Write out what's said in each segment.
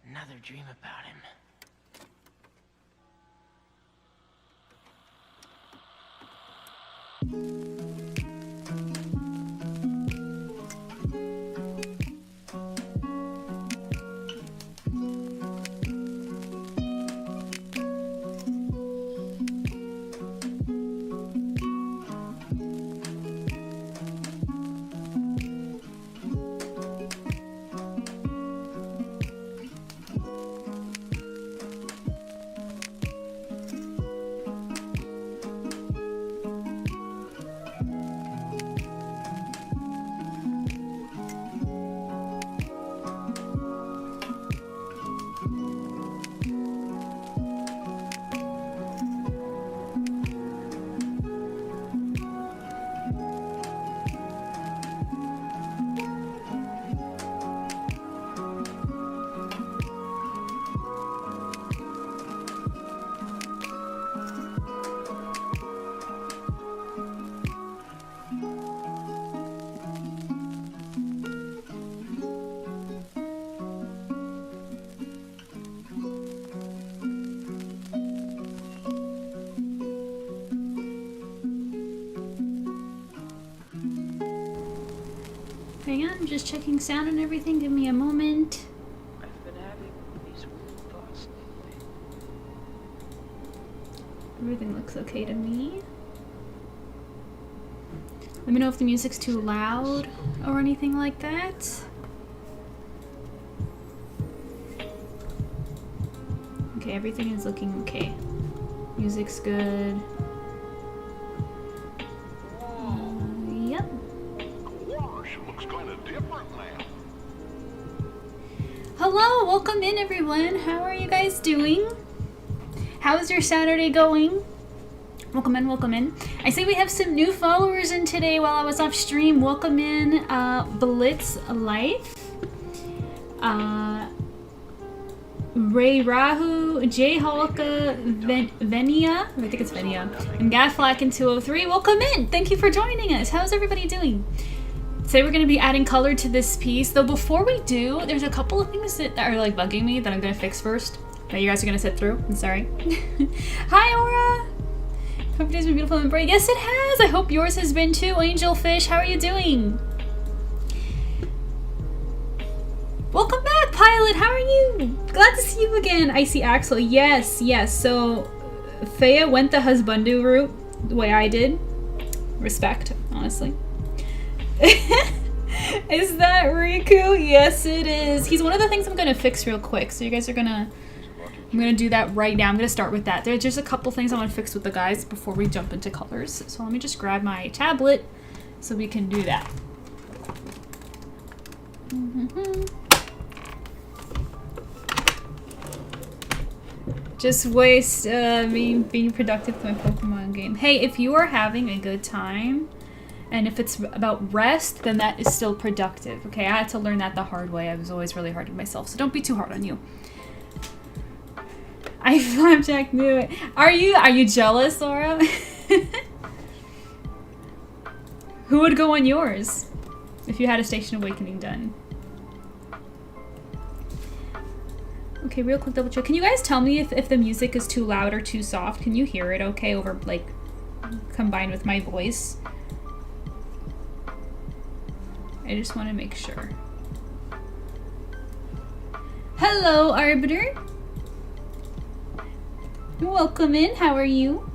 Another dream about him. Hang on, I'm just checking sound and everything. Give me a moment. I've been having these weird thoughts lately. Everything looks okay to me. Let me know if the music's too loud or anything like that. Okay, everything is looking okay. Music's good. Yep. Gosh, looks kind of different now. hello! Welcome in, everyone. How are you guys doing? How's your Saturday going? Welcome in, welcome in. I see we have some new followers in today while I was off stream. Welcome in, Blitz Life, Ray Rahu, J Halka, Venia, I think it's Venia, and Gatflack in 203. Welcome in! Thank you for joining us. How's everybody doing? Today we're going to be adding color to this piece, though before we do, there's a couple of things that are like bugging me that I'm going to fix first, that you guys are going to sit through. I'm sorry. Hi, Aura! Hope today's been beautiful and bright. Yes, it has! I hope yours has been too, Angelfish. How are you doing? Welcome back, Pilot! How are you? Glad to see you again. I see Axel. Yes, yes. So, Thea went the husbandu route, the way I did. Respect, honestly. Is that Riku? Yes, it is. He's one of the things I'm gonna fix real quick. So you guys are gonna... I'm gonna do that right now. I'm gonna start with that. There's just a couple things I want to fix with the guys before we jump into colors. So let me just grab my tablet so we can do that. Just waste me being productive with my Pokemon game. Hey, if you are having a good time, and if it's about rest, then that is still productive. Okay, I had to learn that the hard way. I was always really hard on myself, so don't be too hard on you. I Flapjack knew it. Are you jealous, Laura? Who would go on yours if you had a Station Awakening done? Okay, real quick double check. Can you guys tell me if the music is too loud or too soft? Can you hear it okay over, like, combined with my voice? I just want to make sure. Hello, Arbiter. Welcome in. How are you?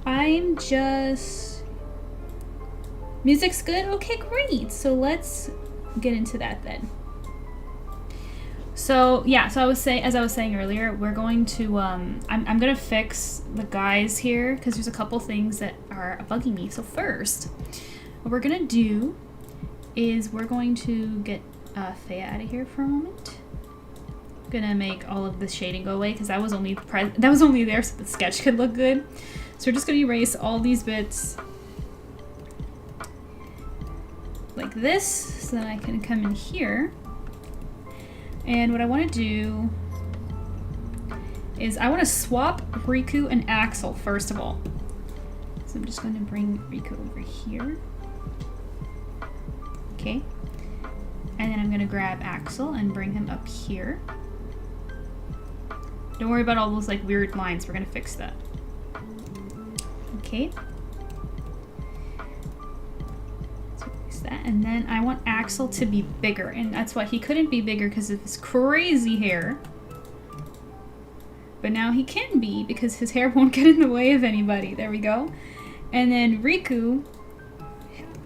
I'm just... Music's good? Okay, great. So let's get into that then. So yeah, so as I was saying earlier, we're going to I'm gonna fix the guys here because there's a couple things that are bugging me. So first, what we're gonna do is we're going to get Thea out of here for a moment. I'm gonna make all of the shading go away because that was only there so the sketch could look good. So we're just gonna erase all these bits like this, so that I can come in here. And what I want to do is I want to swap Riku and Axel first of all. So I'm just going to bring Riku over here. Okay. And then I'm going to grab Axel and bring him up here. Don't worry about all those like weird lines. We're going to fix that. Okay. That, and then I want Axel to be bigger, and that's why he couldn't be bigger because of his crazy hair, but now he can be because his hair won't get in the way of anybody. There we go. And then Riku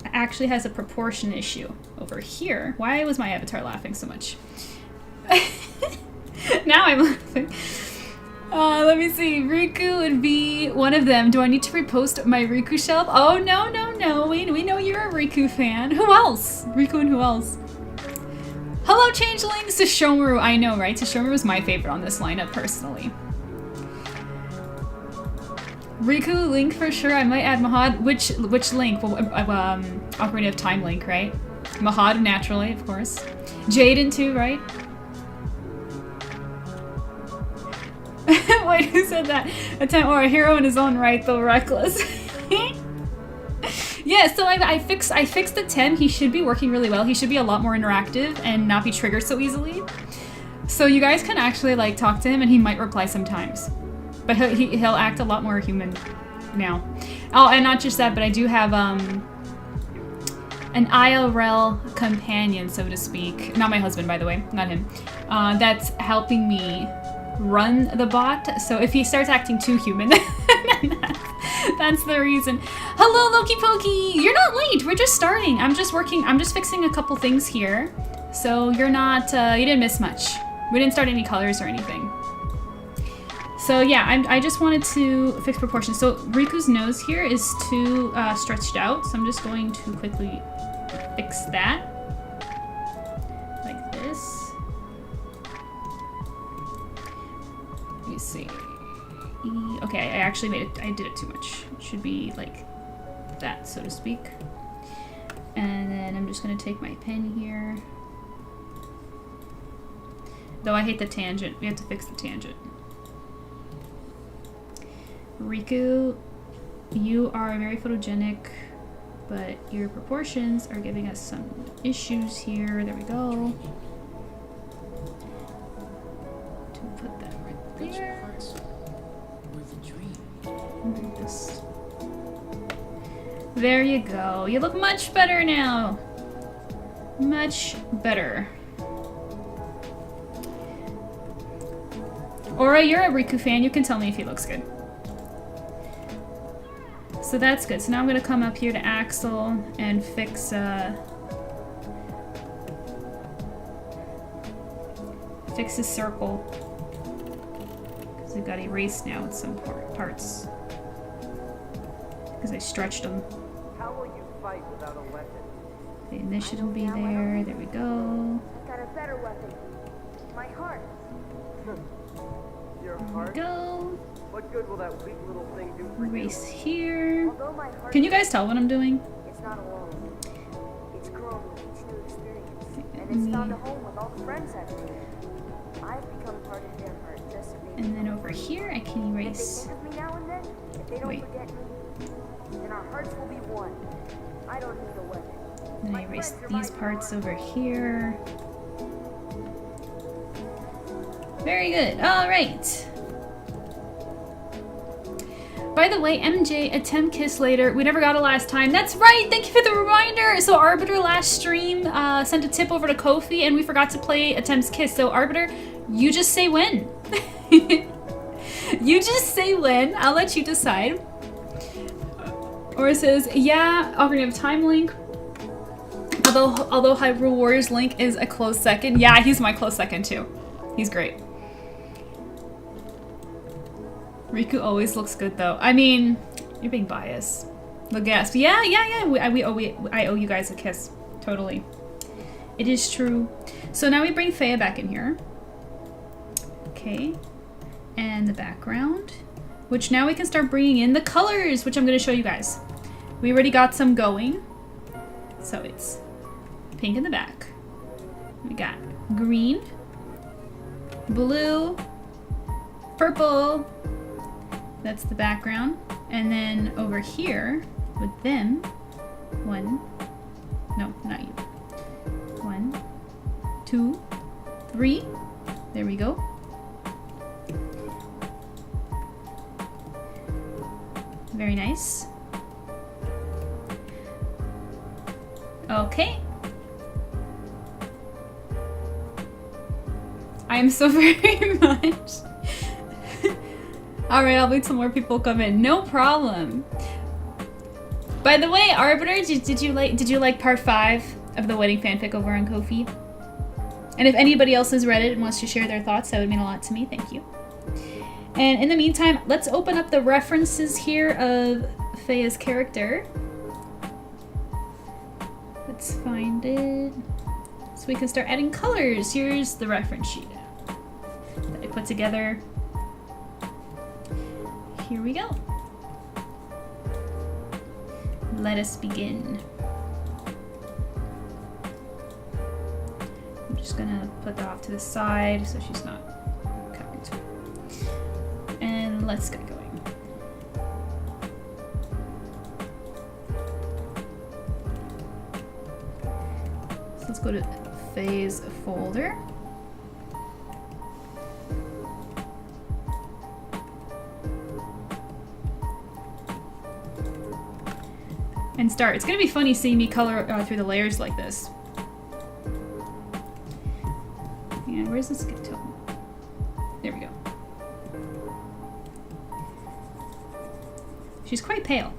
actually has a proportion issue over here. Why was my avatar laughing so much? Now I'm laughing. Let me see. Riku would be one of them. Do I need to repost my Riku shelf? Oh, no, no, no. We know you're a Riku fan. Who else? Riku and who else? Hello, changelings! Sesshomaru. I know, right? Sesshomaru was my favorite on this lineup, personally. Riku, Link for sure. I might add Mahad. Which Link? Well, Ocarina of Time Link, right? Mahad, naturally, of course. Jaden, too, right? Wait, who said that? Or a hero in his own right, though reckless. Yeah, so I fixed the Tim. He should be working really well. He should be a lot more interactive and not be triggered so easily. So you guys can actually like talk to him and he might reply sometimes. But he'll act a lot more human now. Oh, and not just that, but I do have an IRL companion, so to speak. Not my husband, by the way, not him. That's helping me run the bot, so if he starts acting too human, that's the reason. Hello, Loki Pokey! You're not late, we're just starting. I'm just fixing a couple things here. So you're not, you didn't miss much. We didn't start any colors or anything. So yeah, I just wanted to fix proportions. So Riku's nose here is too stretched out, so I'm just going to quickly fix that. me see. Okay, I actually made it. I did it too much. It should be like that, so to speak. And then I'm just gonna take my pen here. Though I hate the tangent. We have to fix the tangent. Riku, you are very photogenic, but your proportions are giving us some issues here. There we go. To put that right there. Just... There you go. You look much better now. Much better. Aura, you're a Riku fan. You can tell me if he looks good. So that's good. So now I'm gonna come up here to Axel and fix his circle. Because it got erased now with some parts. Because I stretched them. How will you fight without a weapon? The initiative will be there. There we go. I've got a better weapon. My heart. Your There we heart? go. What good will that weak little thing do for Erase here. Although my heart Can you guys tell what I'm doing? it's not alone. It's grown with each new experience. And it's found a home with all the friends I've made. I've become part of their heart just as they And then over here, I can If they erase. think of me now and then, if they don't Wait. forget me, then our hearts will be one. I don't need a weapon. Then I erase these parts over here. Very good. All right. By the way, MJ, attempt kiss later. We never got it last time. That's right. Thank you for the reminder. So Arbiter last stream sent a tip over to Kofi, and we forgot to play attempts kiss. So Arbiter, you just say when. You just say when. I'll let you decide. Or it says, yeah, Ocarina of Time Link. Although Hyrule Warriors Link is a close second. Yeah, he's my close second too. He's great. Riku always looks good though. I mean, you're being biased. The guest. Yeah. I owe you guys a kiss. Totally. It is true. So now we bring Faya back in here. Okay. And the background. Which now we can start bringing in the colors, which I'm going to show you guys. We already got some going. So it's pink in the back. We got green, blue, purple. That's the background. And then over here with them, no, not you. 1, 2, 3. There we go. Very nice. Okay. I am so very much. Alright, I'll wait till more people come in. No problem. By the way, Arbiter, did you like part 5 of the wedding fanfic over on Ko-fi? And if anybody else has read it and wants to share their thoughts, that would mean a lot to me. Thank you. And in the meantime, let's open up the references here of Faya's character. Let's find it. So we can start adding colors. Here's the reference sheet that I put together. Here we go. Let us begin. I'm just gonna put that off to the side so she's not covering too. And let's get going. So let's go to phase folder. And start. It's gonna be funny seeing me color through the layers like this. And where's the skin tone? There we go. She's quite pale.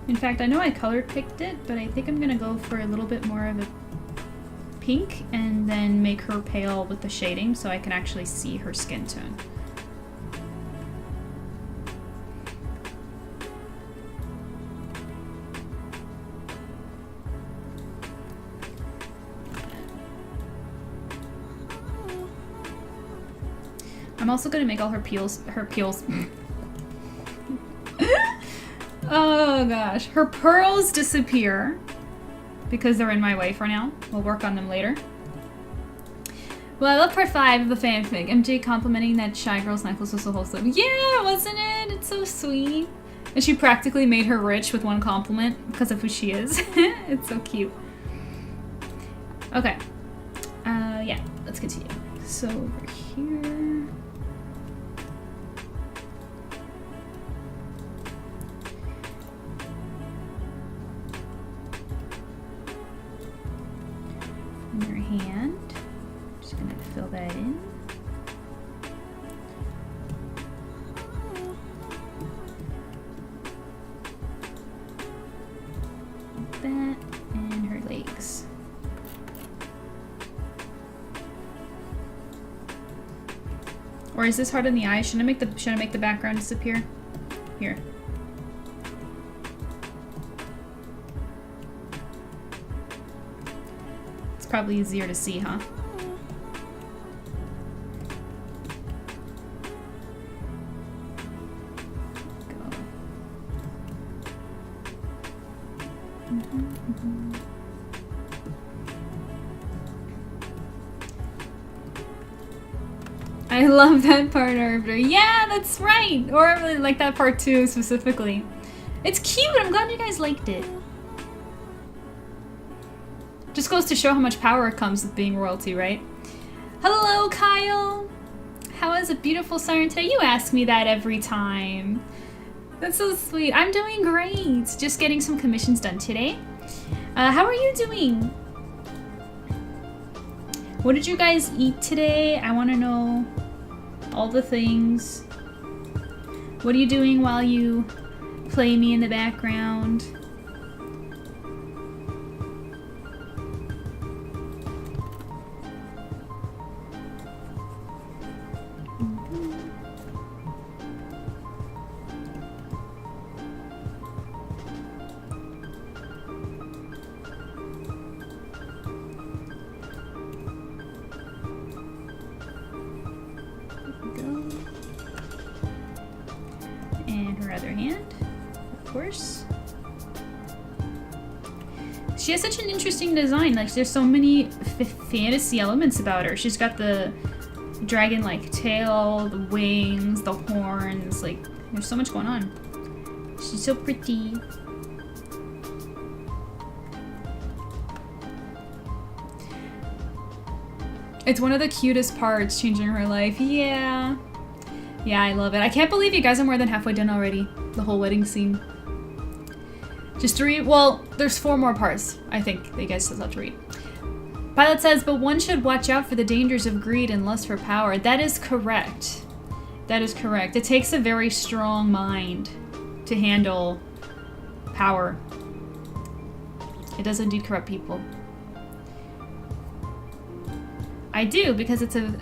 In fact, I know I color picked it, but I think I'm gonna go for a little bit more of a pink and then make her pale with the shading so I can actually see her skin tone. I'm also gonna make all her peels. Oh gosh. Her pearls disappear because they're in my way for now. We'll work on them later. Well, I love part 5 of the fanfic. MJ complimenting that Shy Girl's necklace was so wholesome. Yeah, wasn't it? It's so sweet. And she practically made her rich with one compliment because of who she is. It's so cute. Okay. Yeah, let's continue. So over here. In her hand. Just gonna fill that in. Like that, and her legs. Or is this hard in the eye? Should I make the background disappear? Here. It's probably easier to see, huh? Go. I love that part, Arbiter. Yeah, that's right! Or I really like that part too, specifically. It's cute! I'm glad you guys liked it. Just goes to show how much power comes with being royalty, right? Hello, Kyle! How is a beautiful siren today? You ask me that every time. That's so sweet. I'm doing great. Just getting some commissions done today. How are you doing? What did you guys eat today? I want to know all the things. What are you doing while you play me in the background? She has such an interesting design. Like, there's so many fantasy elements about her. She's got the dragon-like tail, the wings, the horns. Like, there's so much going on. She's so pretty. It's one of the cutest parts, changing her life. Yeah. Yeah, I love it. I can't believe you guys are more than halfway done already. The whole wedding scene. Just 3, well, there's 4 more parts, I think, that you guys still have to read. Pilot says, but one should watch out for the dangers of greed and lust for power. That is correct. That is correct. It takes a very strong mind to handle power. It does indeed corrupt people. I do, because it's a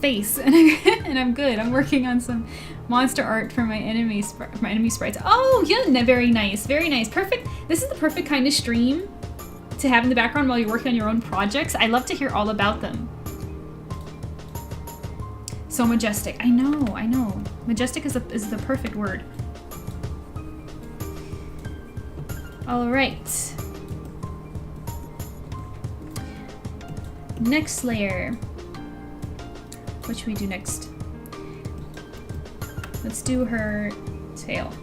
face, and I'm good. I'm working on some monster art for my enemy sprites. Oh, yeah, very nice, very nice. Perfect. This is the perfect kind of stream to have in the background while you're working on your own projects. I love to hear all about them. So majestic. I know, I know. Majestic is the perfect word. All right. Next layer. What should we do next? Let's do her tail.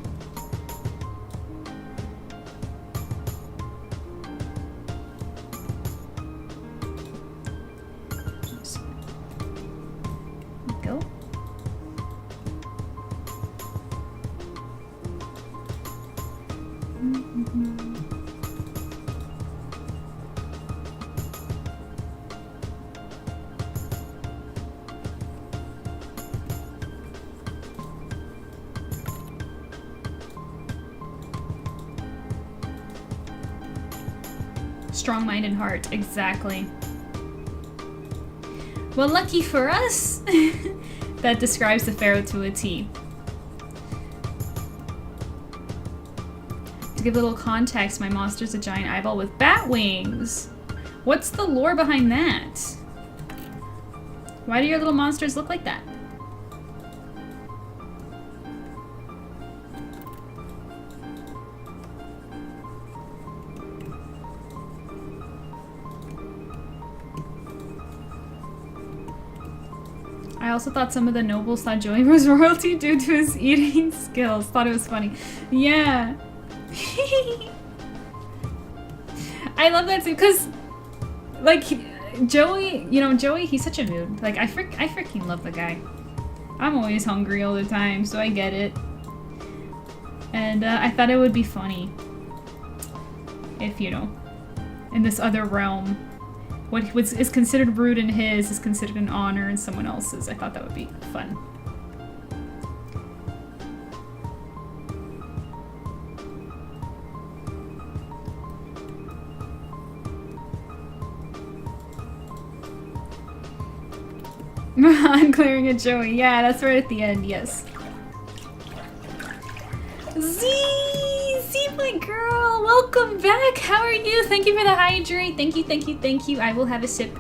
Just go. Strong mind and heart, exactly. Well, lucky for us, that describes the pharaoh to a T. To give a little context, my monster's a giant eyeball with bat wings. What's the lore behind that? Why do your little monsters look like that? I also thought some of the nobles thought Joey was royalty due to his eating skills. Thought it was funny. Yeah. I love that too, because, like, Joey, you know, Joey, he's such a mood. Like, I freaking love the guy. I'm always hungry all the time, so I get it. And I thought it would be funny if, you know, in this other realm, what is considered rude in his is considered an honor in someone else's. I thought that would be fun. I'm clearing a Joey. Yeah, that's right at the end, yes. Z, my girl, welcome back. How are you? Thank you for the hydrate. Thank you, thank you, thank you. I will have a sip.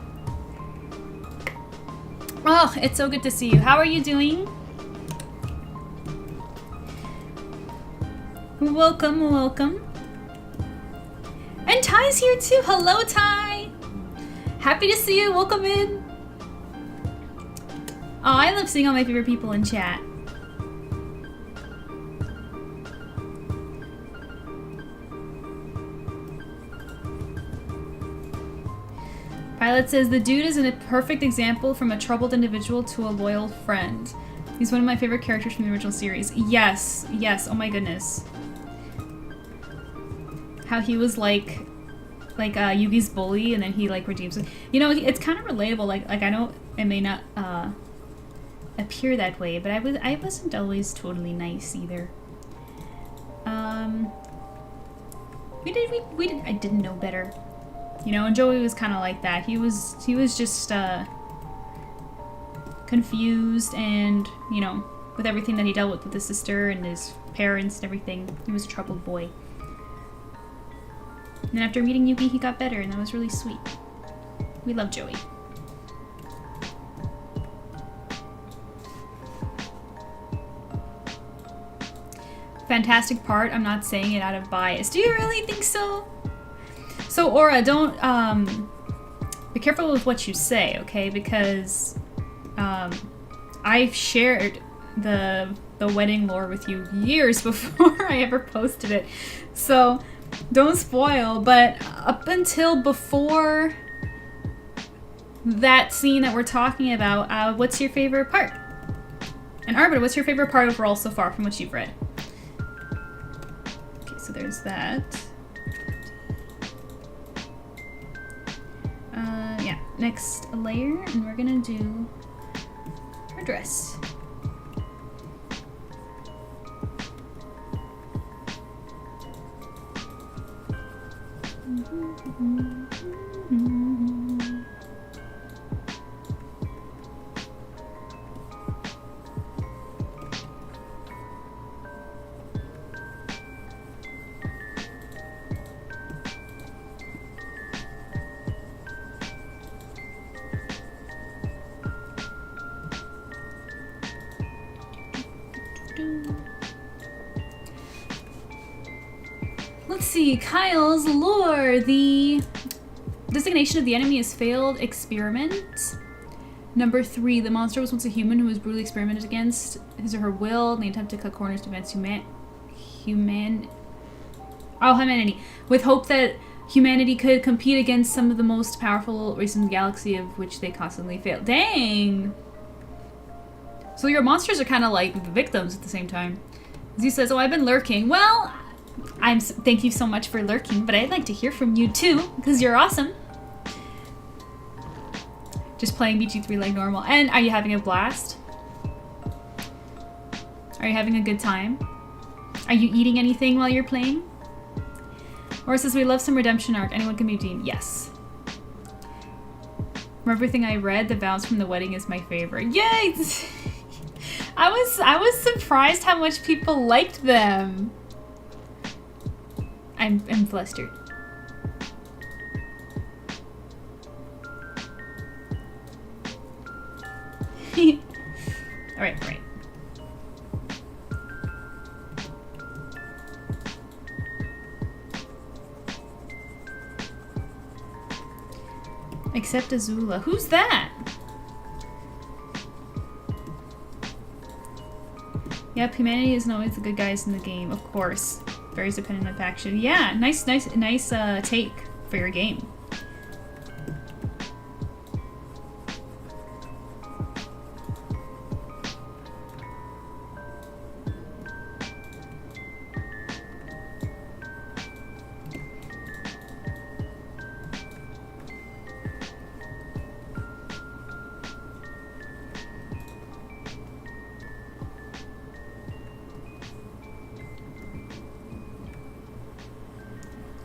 Oh, it's so good to see you. How are you doing? Welcome, welcome. And Ty's here too. Hello, Ty. Happy to see you. Welcome in. Oh, I love seeing all my favorite people in chat. Pilot says, the dude is a perfect example from a troubled individual to a loyal friend. He's one of my favorite characters from the original series. Yes, yes, oh my goodness. How he was like Yugi's bully and then he like redeems it. You know, it's kind of relatable. Like I know it may not appear that way, but I wasn't always totally nice either. I didn't know better. You know, and Joey was kind of like that. He was just confused, and you know, with everything that he dealt with his sister and his parents and everything, he was a troubled boy. And then after meeting Yuki, he got better, and that was really sweet. We love Joey. Fantastic part. I'm not saying it out of bias. Do you really think so? So Aura, don't be careful with what you say, okay? Because I've shared the wedding lore with you years before I ever posted it. So don't spoil, but up until before that scene that we're talking about, what's your favorite part? And Arbiter, what's your favorite part overall so far from what you've read? Okay, so there's that. Yeah, next layer, and we're gonna do her dress. Let's see, Kyle's lore. The designation of the enemy is failed experiment. Number 3, the monster was once a human who was brutally experimented against his or her will in the attempt to cut corners to advance humanity, with hope that humanity could compete against some of the most powerful races in the galaxy, of which they constantly fail. Dang! So your monsters are kind of like the victims at the same time. Z says, oh, I've been lurking. Well, thank you so much for lurking, but I'd like to hear from you too, because you're awesome. Just playing BG3 like normal. And are you having a blast? Are you having a good time? Are you eating anything while you're playing? Or says, we love some redemption arc. Anyone can be redeemed. Yes. From everything I read, the vows from the wedding is my favorite. Yay! I was surprised how much people liked them. I'm flustered. Alright. Except Azula. Who's that? Yep, humanity isn't always the good guys in the game, of course. Varies depending on faction. Yeah, nice take for your game.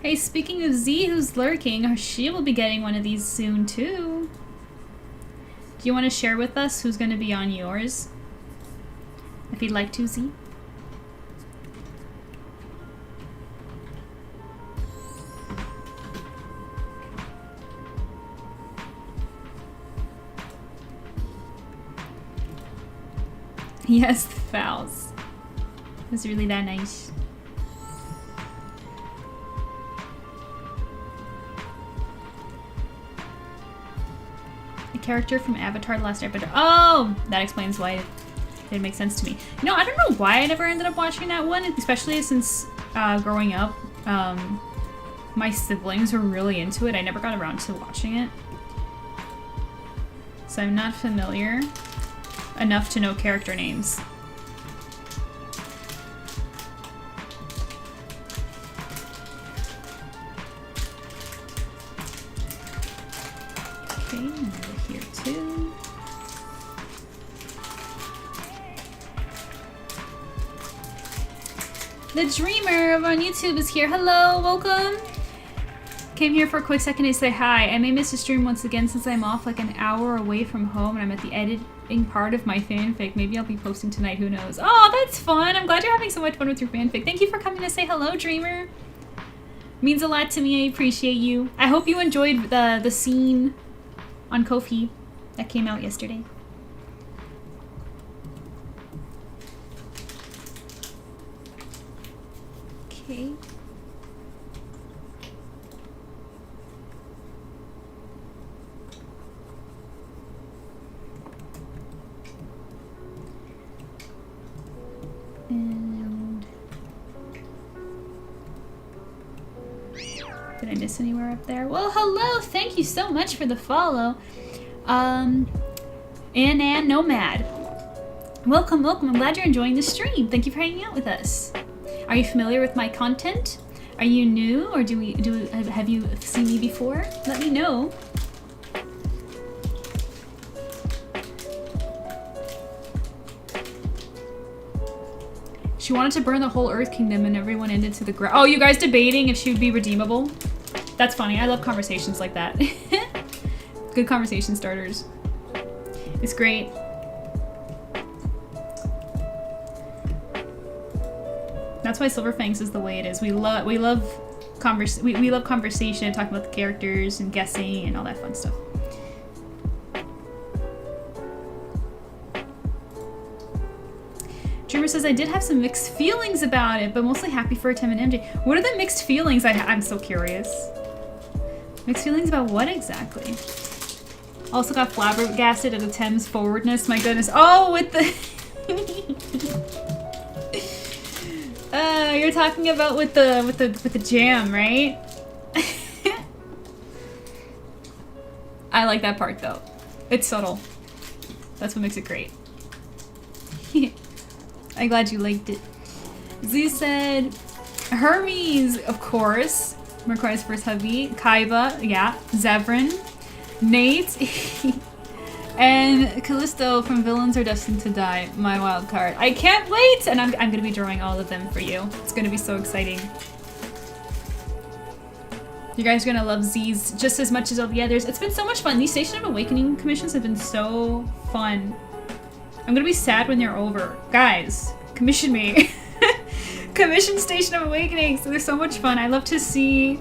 Hey, speaking of Z who's lurking, she will be getting one of these soon too. Do you want to share with us who's going to be on yours? If you'd like to, Z. Yes, the fouls. It was really that nice. Character from Avatar The Last Airbender. Oh, that explains why it didn't make sense to me. You know, I don't know why I never ended up watching that one, especially since growing up, my siblings were really into it. I never got around to watching it. So I'm not familiar enough to know character names. Okay, over here too. The Dreamer on YouTube is here. Hello, welcome. Came here for a quick second to say hi. I may miss a stream once again since I'm off like an hour away from home and I'm at the editing part of my fanfic. Maybe I'll be posting tonight, who knows. Oh, that's fun. I'm glad you're having so much fun with your fanfic. Thank you for coming to say hello, Dreamer. Means a lot to me. I appreciate you. I hope you enjoyed the scene on Ko-fi that came out yesterday. Okay. And did I miss anywhere up there? Well, hello! Thank you so much for the follow. Ann Nomad. Welcome, welcome. I'm glad you're enjoying the stream. Thank you for hanging out with us. Are you familiar with my content? Are you new, or have you seen me before? Let me know. She wanted to burn the whole Earth Kingdom and everyone ended to the ground. Oh, you guys debating if she would be redeemable? That's funny. I love conversations like that. Good conversation starters. It's great. That's why Silver Fangs is the way it is. We love conversation, talking about the characters and guessing and all that fun stuff. Dreamer says, I did have some mixed feelings about it, but mostly happy for Tim and MJ. What are the mixed feelings? I'm so curious. Mixed feelings about what exactly? Also got flabbergasted at the Thames forwardness. My goodness. Oh, with the... you're talking about with the jam, right? I like that part though. It's subtle. That's what makes it great. I'm glad you liked it. Z said, Hermes, of course. Requires first hubby. Kaiba, yeah. Zevran. Nate. And Callisto from Villains Are Destined to Die. My wild card. I can't wait! And I'm gonna be drawing all of them for you. It's gonna be so exciting. You guys are gonna love Z's just as much as all the others. It's been so much fun. These Station of Awakening commissions have been so fun. I'm gonna be sad when they're over. Guys, commission me. Commission Station of Awakening. So they're so much fun. I love to see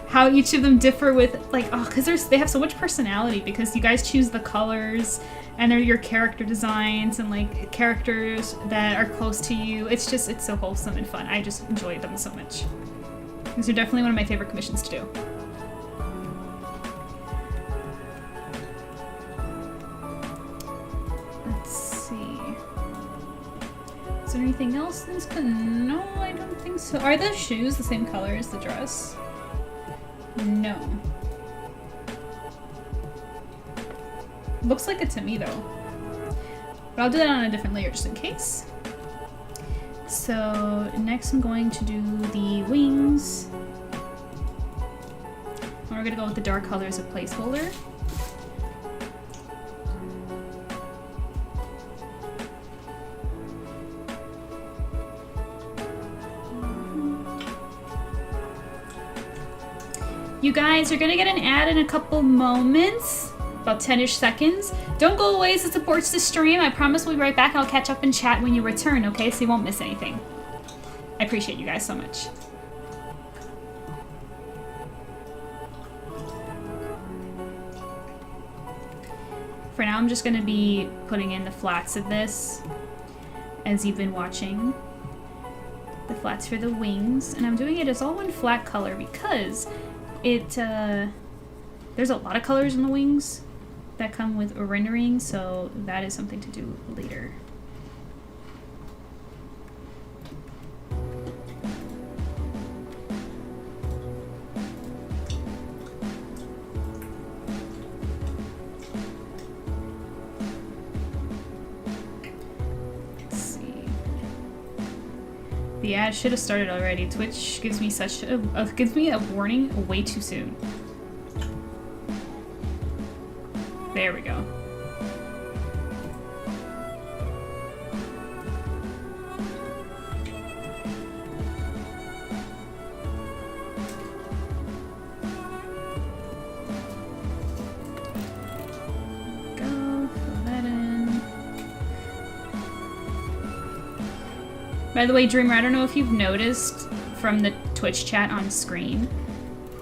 how each of them differ with, like, oh, because they have so much personality because you guys choose the colors and they're your character designs and like characters that are close to you. It's so wholesome and fun. I just enjoy them so much. These are definitely one of my favorite commissions to do. Is there anything else in this? No, I don't think so. Are the shoes the same color as the dress? No. Looks like it to me though. But I'll do that on a different layer just in case. So next I'm going to do the wings. And we're gonna go with the dark color as a placeholder. You guys are gonna get an ad in a couple moments, about 10-ish seconds. Don't go away as it supports the stream. I promise we'll be right back. I'll catch up and chat when you return, okay? So you won't miss anything. I appreciate you guys so much. For now, I'm just gonna be putting in the flats of this as you've been watching. The flats for the wings, and I'm doing it as all one flat color because there's a lot of colors in the wings that come with a rendering, so that is something to do later. Let's see. The ad should have started already. Twitch gives me gives me a warning way too soon. There we go. By the way, Dreamer, I don't know if you've noticed from the Twitch chat on screen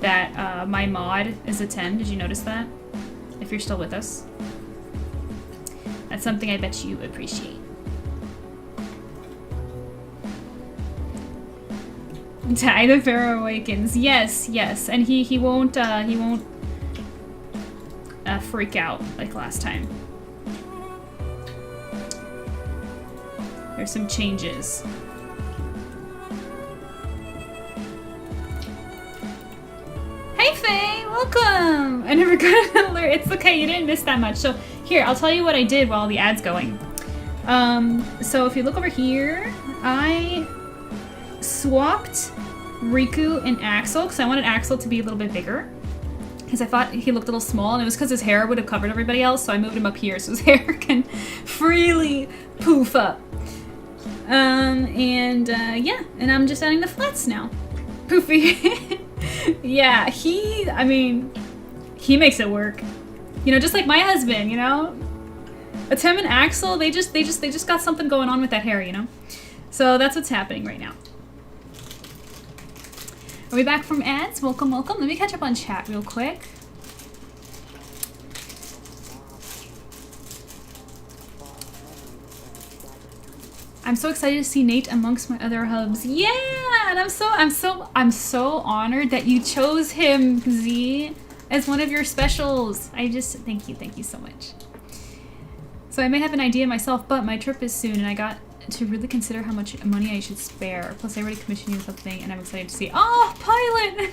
that my mod is a 10. Did you notice that? If you're still with us. That's something I bet you appreciate. Die the Pharaoh Awakens. Yes, yes. And he won't freak out like last time. There's some changes. Hey Faye, welcome! I never got an alert. It's okay, you didn't miss that much. So here, I'll tell you what I did while the ad's going. So if you look over here, I swapped Riku and Axel because I wanted Axel to be a little bit bigger. Because I thought he looked a little small, and it was because his hair would have covered everybody else, so I moved him up here so his hair can freely poof up. Yeah, and I'm just adding the flats now. Poofy. Yeah, I mean, he makes it work. You know, just like my husband, you know? Tim and Axel, they just got something going on with that hair, you know? So that's what's happening right now. Are we back from ads? Welcome, welcome. Let me catch up on chat real quick. I'm so excited to see Nate amongst my other hubs. Yeah, and I'm so honored that you chose him, Z, as one of your specials. Thank you so much. So I may have an idea myself, but my trip is soon, and I got to really consider how much money I should spare. Plus, I already commissioned you something, and I'm excited to see. Oh, Pilot!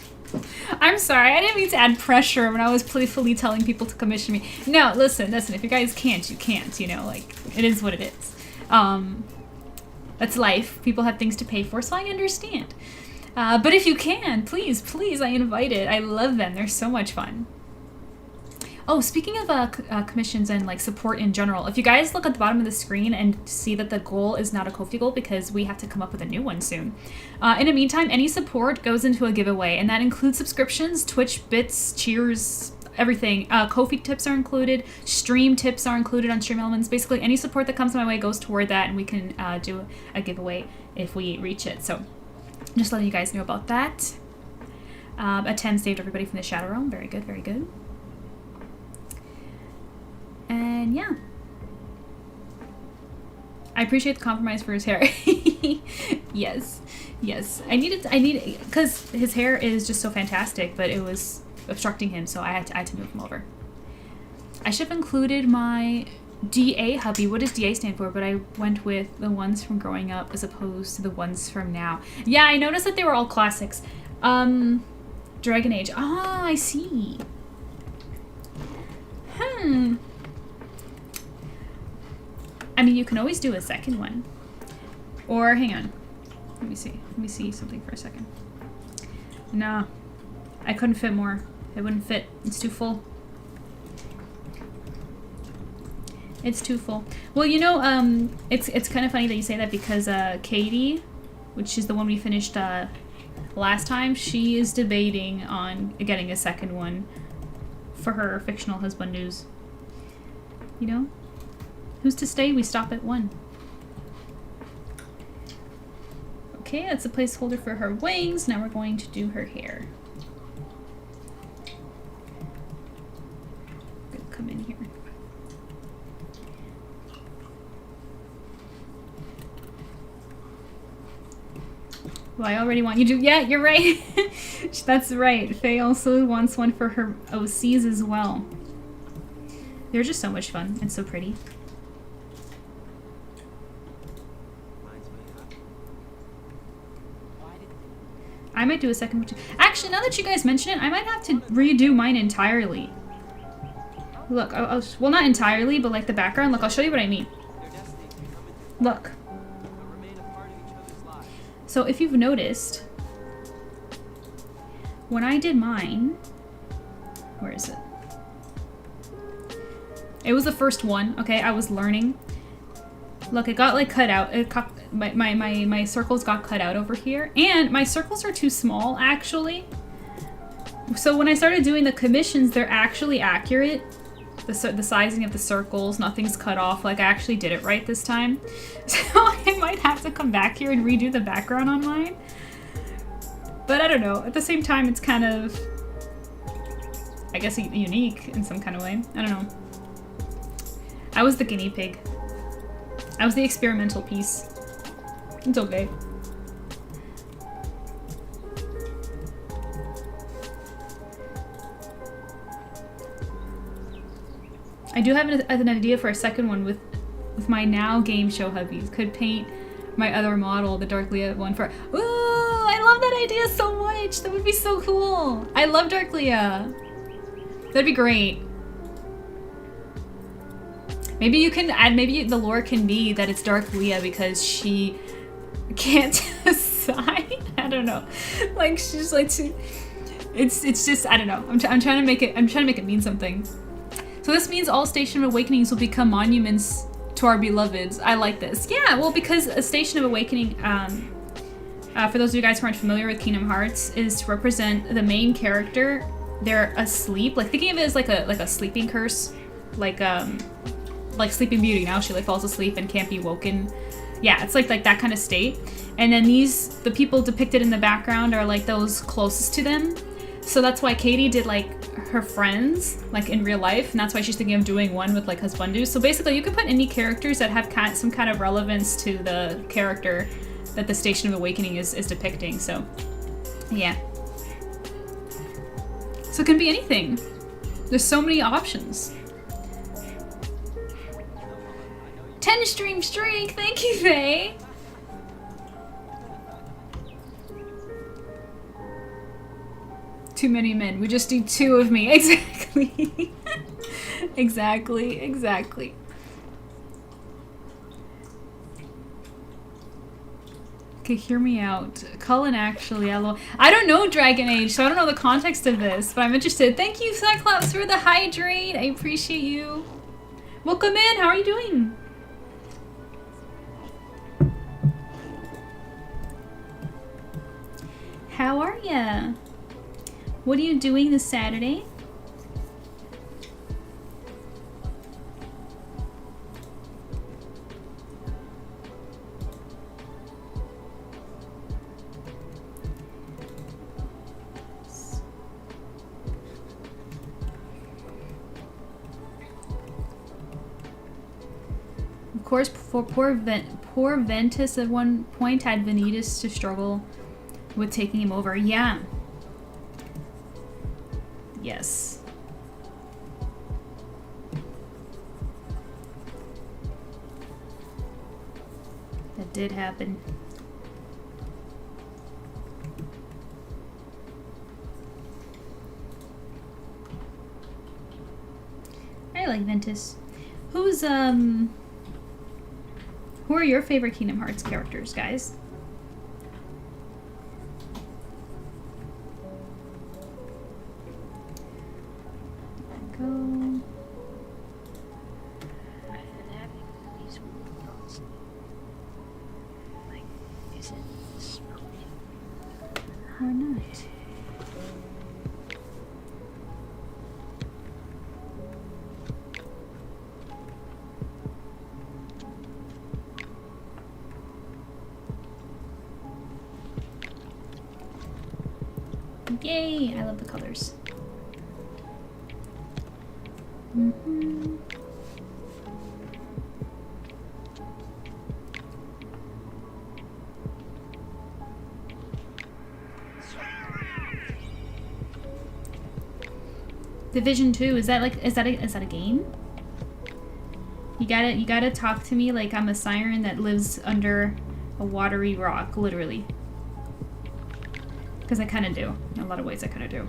I'm sorry, I didn't mean to add pressure when I was playfully telling people to commission me. No, listen. If you guys can't, you can't. You know, like it is what it is. That's life. People have things to pay for, so I understand. But if you can, please, I invite it. I love them. They're so much fun. Oh, speaking of commissions and like support in general, if you guys look at the bottom of the screen and see that the goal is not a Ko-fi goal because we have to come up with a new one soon. In the meantime, any support goes into a giveaway, and that includes subscriptions, Twitch bits, cheers, everything. Ko-fi tips are included, stream tips are included on Stream Elements. Basically, any support that comes my way goes toward that, and we can do a giveaway if we reach it. So, just letting you guys know about that. A 10 saved everybody from the Shadow Realm. Very good, very good. And yeah. I appreciate the compromise for his hair. Yes. I need it, because his hair is just so fantastic, but it was obstructing him, so I had to move him over. I should have included my DA hubby. What does DA stand for? But I went with the ones from growing up as opposed to the ones from now. Yeah, I noticed that they were all classics. Dragon Age. Ah, I see. I mean, you can always do a second one. Or, hang on. Let me see. Let me see something for a second. Nah. I couldn't fit more. It wouldn't fit. It's too full. It's too full. Well, you know, it's kind of funny that you say that because Katie, which is the one we finished last time, she is debating on getting a second one for her fictional husband news. You know? Who's to say we stop at 1? Okay, that's a placeholder for her wings. Now we're going to do her hair. Gonna come in here. Well, I already want you to. Yeah, you're right. That's right. Faye also wants one for her OCs as well. They're just so much fun and so pretty. I might do a second one too. Actually, now that you guys mention it, I might have to redo mine entirely. Look, well, not entirely, but like the background. Look, I'll show you what I mean. Look. So if you've noticed, when I did mine, where is it? It was the first one, okay? I was learning. Look, it got like cut out. It got, my circles got cut out over here. And my circles are too small, actually. So when I started doing the commissions, they're actually accurate. The sizing of the circles, nothing's cut off. Like, I actually did it right this time. So I might have to come back here and redo the background on mine. But I don't know. At the same time, it's kind of, I guess, unique in some kind of way. I don't know. I was the guinea pig. I was the experimental piece. It's okay. I do have an idea for a second one with my now game show hubbies. Could paint my other model, the Dark Leah one for. Ooh, I love that idea so much. That would be so cool. I love Dark Leah. That'd be great. Maybe you can add. Maybe the lore can be that it's Dark Leah because she can't decide. I don't know. Like she's like it's just I don't know. I'm trying to make it. I'm trying to make it mean something. So this means all Station of Awakenings will become monuments to our beloveds. I like this. Yeah, well, because a Station of Awakening, for those of you guys who aren't familiar with Kingdom Hearts, is to represent the main character. They're asleep. Like, thinking of it as like a sleeping curse. Like Sleeping Beauty. Now she like falls asleep and can't be woken. Yeah, it's like that kind of state. And then the people depicted in the background are like those closest to them. So that's why Katie did like her friends, like in real life, and that's why she's thinking of doing one with like husbandus. So basically you can put any characters that have some kind of relevance to the character that the Station of Awakening is depicting, so yeah. So it can be anything. There's so many options. 10 stream streak, thank you, Faye! Too many men. We just need 2 of me. Exactly. Exactly. Okay, hear me out. Cullen actually, I don't know Dragon Age, so I don't know the context of this, but I'm interested. Thank you, Cyclops, for the hydrate. I appreciate you. Welcome in. How are you doing? How are ya? What are you doing this Saturday? Of course, for poor Ventus at one point had Vanitas to struggle with taking him over. Yeah. Yes. That did happen. I like Ventus. Who are your favorite Kingdom Hearts characters, guys? Go. I've been having these weird thoughts. Like, is it smoking? Or not? Yay! I love the colors. Mm-hmm. Division 2, is that a game? You gotta talk to me like I'm a siren that lives under a watery rock, literally. Because I kinda do. In a lot of ways I kinda do.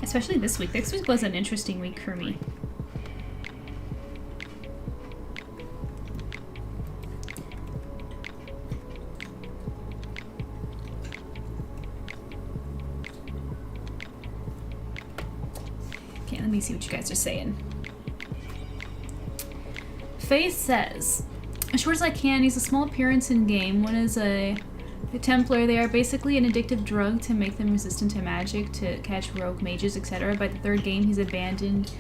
Especially this week. This week was an interesting week for me. Okay, let me see what you guys are saying. Faith says, as short as I can, he's a small appearance in game. One is a Templar. They are basically an addictive drug to make them resistant to magic, to catch rogue mages, etc. By the third game, he's abandoned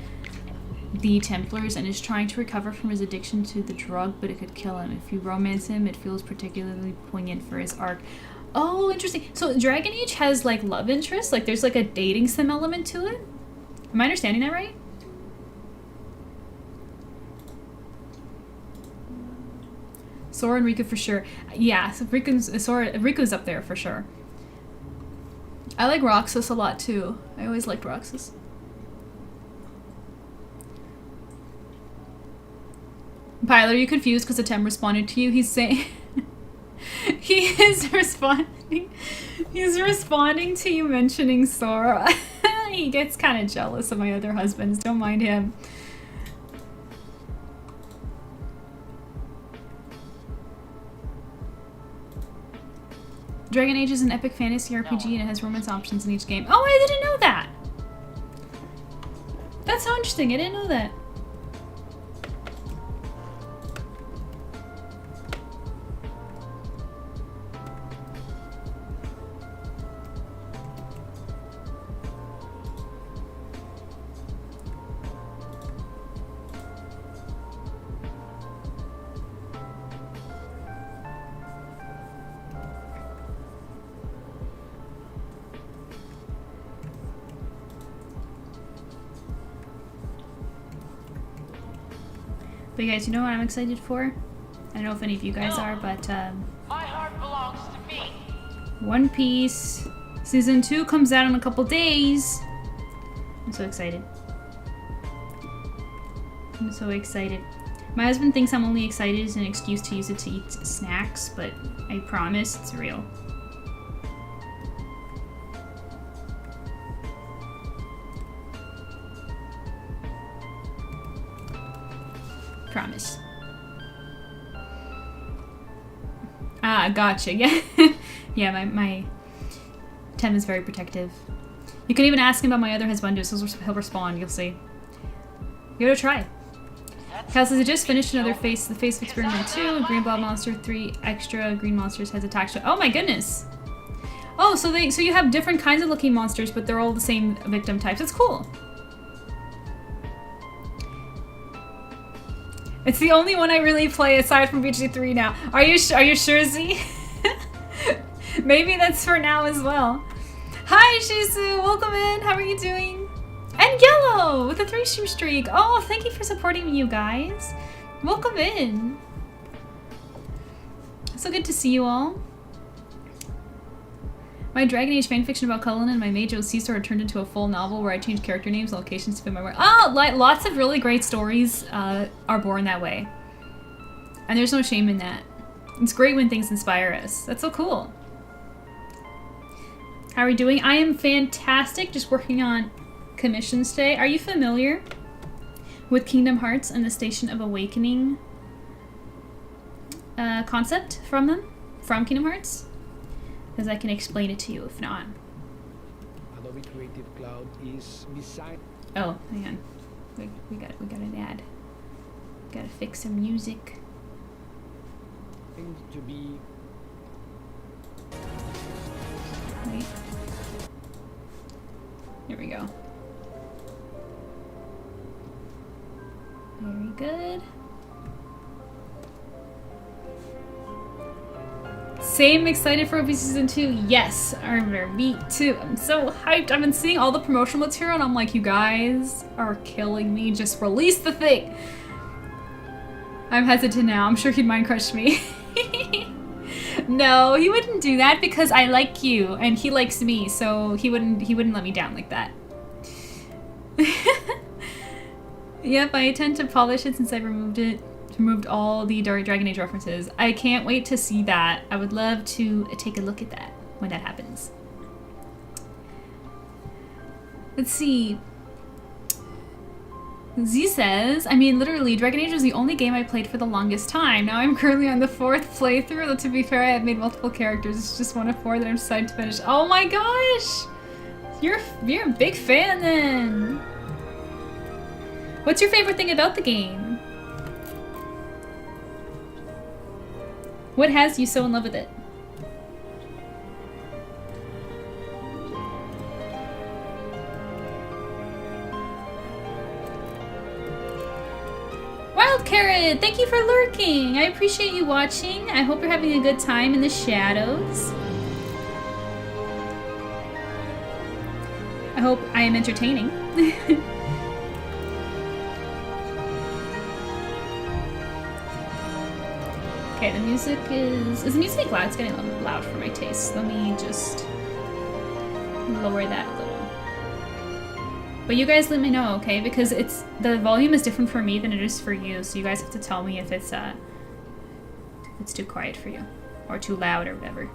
the Templars and is trying to recover from his addiction to the drug, but it could kill him. If you romance him, it feels particularly poignant for his arc. Oh, interesting. So Dragon Age has like love interest? Like there's like a dating sim element to it? Am I understanding that right? Sora and Riku for sure. Yeah, so Riku's up there for sure. I like Roxas a lot too. I always liked Roxas. Pyler, are you confused because Atem responded to you? He's saying he is responding. He's responding to you mentioning Sora. He gets kind of jealous of my other husbands. Don't mind him. Dragon Age is an epic fantasy RPG and it has romance options in each game. Oh, I didn't know that! That's so interesting. I didn't know that. But you guys, you know what I'm excited for? I don't know if any of you guys are, but My heart belongs to me. One Piece Season 2 comes out in a couple days. I'm so excited. I'm so excited. My husband thinks I'm only excited as an excuse to use it to eat snacks, but I promise it's real. Promise. Ah, gotcha. Yeah, yeah. My Tem is very protective. You can even ask him about my other husband, so he'll respond. You'll see. Give it a try. Cal says I just finished another the Face of Experiment 2. Green Blob Monster 3 extra green monsters has attacked. Oh my goodness. Oh, so you have different kinds of looking monsters, but they're all the same victim types. That's cool. It's the only one I really play aside from BG3 now. Are you sure, Z? Maybe that's for now as well. Hi, Shizu! Welcome in! How are you doing? And Yellow! With a 3-stream streak! Oh, thank you for supporting me, you guys! Welcome in! So good to see you all. My Dragon Age fanfiction about Cullen and my Mage OC story turned into a full novel where I changed character names and locations to fit my work. Oh, lots of really great stories are born that way. And there's no shame in that. It's great when things inspire us. That's so cool. How are we doing? I am fantastic, just working on commissions today. Are you familiar with Kingdom Hearts and the Station of Awakening concept from them? From Kingdom Hearts? Because I can explain it to you if not. Adobe Creative Cloud is beside. Oh, hang on. We got an ad. Gotta fix some music. To be. Wait. Here we go. Very good. Same excited for OP Season 2? Yes, me too. I'm so hyped. I've been seeing all the promotional material and I'm like, you guys are killing me. Just release the thing. I'm hesitant now. I'm sure he'd mind crush me. No, he wouldn't do that because I like you and he likes me, so he wouldn't let me down like that. Yep, I tend to polish it since I removed all the Dragon Age references. I can't wait to see that. I would love to take a look at that when that happens. Let's see. Z says, I mean, literally, Dragon Age was the only game I played for the longest time. Now I'm currently on the 4th playthrough, though to be fair, I have made multiple characters. It's just one of 4 that I'm decided to finish. Oh my gosh! You're a big fan then! What's your favorite thing about the game? What has you so in love with it? Wild Carrot, thank you for lurking. I appreciate you watching. I hope you're having a good time in the shadows. I hope I am entertaining. Okay, the music is the music loud? It's getting a little loud for my taste. Let me just lower that a little. But you guys let me know, okay? Because the volume is different for me than it is for you, so you guys have to tell me if it's too quiet for you or too loud or whatever.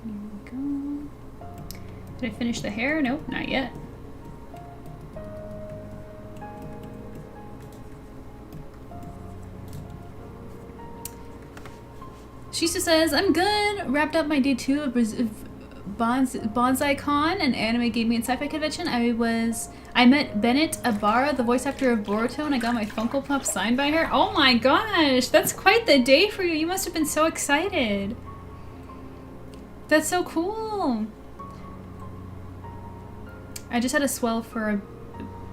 Here we go. Did I finish the hair? Nope, not yet. Shisa says, I'm good. Wrapped up my day 2 of Bonsai Con, an anime gaming and sci-fi convention. I met Bennett Ibarra, the voice actor of Boruto, and I got my Funko Pop signed by her. Oh my gosh, that's quite the day for you. You must have been so excited. That's so cool. I just had a swell for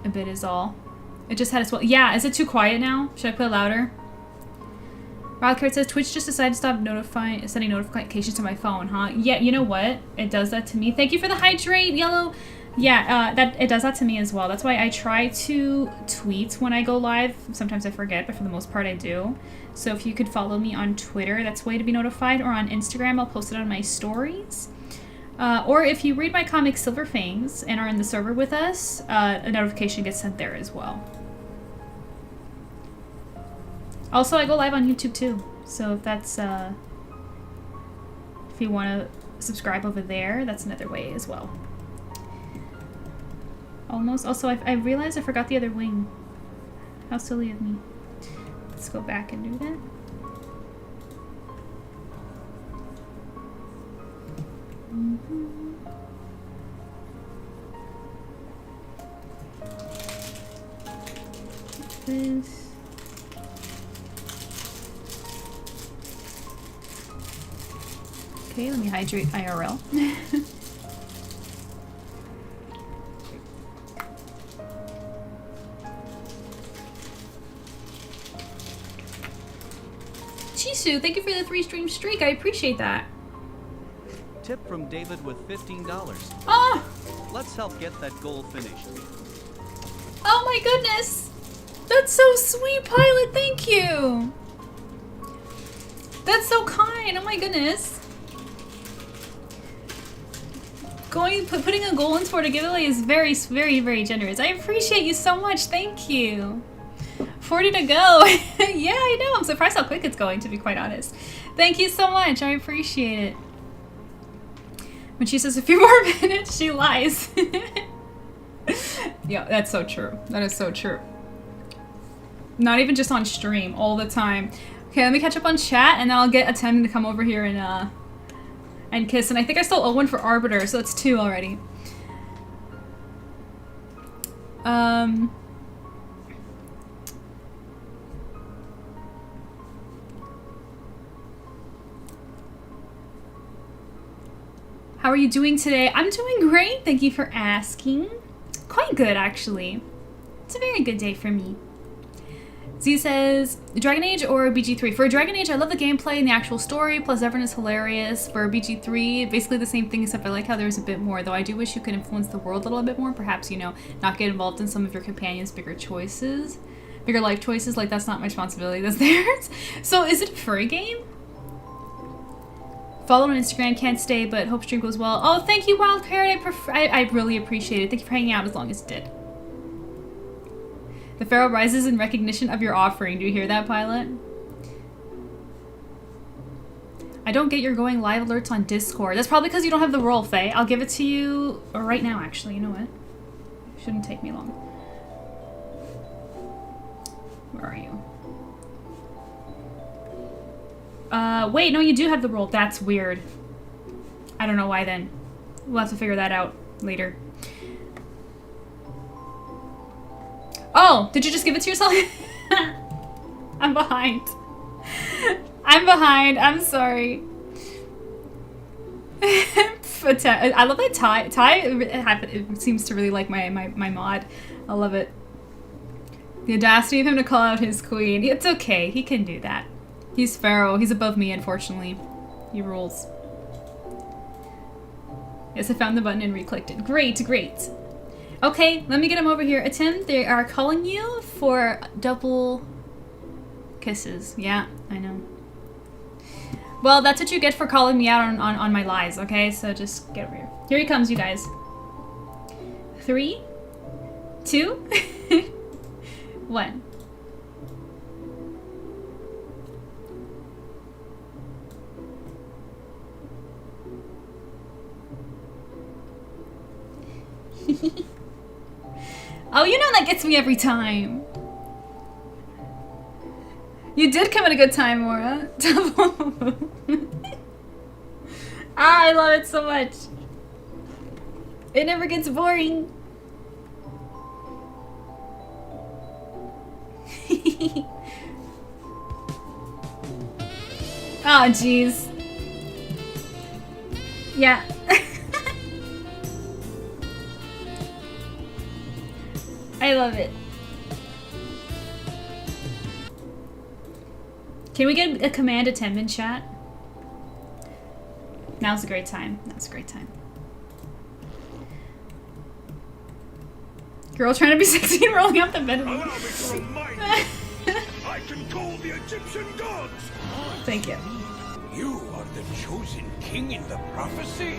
a bit is all. It just had a swell. Yeah, is it too quiet now? Should I put it louder? Wildcard says, Twitch just decided to stop sending notifications to my phone, huh? Yeah, you know what? It does that to me. Thank you for the hydrate, Yellow. Yeah, it does that to me as well. That's why I try to tweet when I go live. Sometimes I forget, but for the most part I do. So if you could follow me on Twitter, that's a way to be notified, or on Instagram, I'll post it on my stories. Or if you read my comic Silver Fangs and are in the server with us, a notification gets sent there as well. Also, I go live on YouTube too, so if that's, if you want to subscribe over there, that's another way as well. Almost. Also, I realized I forgot the other wing. How silly of me. Let's go back and do that. This. Okay, let me hydrate IRL. Chisu, thank you for the 3-stream streak. I appreciate that. Tip from David with $15. Oh! Let's help get that goal finished. Oh my goodness! That's so sweet, Pilot. Thank you. That's so kind. Oh my goodness. Putting a goal in toward a giveaway is very, very, very generous. I appreciate you so much. Thank you. 40 to go. Yeah, I know. I'm surprised how quick it's going, to be quite honest. Thank you so much. I appreciate it. When she says a few more minutes, she lies. Yeah, that's so true. That is so true. Not even just on stream, all the time. Okay, let me catch up on chat, and then I'll get Atem to come over here and kiss. And I think I still owe one for Arbiter, so that's 2 already. How are you doing today? I'm doing great, thank you for asking. Quite good, actually. It's a very good day for me. Z says, Dragon Age or BG3? For Dragon Age, I love the gameplay and the actual story, plus everyone is hilarious. For BG3, basically the same thing, except I like how there's a bit more, though I do wish you could influence the world a little bit more. Perhaps, you know, not get involved in some of your companions' bigger choices. Bigger life choices, like that's not my responsibility, that's theirs. So is it a furry game? Follow on Instagram, can't stay, but hope stream goes well. Oh, thank you, Wild Parrot. I really appreciate it. Thank you for hanging out as long as it did. The Pharaoh rises in recognition of your offering. Do you hear that, Pilot? I don't get your going live alerts on Discord. That's probably because you don't have the role, Faye. I'll give it to you right now, actually. You know what? Shouldn't take me long. Where are you? Wait, no, you do have the role. That's weird. I don't know why then. We'll have to figure that out later. Oh, did you just give it to yourself? I'm behind. I'm behind. I'm sorry. I love that Ty seems to really like my mod. I love it. The audacity of him to call out his queen. It's okay. He can do that. He's Pharaoh. He's above me, unfortunately. He rules. Yes, I found the button and re-clicked it. Great, great. Okay, let me get him over here. Atim, they are calling you for double kisses. Yeah, I know. Well, that's what you get for calling me out on my lies, okay? So just get over here. Here he comes, you guys. 3, 2, 1. Oh, you know that gets me every time. You did come at a good time, Mora. Ah, I love it so much. It never gets boring. Oh, jeez. Yeah. I love it. Can we get a command attempt in chat? Now's a great time. Now's a great time. Girl trying to be 16 rolling up the bed. Allow me to remind you, I can call the Egyptian gods. Thank you. You are the chosen king in the prophecy.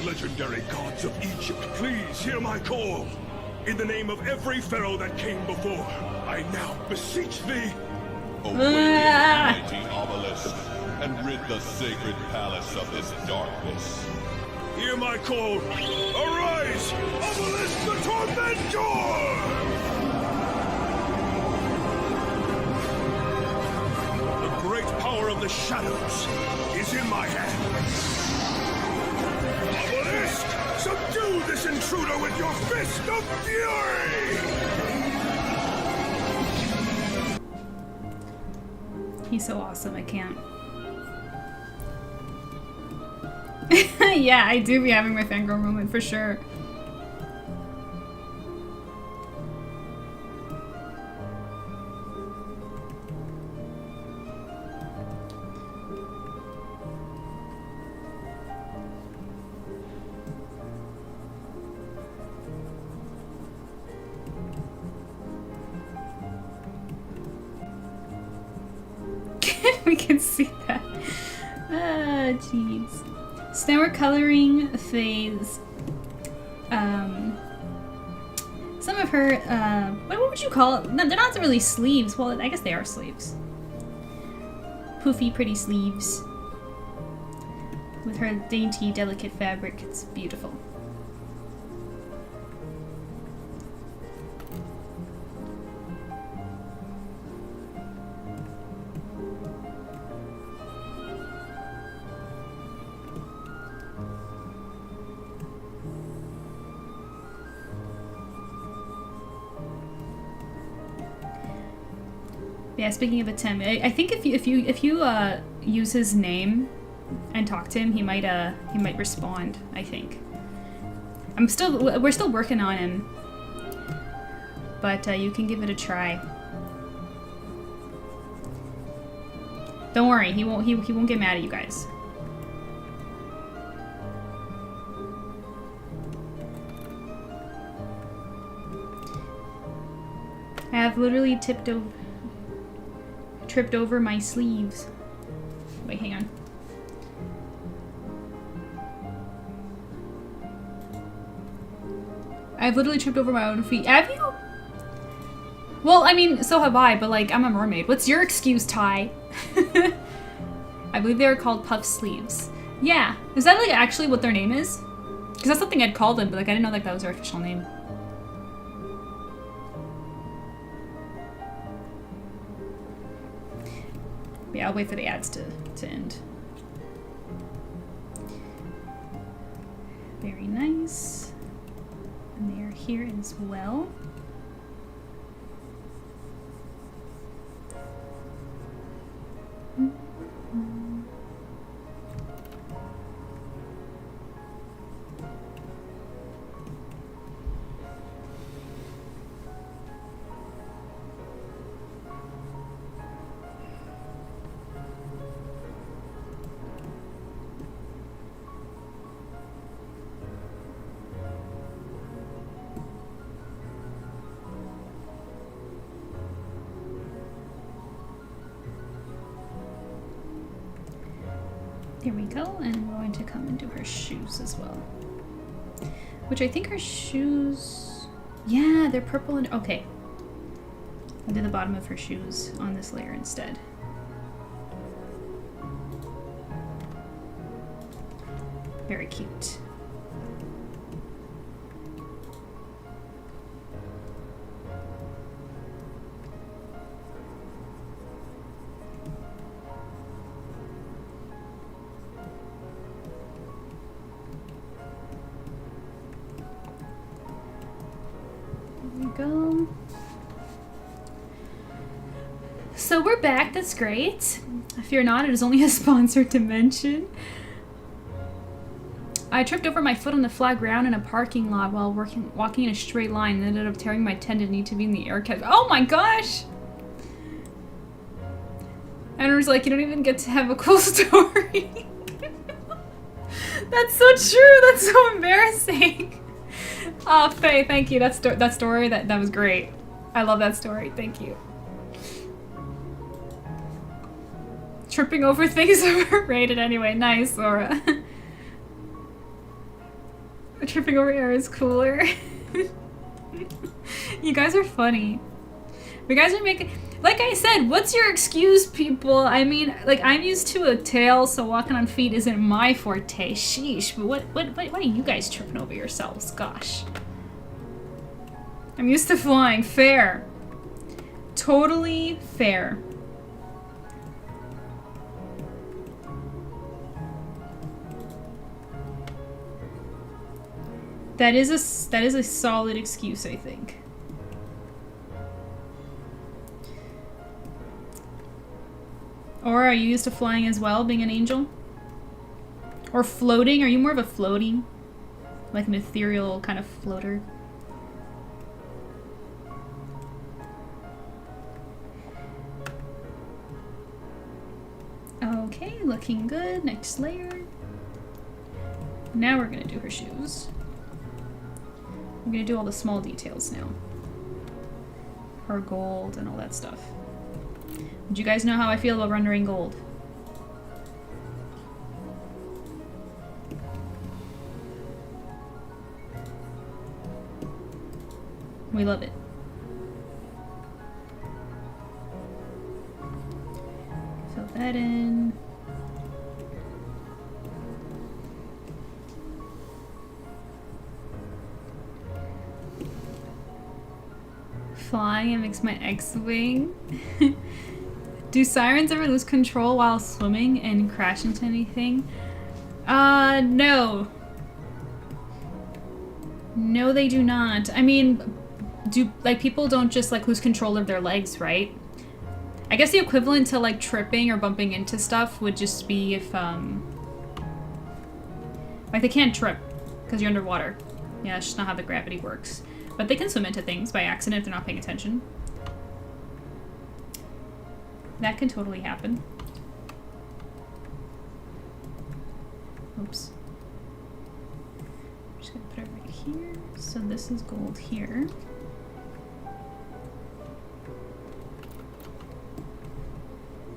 Legendary gods of Egypt, please hear my call. In the name of every pharaoh that came before, I now beseech thee. Away the mighty obelisk and rid the sacred palace of this darkness. Hear my call. Arise, obelisk the tormentor! The great power of the shadows is in my hand. Obelisk, subdue this intruder with your fist of fury! He's so awesome, I can't. Yeah, I do be having my fangirl moment for sure. We can see that. Ah, jeez. So now we're coloring phase. Some of her, what would you call it? No, they're not really sleeves. Well, I guess they are sleeves. Poofy, pretty sleeves. With her dainty, delicate fabric. It's beautiful. Yeah, speaking of a Tim, I think if you use his name and talk to him, he might respond. I think. We're still working on him, but you can give it a try. Don't worry, he won't get mad at you guys. I have literally tripped over my sleeves. Wait, hang on. I've literally tripped over my own feet. Have you? Well, I mean, so have I, but like, I'm a mermaid. What's your excuse, Ty? I believe they are called puff sleeves. Yeah. Is that like actually what their name is? Because that's something I'd called them, but like I didn't know like that was their official name. Yeah, I'll wait for the ads to end. Very nice. And they are here as well. There we go, and we're going to come and do her shoes as well. Which I think her shoes... Yeah, they're purple and... Okay. I'll do the bottom of her shoes on this layer instead. Very cute. Go. So we're back, that's great. Fear not, it is only a sponsored dimension. I tripped over my foot on the flat ground in a parking lot while walking in a straight line and ended up tearing my tendon, need to be in the air cavity. Oh my gosh! And I was like, you don't even get to have a cool story. That's so true, that's so embarrassing. Oh, Faye, thank you. That story, that was great. I love that story. Thank you. Tripping over things overrated anyway. Nice, Laura. Tripping over air is cooler. You guys are funny. You guys are making... Like I said, what's your excuse, people? I mean, like, I'm used to a tail, so walking on feet isn't my forte. Sheesh, but what are you guys tripping over yourselves? Gosh. I'm used to flying. Fair. Totally fair. That is a solid excuse, I think. Or are you used to flying as well, being an angel? Or floating? Are you more of a floating? Like an ethereal kind of floater? Okay, looking good. Next layer. Now we're gonna do her shoes. I'm gonna do all the small details now. Her gold and all that stuff. Do you guys know how I feel about rendering gold? We love it. Fill that in. Flying, it makes my X-wing. Do sirens ever lose control while swimming and crash into anything? No. No, they do not. I mean, people don't just like lose control of their legs, right? I guess the equivalent to like tripping or bumping into stuff would just be if like they can't trip because you're underwater. Yeah, that's just not how the gravity works. But they can swim into things by accident if they're not paying attention. That can totally happen. Oops. I'm just gonna put it right here. So this is gold here.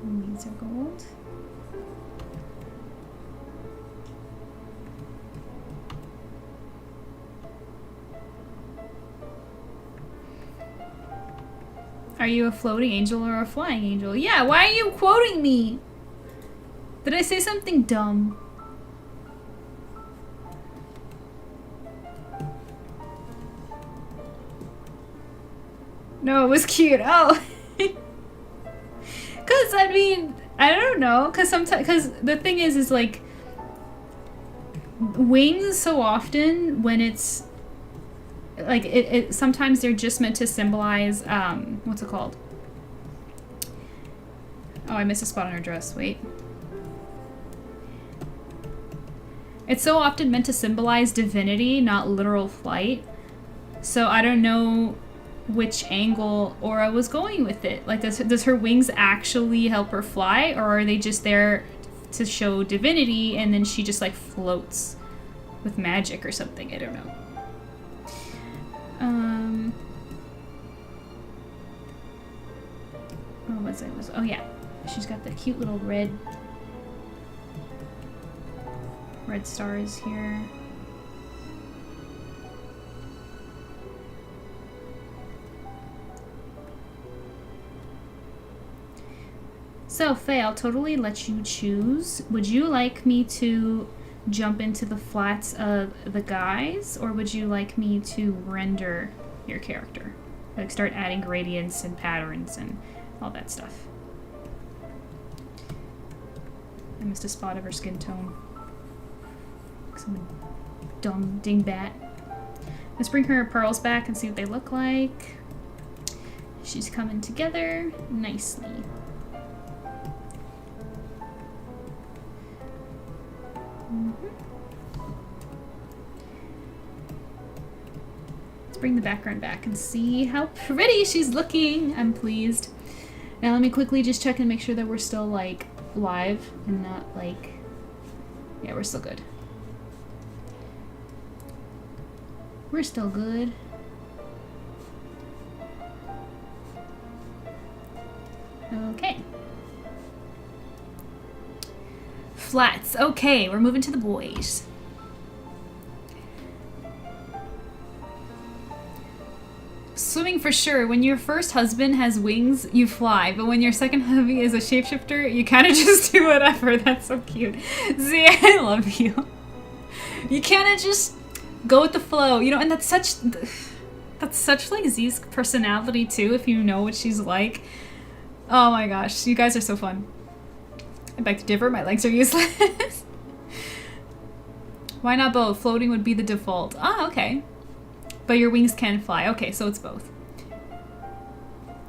And these are gold. Are you a floating angel or a flying angel? Yeah, why are you quoting me? Did I say something dumb? No, it was cute. Oh. Cause I mean, I don't know. Cause sometimes, cause the thing is like wings so often when it's like it sometimes they're just meant to symbolize what's it called? Oh, I missed a spot on her dress. Wait. It's so often meant to symbolize divinity, not literal flight. So I don't know which angle Aura was going with it. Like, does her wings actually help her fly, or are they just there to show divinity and then she just like floats with magic or something? I don't know. What was it? Oh yeah, she's got the cute little red stars here. So Faye, I'll totally let you choose. Would you like me to jump into the flats of the guys, or would you like me to render your character? Like start adding gradients and patterns and all that stuff. I missed a spot of her skin tone. I'm a dumb dingbat. Let's bring her pearls back and see what they look like. She's coming together nicely. Let's bring the background back and see how pretty she's looking. I'm pleased. Now let me quickly just check and make sure that we're still like live and not like, yeah, we're still good. We're still good. Okay. Flats. Okay, we're moving to the boys. Swimming for sure. When your first husband has wings, you fly. But when your second hubby is a shapeshifter, you kind of just do whatever. That's so cute. See, I love you. You kind of just go with the flow, you know, and that's such like Z's personality too, if you know what she's like. Oh my gosh, you guys are so fun. I beg to differ, my legs are useless. Why not both? Floating would be the default. Ah, okay. But your wings can fly. Okay, so it's both.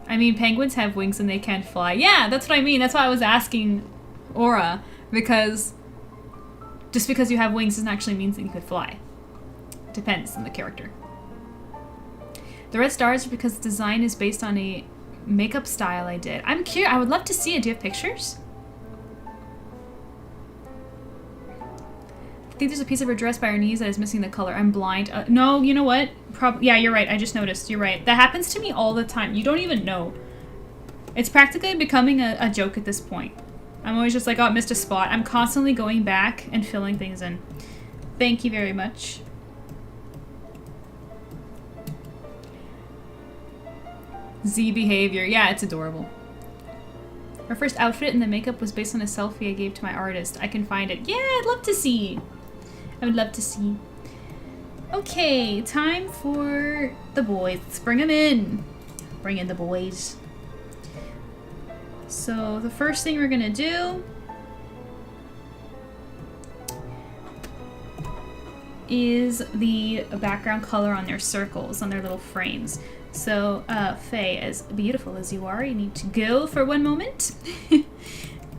I mean, penguins have wings and they can't fly. Yeah, that's what I mean. That's why I was asking Aura, because Just because you have wings doesn't actually mean that you could fly. Depends on the character. The red stars are because the design is based on a makeup style I did. I'm curious. I would love to see it. Do you have pictures? I think there's a piece of her dress by her knees that is missing the color. I'm blind. No, you know what? Yeah, you're right. I just noticed. You're right. That happens to me all the time. You don't even know. It's practically becoming a joke at this point. I'm always just like, oh, I missed a spot. I'm constantly going back and filling things in. Thank you very much. Z behavior. Yeah, it's adorable. Our first outfit and the makeup was based on a selfie I gave to my artist. I can find it. Yeah, I'd love to see. I would love to see. Okay, time for the boys. Let's bring them in. Bring in the boys. So the first thing we're gonna do is the background color on their circles, on their little frames. So, Faye, as beautiful as you are, you need to go for one moment.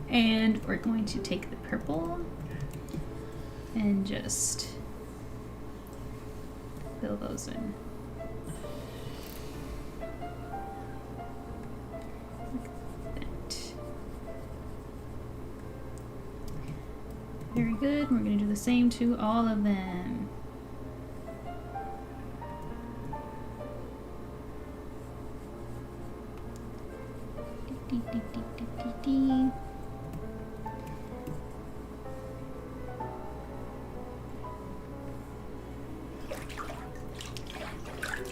And we're going to take the purple and just fill those in. Very good. We're going to do the same to all of them.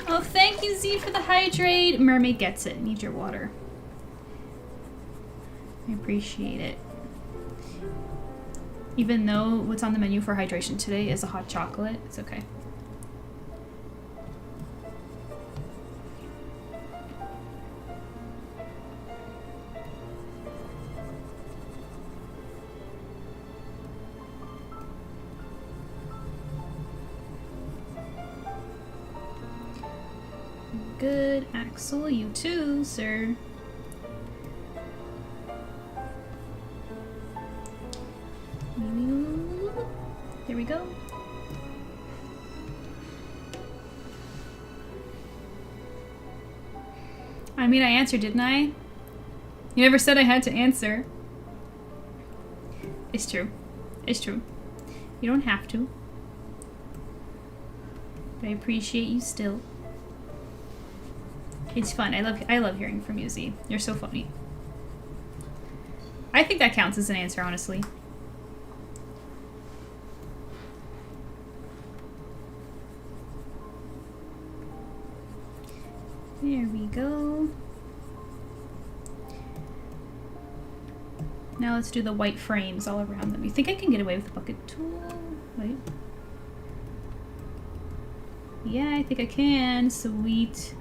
Oh, thank you, Z, for the hydrate. Mermaid gets it. Need your water. I appreciate it. Even though what's on the menu for hydration today is a hot chocolate, it's okay. Good, Axel, you too, sir. There we go. I mean, I answered, didn't I? You never said I had to answer. It's true. It's true. You don't have to. But I appreciate you still. It's fun. I love hearing from you, Z. You're so funny. I think that counts as an answer, honestly. There we go. Now let's do the white frames all around them. You think I can get away with the bucket tool? Wait. Yeah, I think I can. Sweet.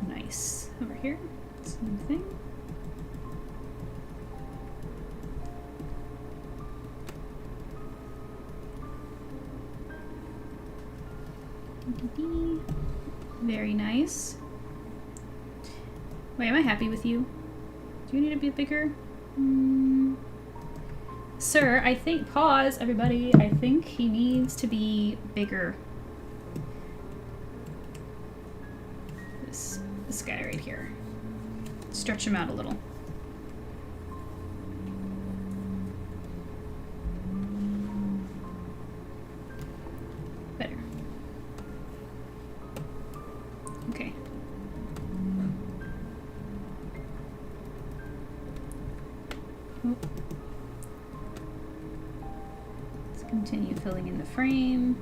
Nice. Over here. Same thing. Very nice. Wait, am I happy with you? Do you need to be bigger? Sir, I think, pause, everybody. I think he needs to be bigger. This guy right here. Stretch him out a little. Better. Okay. Oh. Let's continue filling in the frame.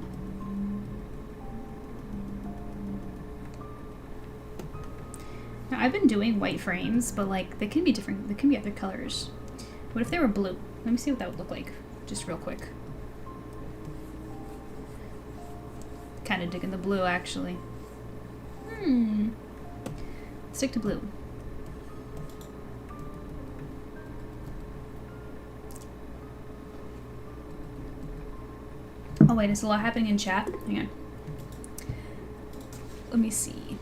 Now, I've been doing white frames, but like they can be different. They can be other colors. What if they were blue? Let me see what that would look like, just real quick. Kind of digging the blue, actually. Stick to blue. Oh wait, there's a lot happening in chat. Hang on. Let me see.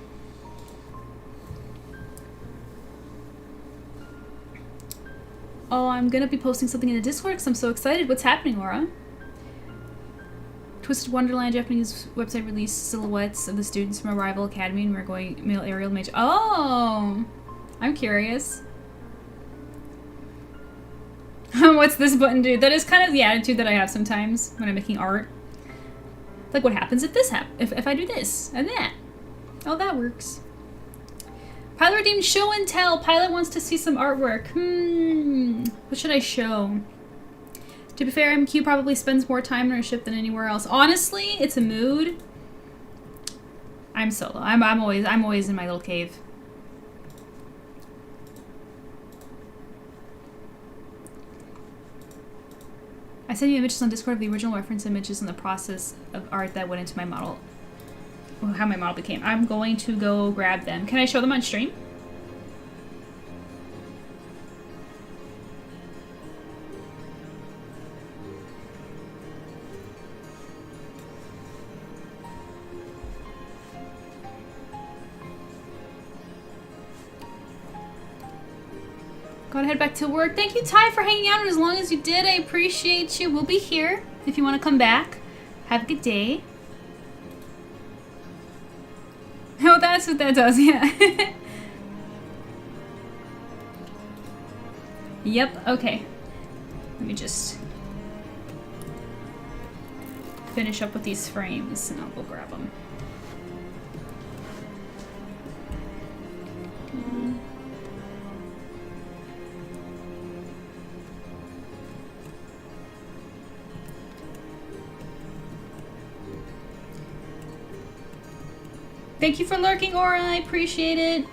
Oh, I'm gonna be posting something in the Discord because I'm so excited. What's happening, Laura? Twisted Wonderland Japanese website released silhouettes of the students from a rival academy, and we're going male aerial mage. Oh, I'm curious. What's this button do? That is kind of the attitude that I have sometimes when I'm making art. Like, what happens if this happens? If I do this and that? Oh, that works. Pilot redeemed show and tell. Pilot wants to see some artwork. What should I show? To be fair, MQ probably spends more time on her ship than anywhere else. Honestly, it's a mood. I'm solo. I'm always in my little cave. I sent you images on Discord of the original reference images and the process of art that went into my model. How my model became. I'm going to go grab them. Can I show them on stream? Gotta head back to work. Thank you, Ty, for hanging out as long as you did. I appreciate you. We'll be here if you want to come back. Have a good day. Oh, that's what that does, yeah. Yep, okay. Let me just finish up with these frames and I'll go grab them. Thank you for lurking, Aura. I appreciate it.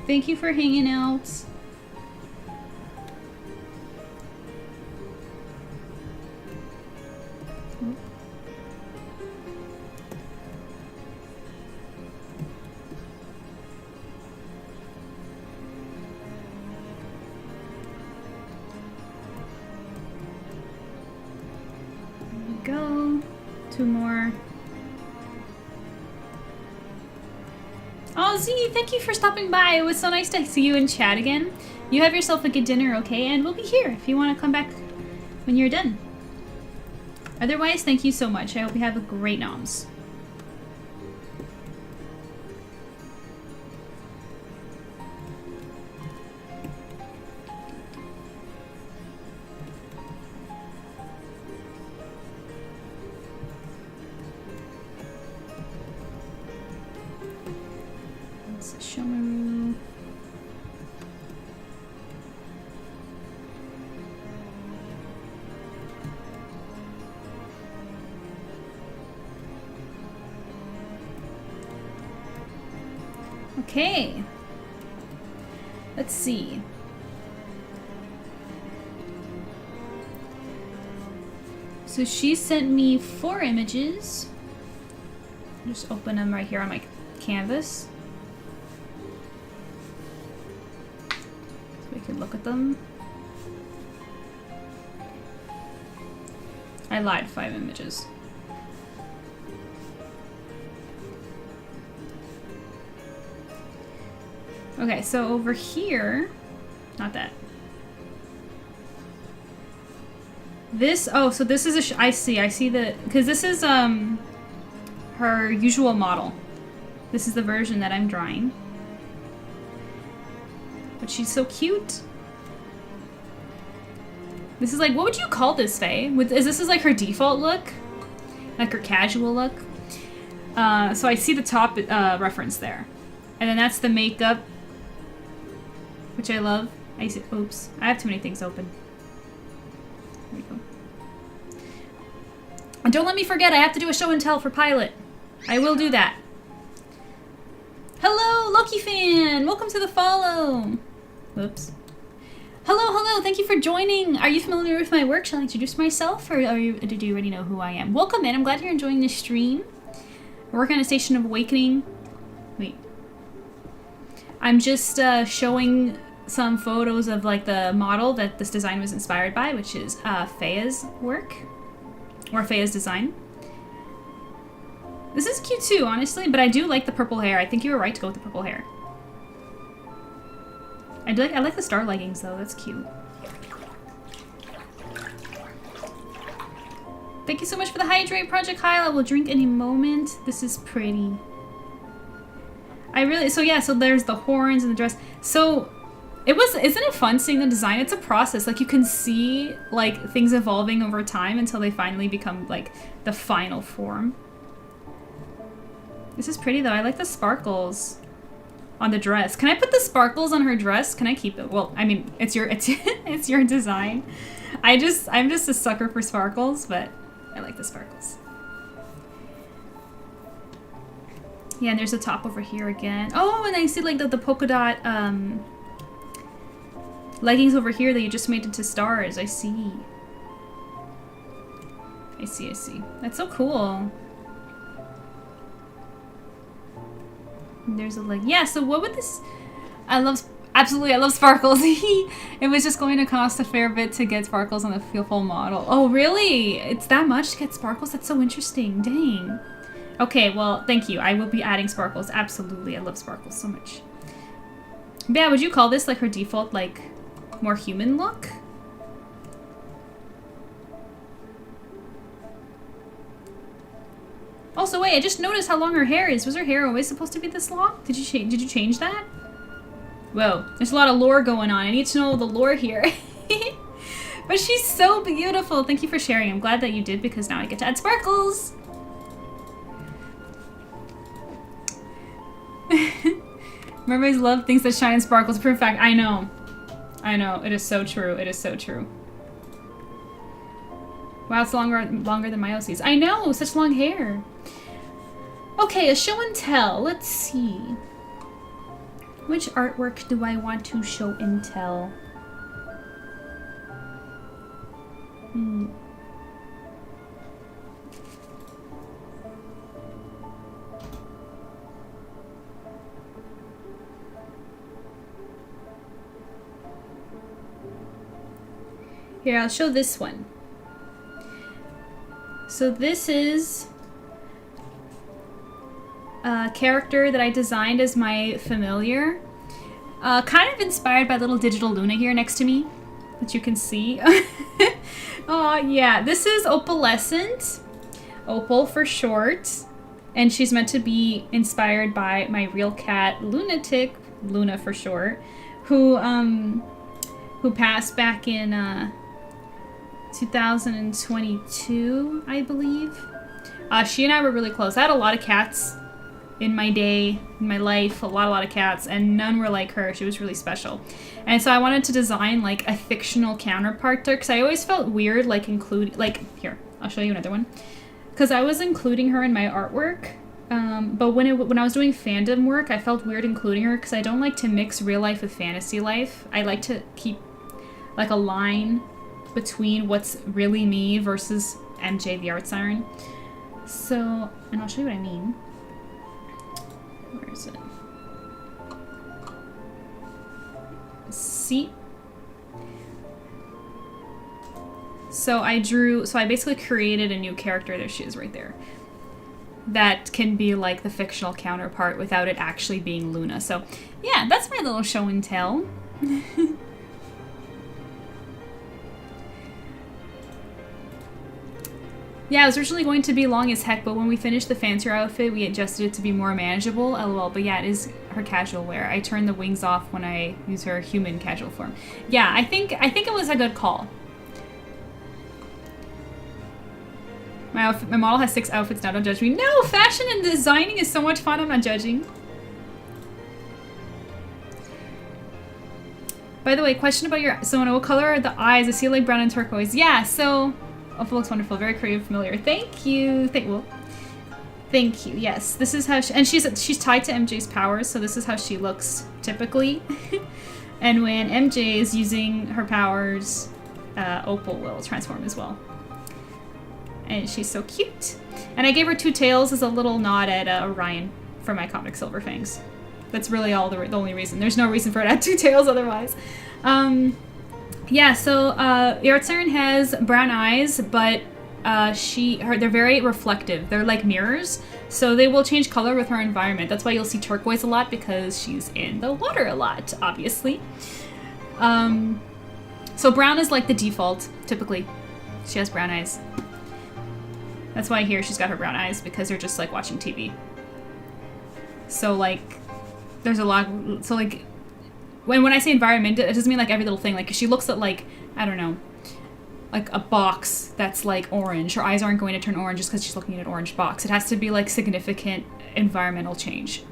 Thank you for hanging out. There we go. 2 more. Oh, Z, thank you for stopping by. It was so nice to see you in chat again. You have yourself a good dinner, okay? And we'll be here if you want to come back when you're done. Otherwise, thank you so much. I hope you have a great noms. Shomaru. Okay. Let's see. So she sent me 4 images. Just open them right here on my canvas. We can look at them. I lied, 5 images. Okay, so over here, not that. This, oh, so this is I see the, because this is her usual model. This is the version that I'm drawing. But she's so cute. This is like, what would you call this, Faye? Is this like her default look? Like her casual look? So I see the top reference there. And then that's the makeup, which I love. I see, oops, I have too many things open. There we go. And don't let me forget, I have to do a show and tell for Pilot. I will do that. Hello, Loki fan! Welcome to the follow! Whoops. Hello, thank you for joining! Are you familiar with my work? Shall I introduce myself, or do you already know who I am? Welcome in, I'm glad you're enjoying this stream. We're working on a Station of Awakening. Wait. I'm just showing some photos of like the model that this design was inspired by, which is Faye's work. Or Faye's design. This is cute too, honestly, but I do like the purple hair. I think you were right to go with the purple hair. I like the star leggings though, that's cute. Thank you so much for the hydrate, Project Kyle. I will drink any moment. This is pretty. So yeah, so there's the horns and the dress. So isn't it fun seeing the design? It's a process. Like you can see like things evolving over time until they finally become like the final form. This is pretty though. I like the sparkles on the dress. Can I put the sparkles on her dress? Can I keep it? Well, I mean, it's your design. I'm just a sucker for sparkles, but I like the sparkles. Yeah, and there's a top over here again. Oh, and I see like the polka dot leggings over here that you just made into stars. I see. I see. That's so cool. And there's a leg. Yeah, so what would this... I love sparkles. It was just going to cost a fair bit to get sparkles on the full model. Oh, really? It's that much to get sparkles? That's so interesting. Dang. Okay, well, thank you. I will be adding sparkles. Absolutely. I love sparkles so much. But yeah, would you call this like her default, like, more human look? Also, wait, I just noticed how long her hair is. Was her hair always supposed to be this long? Did you change that? Whoa, there's a lot of lore going on. I need to know the lore here. But she's so beautiful. Thank you for sharing. I'm glad that you did because now I get to add sparkles. Mermaids love things that shine and sparkles. Proof fact. I know. It is so true. It is so true. Wow, it's longer than Myosi's. I know, such long hair. Okay, a show and tell. Let's see. Which artwork do I want to show and tell? Here, I'll show this one. So this is a character that I designed as my familiar. Kind of inspired by little digital Luna here next to me, that you can see. Oh yeah, this is Opalescent. Opal for short. And she's meant to be inspired by my real cat, Lunatic, Luna for short, who passed back in 2022, I believe. She and I were really close. I had a lot of cats in my day, in my life, a lot of cats, and none were like her. She was really special. And so I wanted to design like a fictional counterpart to her, because I always felt weird like here, I'll show you another one. Because I was including her in my artwork, but when I was doing fandom work, I felt weird including her because I don't like to mix real life with fantasy life. I like to keep like a line between what's really me versus MJ the Art Siren. So, and I'll show you what I mean. Where is it? See? So I basically created a new character. There she is right there. That can be like the fictional counterpart without it actually being Luna. So yeah, that's my little show and tell. Yeah, it was originally going to be long as heck, but when we finished the fancier outfit, we adjusted it to be more manageable. LOL, but yeah, it is her casual wear. I turn the wings off when I use her human casual form. Yeah, I think it was a good call. My model has 6 outfits now, don't judge me. No, fashion and designing is so much fun, I'm not judging. By the way, question about your Sona, what color are the eyes? I see like brown and turquoise. Yeah, so Opal looks wonderful, very creative, familiar. Thank you. Thank you. Yes, this is how she's tied to MJ's powers, so this is how she looks typically. And when MJ is using her powers, Opal will transform as well. And she's so cute. And I gave her 2 tails as a little nod at Orion for my comic Silver Fangs. That's really the only reason. There's no reason for it to have 2 tails otherwise. Yeah, so the Art Siren has brown eyes, but they're very reflective. They're like mirrors, so they will change color with her environment. That's why you'll see turquoise a lot, because she's in the water a lot, obviously. So brown is like the default, typically. She has brown eyes. That's why here she's got her brown eyes, because they're just like watching TV. So like, there's a lot, so like, when I say environment, it doesn't mean like every little thing. Like, if she looks at like, I don't know, like a box that's like orange, her eyes aren't going to turn orange just because she's looking at an orange box. It has to be like significant environmental change.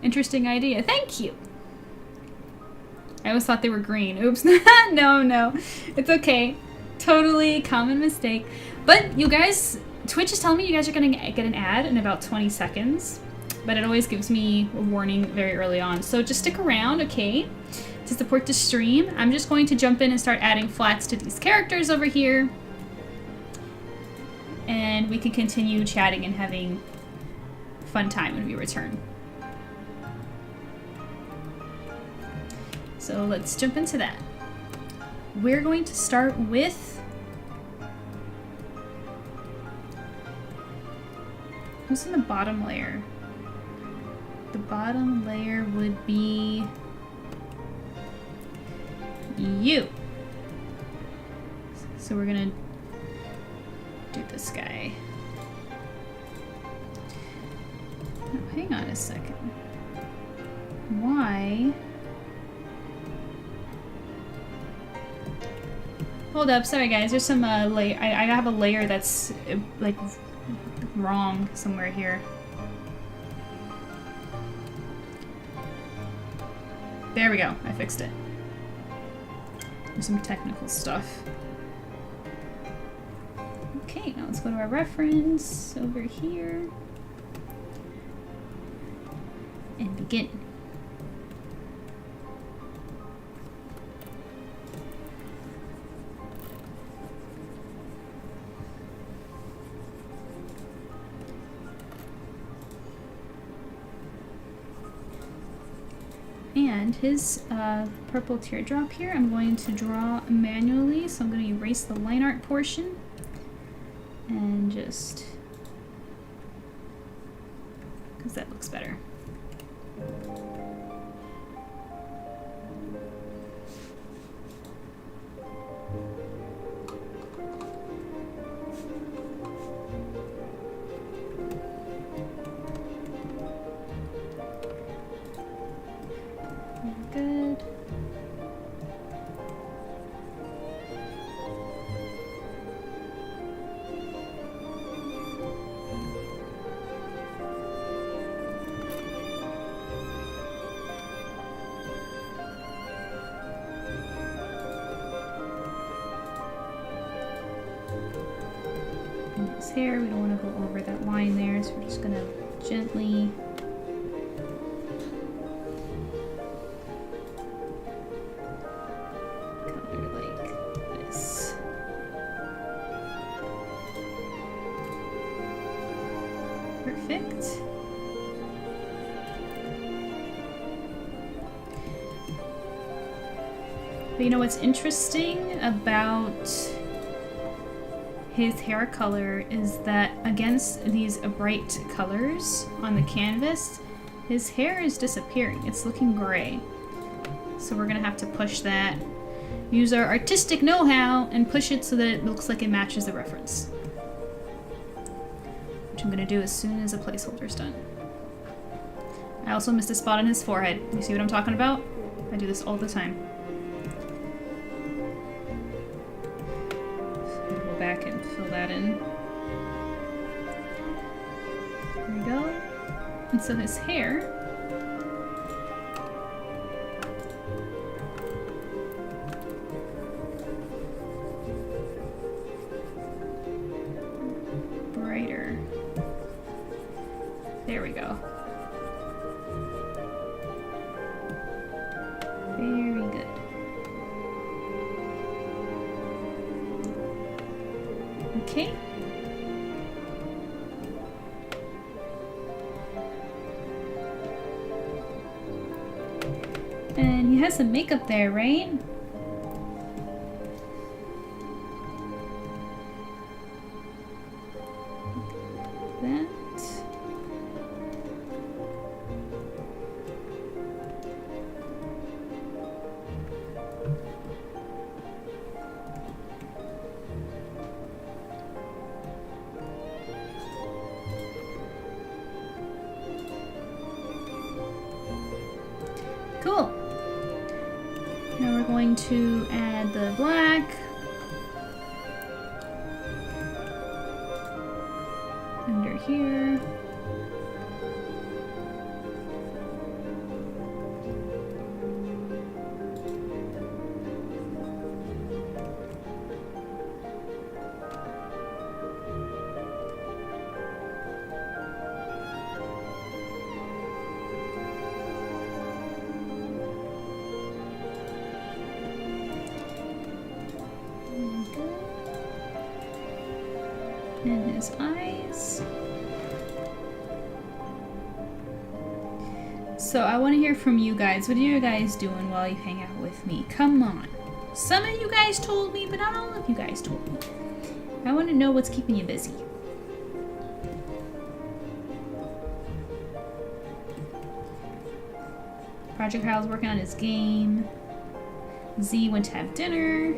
Interesting idea. Thank you. I always thought they were green. Oops. No. It's okay. Totally common mistake. But you guys, Twitch is telling me you guys are going to get an ad in about 20 seconds. But it always gives me a warning very early on. So just stick around, okay? To support the stream, I'm just going to jump in and start adding flats to these characters over here. And we can continue chatting and having fun time when we return. So let's jump into that. We're going to start with... who's in the bottom layer? The bottom layer would be... you. So we're gonna do this guy. Oh, hang on a second. Why? Hold up, sorry guys, there's some layer. I have a layer that's like wrong somewhere here. There we go, I fixed it. There's some technical stuff. Okay, now let's go to our reference over here and begin. And his purple teardrop here, I'm going to draw manually, so I'm going to erase the line art portion and just, because that looks better. Good. And his hair, we don't want to go over that line there, so we're just going to gently But you know what's interesting about his hair color is that against these bright colors on the canvas, his hair is disappearing. It's looking gray. So we're gonna have to push that, use our artistic know-how and push it so that it looks like it matches the reference. Which I'm gonna do as soon as a placeholder's done. I also missed a spot on his forehead. You see what I'm talking about? I do this all the time. Back and fill that in. There we go. And so his hair, brighter. There we go. Very good. Okay. And he has some makeup there, right? Now we're going to add the black. Under here. And his eyes. So I want to hear from you guys. What are you guys doing while you hang out with me? Come on. Some of you guys told me, but not all of you guys told me. I want to know what's keeping you busy. Project Kyle's working on his game. Z went to have dinner.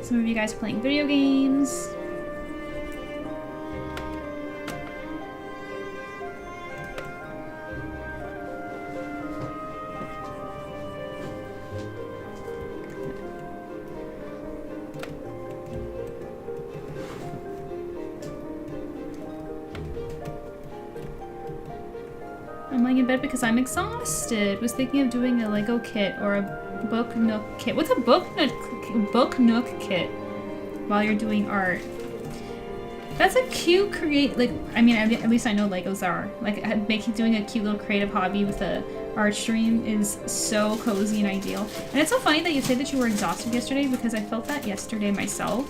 Some of you guys are playing video games. I'm laying in bed because I'm exhausted. Was thinking of doing a Lego kit or a book nook kit. What's a book nook kit while you're doing art? That's a cute I mean, at least I know Legos are. Like, doing a cute little creative hobby with a art stream is so cozy and ideal. And it's so funny that you say that you were exhausted yesterday because I felt that yesterday myself.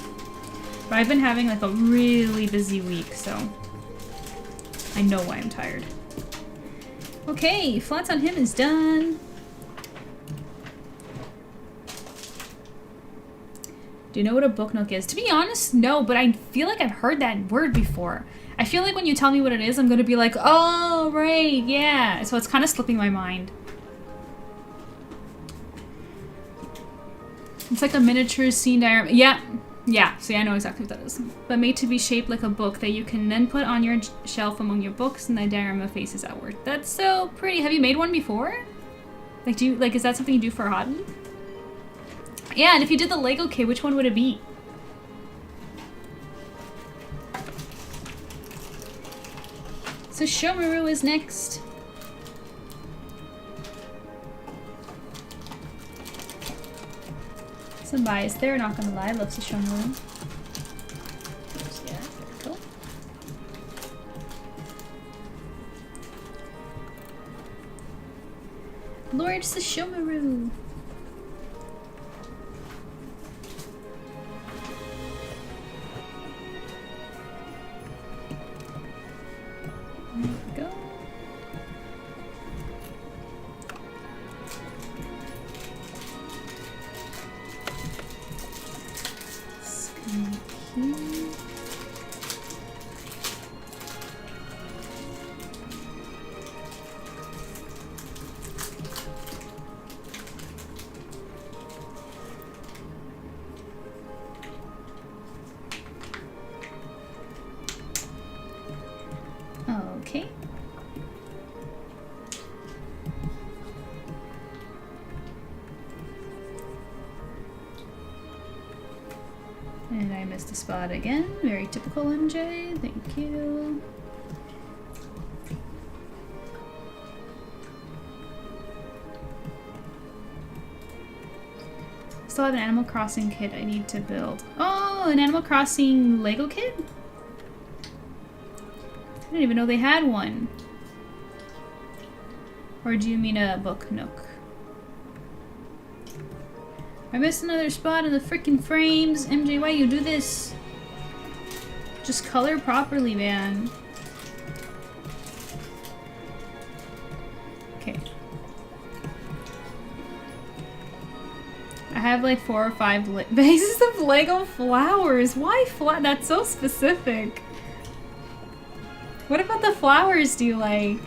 But I've been having like a really busy week, so I know why I'm tired. Okay, Flats on Him is done. Do you know what a book nook is? To be honest, no, but I feel like I've heard that word before. I feel like when you tell me what it is, I'm gonna be like, oh, right, yeah. So it's kind of slipping my mind. It's like a miniature scene diagram. Yeah, see, I know exactly what that is. But made to be shaped like a book that you can then put on your shelf among your books, and the diorama faces outward. That's so pretty. Have you made one before? Like, is that something you do for a hobby? Yeah, and if you did the Lego kit, which one would it be? So Shomaru is next. Some bias there, not gonna lie, I love Shomaru. Yeah, very cool. Lord Sashomaru. There we go. Okay. And I missed a spot again. Very typical MJ. Thank you. Still have an Animal Crossing kit I need to build. Oh, an Animal Crossing Lego kit? I didn't even know they had one. Or do you mean a book nook? I missed another spot in the freaking frames. MJ, why you do this? Just color properly, man. Okay. I have like 4 or 5 vases of Lego flowers. Why that's so specific. What about the flowers do you like?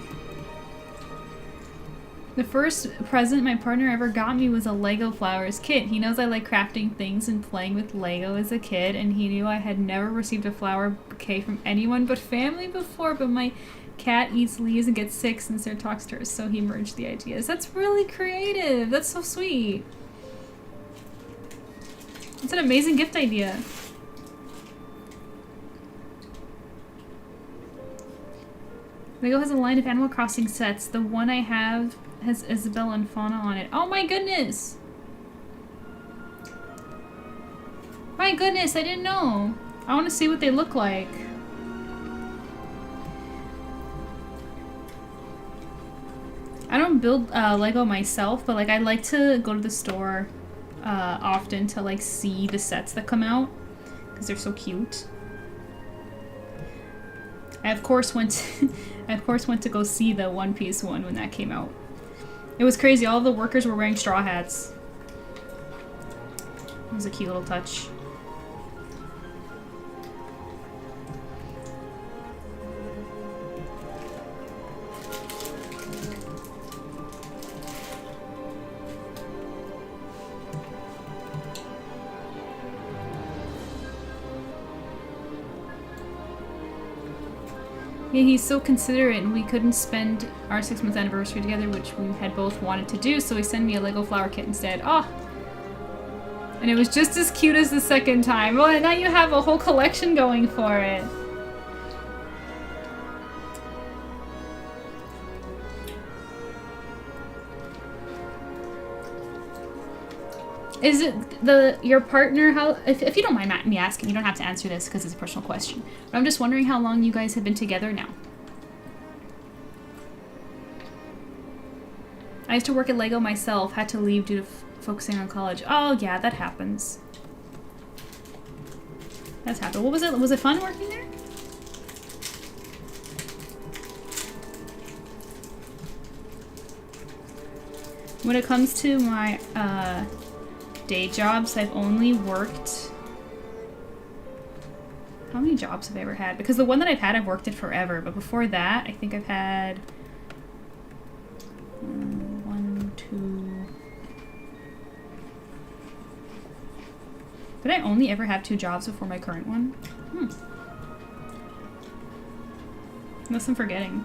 The first present my partner ever got me was a Lego flowers kit. He knows I like crafting things and playing with Lego as a kid, and he knew I had never received a flower bouquet from anyone but family before, but my cat eats leaves and gets sick since there talks to her, so he merged the ideas. That's really creative. That's so sweet. It's an amazing gift idea. Lego has a line of Animal Crossing sets. The one I have has Isabelle and Fauna on it. Oh my goodness! My goodness, I didn't know. I want to see what they look like. I don't build Lego myself, but like I like to go to the store often to like see the sets that come out because they're so cute. I of course went to go see the One Piece one when that came out. It was crazy. All of the workers were wearing straw hats. It was a cute little touch. Yeah, he's so considerate, and we couldn't spend our 6-month anniversary together, which we had both wanted to do, so he sent me a Lego flower kit instead. Oh! And it was just as cute as the second time. Well, and now you have a whole collection going for it. Is it your partner, how, if you don't mind me asking, you don't have to answer this because it's a personal question, but I'm just wondering how long you guys have been together now. I used to work at Lego myself, had to leave due to focusing on college. Oh yeah, that happens. That's happened. What was it? Was it fun working there? When it comes to my day jobs, I've only worked... How many jobs have I ever had? Because the one that I've worked it forever, but before that, I think I've had... 1, 2... Did I only ever have 2 jobs before my current one? Unless I'm forgetting.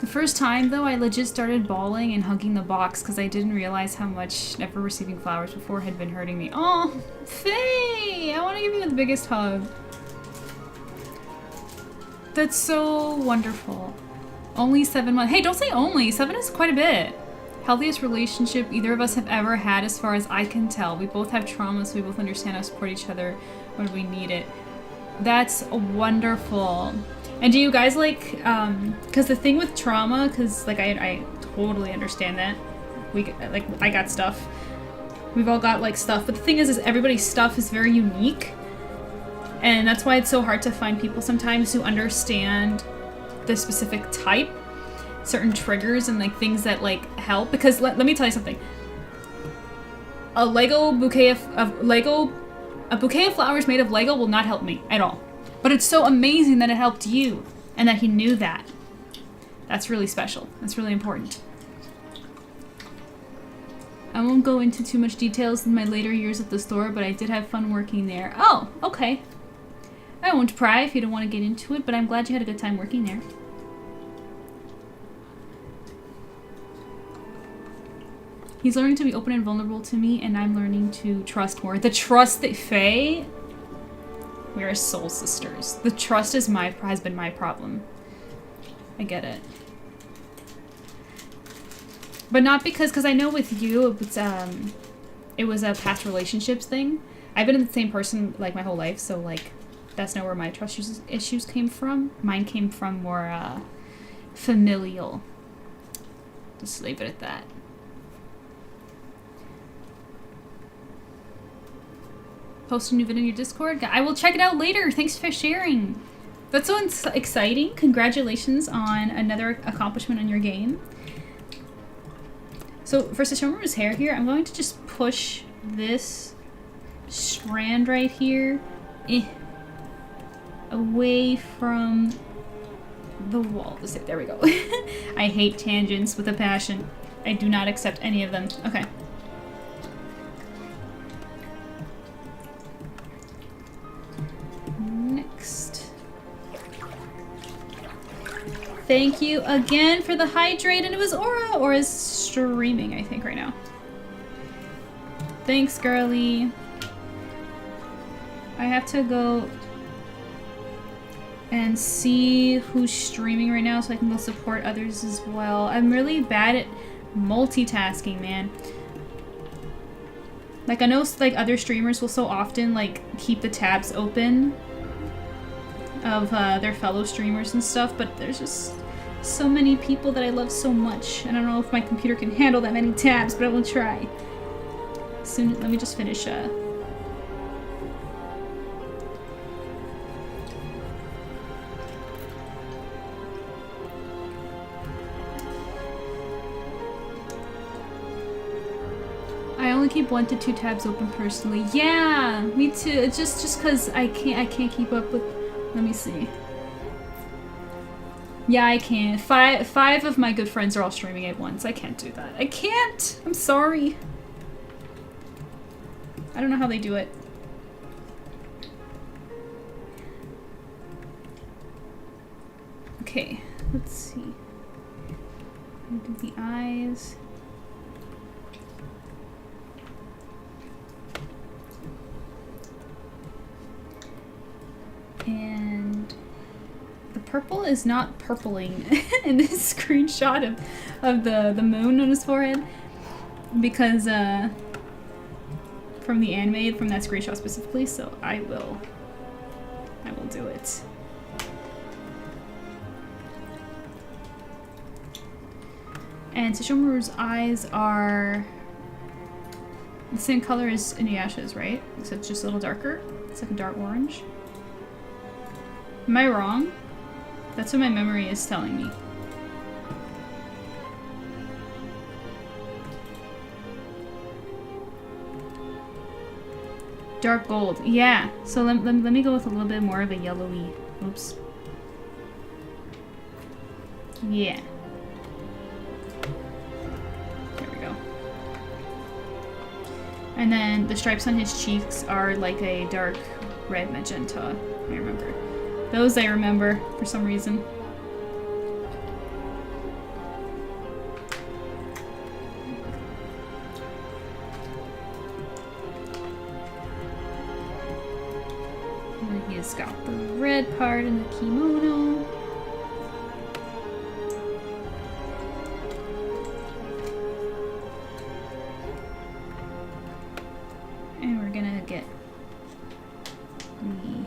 The first time, though, I legit started bawling and hugging the box because I didn't realize how much never receiving flowers before had been hurting me. Oh, Faye! I want to give you the biggest hug. That's so wonderful. Only 7 months. Hey, don't say only. 7 is quite a bit. Healthiest relationship either of us have ever had as far as I can tell. We both have trauma, so we both understand how to support each other when we need it. That's wonderful. And do you guys like, because the thing with trauma, because like I totally understand that. I got stuff. We've all got like stuff, but the thing is everybody's stuff is very unique. And that's why it's so hard to find people sometimes who understand the specific type, certain triggers and like things that like help. Because let me tell you something. A bouquet of flowers made of Lego will not help me at all. But it's so amazing that it helped you and that he knew that. That's really special. That's really important. I won't go into too much details in my later years at the store, but I did have fun working there. Oh, okay. I won't pry if you don't want to get into it, but I'm glad you had a good time working there. He's learning to be open and vulnerable to me, and I'm learning to trust more. The trust that Faye... We are soul sisters. The trust has been my problem. I get it. But not because I know with you, it was a past relationships thing. I've been the same person like my whole life, so like that's not where my trust issues came from. Mine came from more familial. Just leave it at that. Post a new video in your Discord. I will check it out later. Thanks for sharing. That's so exciting. Congratulations on another accomplishment on your game. So for Sesshomaru's hair here, I'm going to just push this strand right here away from the wall. There we go. I hate tangents with a passion. I do not accept any of them. Okay. Next. Thank you again for the hydrate, and it was Aura. Aura's streaming, I think, right now. Thanks, girly. I have to go and see who's streaming right now so I can go support others as well. I'm really bad at multitasking, man. Like, I know like other streamers will so often like keep the tabs open of their fellow streamers and stuff, but there's just so many people that I love so much, and I don't know if my computer can handle that many tabs, but I will try. Soon, let me just finish I only keep 1 to 2 tabs open personally. Yeah, me too. It's just because I can't keep up with. Let me see. Yeah, I can. Five of my good friends are all streaming at once. I can't do that. I can't. I'm sorry. I don't know how they do it. Okay, let's see. Do the eyes. And the purple is not purpling in this screenshot of the moon on his forehead, because from the anime, from that screenshot specifically, so I will do it. And Sesshomaru's eyes are the same color as Inuyasha's, right? Except just a little darker. It's like a dark orange. Am I wrong? That's what my memory is telling me. Dark gold. Yeah. So let me go with a little bit more of a yellowy. Oops. Yeah. There we go. And then the stripes on his cheeks are like a dark red magenta. I remember. Those I remember for some reason. And he's got the red part in the kimono. And we're gonna get the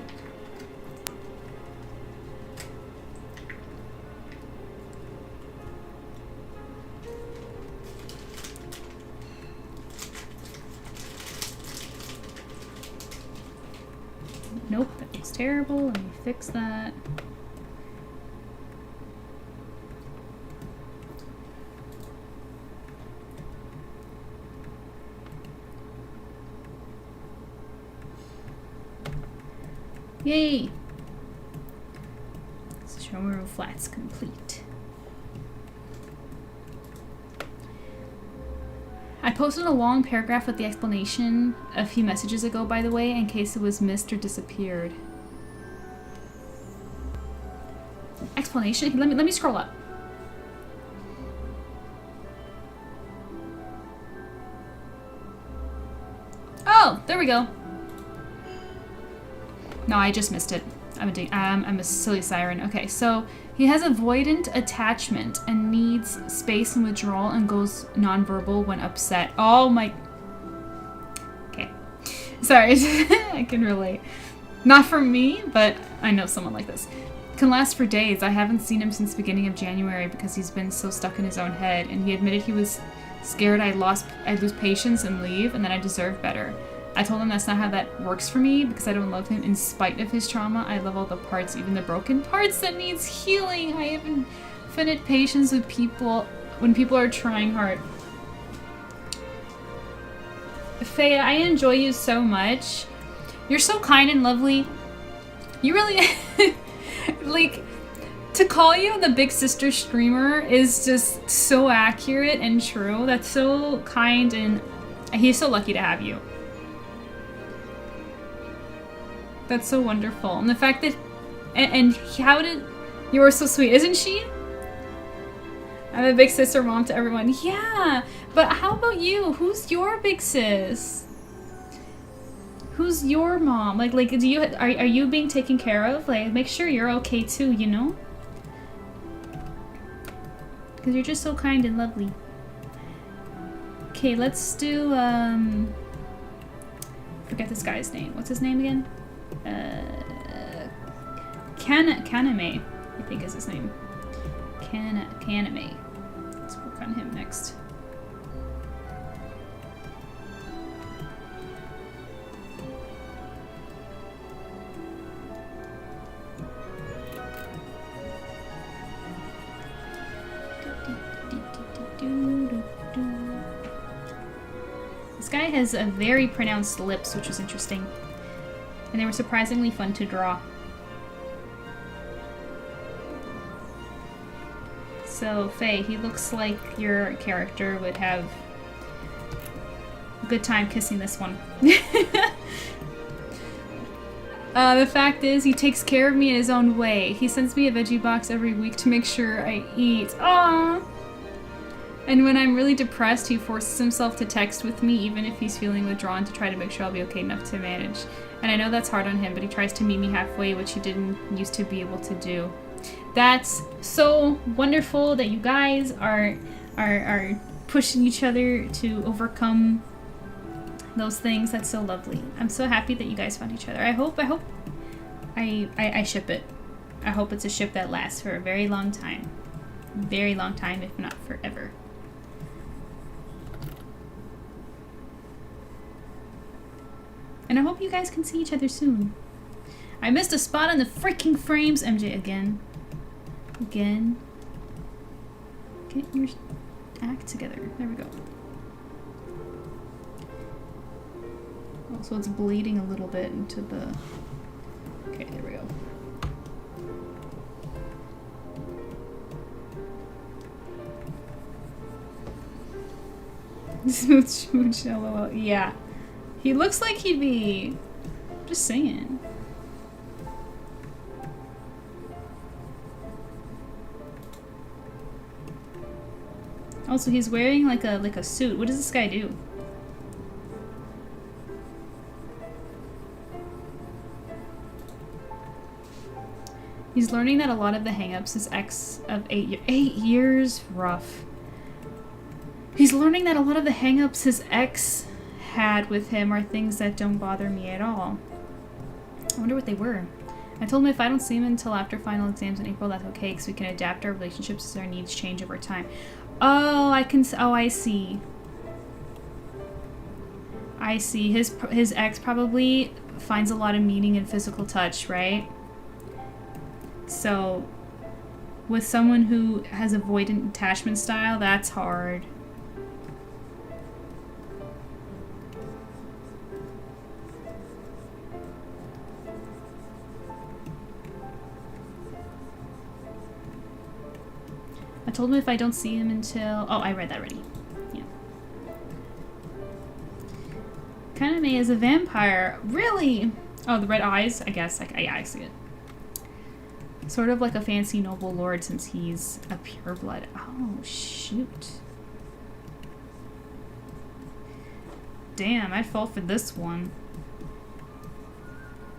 nope, that looks terrible. Let me fix that. Yay! Sesshomaru flats complete. I posted a long paragraph with the explanation a few messages ago, by the way, in case it was missed or disappeared. Explanation? Let me scroll up. Oh, there we go. No, I just missed it. I'm a silly siren. Okay, so he has avoidant attachment and needs space and withdrawal and goes nonverbal when upset. Oh my... Okay. Sorry, I can relate. Not for me, but I know someone like this. Can last for days. I haven't seen him since the beginning of January because he's been so stuck in his own head, and he admitted he was scared I'd lose patience and leave, and that I deserve better. I told him that's not how that works for me because I don't love him in spite of his trauma. I love all the parts, even the broken parts that needs healing. I have infinite patience with people when people are trying hard. Faye, I enjoy you so much. You're so kind and lovely. You really... like, To call you the big sister streamer is just so accurate and true. That's so kind, and he's so lucky to have you. That's so wonderful. And the fact that, and how did, you were so sweet, isn't she? I'm a big sister mom to everyone. Yeah, but how about you? Who's your big sis? Who's your mom? Like, do you, are you being taken care of? Like, make sure you're okay too, you know? Because you're just so kind and lovely. Okay, let's do, forget this guy's name. What's his name again? Kaname, I think is his name. Kaname. Let's work on him next. This guy has a very pronounced lips, which was interesting. And they were surprisingly fun to draw. So, Faye, he looks like your character would have a good time kissing this one. The fact is, he takes care of me in his own way. He sends me a veggie box every week to make sure I eat. Aww! And when I'm really depressed, he forces himself to text with me, even if he's feeling withdrawn, to try to make sure I'll be okay enough to manage. And I know that's hard on him, but he tries to meet me halfway, which he didn't used to be able to do. That's so wonderful that you guys are pushing each other to overcome those things. That's so lovely. I'm so happy that you guys found each other. I hope I ship it. I hope it's a ship that lasts for a very long time. Very long time, if not forever. And I hope you guys can see each other soon. I missed a spot on the freaking frames, MJ, again. Again. Get your act together. There we go. Oh, so it's bleeding a little bit into the... Okay, there we go. Smooch, smooch, lol. Yeah. He looks like he'd be... Just saying. Also, he's wearing like a suit. What does this guy do? He's learning that a lot of the hang-ups his ex of 8 years, rough. He's learning that a lot of the hang-ups his ex had with him are things that don't bother me at all. I wonder what they were. I told him if I don't see him until after final exams in April, that's okay, because we can adapt our relationships as our needs change over time. Oh, I see. I see. His ex probably finds a lot of meaning in physical touch, right? So, with someone who has avoidant attachment style, that's hard. I told him if I don't see him until... Oh, I read that already. Yeah. Kaname is a vampire. Really? Oh, the red eyes? I guess. Yeah, I see it. Sort of like a fancy noble lord since he's a pureblood. Oh, shoot. Damn, I'd fall for this one.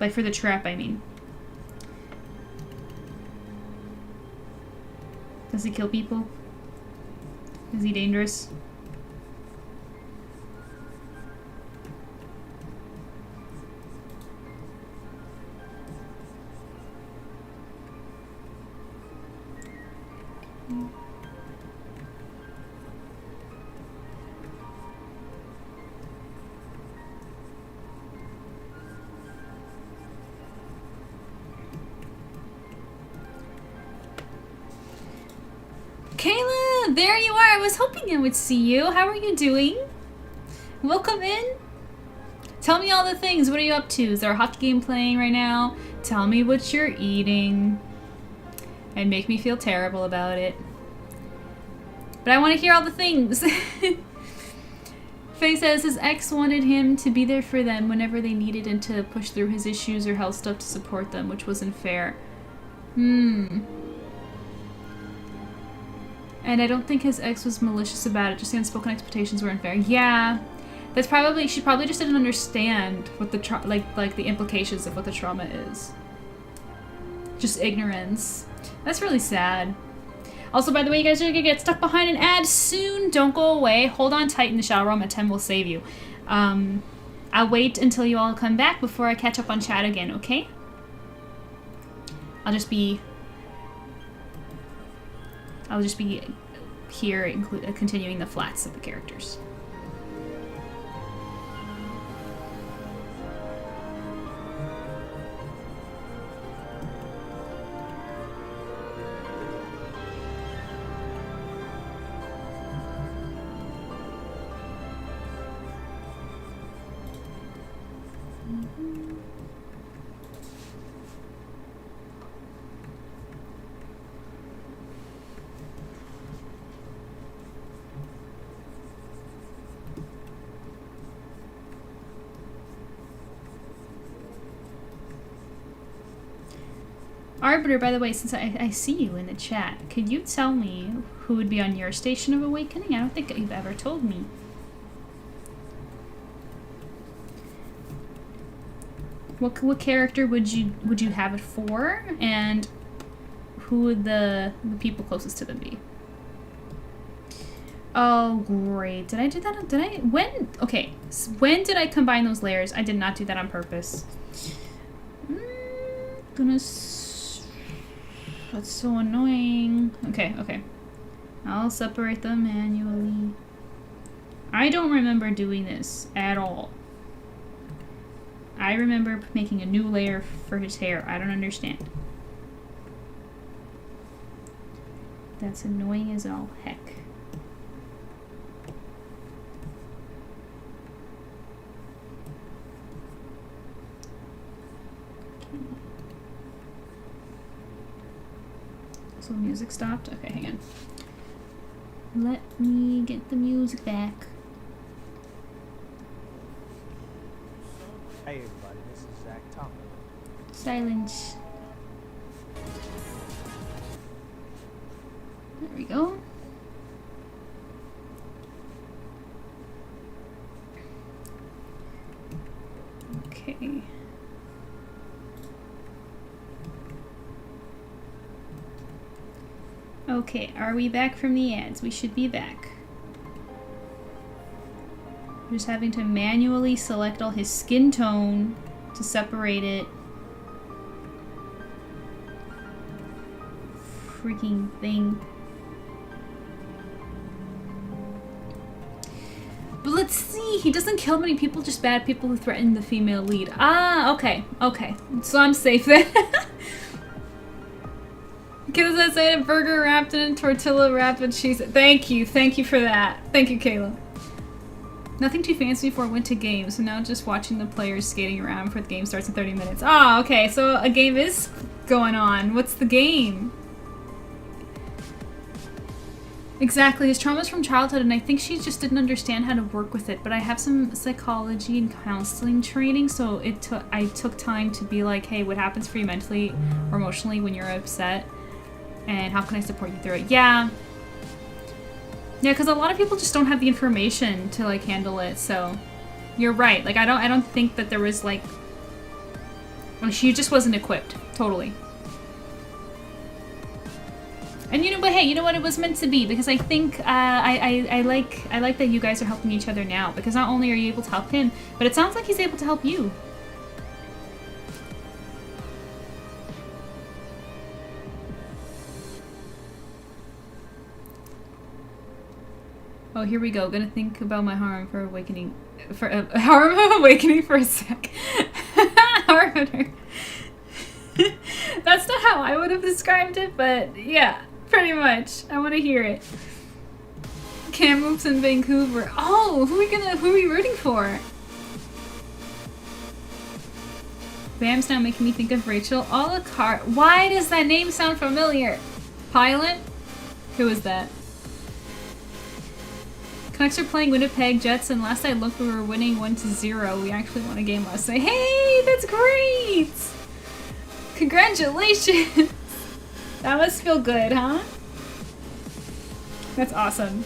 Like for the trap, I mean. Does he kill people? Is he dangerous? Kayla, there you are. I was hoping I would see you. How are you doing? Welcome in. Tell me all the things. What are you up to? Is there a hockey game playing right now? Tell me what you're eating. and make me feel terrible about it. But I want to hear all the things. Faye says his ex wanted him to be there for them whenever they needed and to push through his issues or health stuff to support them, which wasn't fair. And I don't think his ex was malicious about it, just the unspoken expectations were unfair. Yeah. That's probably, she probably just didn't understand what the like the implications of what the trauma is. Just ignorance. That's really sad. Also, by the way, you guys are gonna get stuck behind an ad soon. Don't go away. Hold on tight in the shower room. At 10 will save you. I'll wait until you all come back before I catch up on chat again, okay? I'll just be here, continuing the flats of the characters. Arbiter, by the way, since I see you in the chat, could you tell me who would be on your Station of Awakening? I don't think you've ever told me. What character would you have it for, and who would the people closest to them be? Oh, great. Did I do that? Did I? When? Okay. When did I combine those layers? I did not do that on purpose. That's so annoying. Okay, okay. I'll separate them manually. I don't remember doing this at all. I remember making a new layer for his hair. I don't understand. That's annoying as all heck. So the music stopped? Okay, hang on. Let me get the music back. Hey everybody, this is Zach Thomas. Silence. There we go. Okay. Okay, are we back from the ads? We should be back. Just having to manually select all his skin tone to separate it. Freaking thing. But let's see, he doesn't kill many people, just bad people who threaten the female lead. Ah, okay, okay. So I'm safe then. Because I said a burger wrapped in a tortilla wrapped with cheese. Thank you for that. Thank you, Kayla. Nothing too fancy before I went to games, so now just watching the players skating around before the game starts in 30 minutes. Oh, okay, so a game is going on. What's the game? Exactly, his trauma's from childhood, and I think she just didn't understand how to work with it, but I have some psychology and counseling training, so I took time to be like, hey, what happens for you mentally or emotionally when you're upset? And how can I support you through it? Yeah. Yeah, because a lot of people just don't have the information to like handle it, so you're right. Like I don't think that there was like, well, she just wasn't equipped, totally. And you know, but hey, you know what? It was meant to be, because I think I like that you guys are helping each other now, because not only are you able to help him, but it sounds like he's able to help you. Oh, here we go. Gonna think about my harm for awakening. Harm of awakening for a sec. Harbinger. That's not how I would have described it, but yeah, pretty much. I want to hear it. Kamloops in Vancouver. Oh, who are we rooting for? Bam's now making me think of Rachel a la carte. Why does that name sound familiar? Pilot? Who is that? Canucks are playing Winnipeg Jets, and last I looked, we were winning 1-0. We actually won a game last night. Hey, that's great! Congratulations! That must feel good, huh? That's awesome.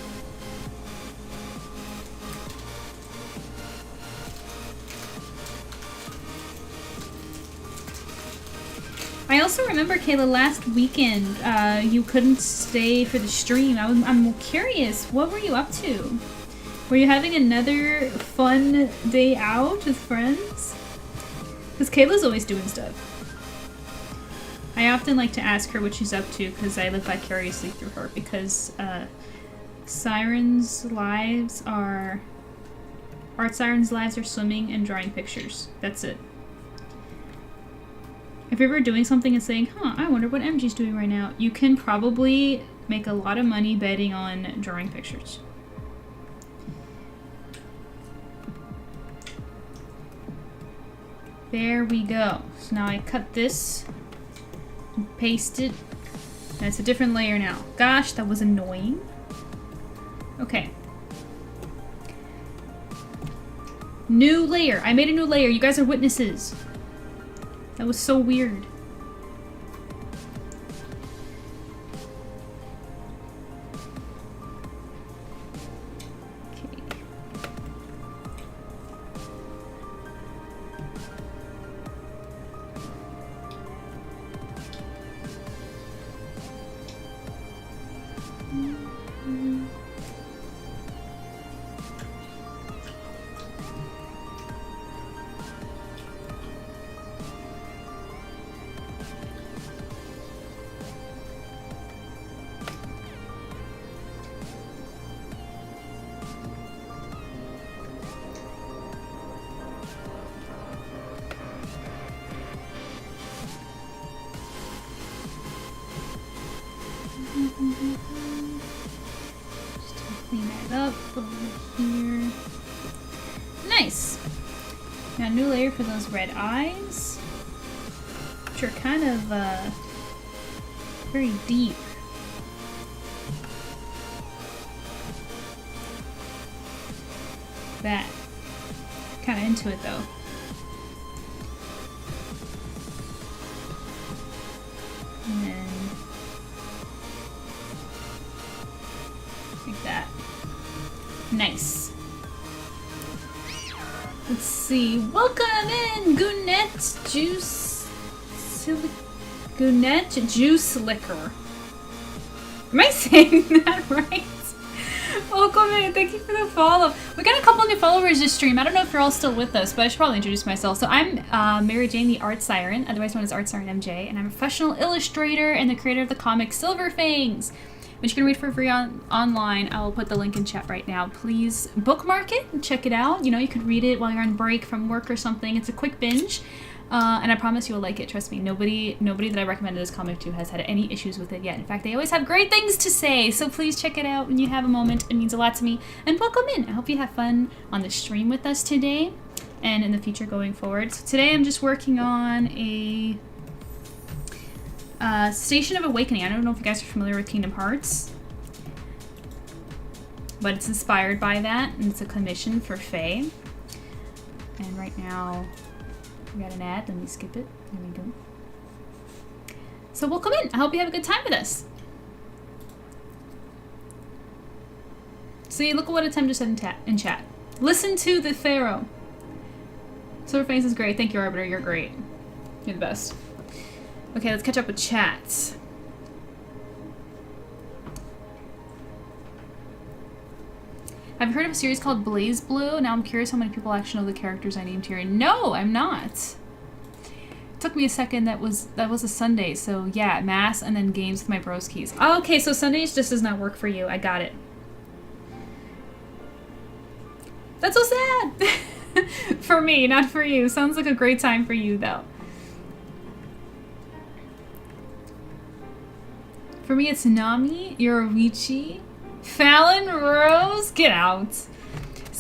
I also remember, Kayla, last weekend you couldn't stay for the stream. I'm curious, what were you up to? Were you having another fun day out with friends? Because Kayla's always doing stuff. I often like to ask her what she's up to because I live vicariously through her, because Siren's lives are... ArtSiren's lives are swimming and drawing pictures. That's it. If you're ever doing something and saying, huh, I wonder what MG's doing right now, you can probably make a lot of money betting on drawing pictures. There we go. So now I cut this, and paste it, and it's a different layer now. Gosh, that was annoying. Okay. New layer. I made a new layer. You guys are witnesses. That was so weird. Okay. Just to clean that up over here. Nice. Now, new layer for those red eyes, which are kind of very deep. That. Kind of into it though. And then like that. Nice. Let's see. Welcome in, Goonette Juice. Goonette Juice Liquor. Am I saying that right? Welcome in. Thank you for the follow. We got a couple new followers this stream. I don't know if you're all still with us, but I should probably introduce myself. So I'm Mary Jane, the Art Siren, otherwise known as ArtSirenMJ, and I'm a professional illustrator and the creator of the comic Silver FANGS, which you can read for free online. I will put the link in chat right now. Please bookmark it and check it out. You know, you could read it while you're on break from work or something. It's a quick binge. And I promise you will like it. Trust me, nobody that I recommended this comic to has had any issues with it yet. In fact, they always have great things to say. So please check it out when you have a moment. It means a lot to me. And welcome in. I hope you have fun on the stream with us today and in the future going forward. So today I'm just working on a Station of Awakening. I don't know if you guys are familiar with Kingdom Hearts, but it's inspired by that, and it's a commission for Faye. And right now, we got an ad. Let me skip it. There we go. So welcome in. I hope you have a good time with us. See, look at what Attempt just said in chat. Listen to the Pharaoh. Silver FANGS is great. Thank you, Arbiter. You're great. You're the best. Okay, let's catch up with chat. I've heard of a series called Blaze Blue. Now I'm curious how many people actually know the characters I named here. No, I'm not. It took me a second. That was a Sunday. So yeah, mass and then games with my broskies. Oh, okay, so Sundays just does not work for you. I got it. That's so sad. For me, not for you. Sounds like a great time for you though. For me, it's Nami, Yoruichi, Fallon, Rose, get out.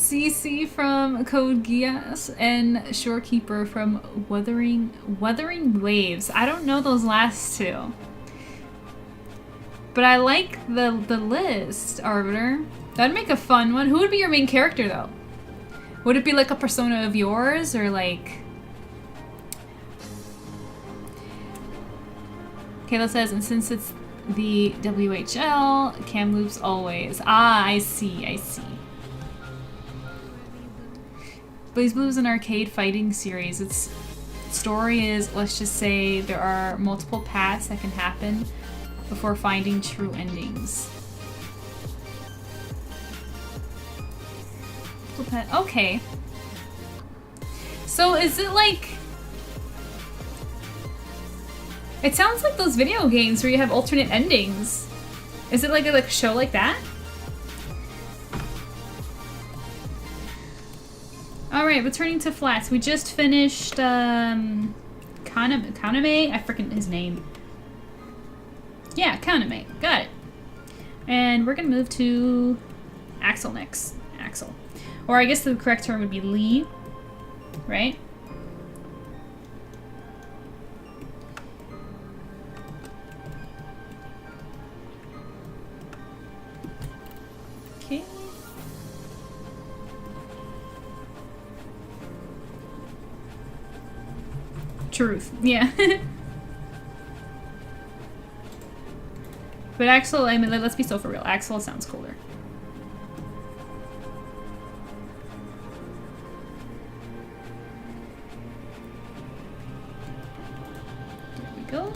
CC from Code Geass and Shorekeeper from Wuthering Waves. I don't know those last two. But I like the list, Arbiter. That'd make a fun one. Who would be your main character though? Would it be like a persona of yours or like... Kayla says, and since it's the WHL, Kamloops always. Ah, I see, I see. BlazBlue is an arcade fighting series. Its story is, let's just say, there are multiple paths that can happen before finding true endings. Okay. So is it like... It sounds like those video games where you have alternate endings. Is it like a show like that? Alright, returning to flats. We just finished Kaname? I forget his name. Yeah, Kaname. Got it. And we're gonna move to Axel next. Axel. Or I guess the correct term would be Lee, right? Okay. Truth, yeah. But Axel, I mean, let's be so for real. Axel sounds cooler. There we go.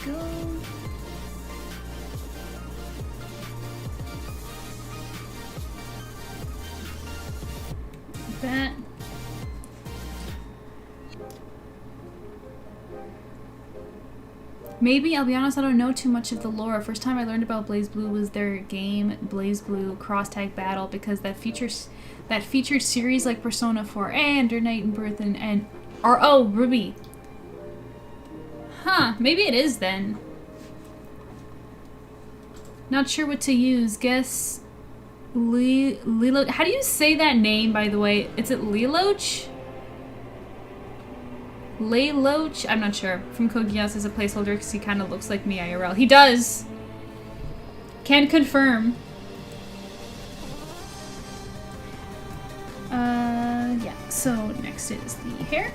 Go. That. Maybe, I'll be honest, I don't know too much of the lore. First time I learned about BlazBlue was their game BlazBlue Cross Tag Battle, because that features series like Persona 4A, Under Night and Birth and oh, Ruby. Huh, maybe it is then. Not sure what to use. Guess Lilo. How do you say that name, by the way? Is it Liloch? Layloach? I'm not sure. From Code Geass as a placeholder because he kind of looks like me IRL. He does! Can confirm. Yeah. So next is the hair.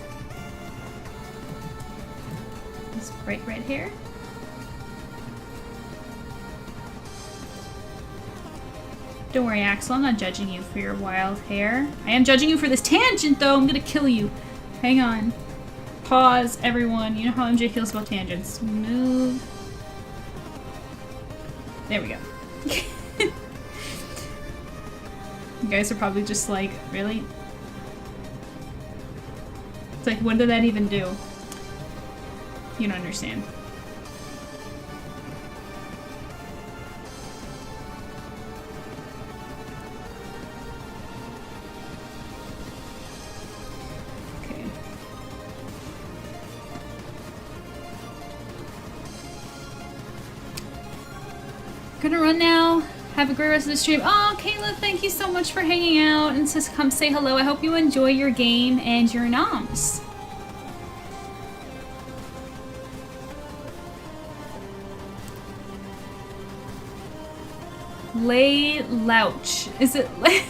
This bright red hair. Don't worry, Axel, I'm not judging you for your wild hair. I am judging you for this tangent, though. I'm gonna kill you. Hang on. Pause, everyone. You know how MJ feels about tangents. Move. There we go. You guys are probably just like, really? It's like, what did that even do? You don't understand. Okay. Gonna run now. Have a great rest of the stream. Oh, Kayla, thank you so much for hanging out and to come say hello. I hope you enjoy your game and your noms. Laylouch. Is it lay?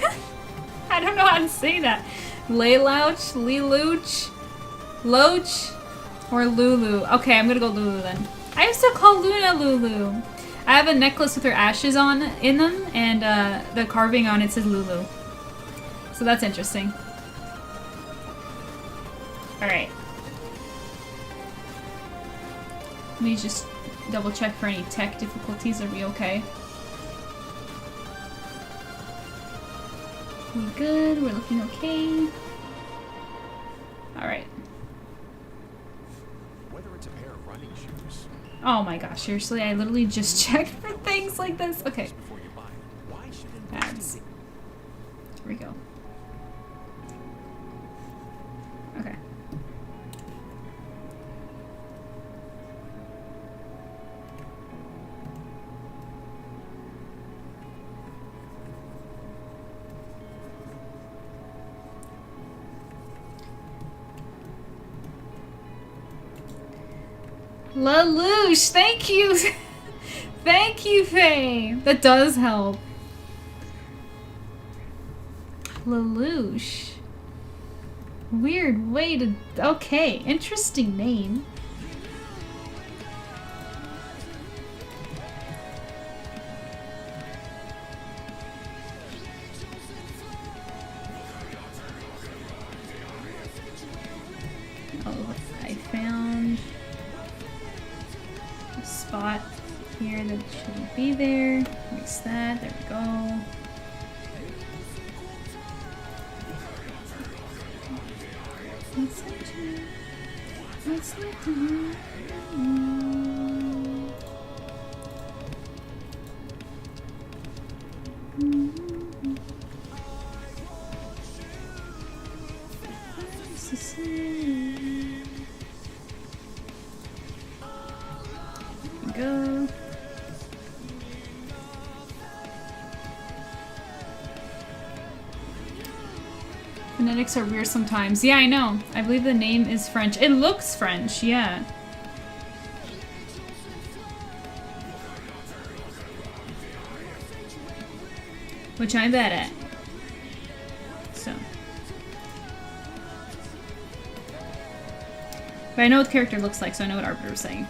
I don't know how to say that. Laylouch, Lelouch, Loach, or Lulu. Okay, I'm gonna go Lulu then. I used to call Luna Lulu. I have a necklace with her ashes in them, and the carving on it says Lulu. So that's interesting. Alright. Let me just double check for any tech difficulties. Are we okay? We're good. We're looking okay. Alright. Whether it's a pair of running shoes Oh my gosh, seriously, I literally just checked for things like this. Okay. Ads. Here we go. Okay. Lelouch, thank you! Thank you, Faye! That does help. Lelouch. Weird way to... Okay, interesting name. Oh, I found a spot here that shouldn't be there. Fix that, there we go. Go. Phonetics are weird sometimes. Yeah, I know. I believe the name is French. It looks French, yeah. Which I'm bad at. So. But I know what the character looks like, so I know what Arbiter was saying.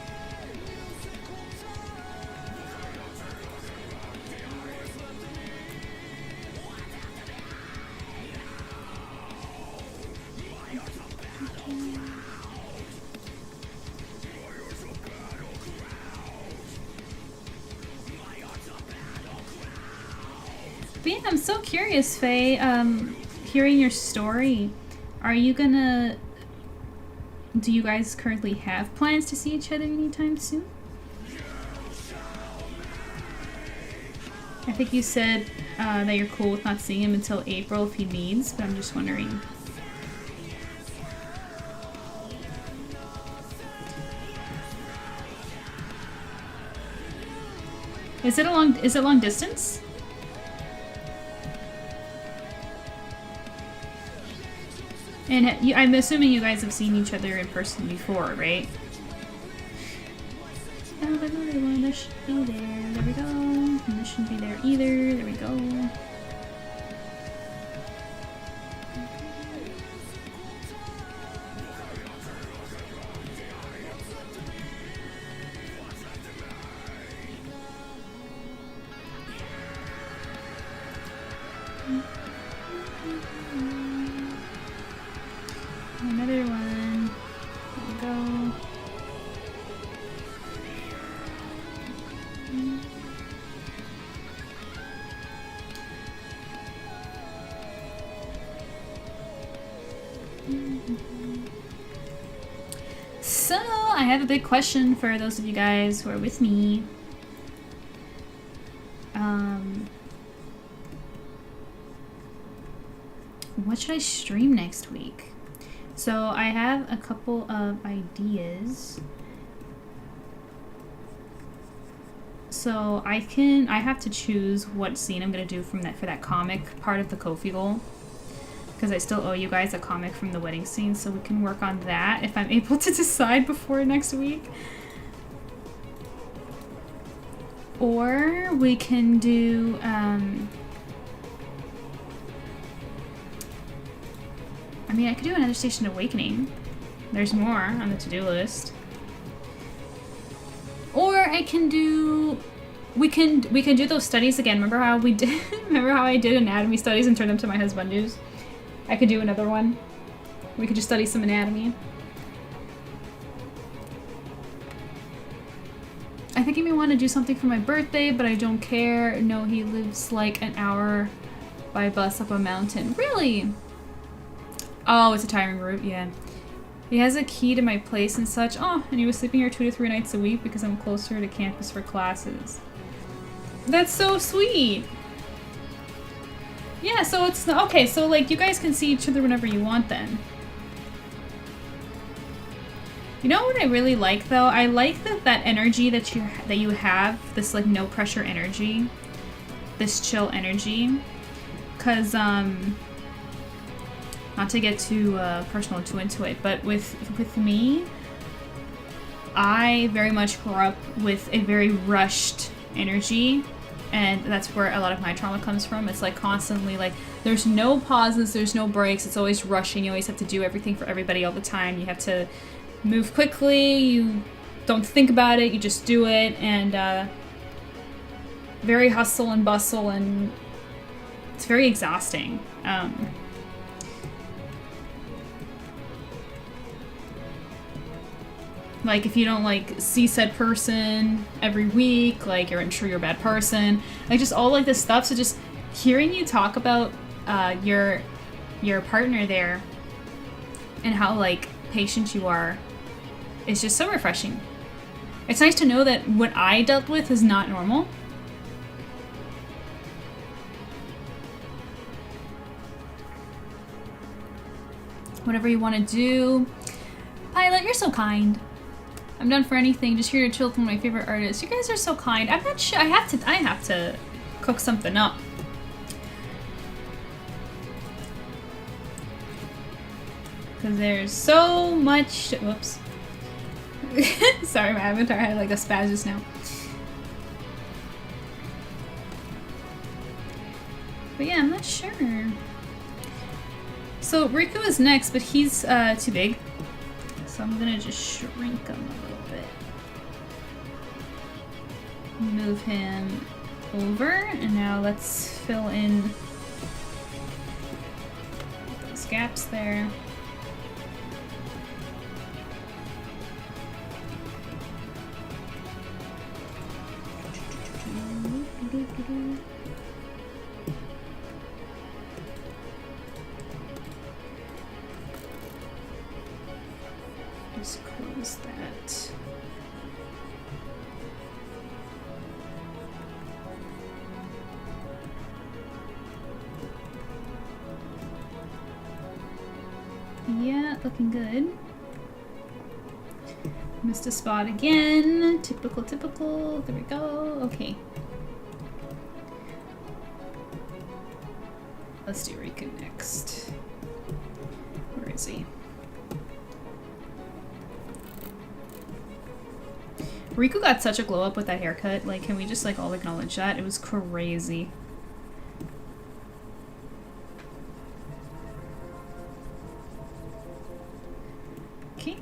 But yeah, I'm so curious, Faye, hearing your story. Are you gonna... Do you guys currently have plans to see each other anytime soon? I think you said that you're cool with not seeing him until April if he needs, but I'm just wondering. Is it long distance? And I'm assuming you guys have seen each other in person before, right? Oh, there's another one. This should be there. There we go. And this shouldn't be there either. There we go. Another one. There we go. So, I have a big question for those of you guys who are with me. What should I stream next week? So I have a couple of ideas. So I have to choose what scene I'm gonna do for that comic part of the Kofi goal. Because I still owe you guys a comic from the wedding scene, so we can work on that if I'm able to decide before next week. Or we can do I mean, I could do another Station Awakening. There's more on the to-do list. Or I can do... We can do those studies again. Remember how we did... Remember how I did anatomy studies and turned them to my husbandus? I could do another one. We could just study some anatomy. I think he may want to do something for my birthday, but I don't care. No, he lives like an hour by bus up a mountain. Really? Oh, it's a tiring route, yeah. He has a key to my place and such. Oh, and he was sleeping here 2 to 3 nights a week because I'm closer to campus for classes. That's so sweet. Yeah, so it's okay. So like, you guys can see each other whenever you want then. You know what I really like though? I like that energy that you have, this like no pressure energy, this chill energy, cause not to get too personal too into it, but with me, I very much grew up with a very rushed energy, and that's where a lot of my trauma comes from. It's like constantly like there's no pauses, there's no breaks. It's always rushing. You always have to do everything for everybody all the time. You have to move quickly, you don't think about it, you just do it, and very hustle and bustle, and it's very exhausting. Like if you don't like see said person every week, like you're sure you're a bad person, like just all like this stuff. So just hearing you talk about your partner there and how like patient you are, it's just so refreshing. It's nice to know that what I dealt with is not normal. Whatever you want to do. Pilot, you're so kind. I'm done for anything, just here to chill with one of my favorite artists. You guys are so kind. I'm not sure, I have to cook something up. Because there's so much, whoops. Sorry, my avatar had like a spaz just now. But yeah, I'm not sure. So Riku is next, but he's too big. So I'm gonna just shrink him a little bit. Move him over, and now let's fill in those gaps there. Just close that. Yeah, looking good. Missed a spot again. Typical, typical. There we go. Okay. Let's do Riku next. Where is he? Riku got such a glow up with that haircut. Like, can we just like all acknowledge that? It was crazy. Okay.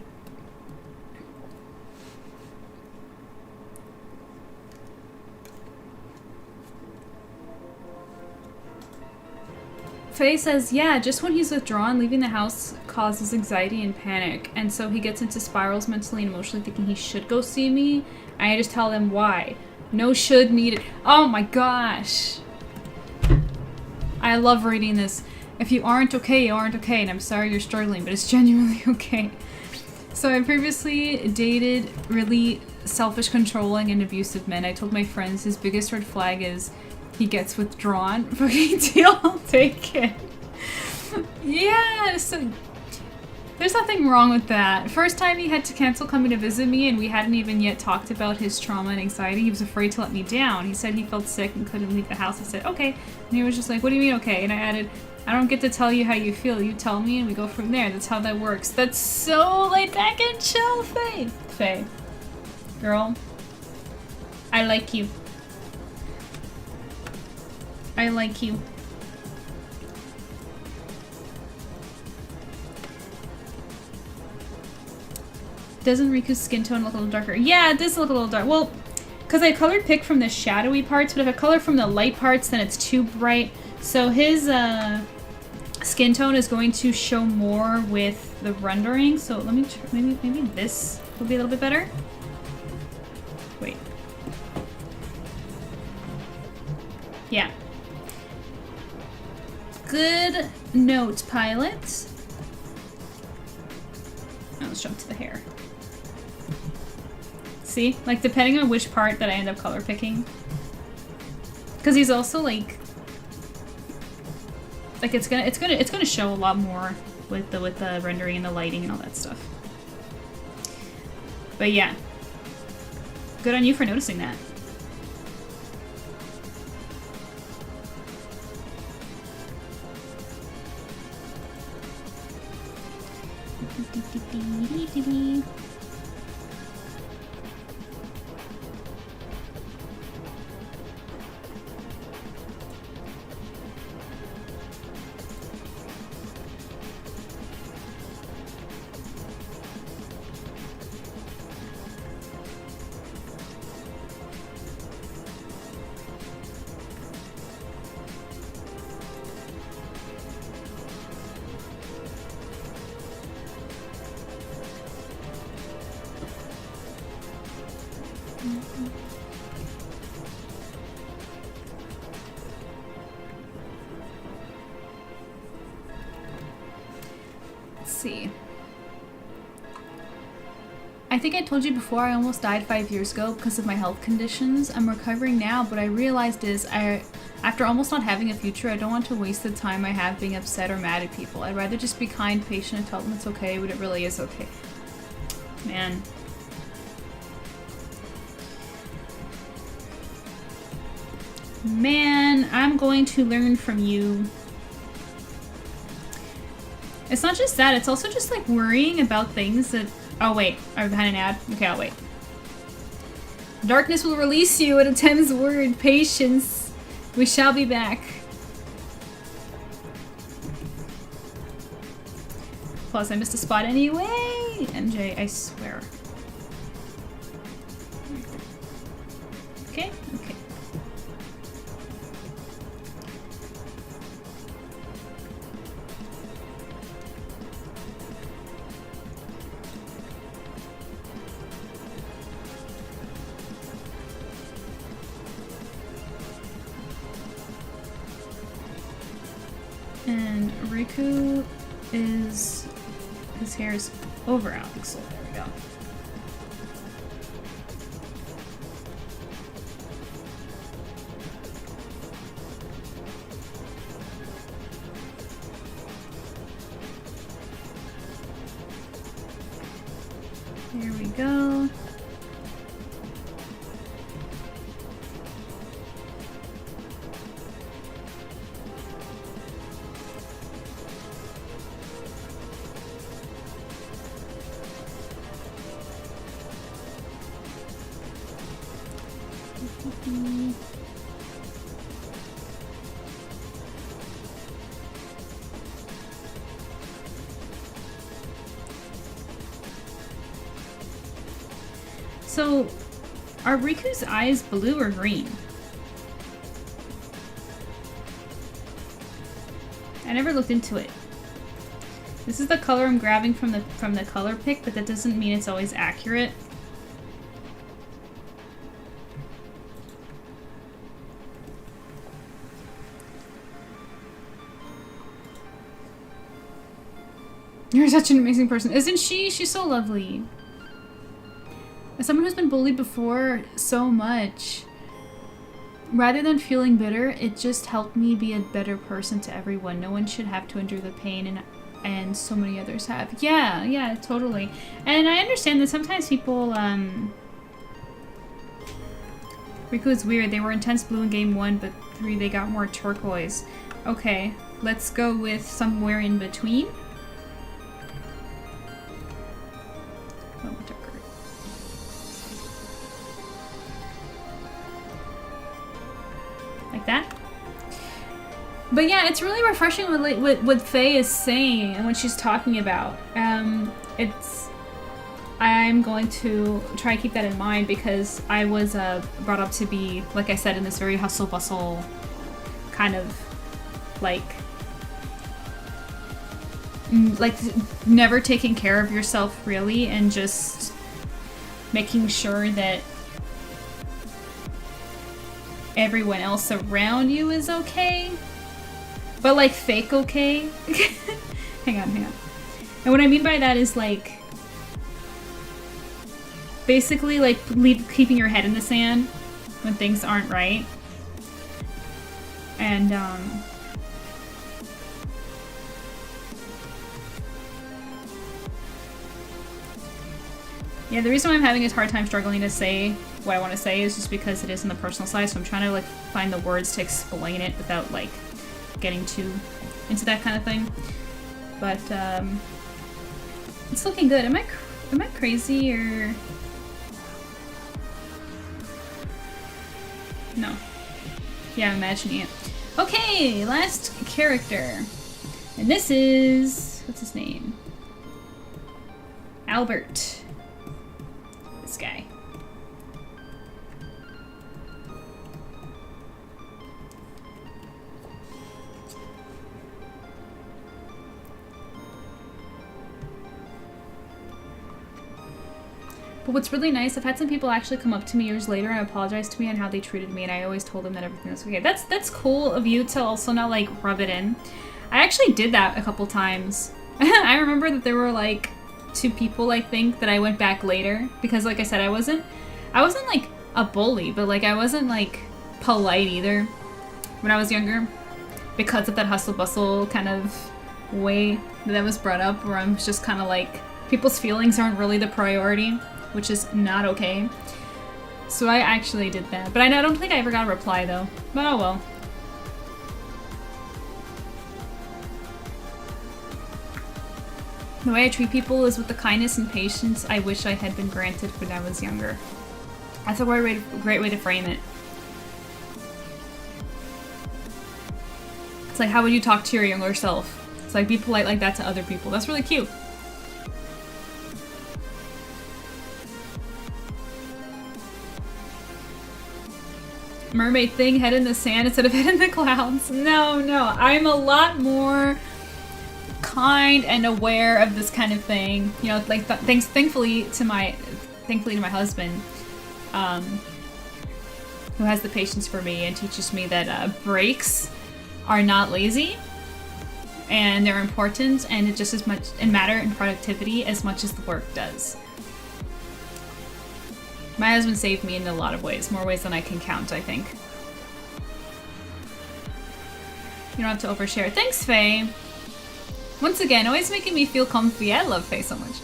Faye says, yeah, just when he's withdrawn, leaving the house causes anxiety and panic, and so he gets into spirals mentally and emotionally thinking he should go see me. I just tell him why. No should needed. Oh my gosh. I love reading this. If you aren't okay, you aren't okay, and I'm sorry you're struggling, but it's genuinely okay. So I previously dated really selfish, controlling, and abusive men. I told my friends his biggest red flag is he gets withdrawn. Fucking deal, I'll take it. Yeah, so there's nothing wrong with that. First time he had to cancel coming to visit me, and we hadn't even yet talked about his trauma and anxiety. He was afraid to let me down. He said he felt sick and couldn't leave the house. I said, okay. And he was just like, what do you mean okay? And I added, I don't get to tell you how you feel. You tell me and we go from there. That's how that works. That's so laid back and chill, Faye. Faye. Girl. I like you. I like you. Doesn't Riku's skin tone look a little darker? Yeah, it does look a little dark. Well, because I colored pick from the shadowy parts, but if I color from the light parts, then it's too bright. So his skin tone is going to show more with the rendering. So let me maybe this will be a little bit better. Wait. Yeah. Good note, pilot. Now let's jump to the hair. See? Like, depending on which part that I end up color picking. Because he's also like it's gonna show a lot more with the rendering and the lighting and all that stuff. But yeah. Good on you for noticing that. See. I think I told you before I almost died 5 years ago because of my health conditions. I'm recovering now, but I realized after almost not having a future, I don't want to waste the time I have being upset or mad at people. I'd rather just be kind, patient, and tell them it's okay when it really is okay. Man. Man, I'm going to learn from you. It's not just that, it's also just like worrying about things that... Oh wait, I'm behind an ad? Okay, I'll wait. Darkness will release you at a Thames word. Patience. We shall be back. Plus, I missed a spot anyway! MJ, I swear. Okay, okay. And Riku is... his hair is over Alex, so there we go. Here we go. So, are Riku's eyes blue or green? I never looked into it. This is the color I'm grabbing from the color pick, but that doesn't mean it's always accurate. You're such an amazing person. Isn't she? She's so lovely. As someone who's been bullied before so much, rather than feeling bitter, it just helped me be a better person to everyone. No one should have to endure the pain and so many others have. Yeah, totally. And I understand that sometimes people, Riku is weird. They were intense blue in game 1, but 3 they got more turquoise. Okay, let's go with somewhere in between. Like that. But yeah, it's really refreshing what Faye is saying and what she's talking about. I'm going to try to keep that in mind because I was brought up to be, like I said, in this very hustle bustle kind of like never taking care of yourself really and just making sure that everyone else around you is okay, but like fake okay. hang on. And what I mean by that is like basically like keeping your head in the sand when things aren't right. And yeah, the reason why I'm having a hard time struggling to say what I want to say is just because it is on the personal side, so I'm trying to like find the words to explain it without like getting too into that kind of thing. But it's looking good. Am I crazy or no? Yeah, I'm imagining it. Okay, last character, and this is what's his name? Albert. This guy. But what's really nice, I've had some people actually come up to me years later and apologize to me on how they treated me, and I always told them that everything was okay. That's cool of you to also not like rub it in. I actually did that a couple times. I remember that there were like 2 people, I think, that I went back later because, like I said, I wasn't like a bully, but like I wasn't like polite either when I was younger because of that hustle bustle kind of way that was brought up, where I'm just kind of like people's feelings aren't really the priority, which is not okay. So I actually did that, but I don't think I ever got a reply though. But oh well. The way I treat people is with the kindness and patience I wish I had been granted when I was younger. That's a great way to frame it. It's like, how would you talk to your younger self? It's like, be polite like that to other people. That's really cute. Mermaid thing, head in the sand instead of head in the clouds. No, I'm a lot more kind and aware of this kind of thing. You know, like thankfully to my husband, who has the patience for me and teaches me that breaks are not lazy and they're important, and it just as much and matter in productivity as much as the work does. My husband saved me in a lot of ways, more ways than I can count, I think. You don't have to overshare. Thanks, Faye. Once again, always making me feel comfy. I love Faye so much.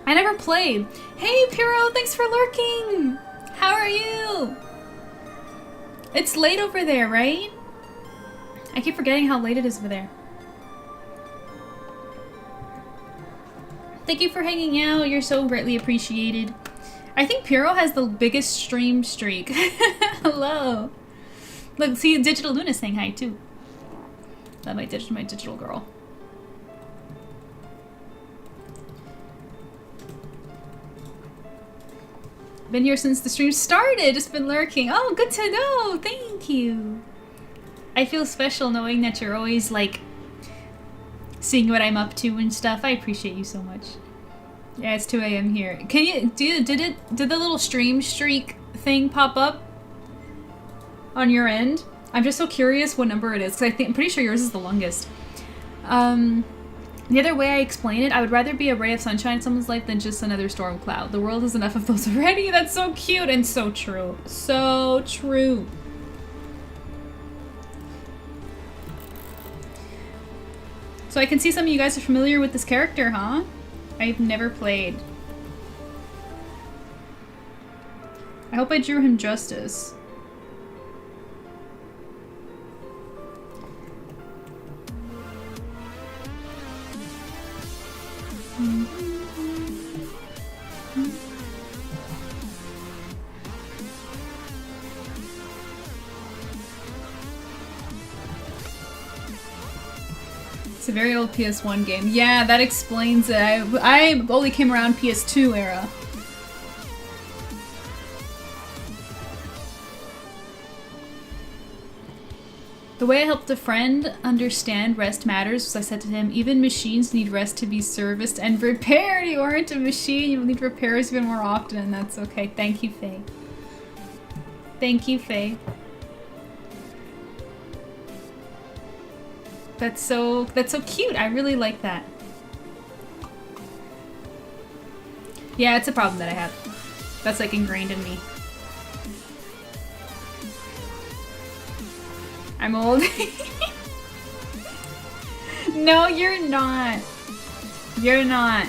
I never played. Hey, Piro, thanks for lurking. How are you? It's late over there, right? I keep forgetting how late it is over there. Thank you for hanging out. You're so greatly appreciated. I think Piro has the biggest stream streak. Hello. Look, see, Digital Luna's saying hi too. That my digital girl. Been here since the stream started. Just been lurking. Oh, good to know. Thank you. I feel special knowing that you're always like seeing what I'm up to and stuff. I appreciate you so much. Yeah, it's 2 a.m. here. Can you did the little stream streak thing pop up on your end? I'm just so curious what number it is, because I'm pretty sure yours is the longest. The other way I explain it, I would rather be a ray of sunshine in someone's life than just another storm cloud. The world has enough of those already. That's so cute and so true. So true. So I can see some of you guys are familiar with this character, huh? I've never played. I hope I drew him justice. It's a very old PS1 game. Yeah, that explains it. I only came around PS2 era. The way I helped a friend understand rest matters was I said to him, even machines need rest to be serviced and repaired. You aren't a machine. You will need repairs even more often, and that's okay. Thank you, Faye. Thank you, Faye. That's so cute. I really like that. Yeah, it's a problem that I have. That's like ingrained in me. I'm old. No, you're not. You're not.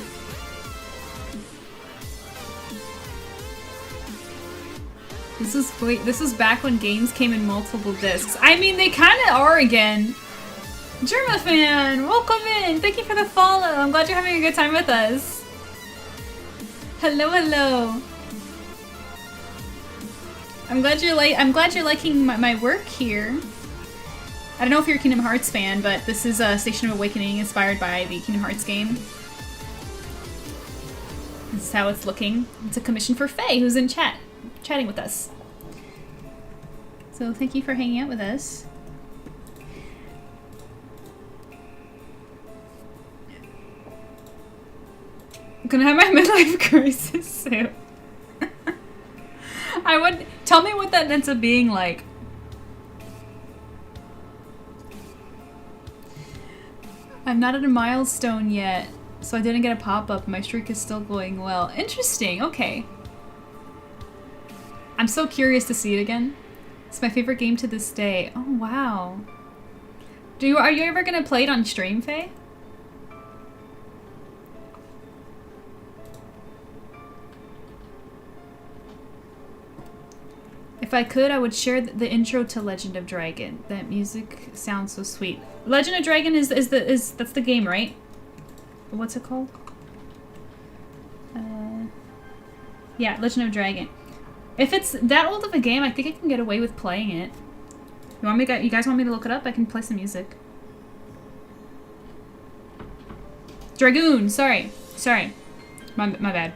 This was back when games came in multiple discs. I mean, they kind of are again. Germa fan, welcome in. Thank you for the follow. I'm glad you're having a good time with us. Hello, hello. I'm glad you're liking my work here. I don't know if you're a Kingdom Hearts fan, but this is a Station of Awakening inspired by the Kingdom Hearts game. This is how it's looking. It's a commission for Faye, who's in chatting with us. So thank you for hanging out with us. I'm gonna have my midlife crisis soon. Tell me what that ends up being like. I'm not at a milestone yet, so I didn't get a pop-up. My streak is still going well. Interesting, okay. I'm so curious to see it again. It's my favorite game to this day. Oh, wow. Are you ever gonna play it on stream, Faye? If I could, I would share the intro to Legend of Dragon. That music sounds so sweet. Legend of Dragon that's the game, right? What's it called? Yeah, Legend of Dragon. If it's that old of a game, I think I can get away with playing it. You guys want me to look it up? I can play some music. Dragoon, sorry. My bad.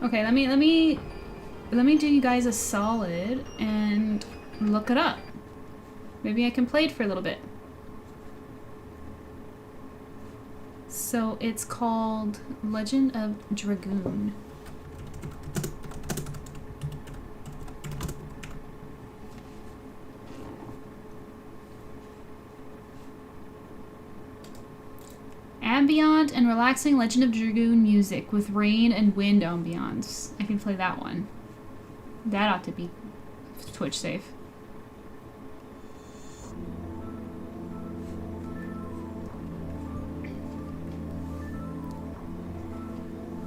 Okay, let me do you guys a solid and look it up. Maybe I can play it for a little bit. So it's called Legend of Dragoon. Ambient and relaxing Legend of Dragoon music with rain and wind ambiance. I can play that one. That ought to be Twitch safe.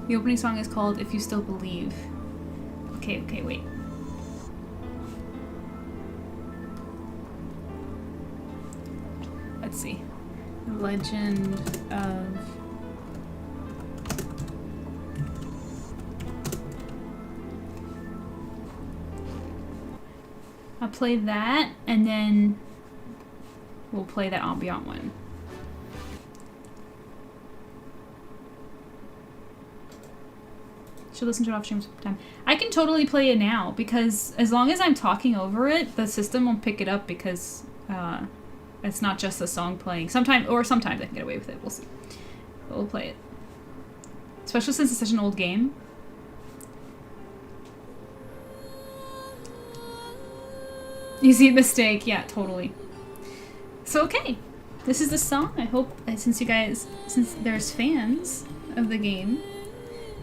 The opening song is called If You Still Believe. Okay, wait. Let's see. Legend of... I'll play that, and then we'll play that ambient one. Should listen to it off stream sometime. I can totally play it now, because as long as I'm talking over it, the system will pick it up, because it's not just the song playing. Sometimes I can get away with it. We'll see. But we'll play it. Especially since it's such an old game. Easy mistake. Yeah, totally. So, okay. This is the song. I hope, since there's fans of the game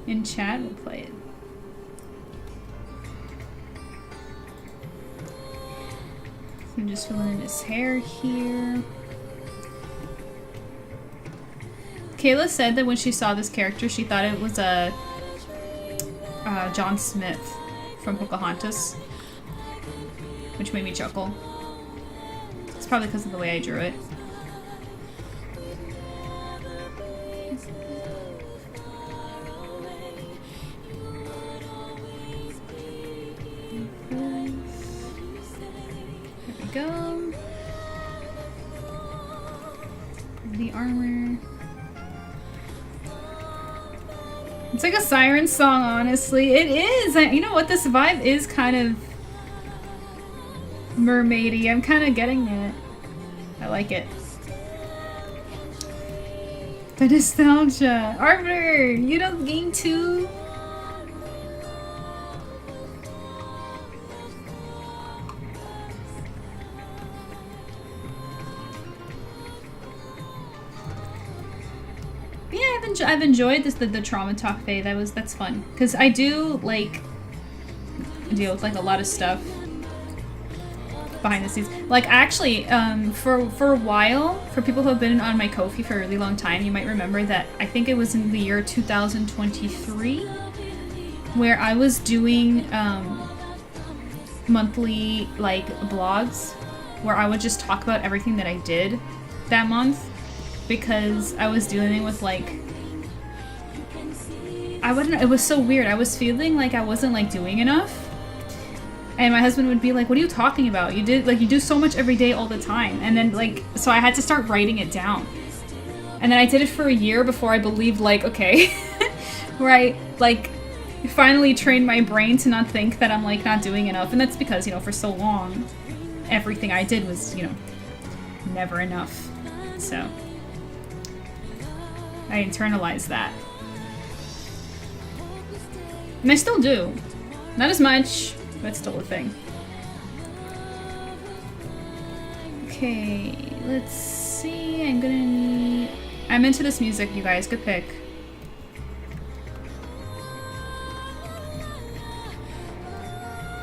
in chat, we'll play it. I'm just filling in his hair here. Kayla said that when she saw this character, she thought it was a John Smith from Pocahontas, which made me chuckle. It's probably because of the way I drew it. Go. The armor. It's like a siren song, honestly. It is! You know what? This vibe is kind of mermaidy. I'm kind of getting it. I like it. The nostalgia. Arbiter! You don't game too? I've enjoyed this the trauma talk phase. That's fun because I do like deal with like a lot of stuff behind the scenes. Like actually, for a while, for people who have been on my Ko-fi for a really long time, you might remember that I think it was in the year 2023 where I was doing monthly like blogs where I would just talk about everything that I did that month because I was dealing with like I wouldn't know, it was so weird. I was feeling like I wasn't like doing enough. And my husband would be like, what are you talking about? You do so much every day all the time. And then like, so I had to start writing it down. And then I did it for a year before I believed like, okay, where I like finally trained my brain to not think that I'm like not doing enough. And that's because, you know, for so long, everything I did was, you know, never enough. So I internalized that. And I still do. Not as much. That's still a thing. Okay, let's see. I'm into this music, you guys. Good pick.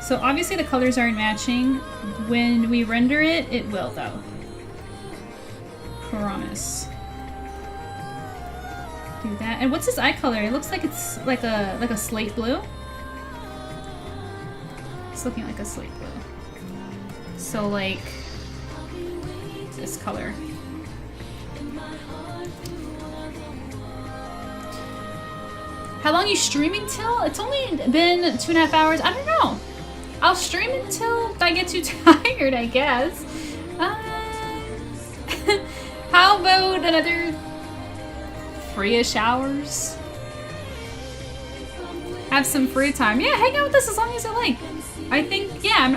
So obviously the colors aren't matching. When we render it, it will though. Promise. Do that. And what's this eye color? It looks like it's like a slate blue. It's looking like a slate blue. So like this color. How long are you streaming till? It's only been 2.5 hours. I don't know. I'll stream until I get too tired, I guess. How about another 3-ish hours? Have some free time. Yeah, hang out with us as long as you like. I think, yeah,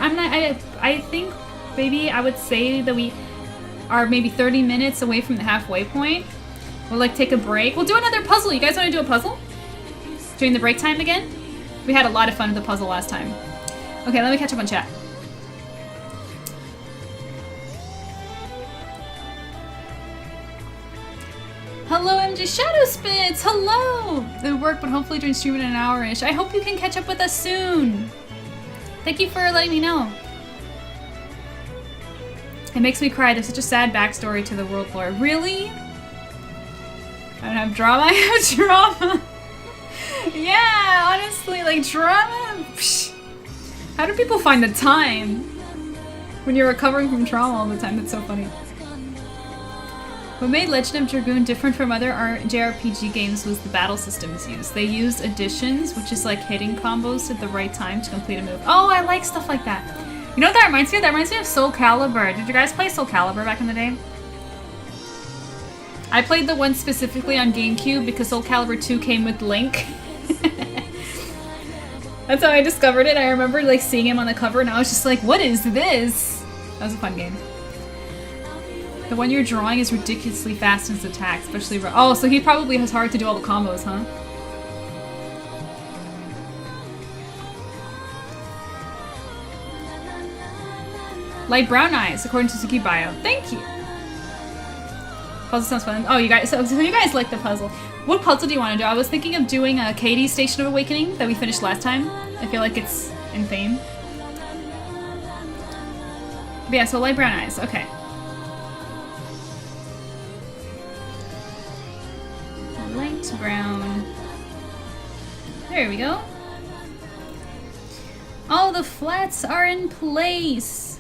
I think maybe I would say that we are maybe 30 minutes away from the halfway point. We'll like take a break. We'll do another puzzle. You guys want to do a puzzle? During the break time again? We had a lot of fun with the puzzle last time. Okay, let me catch up on chat. Hello, MJ Shadow Spits! Hello! It worked, but hopefully during stream in an hour-ish. I hope you can catch up with us soon. Thank you for letting me know. It makes me cry. There's such a sad backstory to the world lore. Really? I don't have drama. I have drama. Yeah, honestly, like drama. Psh. How do people find the time when you're recovering from trauma all the time? That's so funny. What made Legend of Dragoon different from other JRPG games was the battle systems used. They used additions, which is like hitting combos at the right time to complete a move. Oh, I like stuff like that. You know what that reminds me of? That reminds me of Soul Calibur. Did you guys play Soul Calibur back in the day? I played the one specifically on GameCube because Soul Calibur 2 came with Link. That's how I discovered it. I remember like seeing him on the cover and I was just like, what is this? That was a fun game. The one you're drawing is ridiculously fast in its attack, especially... Oh, so he probably has hard to do all the combos, huh? Light brown eyes, according to Suki Bio. Thank you! Puzzle sounds fun. Oh, you guys... So you guys like the puzzle. What puzzle do you want to do? I was thinking of doing a Katie's Station of Awakening that we finished last time. I feel like it's in theme. But yeah, so light brown eyes. Okay. Light brown. There we go. All the flats are in place.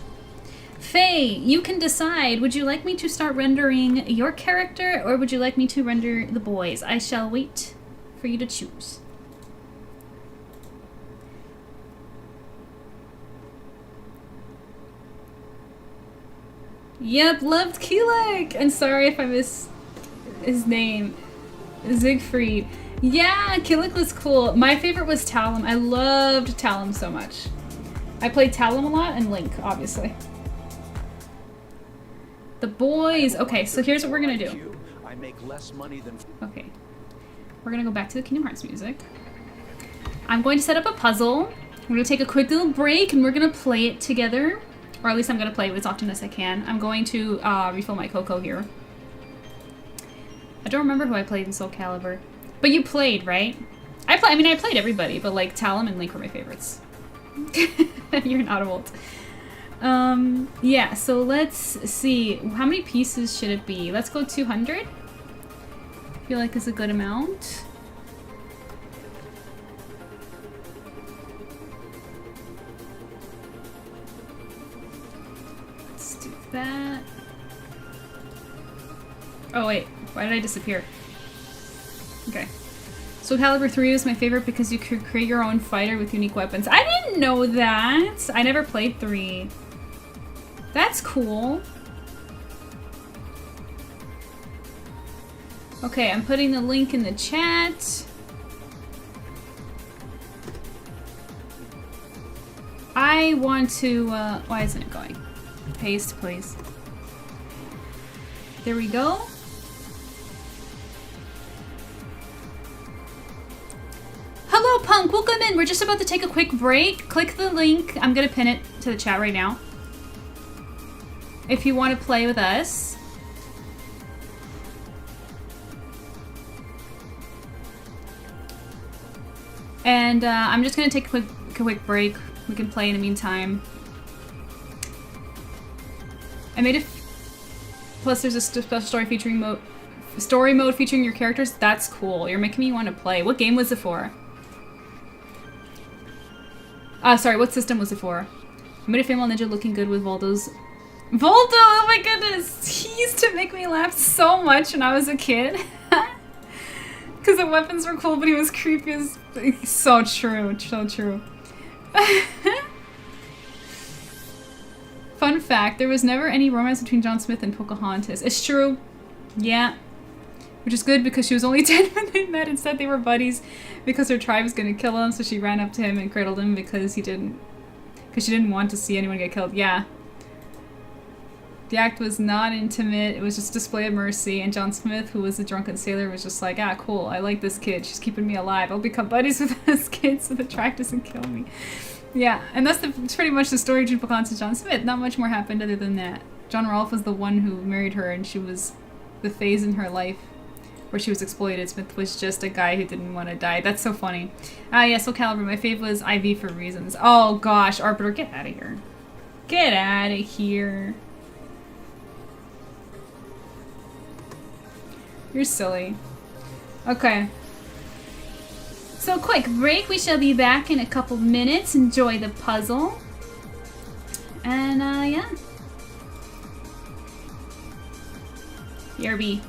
Faye, you can decide. Would you like me to start rendering your character or would you like me to render the boys? I shall wait for you to choose. Yep, loved Keelik. And sorry if I missed his name. Siegfried. Yeah, Keelik was cool. My favorite was Talum. I loved Talum so much. I played Talum a lot and Link, obviously. The boys. Okay, so here's what we're gonna do. I make less money than... Okay. We're gonna go back to the Kingdom Hearts music. I'm going to set up a puzzle. We're gonna take a quick little break and we're gonna play it together. Or at least I'm gonna play it as often as I can. I'm going to refill my cocoa here. I don't remember who I played in Soul Calibur. But you played, right? I mean, I played everybody, but like Talon and Link were my favorites. You're an Autovolt. Yeah, so let's see. How many pieces should it be? Let's go 200. I feel like it's a good amount. Let's do that. Oh wait, why did I disappear? Okay. So Caliber 3 is my favorite because you could create your own fighter with unique weapons. I didn't know that! I never played 3. That's cool. Okay, I'm putting the link in the chat. I want to, why isn't it going? Paste, please. There we go. Hello, Punk. Welcome in. We're just about to take a quick break. Click the link. I'm gonna pin it to the chat right now. If you want to play with us. And I'm just gonna take a quick break. We can play in the meantime. I made a plus there's a special story mode featuring your characters. That's cool. You're making me want to play. What game was it for? Sorry, what system was it for? I made a female ninja looking good with Voldo's. Voldo! Oh my goodness! He used to make me laugh so much when I was a kid. Because the weapons were cool, but he was creepy as... So true. So true. Fun fact, there was never any romance between John Smith and Pocahontas. It's true. Yeah. Which is good because she was only 10 when they met. Instead they were buddies because her tribe was gonna kill him, so she ran up to him and cradled him because she didn't want to see anyone get killed. Yeah. The act was not intimate, it was just a display of mercy, and John Smith, who was a drunken sailor, was just like, ah, cool, I like this kid, she's keeping me alive, I'll become buddies with this kid so the track doesn't kill me. Yeah, and that's pretty much the story between Pocahontas and John Smith. Not much more happened other than that. John Rolfe was the one who married her, and she was the phase in her life where she was exploited. Smith was just a guy who didn't want to die. That's so funny. Yeah, Soul Calibur, my fave was IV for reasons. Oh gosh, Arbiter, get out of here. Get out of here. You're silly. Okay. So quick break. We shall be back in a couple minutes. Enjoy the puzzle. And yeah. BRB.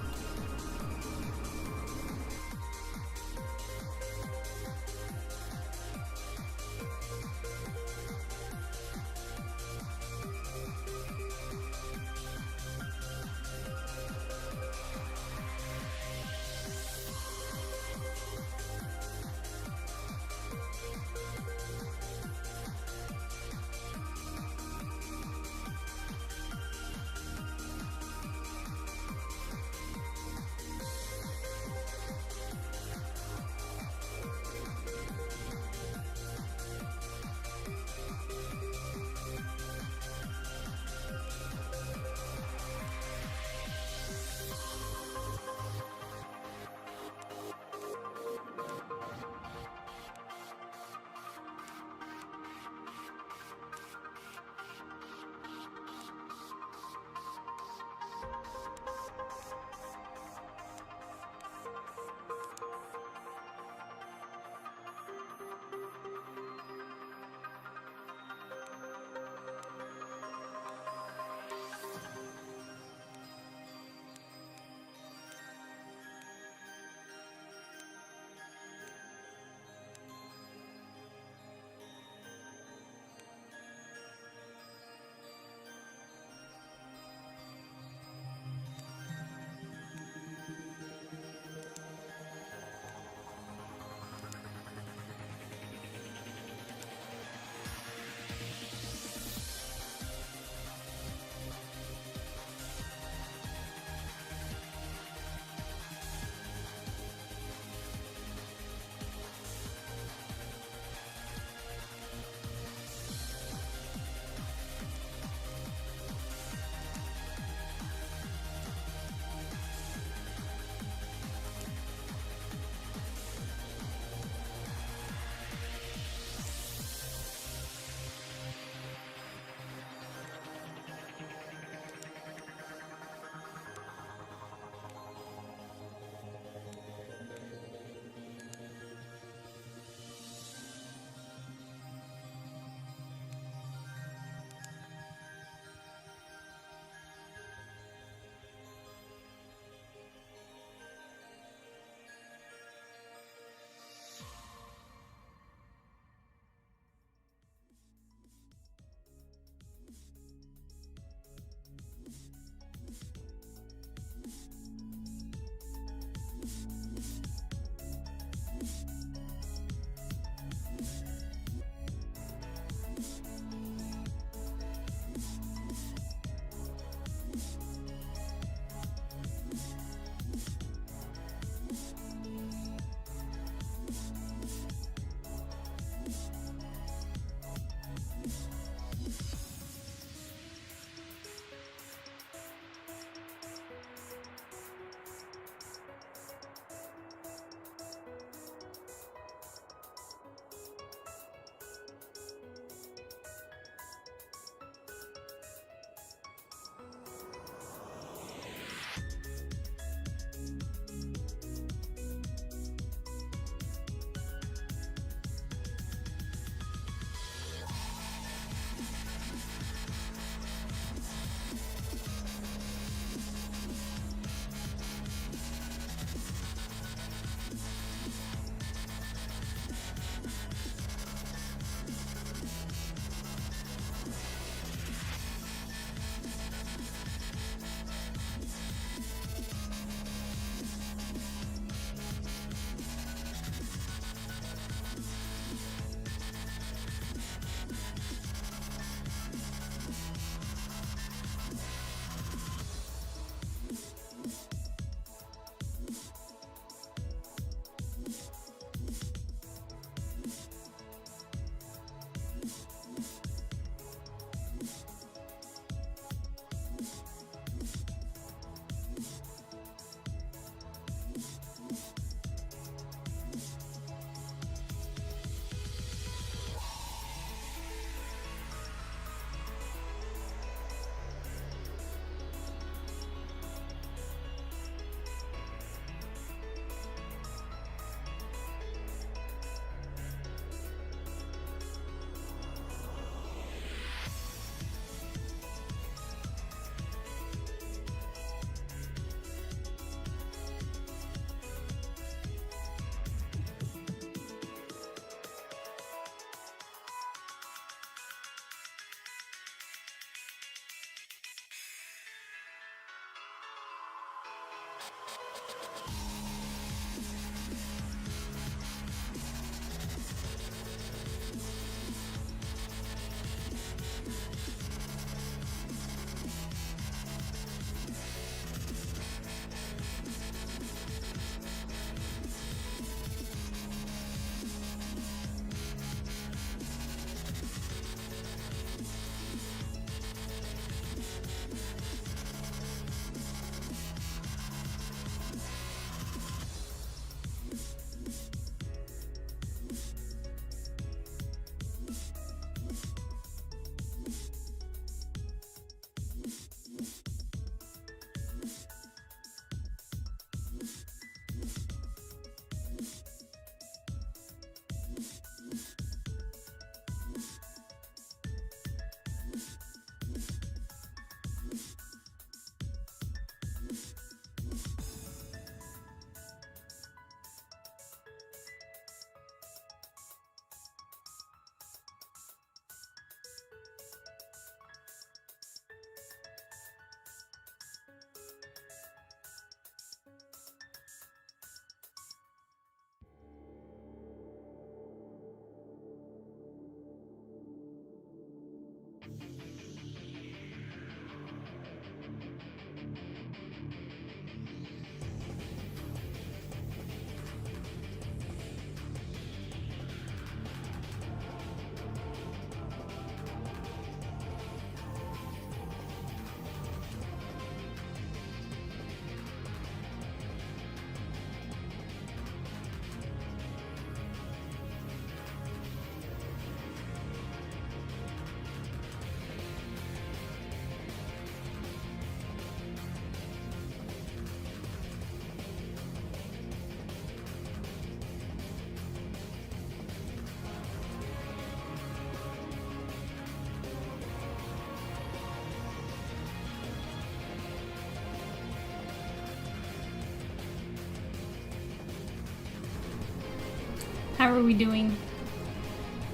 How are we doing?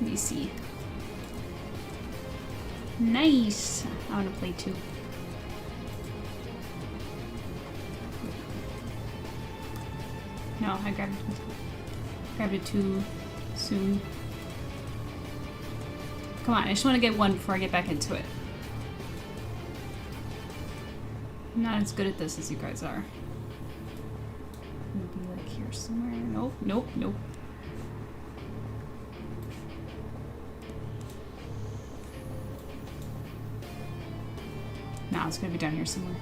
Let me see. Nice. I want to play too. No, I grabbed it too soon. Come on, I just want to get one before I get back into it. I'm not as good at this as you guys are. Maybe like here somewhere. Nope, nope, nope. No, it's gonna be down here somewhere.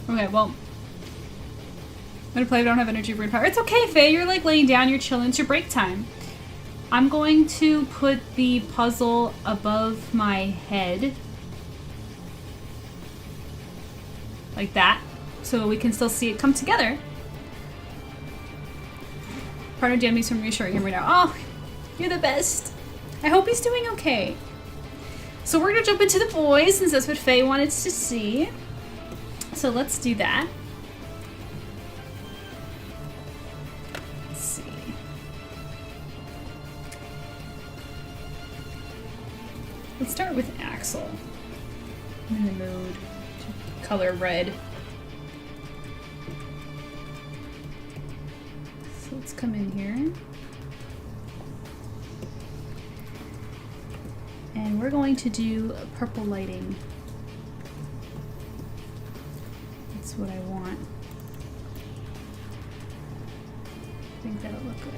Okay, well, I'm gonna play. I don't have energy for power. It's okay, Faye. You're like laying down. You're chilling. It's your break time. I'm going to put the puzzle above my head, like that, so we can still see it come together. Partner Jamie's from reassuring him right now. Oh, you're the best. I hope he's doing okay. So we're gonna jump into the boys since that's what Faye wanted to see. So let's do that. Let's see. Let's start with Axel. I'm in the mood to color red. So let's come in here. And we're going to do purple lighting. That's what I want. I think that'll look good.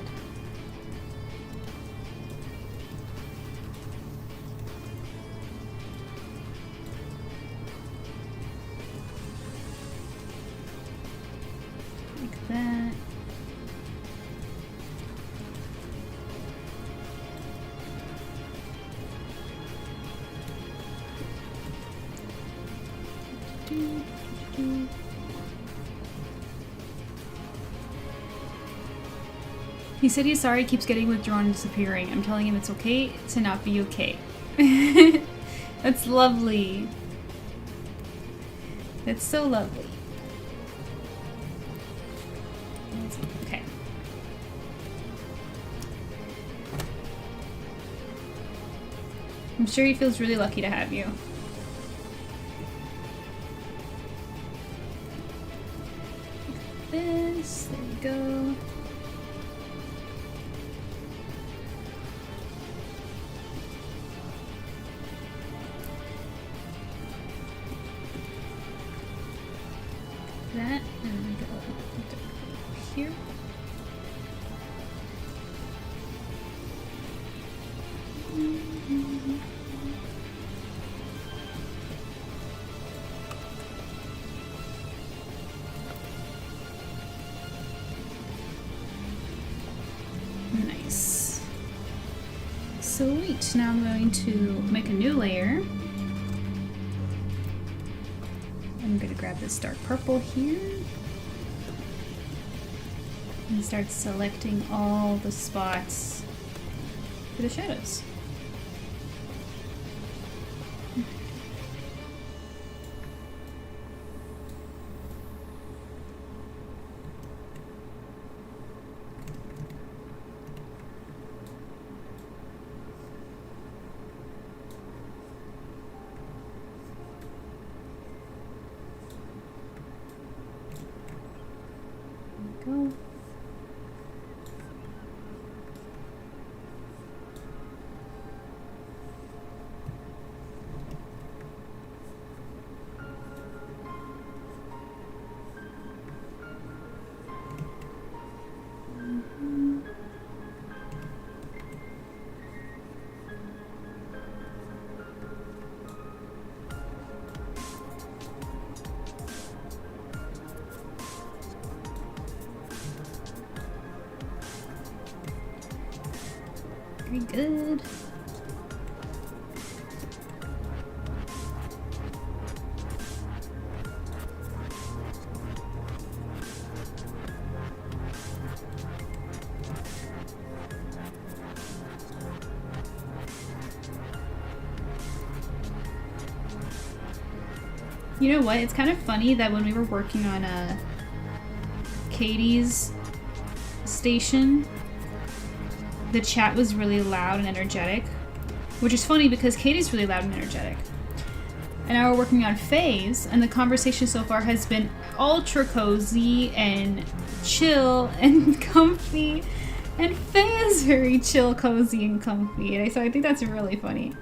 Like that. He said he's sorry he keeps getting withdrawn and disappearing. I'm telling him it's okay to not be okay. That's lovely. That's so lovely. Okay. I'm sure he feels really lucky to have you. This, there we go. That, and go here. Nice. Sweet. Now I'm going to make a new layer. I'm going to grab this dark purple here and start selecting all the spots for the shadows. Go. Very good. You know what? It's kind of funny that when we were working on Katie's station, the chat was really loud and energetic, which is funny because Katie's really loud and energetic. And now we're working on Faye's, and the conversation so far has been ultra cozy and chill and comfy. And Faye is very chill, cozy, and comfy. And so I think that's really funny.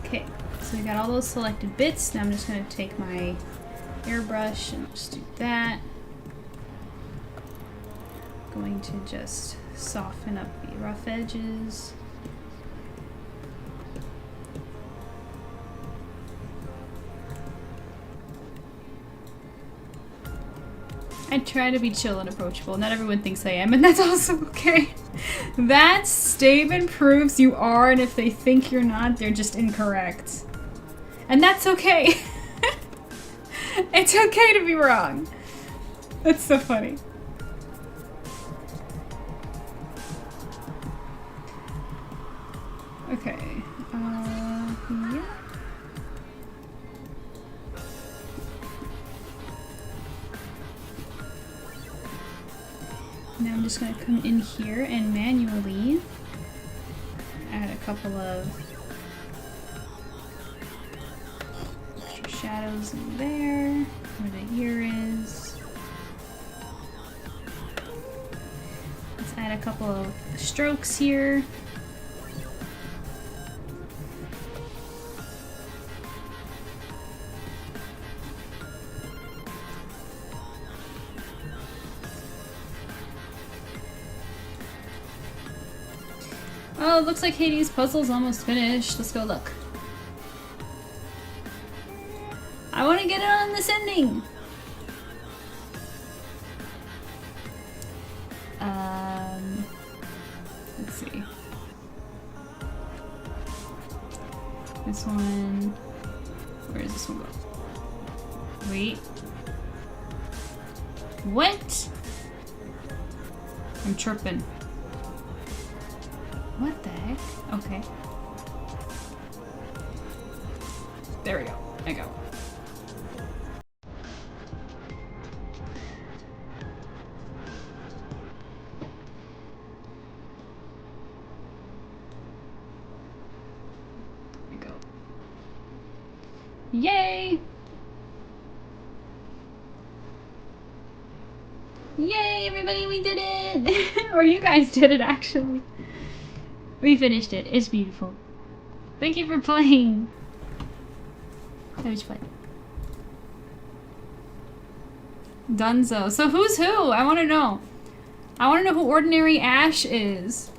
Okay, so we got all those selected bits. Now I'm just going to take my airbrush and just do that. Going to just soften up the rough edges. I try to be chill and approachable. Not everyone thinks I am, and that's also okay. That statement proves you are, and if they think you're not, they're just incorrect. And that's okay. It's okay to be wrong. That's so funny. Okay. Yeah. Now I'm just going to come in here and manually add a couple of extra shadows in there, where the ear is. Let's add a couple of strokes here. Oh, it looks like Hades' puzzle's almost finished. Let's go look. I want to get it on this ending. Let's see. This one. Where does this one go? Wait. What? I'm chirping. What the heck? Okay. There we go. I go. There we go. Yay! Yay, everybody, we did it! Or you guys did it, actually. We finished it. It's beautiful. Thank you for playing. That was fun. Dunzo. So who's who? I want to know. I want to know who Ordinary Ash is.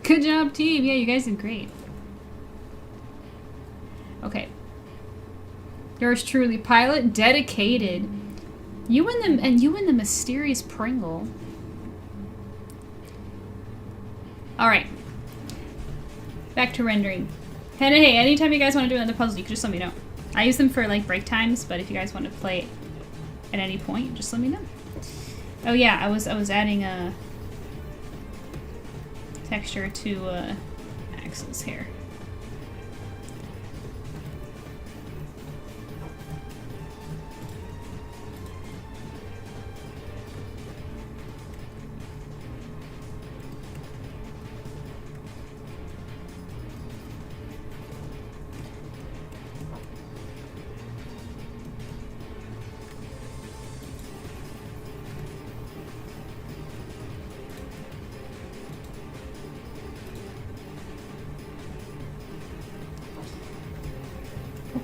Good job, team. Yeah, you guys did great. Okay. Yours truly, Pilot, dedicated. You and the mysterious Pringle. Alright. Back to rendering. And hey, anytime you guys want to do another puzzle, you can just let me know. I use them for like break times, but if you guys want to play at any point, just let me know. Oh yeah, I was adding a texture to Axel's hair.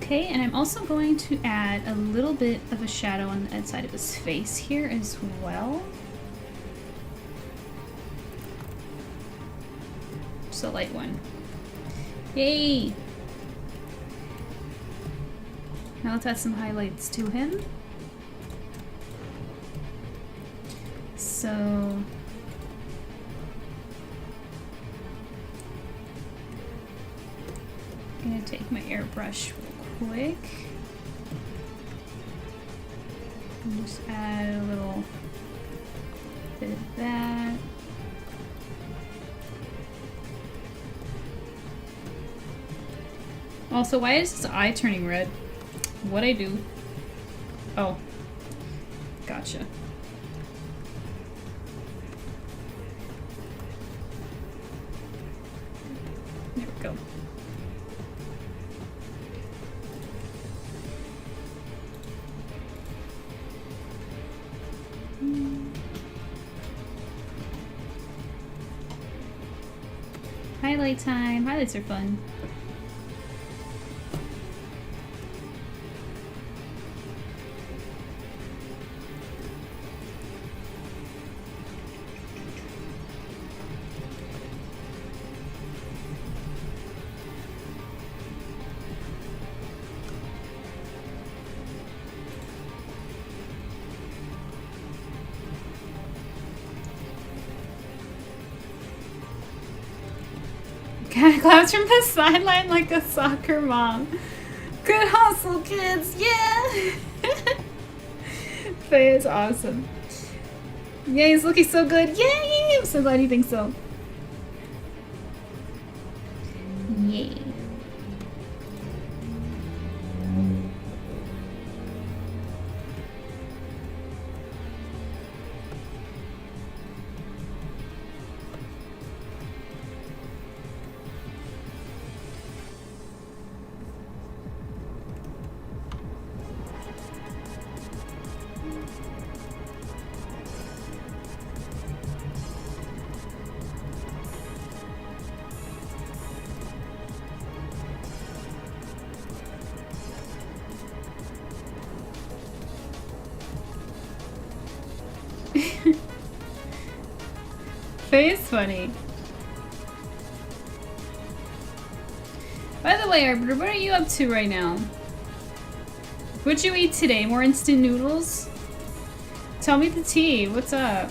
Okay, and I'm also going to add a little bit of a shadow on the inside of his face here as well. Just a light one. Yay! Now let's add some highlights to him. So... I'm gonna take my airbrush real quick. And just add a little bit of that. Also, why is his eye turning red? What'd I do? Oh. Gotcha. There we go. Highlight time. Highlights are fun. Claps from the sideline like a soccer mom. Good hustle, kids. Yeah. Faye is awesome. Yeah, he's looking so good. Yay! I'm so glad you think so. Yay. Faye is funny. By the way, Arbiter, what are you up to right now? What'd you eat today? More instant noodles? Tell me the tea. What's up?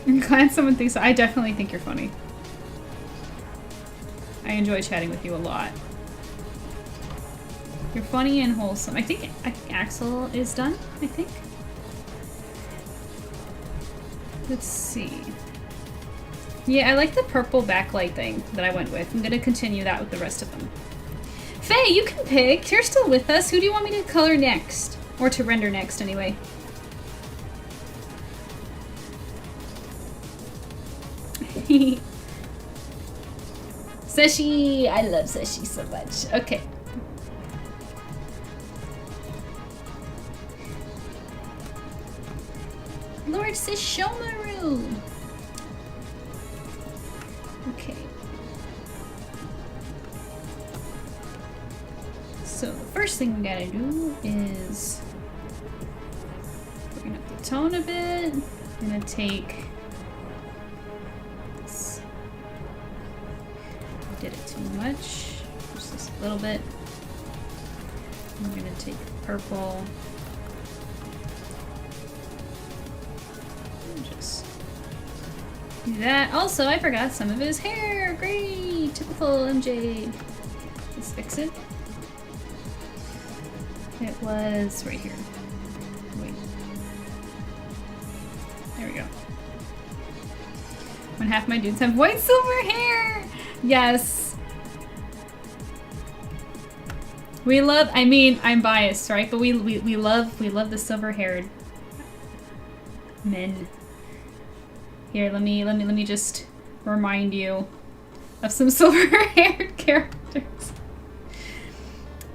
I'm glad someone thinks so. I definitely think you're funny. I enjoy chatting with you a lot. You're funny and wholesome. I think Axel is done, I think. Let's see. Yeah, I like the purple backlight thing that I went with. I'm gonna continue that with the rest of them. Faye, you can pick. You're still with us. Who do you want me to color next? Or to render next, anyway. Seshi! I love Seshi so much. Okay. Lord Sesshomaru! Okay. So the first thing we gotta do is bring up the tone a bit. I'm gonna take this. I did it too much. Just a little bit. I'm gonna take purple. Just do that. Also, I forgot some of his hair. Great! Typical MJ. Let's fix it. It was right here. Wait. There we go. When half my dudes have white silver hair! Yes! We love, I mean, I'm biased, right? But we love the silver-haired men. Here, let me just remind you of some silver-haired characters.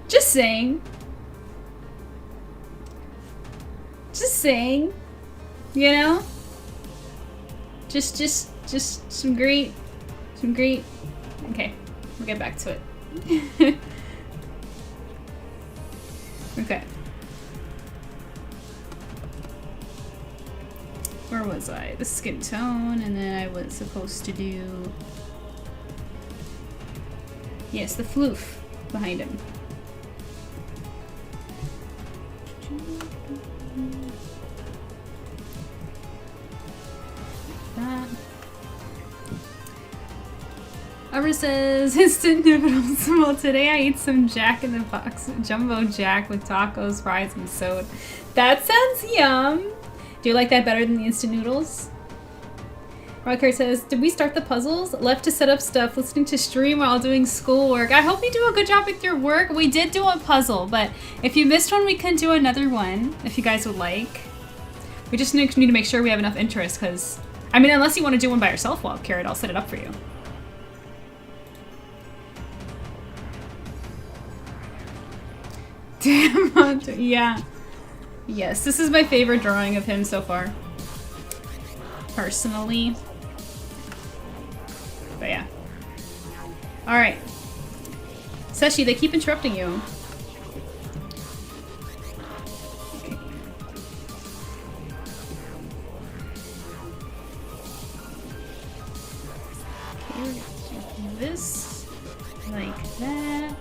Just saying. Just saying. You know? Just some great. Okay, we'll get back to it. Okay. Where was I? The skin tone, and then I was supposed to do... Yes, the floof behind him. That. Arbor says, instant noodles. Well, today I ate some Jack in the Box, Jumbo Jack with tacos, fries, and soda. That sounds yum. Do you like that better than the instant noodles? Rockert says, did we start the puzzles? Left to set up stuff, listening to stream while doing schoolwork. I hope you do a good job with your work. We did do a puzzle, but if you missed one, we can do another one, if you guys would like. We just need to make sure we have enough interest, because... I mean, unless you want to do one by yourself, Wild Carrot, I'll set it up for you. Damn, yeah. Yes, this is my favorite drawing of him so far. Personally. But yeah. Alright. Seshi, they keep interrupting you. Okay. This. Like that.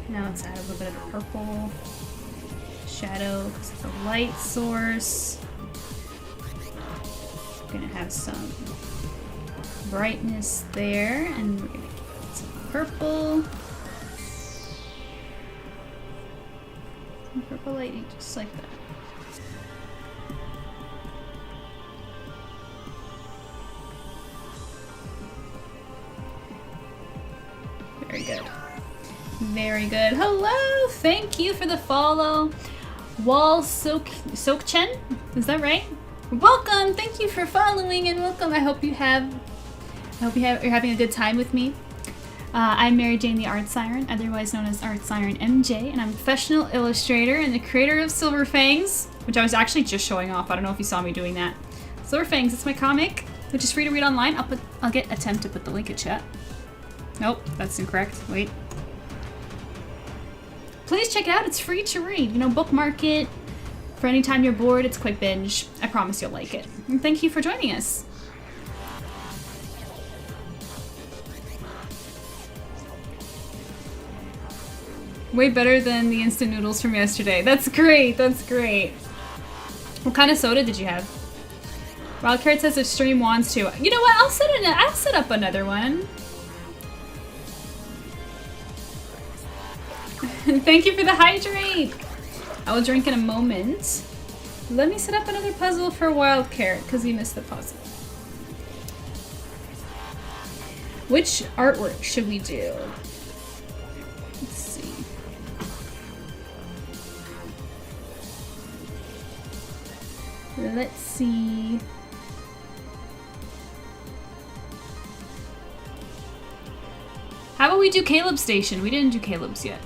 Now let's add a little bit of the purple shadow because it's a light source. We're gonna have some brightness there, and we're gonna get some purple. Some purple lighting, just like that. Very good. Very good. Hello! Thank you for the follow. Wall Sok-chen? Is that right? Welcome! Thank you for following and welcome. I hope you're having a good time with me. I'm Mary Jane the Art Siren, otherwise known as ArtSirenMJ, and I'm a professional illustrator and the creator of Silver FANGS, which I was actually just showing off. I don't know if you saw me doing that. Silver FANGS, it's my comic, which is free to read online. I'll attempt to put the link in chat. Nope, that's incorrect. Wait. Please check it out. It's free to read. You know, bookmark it for any time you're bored. It's quick binge. I promise you'll like it. And thank you for joining us. Way better than the instant noodles from yesterday. That's great. That's great. What kind of soda did you have? Wildcard says if stream wants to. You know what? I'll set up another one. Thank you for the hydrate! I will drink in a moment. Let me set up another puzzle for Wild Carrot, because he missed the puzzle. Which artwork should we do? Let's see. Let's see. How about we do Caleb's station? We didn't do Caleb's yet.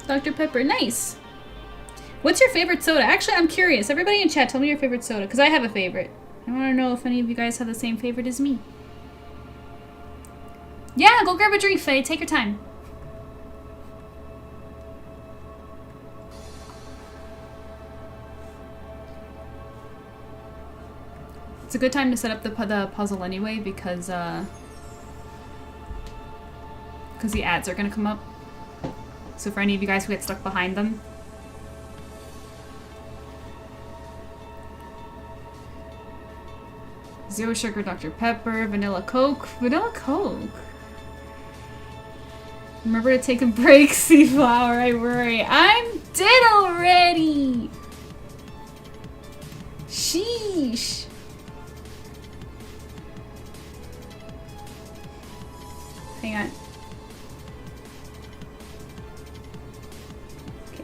Dr. Pepper, nice. What's your favorite soda? Actually, I'm curious. Everybody in chat, tell me your favorite soda, because I have a favorite. I want to know if any of you guys have the same favorite as me. Yeah, go grab a drink, Faye. Take your time. It's a good time to set up the puzzle anyway, because the ads are going to come up. So for any of you guys who get stuck behind them. Zero sugar Dr. Pepper, vanilla Coke. Vanilla Coke? Remember to take a break, Seaflower, I worry. I'm dead already! Sheesh. Hang on.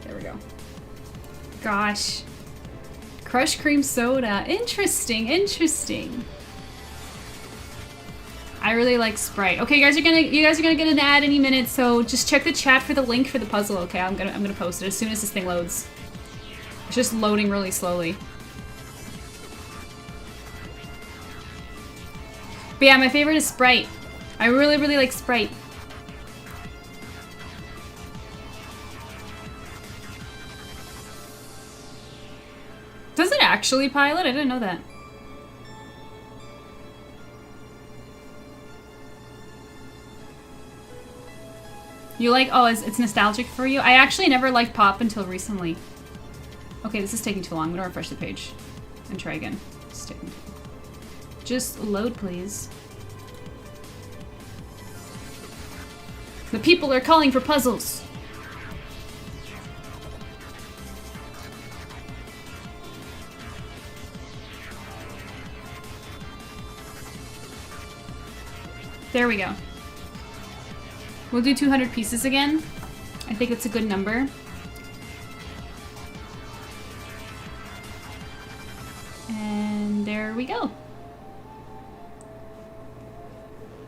There we go. Gosh. Crushed cream soda. Interesting, interesting. I really like Sprite. Okay, you guys are gonna get an ad any minute, so just check the chat for the link for the puzzle. Okay, I'm gonna post it as soon as this thing loads. It's just loading really slowly. But yeah, my favorite is Sprite. I really, really like Sprite. Does it actually pilot? I didn't know that. You like, oh, it's nostalgic for you? I actually never liked Pop until recently. Okay, this is taking too long. I'm gonna refresh the page and try again. Just load, please. The people are calling for puzzles. There we go. We'll do 200 pieces again. I think it's a good number. And there we go.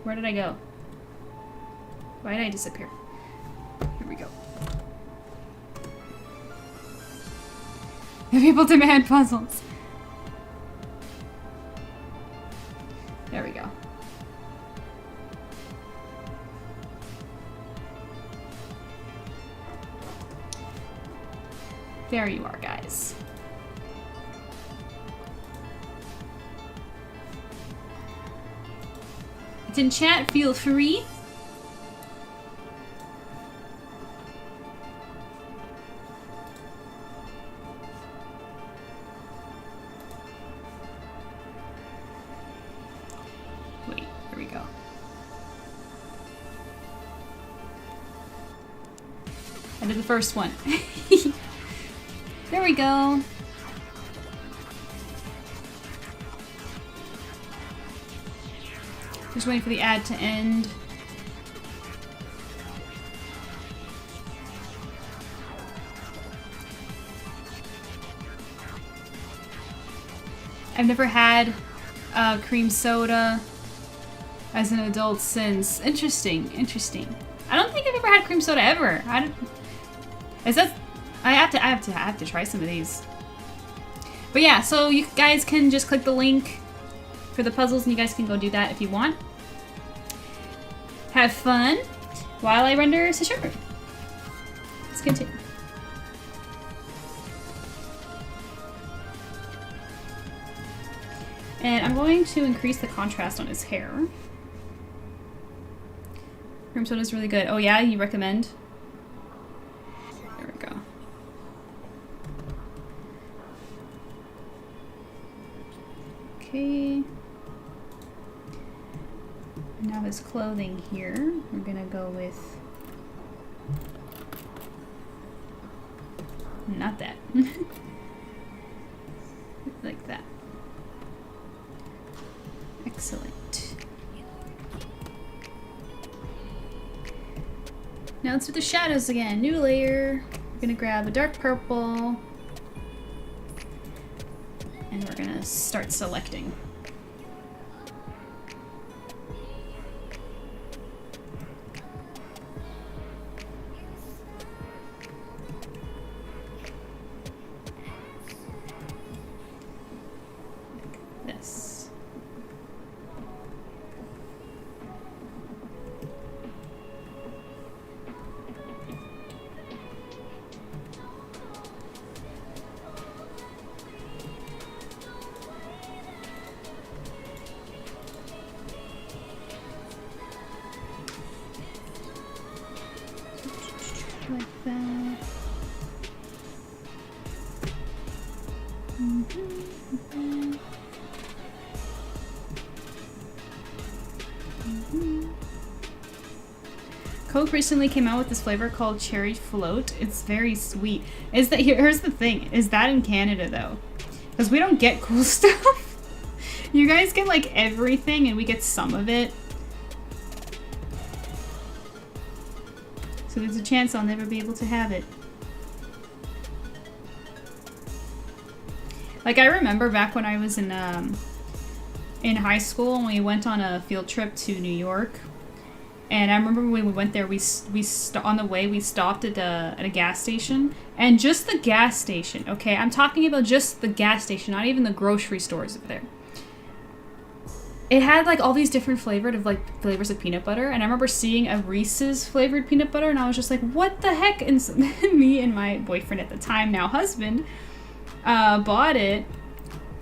Where did I go? Why did I disappear? Here we go. The people demand puzzles. There we go. There you are, guys. It's in chat, feel free. Wait, here we go. I did the first one. There we go. Just waiting for the ad to end. I've never had cream soda as an adult since. Interesting, interesting. I don't think I've ever had cream soda ever. I have to try some of these. But yeah, so you guys can just click the link for the puzzles and you guys can go do that if you want. Have fun while I render Sashuru. Let's continue. And I'm going to increase the contrast on his hair. Cream soda is really good. Oh yeah, you recommend? There we go. Okay. Now his clothing here, we're gonna go with not that. Like that. Excellent. Now let's do the shadows again. New layer. We're gonna grab a dark purple. And we're gonna start selecting. Like this. Like that. Coke recently came out with this flavor called Cherry Float. It's very sweet. Here's the thing. Is that in Canada though? Because we don't get cool stuff. You guys get like everything and we get some of it. So there's a chance I'll never be able to have it. Like I remember back when I was in in high school when we went on a field trip to New York. And I remember when we went there, on the way we stopped at a gas station, and just the gas station. Okay, I'm talking about just the gas station, not even the grocery stores up there. It had like all these different flavors of peanut butter, and I remember seeing a Reese's flavored peanut butter, and I was just like, "What the heck?" And so, me and my boyfriend at the time, now husband, bought it,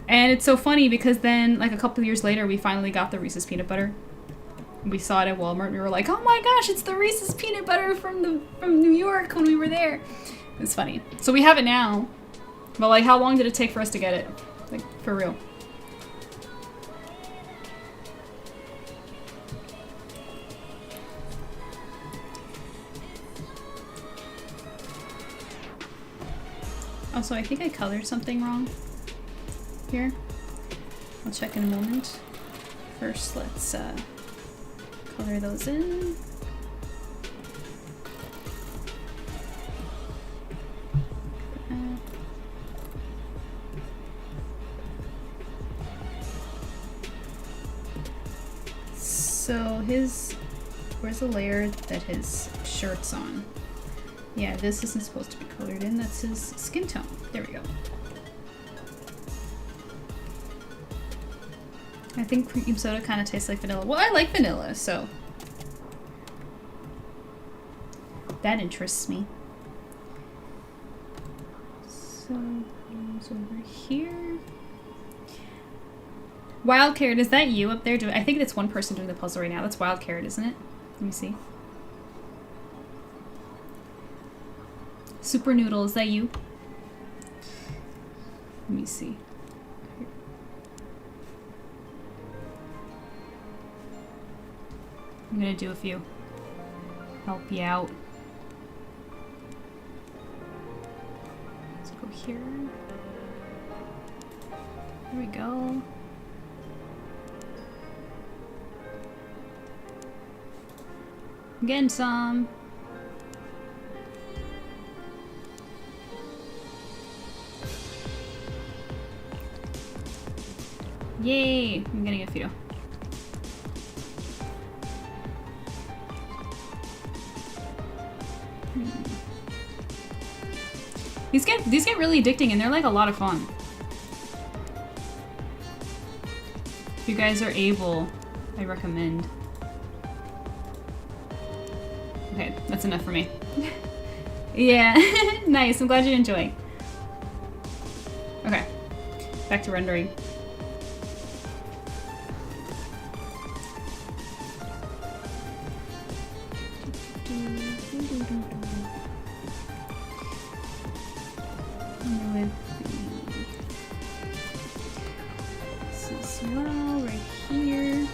and it's so funny because then like a couple years later, we finally got the Reese's peanut butter. We saw it at Walmart, and we were like, "Oh my gosh, it's the Reese's peanut butter from New York when we were there." It's funny. So we have it now, but like, how long did it take for us to get it? Like, for real. Also, I think I colored something wrong here. I'll check in a moment. First, let's color those in. So where's the layer that his shirt's on? Yeah, this isn't supposed to be colored in, that's his skin tone. There we go. I think cream soda kind of tastes like vanilla. Well, I like vanilla, so that interests me. So, goes over here. Wild Carrot, is that you up there? I think it's one person doing the puzzle right now. That's Wild Carrot, isn't it? Let me see. Super Noodle, is that you? Let me see. I'm gonna do a few. Help you out. Let's go here. There we go. I'm getting some. Yay! I'm getting a few. These get really addicting, and they're like a lot of fun. If you guys are able, I recommend. Okay, that's enough for me. Yeah, nice. I'm glad you enjoy. Okay, back to rendering. This as well, right here.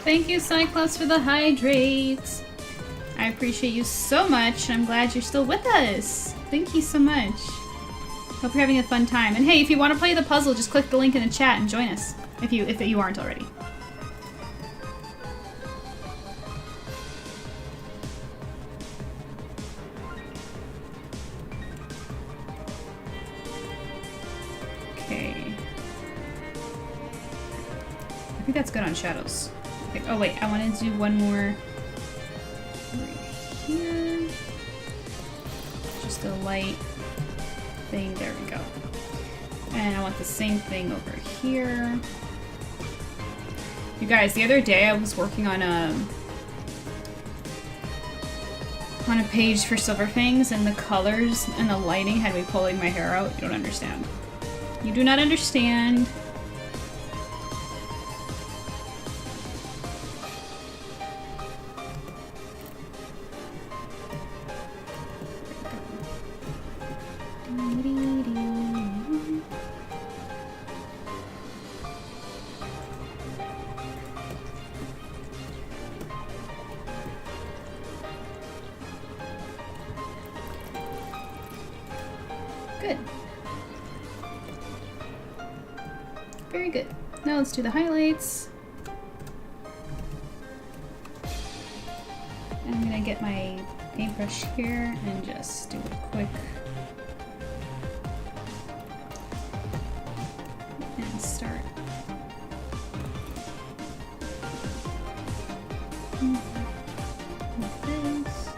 Thank you, Cyclops, for the hydrates. I appreciate you so much. I'm glad you're still with us. Thank you so much. Hope you're having a fun time. And hey, if you want to play the puzzle, just click the link in the chat and join us. If you aren't already. Okay. I think that's good on shadows. Oh wait, I want to do one more right here. Just a light thing. There we go. And I want the same thing over here. You guys, the other day I was working on a page for Silver Fangs, and the colors and the lighting had me pulling my hair out. You don't understand. You do not understand. Good. Very good. Now let's do the highlights. I'm gonna get my paintbrush here and just do a quick and start. With this.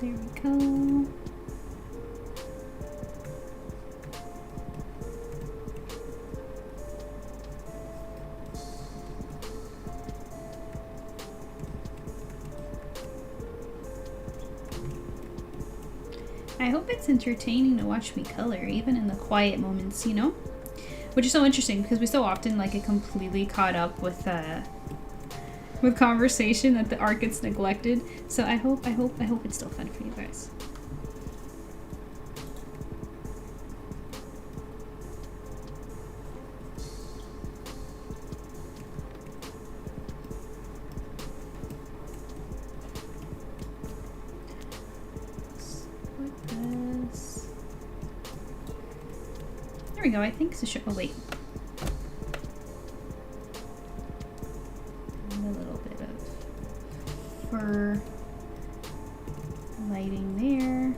There we go. I hope it's entertaining to watch me color, even in the quiet moments, you know? Which is so interesting because we so often like get completely caught up with conversation that the art gets neglected. So I hope it's still fun for you guys. Split this. There we go. I think this should. Oh wait. Lighting there.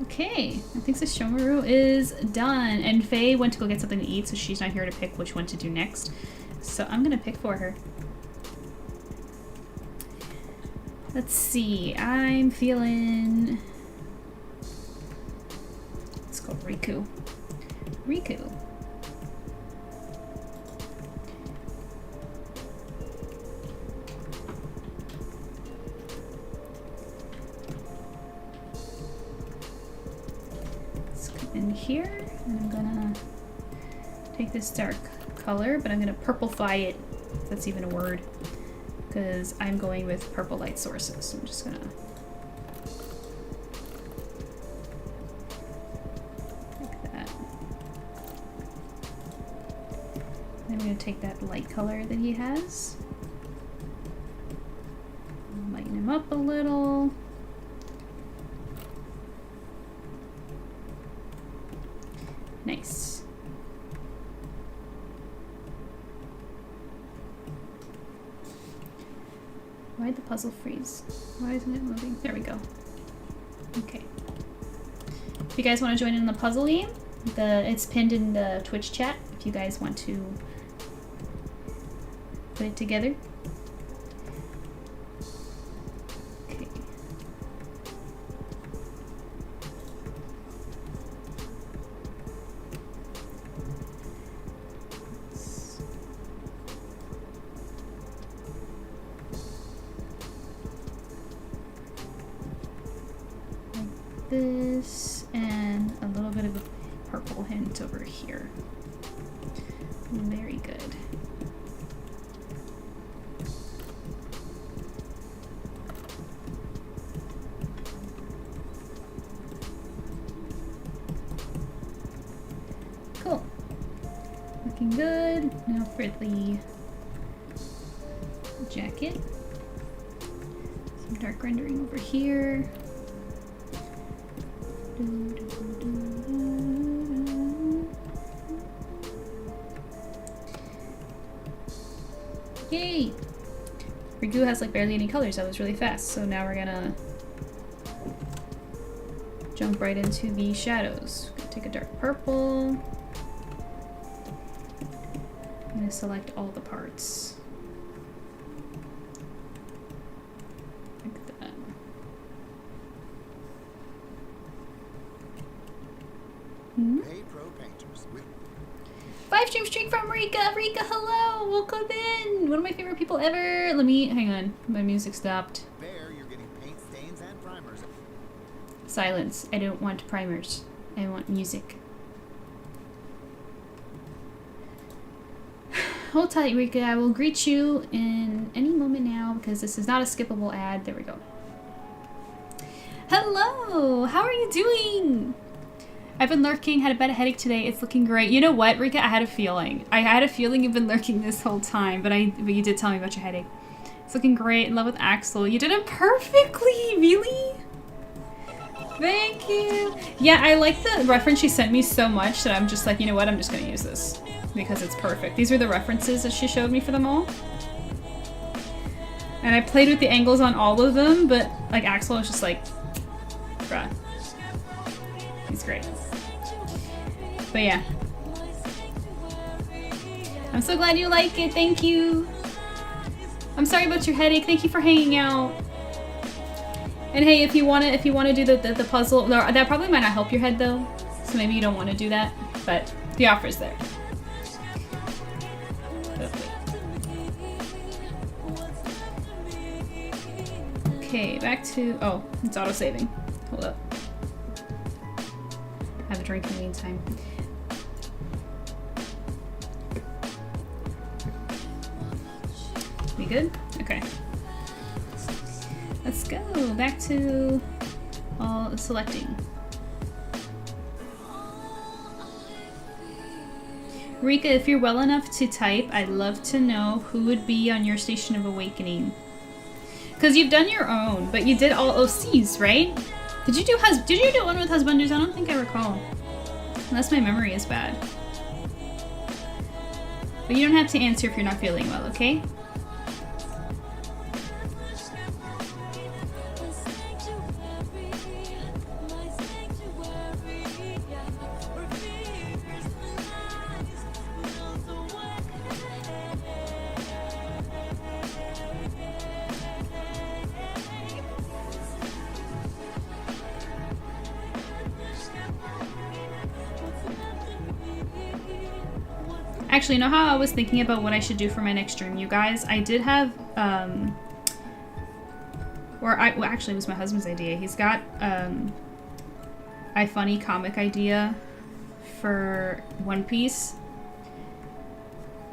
Okay, I think the Shomaru is done. And Faye went to go get something to eat, so she's not here to pick which one to do next. So I'm gonna pick for her. Let's see, I'm feeling... Let's go Riku. Riku. In here, and I'm gonna take this dark color, but I'm gonna purplify it, if that's even a word, because I'm going with purple light sources. So I'm just gonna like that. Then I'm gonna take that light color that he has, lighten him up a little. Nice. Why'd the puzzle freeze? Why isn't it moving? There we go. Okay. If you guys want to join in the puzzle game, it's pinned in the Twitch chat if you guys want to put it together. Okay. This and a little bit of a purple hint over here. Very good. Cool. Looking good. Now for the jacket. Some dark rendering over here. Yay! Riku has like barely any colors. That was really fast. So now we're gonna jump right into the shadows. Gonna take a dark purple. I'm gonna select all the parts. Like that. Hey, pro painters. 5 stream from Rika. Rika, hello. Welcome in. One of my favorite people ever. Let me hang on. My music stopped. There, you're getting paint stains and primers. Silence. I don't want primers. I want music. Hold tight, Rika. I will greet you in any moment now because this is not a skippable ad. There we go. Hello. How are you doing? I've been lurking, had a bad headache today. It's looking great. You know what, Rika? I had a feeling. I had a feeling you've been lurking this whole time, but you did tell me about your headache. It's looking great. In love with Axel. You did it perfectly. Really? Thank you. Yeah, I like the reference she sent me so much that I'm just like, you know what? I'm just gonna use this because it's perfect. These were the references that she showed me for them all. And I played with the angles on all of them, but like Axel was just like, bruh. He's great. But yeah. I'm so glad you like it. Thank you. I'm sorry about your headache. Thank you for hanging out. And hey, if you wanna do the puzzle, that probably might not help your head though. So maybe you don't want to do that. But the offer's there. Okay, back to it's auto-saving. Hold up. Have a drink in the meantime. We good? Okay. Let's go back to all selecting. Rika, if you're well enough to type, I'd love to know who would be on your Station of Awakening. Because you've done your own, but you did all OCs, right? Did you do one with Husbanders? I don't think I recall. Unless my memory is bad. But you don't have to answer if you're not feeling well, okay? Actually, you know how I was thinking about what I should do for my next stream, you guys? I did have, well, actually, it was my husband's idea. He's got, a funny comic idea for One Piece.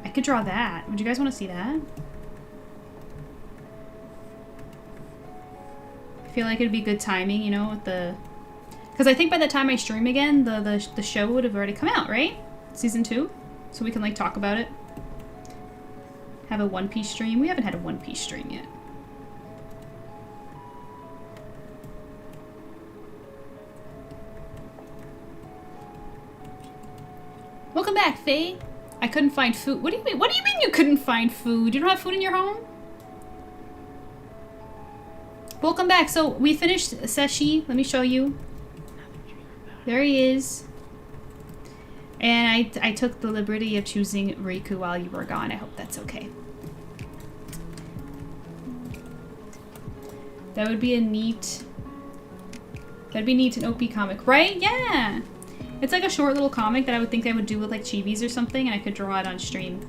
I could draw that. Would you guys want to see that? I feel like it'd be good timing, you know, with the... Because I think by the time I stream again, the show would have already come out, right? Season 2? So we can, like, talk about it. Have a One Piece stream. We haven't had a One Piece stream yet. Welcome back, Faye. I couldn't find food. What do you mean? What do you mean you couldn't find food? You don't have food in your home? Welcome back. So we finished Seshi. Let me show you. There he is. And I took the liberty of choosing Riku while you were gone. I hope that's okay. That would be a neat... That'd be neat, an OP comic, right? Yeah! It's like a short little comic that I would think I would do with like Chibis or something, and I could draw it on stream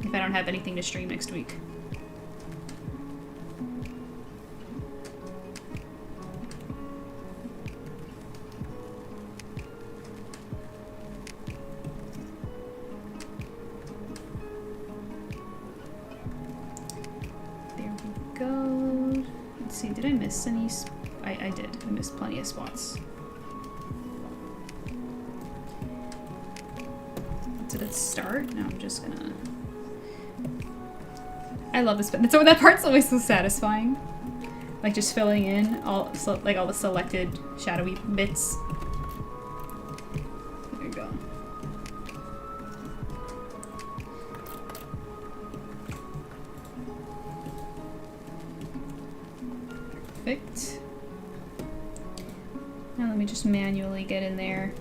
if I don't have anything to stream next week. There we go. Let's see, did I miss any? I did. I missed plenty of spots. That's a good start. Now I'm just gonna... I love this, but that part's always so satisfying. Like just filling in all the selected shadowy bits. There you go. Perfect. Now let me just manually get in there.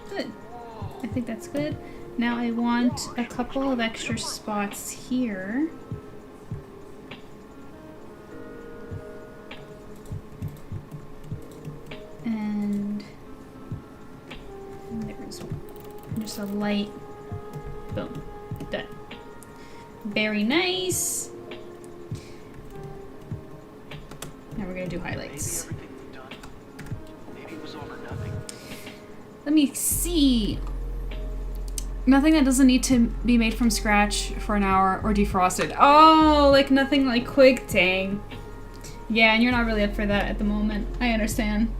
Good. I think that's good. Now I want a couple of extra spots here. And there's just a light. Boom. Done. Very nice. Now we're gonna do highlights. Let me see. Nothing that doesn't need to be made from scratch for an hour or defrosted. Oh, like nothing like quick. Dang. Yeah, and you're not really up for that at the moment. I understand.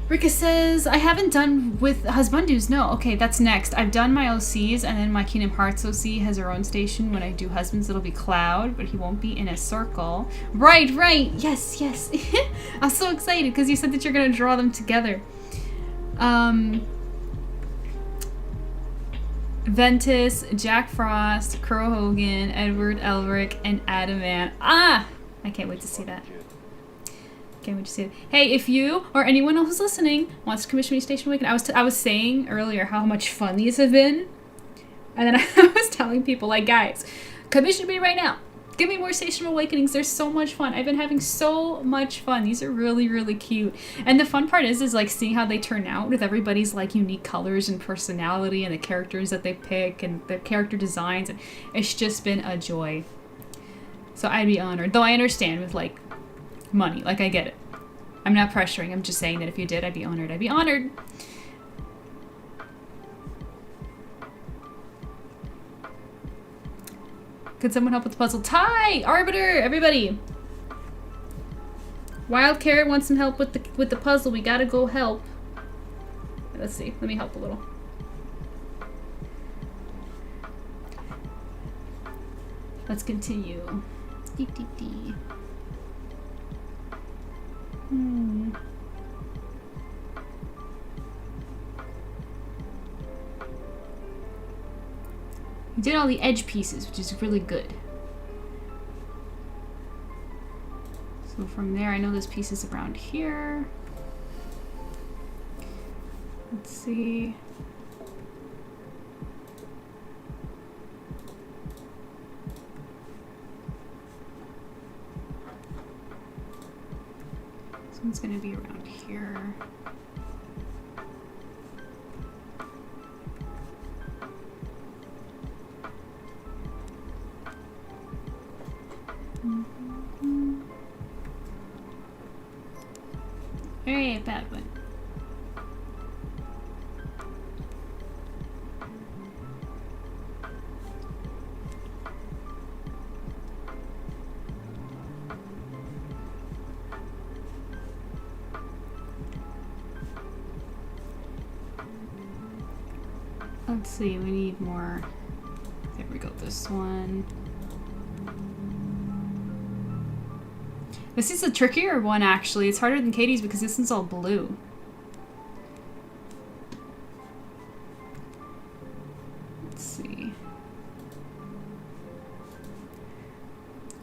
Rika says, I haven't done with Husbandus. No, okay, that's next. I've done my OCs, and then my Kingdom Hearts OC has her own station. When I do Husbands, it'll be Cloud, but he won't be in a circle. Right. Yes. I'm so excited because you said that you're going to draw them together. Ventus, Jack Frost, Crow Hogan, Edward Elric, and Adamant. Ah! I can't wait to see that. Can't wait to see it. Hey, if you or anyone else who's listening wants to commission me Station Awaken, I was saying earlier how much fun these have been, and then I was telling people, like, guys, commission me right now. Give me more Station Awakenings. They're so much fun. I've been having so much fun. These are really, really cute. And the fun part is like seeing how they turn out with everybody's like unique colors and personality and the characters that they pick and the character designs. And it's just been a joy. So I'd be honored. Though I understand with like money. Like I get it. I'm not pressuring. I'm just saying that if you did, I'd be honored. I'd be honored. Could someone help with the puzzle? Ty! Arbiter! Everybody! Wild Carrot wants some help with the puzzle. We gotta go help. Let's see. Let me help a little. Let's continue. We did all the edge pieces, which is really good. So from there, I know there's pieces around here. Let's see. This one's gonna be around here. Alright, bad one. Let's see, we need more. There we go, this one. This is a trickier one, actually. It's harder than Katie's because this one's all blue. Let's see.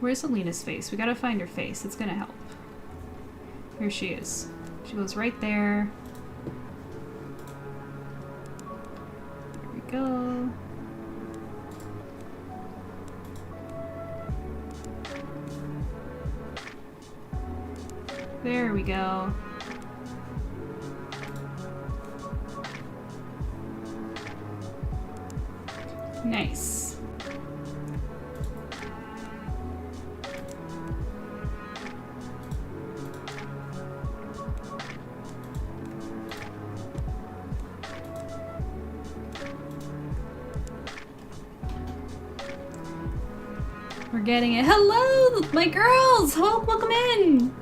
Where's Alina's face? We gotta find her face. It's gonna help. Here she is. She goes right there. There we go. There we go. Nice. We're getting it. Hello, my girls! Welcome in!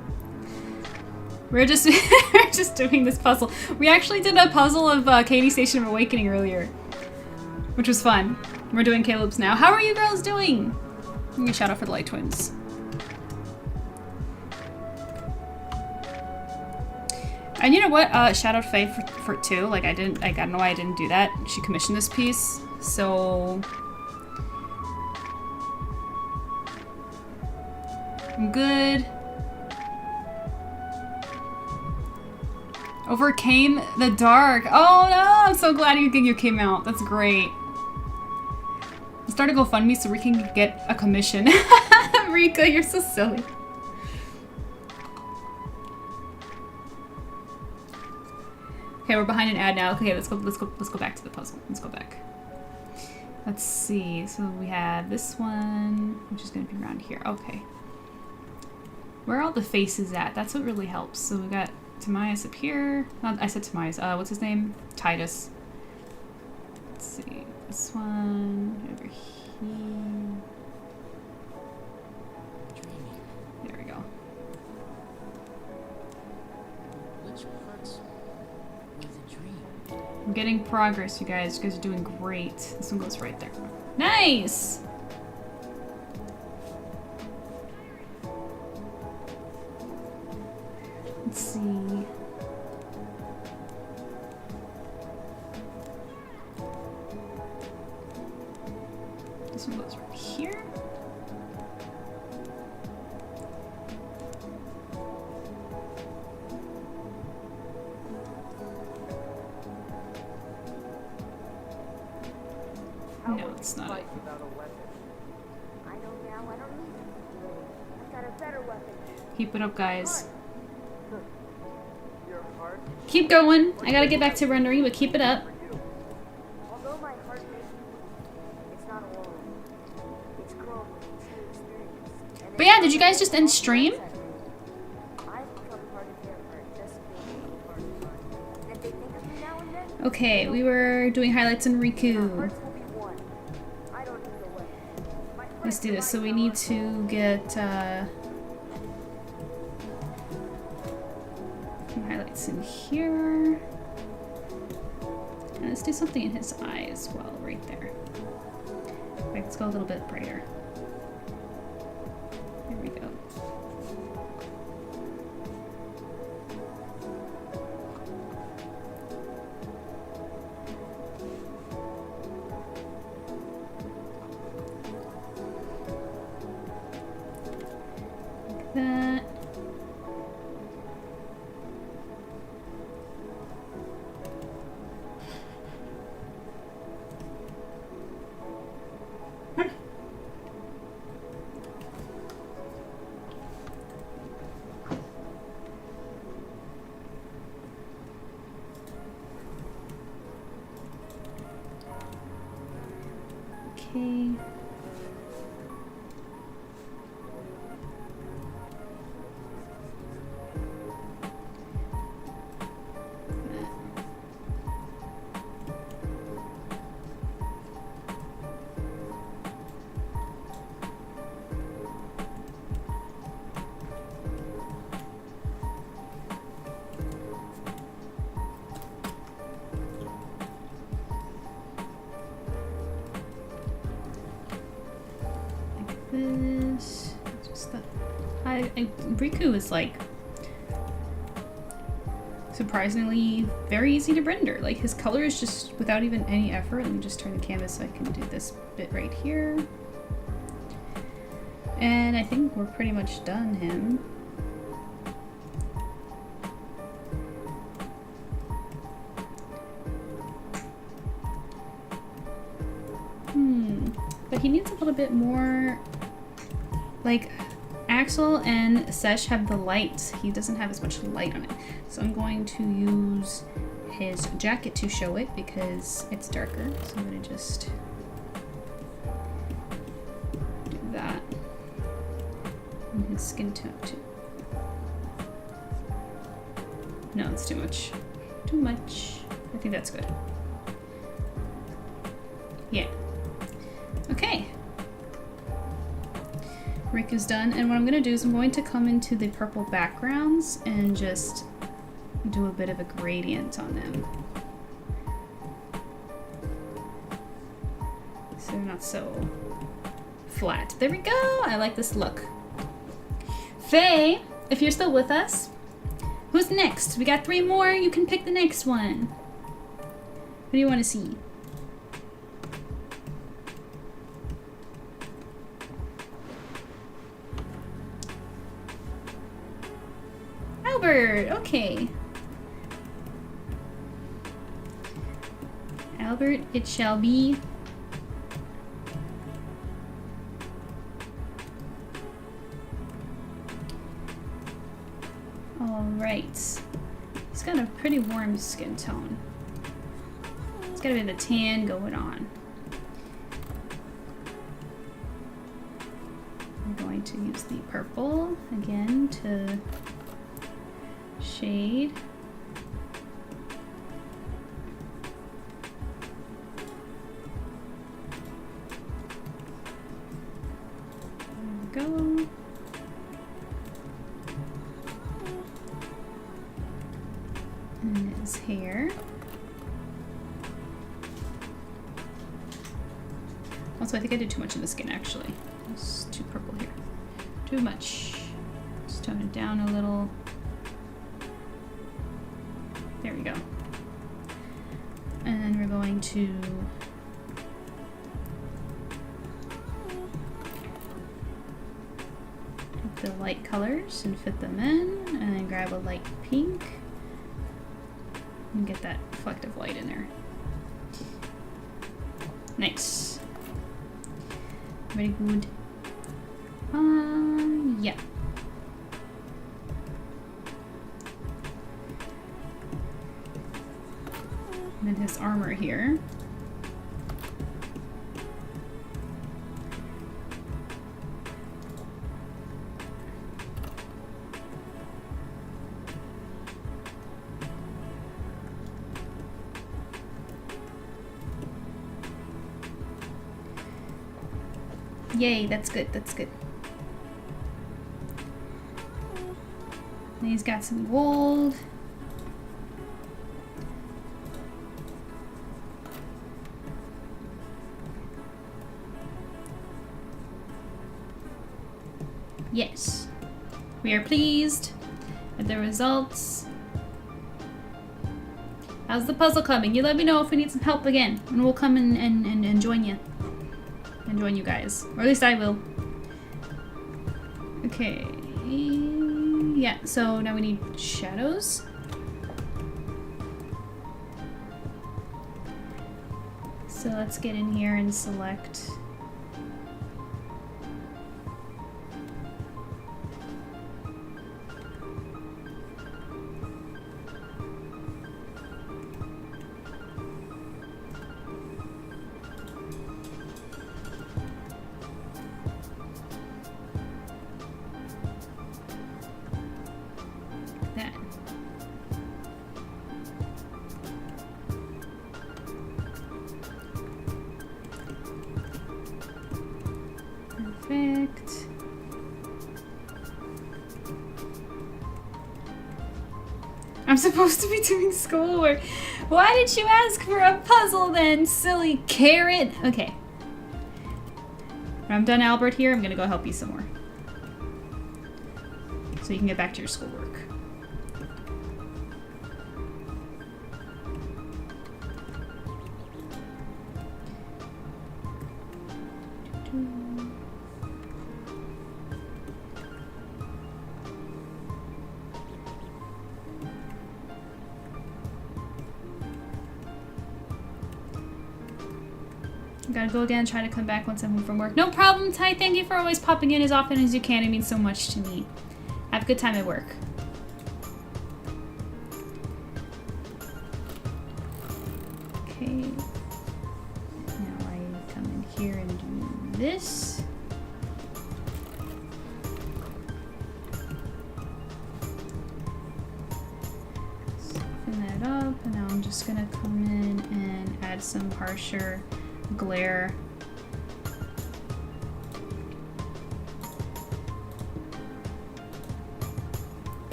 We're just we're just doing this puzzle. We actually did a puzzle of Katie Station of Awakening earlier, which was fun. We're doing Caleb's now. How are you girls doing? Give me a shout out for the Light Twins. And you know what? Shout out Faye for it too. Like I don't know why I didn't do that. She commissioned this piece, so I'm good. Overcame the dark. Oh no! I'm so glad you came out. That's great. Start a GoFundMe so we can get a commission. Rika, you're so silly. Okay, we're behind an ad now. Okay, let's go back to the puzzle. Let's go back. Let's see. So we have this one, which is gonna be around here. Okay. Where are all the faces at? That's what really helps. So we got Timaeus up here. I said Timaeus. What's his name? Titus. Let's see. This one over here. There we go. I'm getting progress, you guys. You guys are doing great. This one goes right there. Nice! Let's see. This one goes right here. No, it's not. I know now I don't need it. I've got a better weapon. Keep it up, guys. Your heart, Keep going. I gotta get back to rendering, but keep it up. Although my heart may be weak, it's not alone. It's grown with each new experience. And But yeah, did you guys just end stream? I've become part of their heart, just being part of mine. And if they think of me now and then, Okay, we were doing highlights on Riku. hearts will be one. I don't need a weapon. My Let's do friends this. So we might need know to get some highlights in here. And let's do something in his eye as well, right there. Okay, let's go a little bit brighter. There we go. Like that. Okay. This. Just the. Riku is like surprisingly very easy to render. Like his color is just without even any effort. Let me just turn the canvas so I can do this bit right here. And I think we're pretty much done him. But he needs a little bit more, like Axel and Sesh have the light. He doesn't have as much light on it. So I'm going to use his jacket to show it because it's darker. So I'm gonna just do that. And his skin tone too. No, it's too much. Too much. I think that's good. Yeah. Okay. Rick is done, and what I'm gonna do is I'm going to come into the purple backgrounds and just do a bit of a gradient on them. So they're not so flat. There we go! I like this look. Faye, if you're still with us, who's next? We got 3 more. You can pick the next one. What do you want to see? Albert, okay. Albert, it shall be. Alright. He's got a pretty warm skin tone. It's got a bit of a tan going on. I'm going to use the purple again to shade. There we go. And his hair. Also, I think I did too much in the skin, actually. It's too purple here. Too much. Just tone it down a little. There we go. And then we're going to take the light colors and fit them in, and then grab a light pink and get that reflective light in there. Nice. Very good. Yeah. And then his armor here. Yay, that's good, that's good. And he's got some gold. Yes. We are pleased with the results. How's the puzzle coming? You let me know if we need some help again, and we'll come and join you. And join you guys. Or at least I will. Okay. Yeah, so now we need shadows. So let's get in here and select. That. Perfect. I'm supposed to be doing schoolwork. Why did you ask for a puzzle then, silly carrot? Okay. When I'm done, Albert, here, I'm gonna go help you some more. So you can get back to your schoolwork. Gotta go again, try to come back once I'm home from work. No problem, Ty. Thank you for always popping in as often as you can. It means so much to me. Have a good time at work. Okay. Now I come in here and do this. Soften that up, and now I'm just gonna come in and add some harsher glare.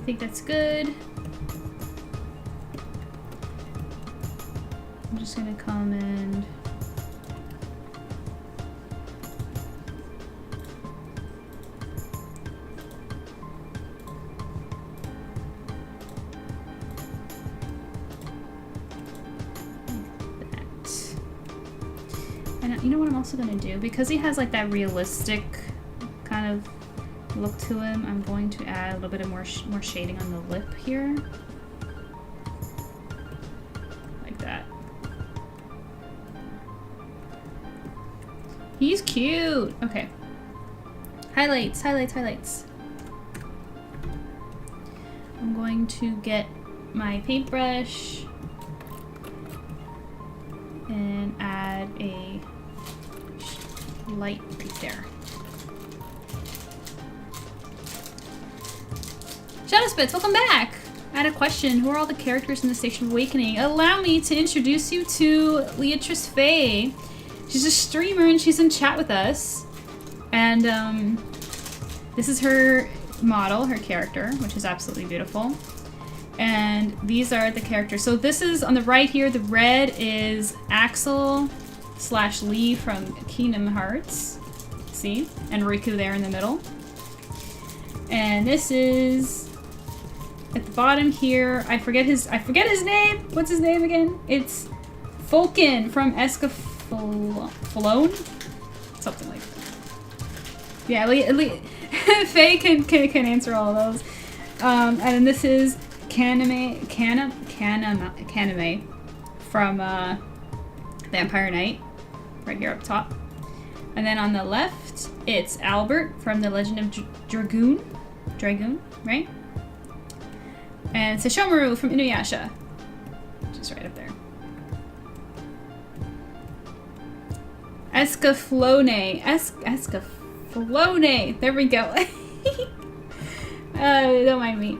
think that's good. I'm just gonna come and you know what I'm also gonna do? Because he has like that realistic kind of look to him, I'm going to add a little bit of more shading on the lip here. Like that. He's cute! Okay. Highlights, highlights, highlights. I'm going to get my paintbrush and add a light right there. Shadowspits, welcome back! I had a question. Who are all the characters in the Station of Awakening? Allow me to introduce you to Leatrice Faye. She's a streamer and she's in chat with us. And this is her model, her character, which is absolutely beautiful. And these are the characters. So this is on the right here, the red is Axel / Lee from Kingdom Hearts. See? And Riku there in the middle. And this is at the bottom here. I forget his name. What's his name again? It's Fulkin from Escaflowne? Something like that. Yeah, Faye can answer all of those. And then this is Kaname from Vampire Knight, right here up top. And then on the left, it's Albert from The Legend of Dragoon, right? And Sesshomaru from Inuyasha, just right up there. Escaflowne, Escaflowne, there we go. Don't mind me.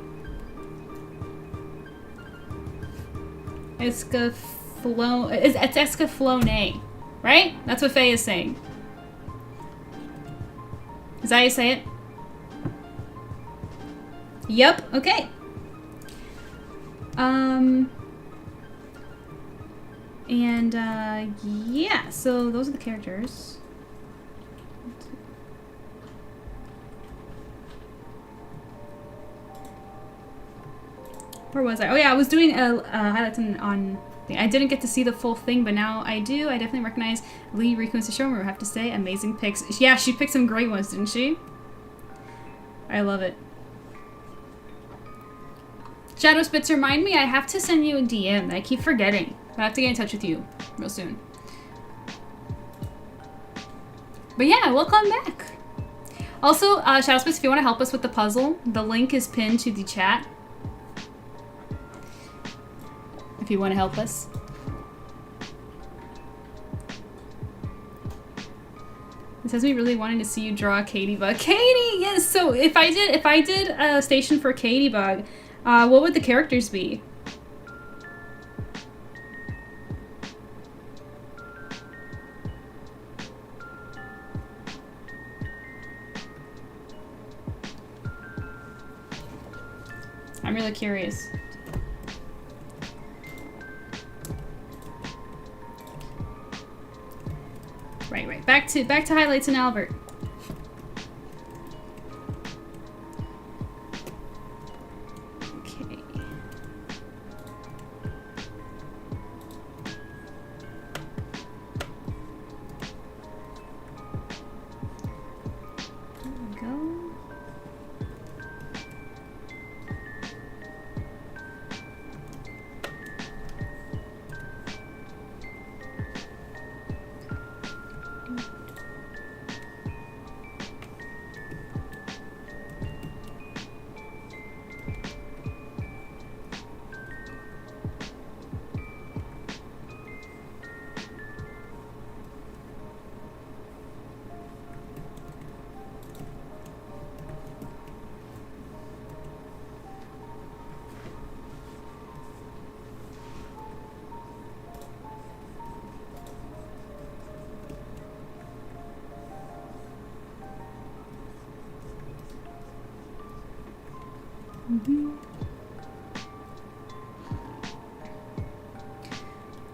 It's Escaflowne, right? That's what Faye is saying. Is that how you say it? Yup, okay. Yeah, so those are the characters. Where was I? Oh yeah, I was doing highlights on thing. I didn't get to see the full thing, but now I do. I definitely recognize Lee, Riku, and Sesshomaru, I have to say. Amazing picks. Yeah, she picked some great ones, didn't she? I love it. Shadowspits, remind me, I have to send you a DM. I keep forgetting. I have to get in touch with you real soon. But yeah, welcome back. Also, Shadowspits, if you want to help us with the puzzle, the link is pinned to the chat. If you want to help us. This has me really wanting to see you draw a Katybug. Katie, yes. So if I did a station for Katybug, what would the characters be? I'm really curious. Right. Back to highlights and Albert. Okay. There we go.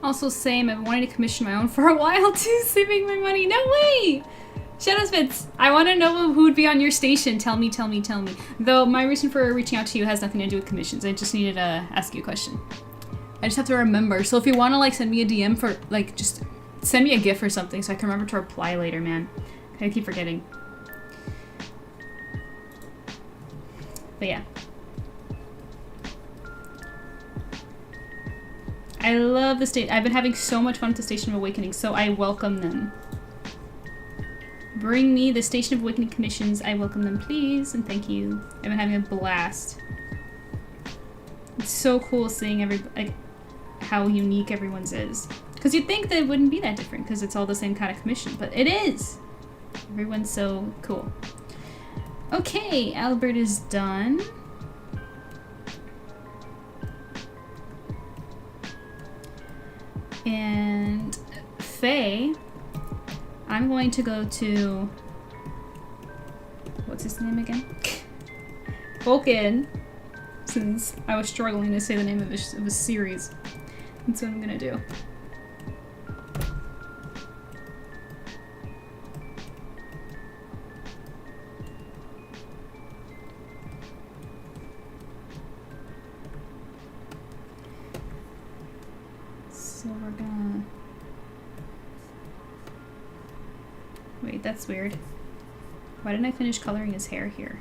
Also, same. I've been wanting to commission my own for a while too, saving my money. No way! Shadowspits, I want to know who would be on your station. Tell me, tell me, tell me. Though my reason for reaching out to you has nothing to do with commissions. I just needed to ask you a question. I just have to remember. So if you want to like send me a DM for like just send me a GIF or something so I can remember to reply later, man. I keep forgetting. But yeah. I love the state. I've been having so much fun with the Station of Awakening, so I welcome them. Bring me the Station of Awakening commissions. I welcome them, please, and thank you. I've been having a blast. It's so cool seeing like how unique everyone's is. Because you'd think that it wouldn't be that different because it's all the same kind of commission, but it is. Everyone's so cool. Okay, Albert is done. And Faye, I'm going to go to, what's his name again? Vulcan, since I was struggling to say the name of a series. That's what I'm gonna do. So we're gonna... Wait, that's weird. Why didn't I finish coloring his hair here?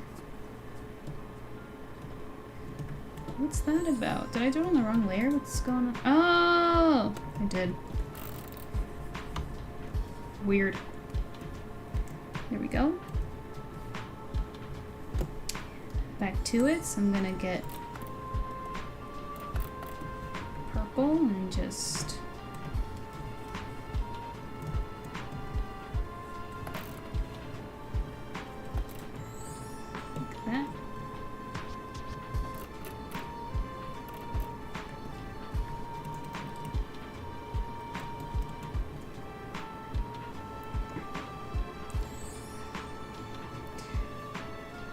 What's that about? Did I do it on the wrong layer? What's going on? Oh! I did. Weird. There we go. Back to it, so I'm gonna get purple and just like that.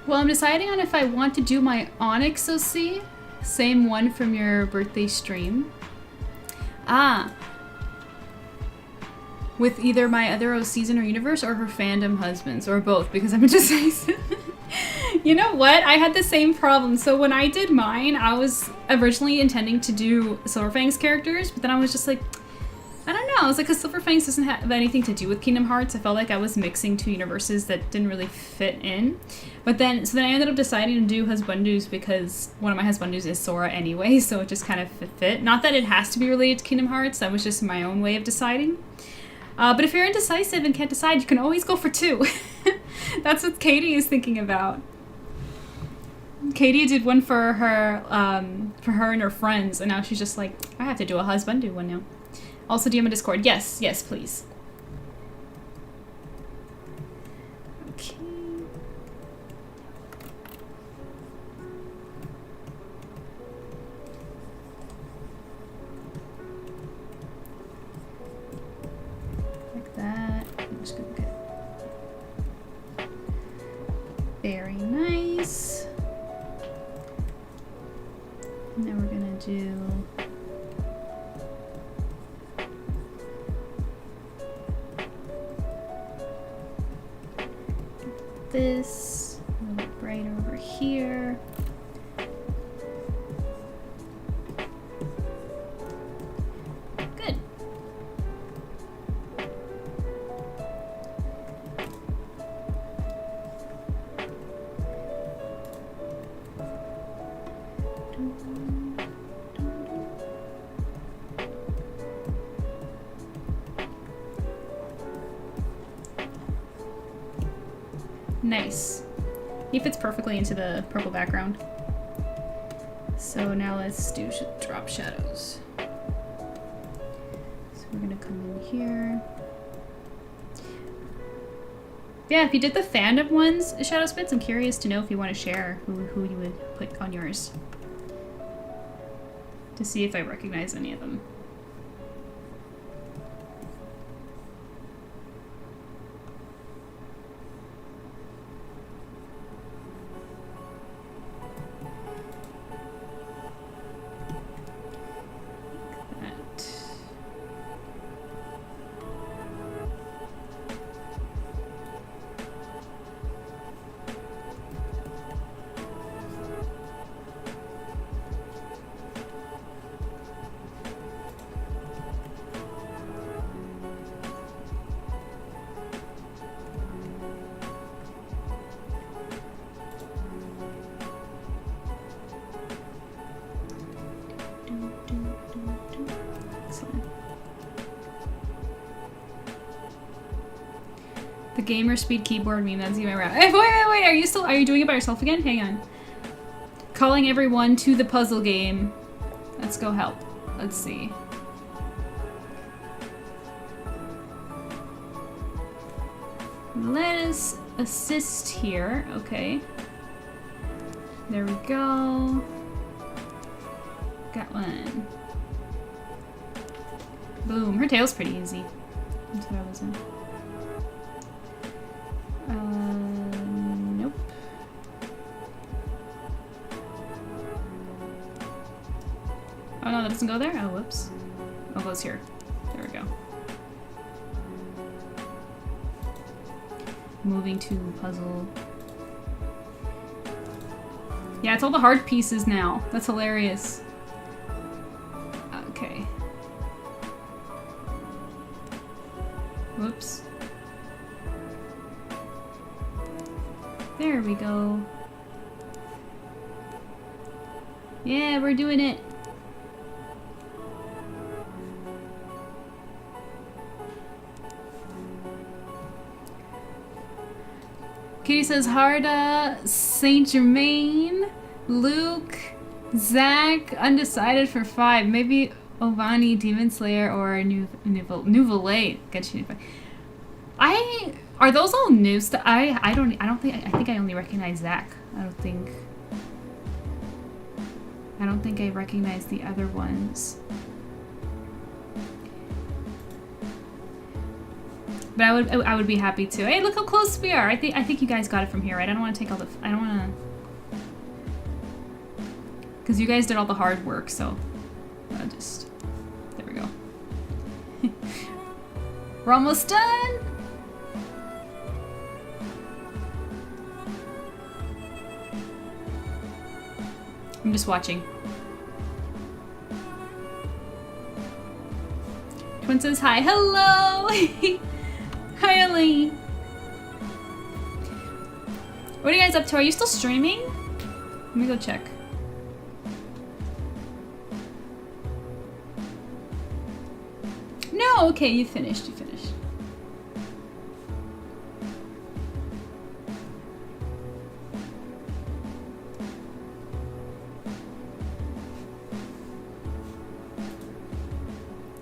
Well, I'm deciding on if I want to do my Onyx OC, same one from your birthday stream. Ah. With either my other OCs in her universe or her fandom husbands, or both, because I'm indecisive. You know what? I had the same problem. So when I did mine, I was originally intending to do Silverfang's characters, but then I was just like, I don't know. I was like, because Silverfangs doesn't have anything to do with Kingdom Hearts. I felt like I was mixing two universes that didn't really fit in. But then, so then I ended up deciding to do Husbandus because one of my Husbandus is Sora anyway, so it just kind of fit. Not that it has to be related to Kingdom Hearts. That was just my own way of deciding. But if you're indecisive and can't decide, you can always go for two. That's what Katie is thinking about. Katie did one for her and her friends, and now she's just like, I have to do a Husbandu one now. Also, DM a Discord. Yes, yes, please. Okay. Like that. I'm just gonna get very nice. And then we're gonna do this, a little brighter over here. Good. Nice. He fits perfectly into the purple background. So now let's do drop shadows. So we're gonna come in here. Yeah, if you did the fandom ones, Shadow Spits, I'm curious to know if you want to share who you would put on yours. To see if I recognize any of them. The gamer speed keyboard meme, that's even around. Hey, wait, are you doing it by yourself again? Hang on. Calling everyone to the puzzle game. Let's go help. Let's see. Let us assist here. Okay. There we go. Got one. Boom. Her tail's pretty easy. That's what I was in. Nope. Oh no, that doesn't go there? Oh, whoops. Oh, it goes here. There we go. Moving to puzzle. Yeah, it's all the hard pieces now. That's hilarious. Okay. Whoops. There we go. Yeah, we're doing it. Katie says Harda, Saint Germain, Luke, Zach, undecided for 5. Maybe Ovani, Demon Slayer, or Nouveau. Get you. Are those all new stuff? I think I only recognize Zach. I don't think I recognize the other ones. But I would be happy to. Hey, look how close we are. I think you guys got it from here, right? I don't want to take all the. I don't want to. Because you guys did all the hard work, so I'll just. There we go. We're almost done. I'm just watching. Twin says hi. Hello. Hi, Elaine. What are you guys up to? Are you still streaming? Let me go check. No, okay, you finished.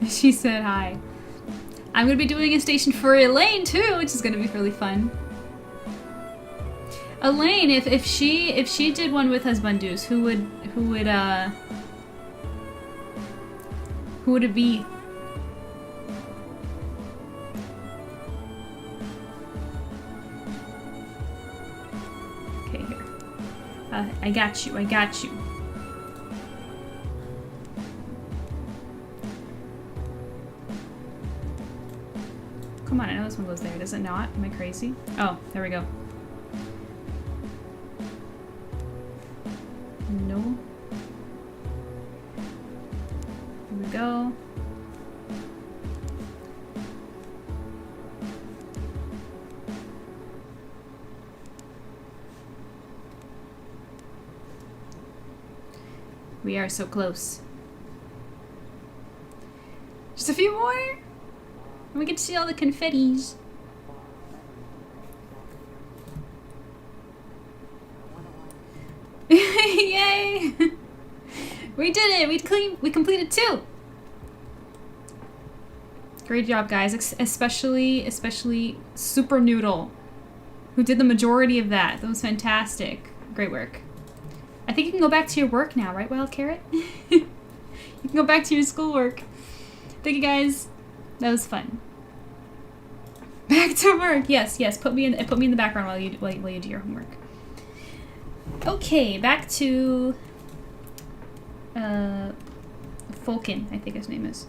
She said hi. I'm gonna be doing a station for Elaine too, which is gonna be really fun. Elaine, if she did one with Husbandus, who would it be? Okay, here. I got you. Come on, I know this one goes there. Does it not? Am I crazy? Oh, there we go. No. Here we go. We are so close. Just a few more? And we get to see all the confettis. Yay! We did it! We completed 2! Great job, guys. Especially Super Noodle, who did the majority of that. That was fantastic. Great work. I think you can go back to your work now, right, Wild Carrot? You can go back to your schoolwork. Thank you, guys. That was fun. Back to work. Yes. Put me in the background while you do your homework. Okay, back to Fulkin, I think his name is.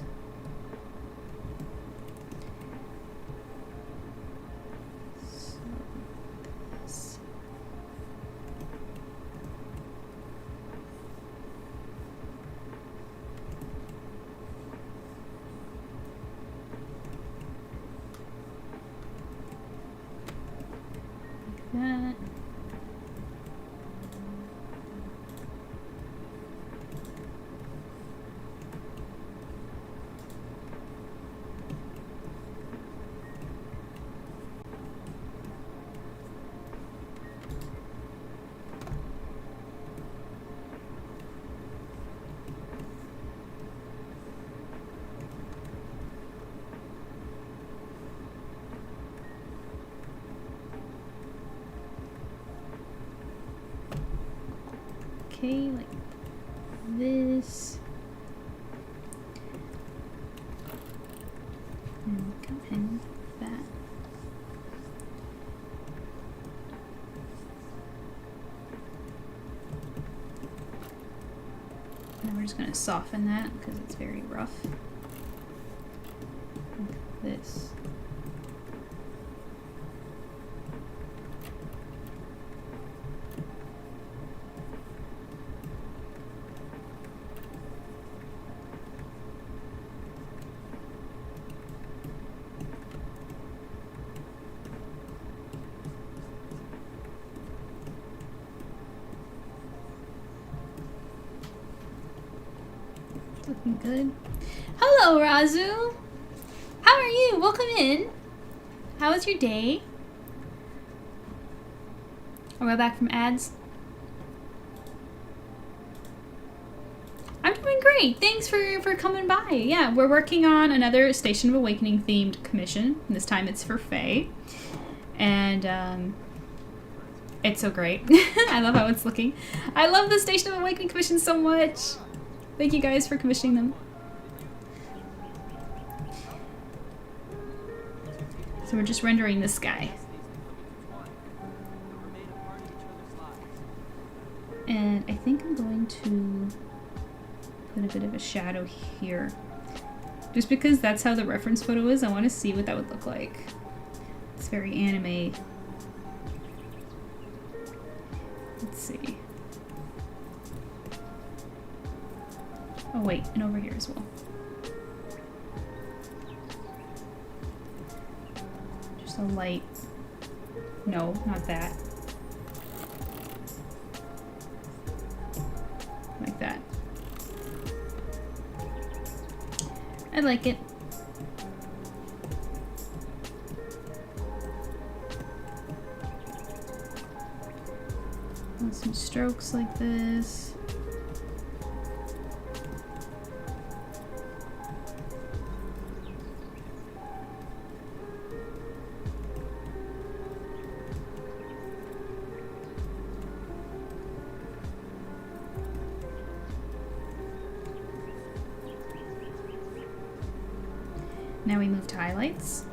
That. Okay, like this. And come in that. And we're just going to soften that because it's very rough. Like this. Looking good. Hello, Razu. How are you? Welcome in. How was your day? Are we back from ads? I'm doing great. Thanks for coming by. Yeah, we're working on another Station of Awakening themed commission. This time it's for Faye. And it's so great. I love how it's looking. I love the Station of Awakening commission so much. Thank you guys for commissioning them. So we're just rendering this guy. And I think I'm going to put a bit of a shadow here. Just because that's how the reference photo is, I want to see what that would look like. It's very anime. Let's see. Oh wait, and over here as well. Just a light. No, not that. Like that. I like it. And some strokes like this. Now we move to highlights.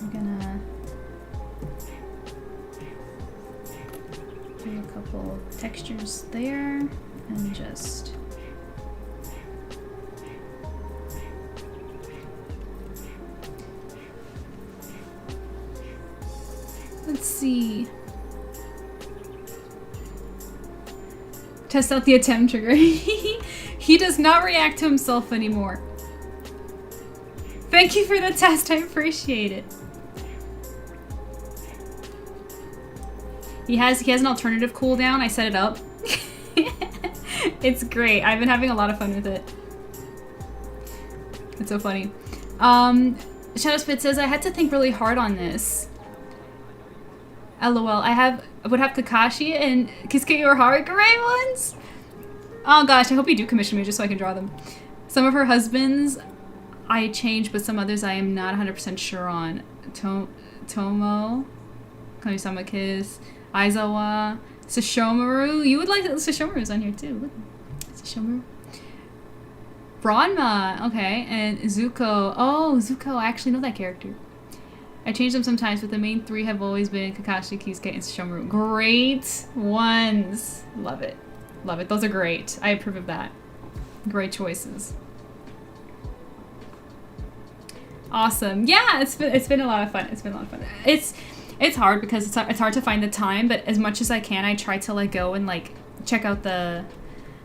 I'm gonna do a couple textures there and just let's see. Test out the attempt trigger. He does not react to himself anymore. Thank you for the test, I appreciate it. He has an alternative cooldown. I set it up. It's great. I've been having a lot of fun with it. It's so funny. Shadowspit says I had to think really hard on this. LOL. I would have Kakashi and Kisuke Urahara great ones. Oh gosh, I hope you do commission me just so I can draw them. Some of her husbands I changed, but some others I am not 100% sure on. Tomo, Kamisama Kiss, Aizawa, Sashomaru. You would like Sashomaru's on here too. Look, Sashomaru. Branma, okay, and Zuko. Oh, Zuko, I actually know that character. I change them sometimes, but the main three have always been Kakashi, Kisuke, and Sashomaru. Great ones. Love it. Love it. Those are great. I approve of that. Great choices. Awesome. Yeah, it's been a lot of fun. It's been a lot of fun. It's hard because it's hard to find the time, but as much as I can, I try to like go and like check out the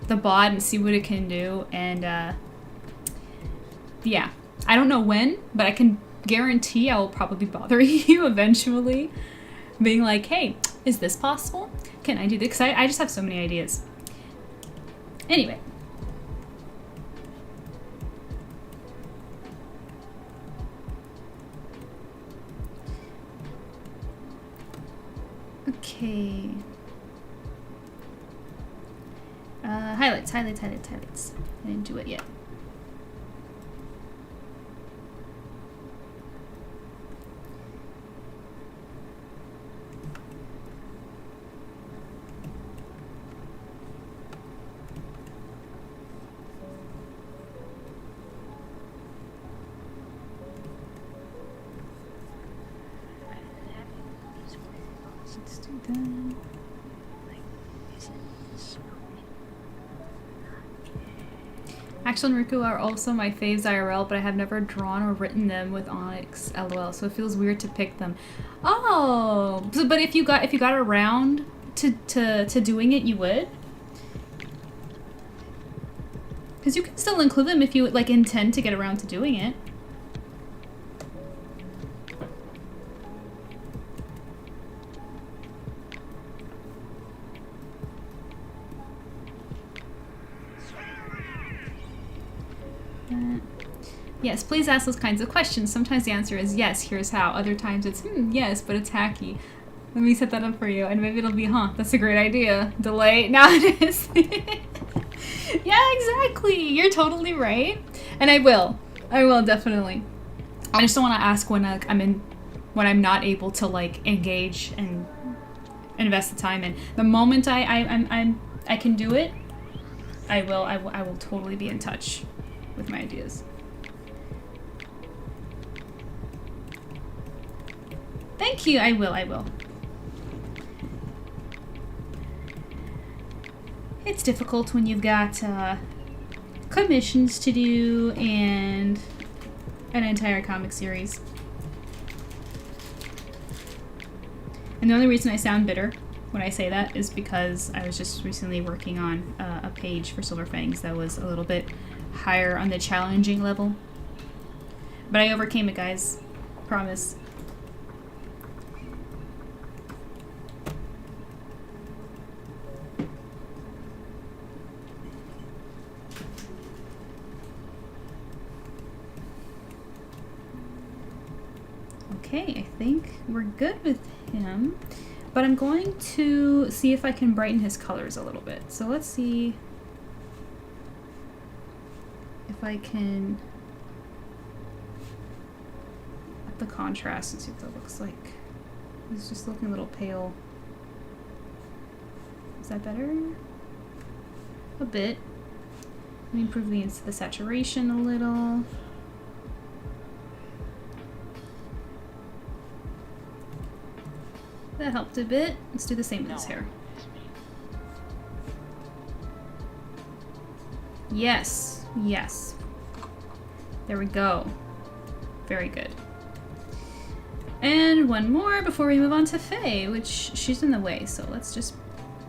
bot and see what it can do. And yeah, I don't know when, but I can guarantee I will probably bother you eventually, being like, hey, is this possible? Can I do this? Because I just have so many ideas. Anyway. Okay. Highlights, highlights, highlights, highlights. I didn't do it yet. Let's do that. Axel and Riku are also my faves IRL, but I have never drawn or written them with Onyx, LOL. So it feels weird to pick them. Oh, so, but if you got around to doing it, you would. Because you can still include them if you like intend to get around to doing it. Yes, please ask those kinds of questions. Sometimes the answer is yes, here's how. Other times it's, yes, but it's hacky. Let me set that up for you. And maybe it'll be, that's a great idea. Delay. Now it is. Yeah, exactly. You're totally right. And I will. I will, definitely. I just don't want to ask when when I'm not able to, like, engage and invest the time in. The moment I can do it, I will totally be in touch with my ideas. Thank you. I will. It's difficult when you've got commissions to do and an entire comic series. And the only reason I sound bitter when I say that is because I was just recently working on a page for Silver Fangs that was a little bit higher on the challenging level. But I overcame it, guys. Promise. Okay, I think we're good with him, but I'm going to see if I can brighten his colors a little bit. So let's see if I can up the contrast and see what that looks like. He's just looking a little pale. Is that better? A bit. Let me improve the saturation a little. That helped a bit. Let's do the same with his hair. Yes. Yes. There we go. Very good. And one more before we move on to Faye, which she's in the way, so let's just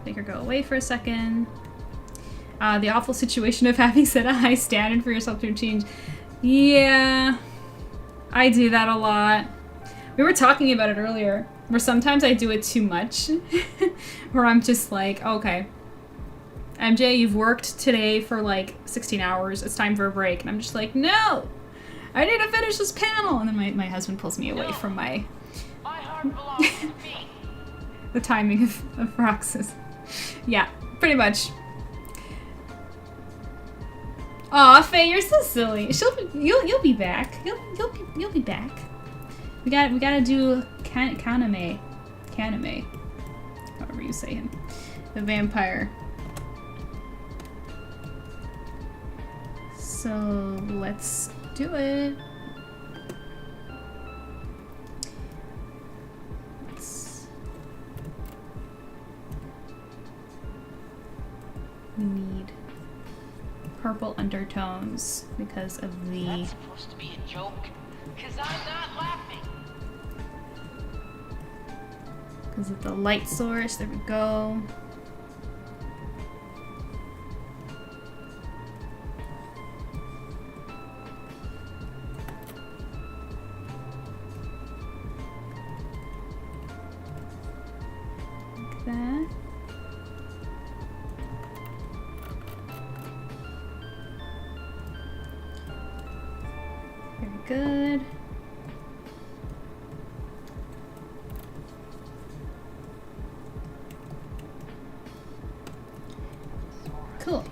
make her go away for a second. The awful situation of having set a high standard for yourself to change. Yeah. I do that a lot. We were talking about it earlier. Where sometimes I do it too much, where I'm just like, okay, MJ, you've worked today for like 16 hours, it's time for a break. And I'm just like, no, I need to finish this panel. And then my husband pulls me away from my heart belongs to me. the timing of Roxas. Yeah, pretty much. Aw, Faye, you're so silly. You'll be back. You'll be back. We gotta do Kaname, however you say him, the vampire. So let's do it. We need purple undertones because of the. That's supposed to be a joke, 'cause I'm not laughing. Because of the light source. There we go. Like that. Very good. Cool.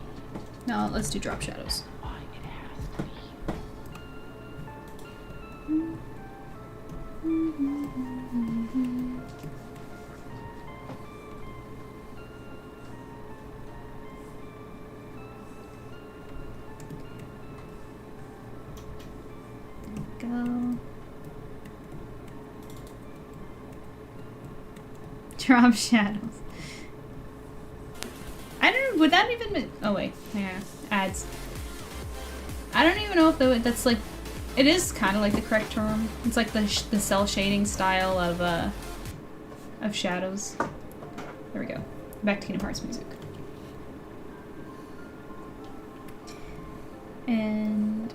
Now let's do drop shadows. Why it has to be. Go. Drop shadows. I don't. Would that even? Oh wait, yeah, ads. I don't even know if that's like. It is kind of like the correct term. It's like the cell shading style of shadows. There we go. Back to Kingdom Hearts music. And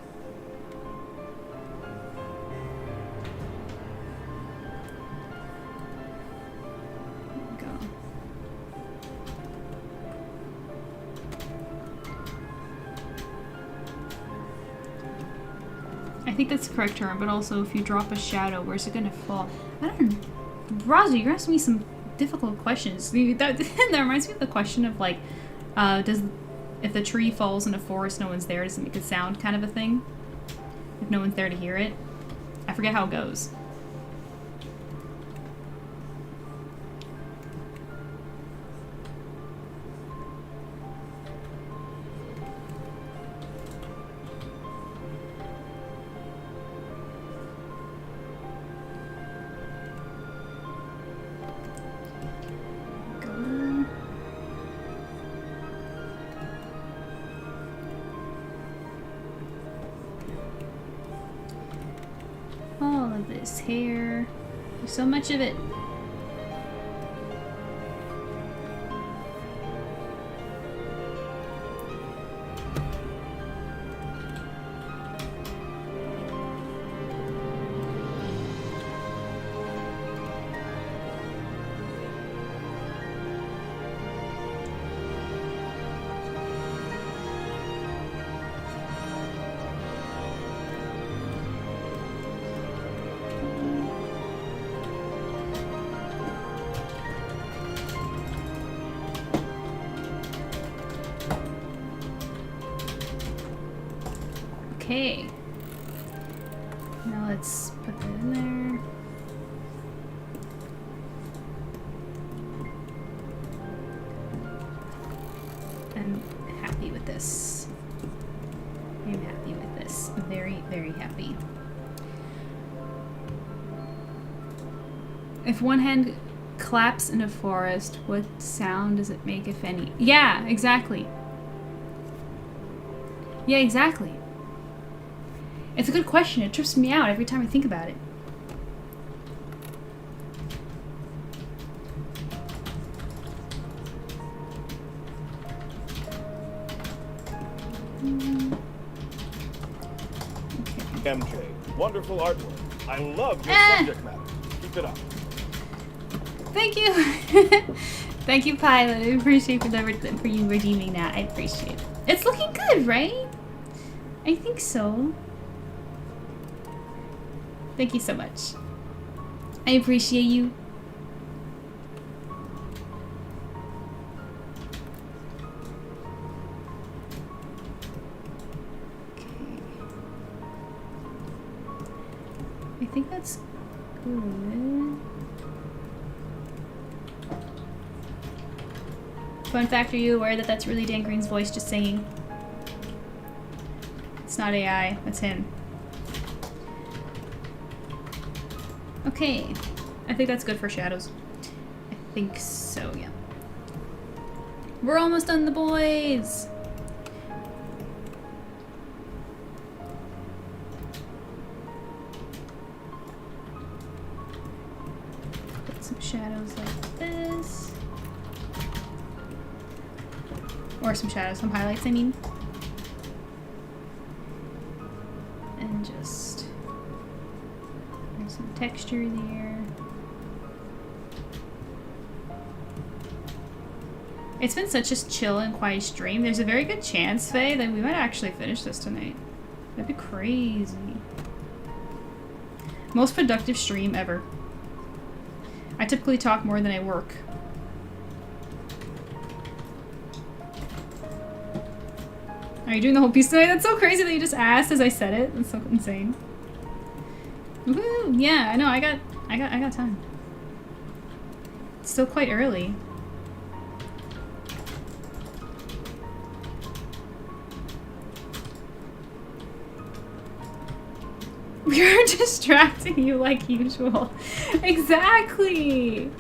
go. I think that's the correct term, but also if you drop a shadow, where's it gonna fall? I don't know. Razu, you're asking me some difficult questions. That reminds me of the question of like, if the tree falls in a forest, no one's there, does it make a sound kind of a thing? If no one's there to hear it? I forget how it goes. All of this hair. There's so much of it. Okay. Now let's put that in there. I'm happy with this. I'm happy with this. Very, very happy. If one hand claps in a forest, what sound does it make, if any? Yeah, exactly. Yeah, exactly. It's a good question. It trips me out every time I think about it. MJ, wonderful artwork. I love your subject matter. Keep it up. Thank you. Thank you, Pilot. I appreciate for you redeeming that. I appreciate it. It's looking good, right? I think so. Thank you so much. I appreciate you. Okay. I think that's good. Fun fact, are you aware that that's really Dan Green's voice just singing? It's not AI, that's him. Okay, I think that's good for shadows. I think so, yeah. We're almost done, the boys! Put some shadows like this. Or some shadows, some highlights, I mean. And just some texture there. It's been such a chill and quiet stream. There's a very good chance, Faye, that we might actually finish this tonight. That'd be crazy. Most productive stream ever. I typically talk more than I work. Are you doing the whole piece tonight? That's so crazy that you just asked as I said it. That's so insane. Woohoo! Yeah, I know. I got time. It's still quite early. We are distracting you like usual. Exactly!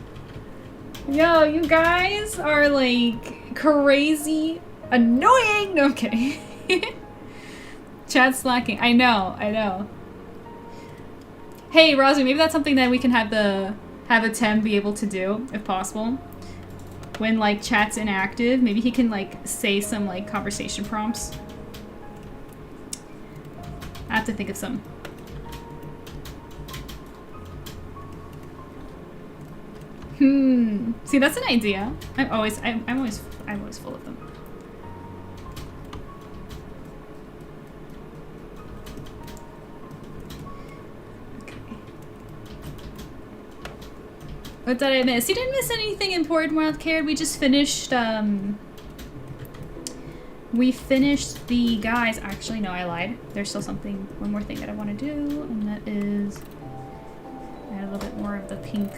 Yo, you guys are like crazy annoying! No, I'm kidding. Chat's slacking. I know. Hey, Rosie, maybe that's something that we can have a Tem be able to do, if possible. When like chat's inactive, maybe he can like say some like conversation prompts. I have to think of some. See, that's an idea. I'm always full of them. Okay. What did I miss? You didn't miss anything important, Wildcard. We just finished, we finished the guys. Actually, no, I lied. There's still one more thing that I want to do, and that is add a little bit more of the pink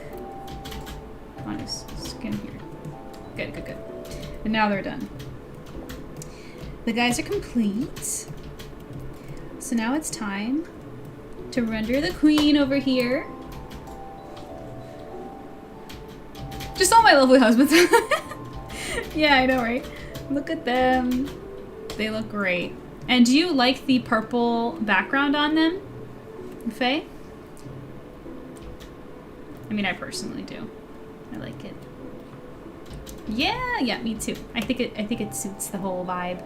on his skin here. Good. And now they're done. The guys are complete. So now it's time to render the queen over here. Just all my lovely husbands. Yeah, I know, right? Look at them. They look great. And do you like the purple background on them, Faye? I mean, I personally do. I like it. Yeah, me too. I think it suits the whole vibe.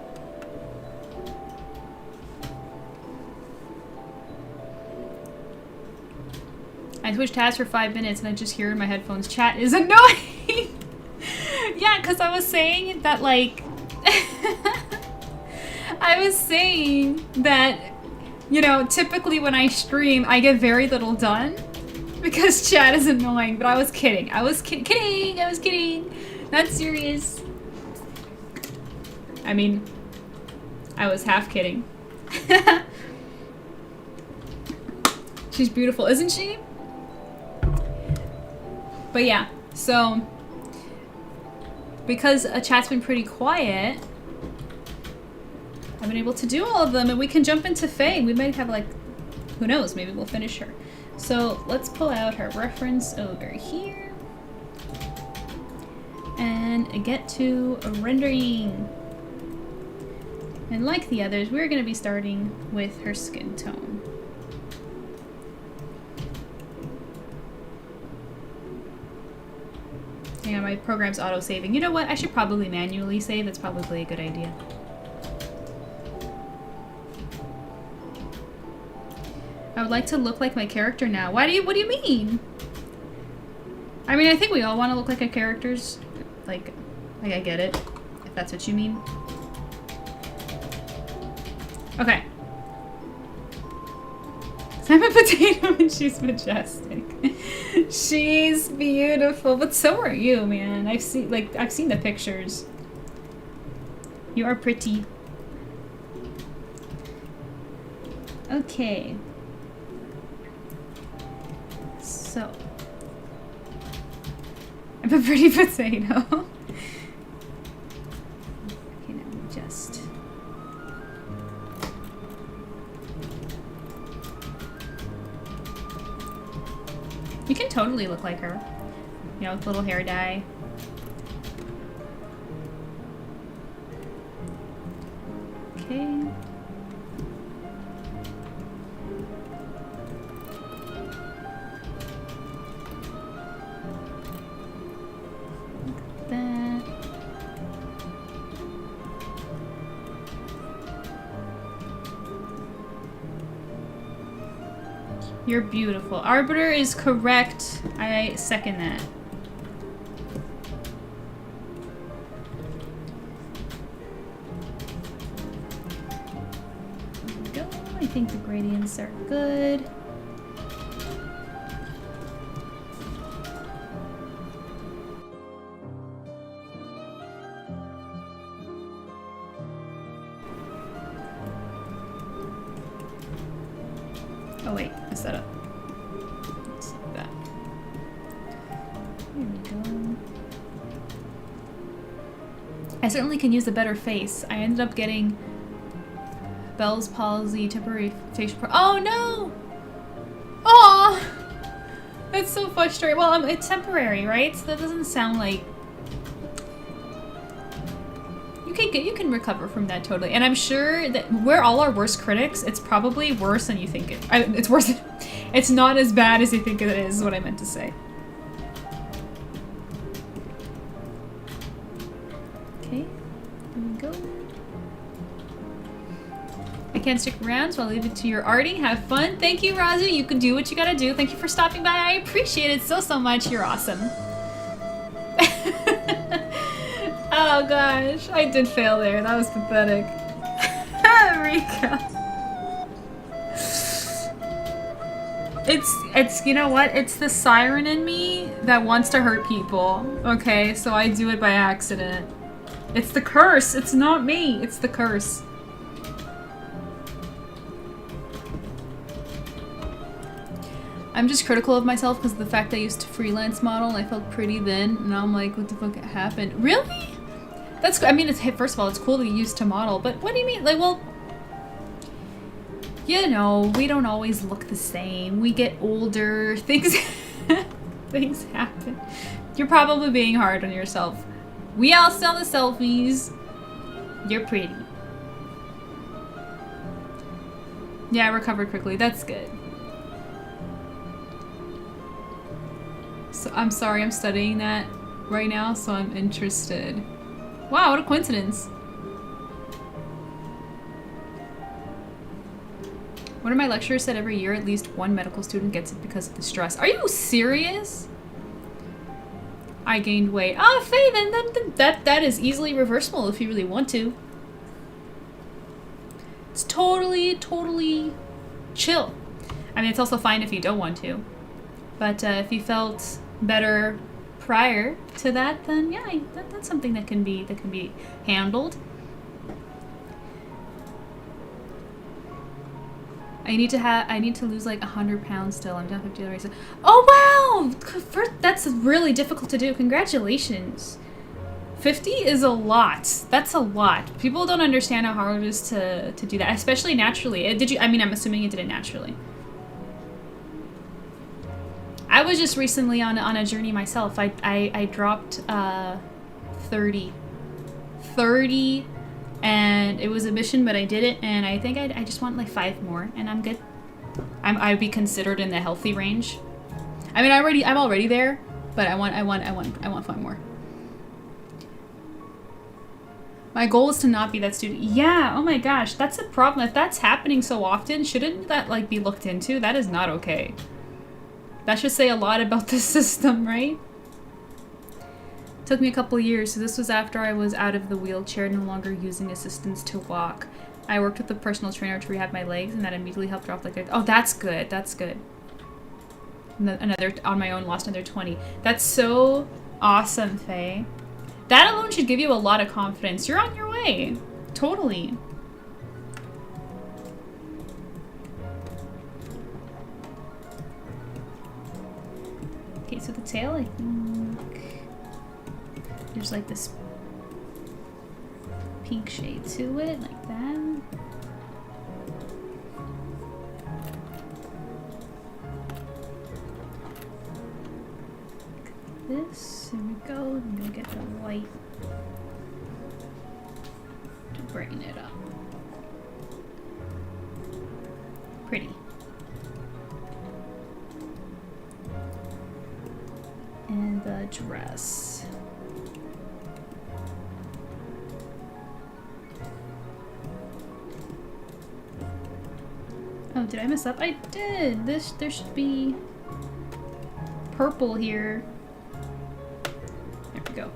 I switched tabs for 5 minutes and I just hear in my headphones, chat is annoying. Yeah, because I was saying that like I was saying that, you know, typically when I stream I get very little done. Because chat is annoying, but I was kidding. I was kidding. Not serious. I mean, I was half kidding. She's beautiful, isn't she? But yeah, so because chat's been pretty quiet, I've been able to do all of them, and we can jump into Faye. We might have like, who knows, maybe we'll finish her. So let's pull out her reference over here and get to rendering. And like the others, we're going to be starting with her skin tone. Yeah, my program's auto-saving. You know what? I should probably manually save. That's probably a good idea. I would like to look like my character now. What do you mean? I mean, I think we all want to look like our characters. Like I get it, if that's what you mean. Okay. I'm a potato and she's majestic. She's beautiful, but so are you, man. I've seen the pictures. You are pretty. Okay. So, I'm a pretty potato. Okay, now we just... You can totally look like her. You know, with little hair dye. Okay. That. You're beautiful. Arbiter is correct. I second that. There we go. I think the gradients are good. Oh wait, I set up. Just like that. Here we go. I certainly can use a better face. I ended up getting Bell's palsy, temporary facial oh no! Aw! That's so frustrating. Well, it's temporary, right? So that doesn't sound like... You can recover from that totally. And I'm sure that we're all our worst critics. It's probably worse than you think it... it's worse than... It's not as bad as you think it is what I meant to say. Okay. Here we go. I can't stick around, so I'll leave it to your arting. Have fun. Thank you, Razu. You can do what you gotta do. Thank you for stopping by. I appreciate it so much. You're awesome. Oh gosh, I did fail there. That was pathetic. Rika. It's you know what? It's the siren in me that wants to hurt people. Okay, so I do it by accident. It's the curse. It's not me. It's the curse. I'm just critical of myself because of the fact that I used to freelance model and I felt pretty then, and now I'm like, what the fuck happened? Really? That's, I mean, first of all, it's cool that you used to model, but what do you mean? Like, well, you know, we don't always look the same. We get older, things, things happen. You're probably being hard on yourself. We all sell the selfies. You're pretty. Yeah, I recovered quickly. That's good. So I'm sorry, I'm studying that right now, so I'm interested. Wow, what a coincidence. One of my lecturers said every year at least one medical student gets it because of the stress. Are you serious? I gained weight. Oh, Faye, then that is easily reversible if you really want to. It's totally chill. I mean, it's also fine if you don't want to. But if you felt better prior to that, then yeah, that's something that can be handled. I need to lose like 100 pounds still. I'm down 50 already. Oh wow! That's really difficult to do. Congratulations. 50 is a lot. That's a lot. People don't understand how hard it is to do that, especially naturally. Did you? I mean, I'm assuming you did it naturally. I was just recently on a journey myself. I dropped 30, and it was a mission, but I did it, and I think I just want like 5 more, and I'm good. I'd be considered in the healthy range. I mean, I'm already there, but I want 5 more. My goal is to not be that student. Yeah. Oh my gosh, that's a problem. If that's happening so often, shouldn't that like be looked into? That is not okay. That should say a lot about the system, right? Took me a couple years, so this was after I was out of the wheelchair, no longer using assistance to walk. I worked with a personal trainer to rehab my legs, and that immediately helped drop like oh, that's good, that's good. Another, on my own, lost another 20. That's so awesome, Faye. That alone should give you a lot of confidence. You're on your way. Totally. Okay, so the tail, I think there's like this pink shade to it, like that. This, there we go. I'm gonna get the white to brighten it up. Pretty. And the dress. Oh, did I mess up? I did! There should be purple here. There we go.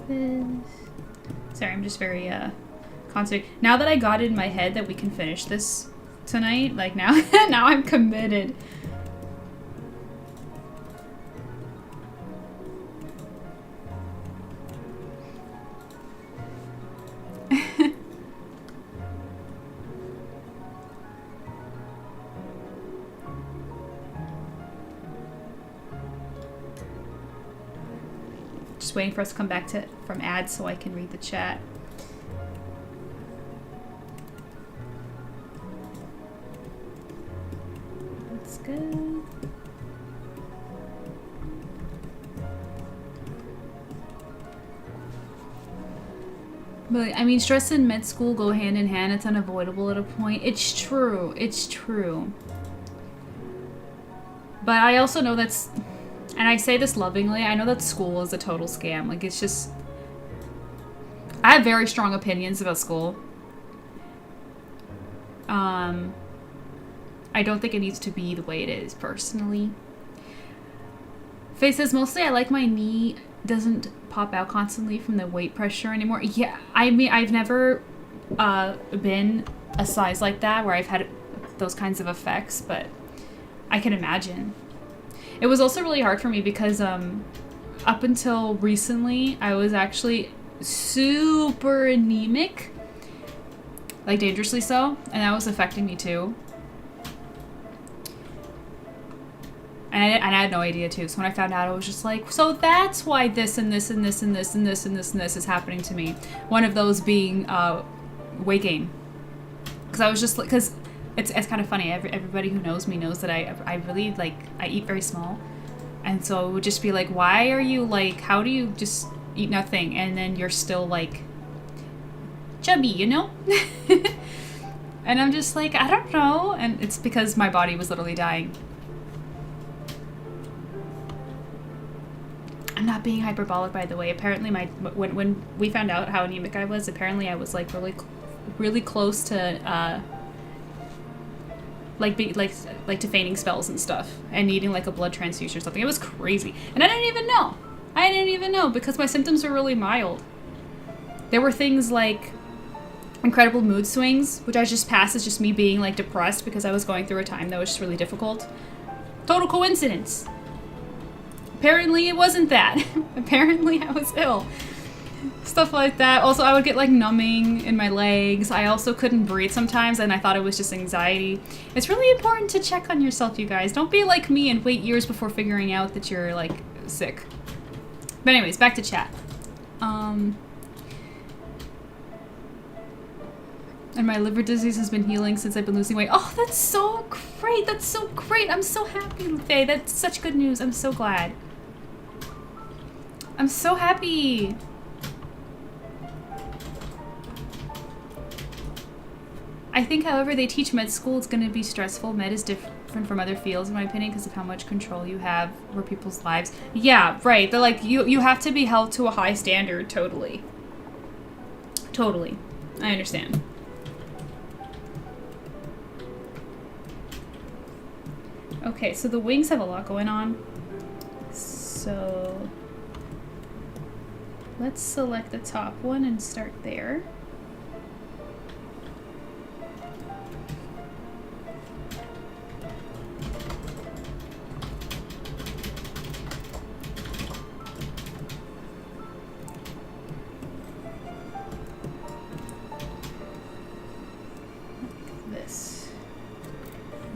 this. Sorry, I'm just very concentrated. Now that I got it in my head that we can finish this tonight, like now, now I'm committed. Just waiting for us to come back from ads so I can read the chat. That's good. But I mean, stress and med school go hand in hand. It's unavoidable at a point. It's true. It's true. But I also know that's, and I say this lovingly, I know that school is a total scam. Like, it's just, I have very strong opinions about school. I don't think it needs to be the way it is, personally. Faye says, mostly I like my knee doesn't pop out constantly from the weight pressure anymore. Yeah, I mean, I've never been a size like that where I've had those kinds of effects, but I can imagine. It was also really hard for me because up until recently, I was actually super anemic, like dangerously so, and that was affecting me too. And I had no idea too. So when I found out, I was just like, so that's why this and this and this and this and this and this and this is happening to me. One of those being weight gain. Because I was just like, because it's kind of funny. Everybody who knows me knows that I really like, I eat very small. And so it would just be like, why are you like, how do you just eat nothing and then you're still like chubby, you know? And I'm just like, I don't know. And it's because my body was literally dying. I'm not being hyperbolic, by the way. Apparently, when we found out how anemic I was, apparently I was like really close to like to fainting spells and stuff, and needing like a blood transfusion or something. It was crazy, and I didn't even know. I didn't even know because my symptoms were really mild. There were things like incredible mood swings, which I just passed as just me being like depressed because I was going through a time that was just really difficult. Total coincidence. Apparently it wasn't that. Apparently I was ill. Stuff like that. Also, I would get like numbing in my legs. I also couldn't breathe sometimes and I thought it was just anxiety. It's really important to check on yourself, you guys. Don't be like me and wait years before figuring out that you're like sick. But anyways, back to chat. And my liver disease has been healing since I've been losing weight. Oh, that's so great. That's so great. I'm so happy, Faye. That's such good news. I'm so glad. I'm so happy. I think, however, they teach med school, it's going to be stressful. Med is different from other fields, in my opinion, because of how much control you have over people's lives. Yeah, right. They're like, you have to be held to a high standard. Totally. Totally. I understand. Okay, so the wings have a lot going on. So let's select the top one and start there.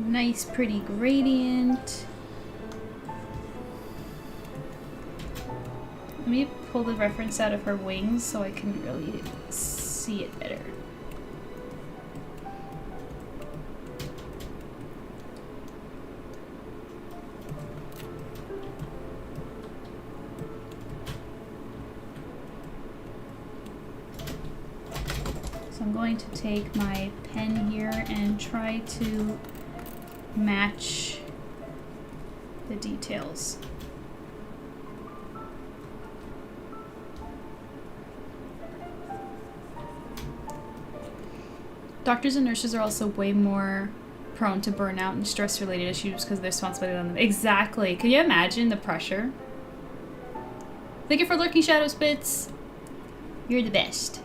Nice, pretty gradient. Let me pull the reference out of her wings so I can really see it better. So I'm going to take my pen here and try to match the details. Doctors and nurses are also way more prone to burnout and stress-related issues because of their responsibility on them. Exactly. Can you imagine the pressure? Thank you for lurking, Shadow Spits. You're the best.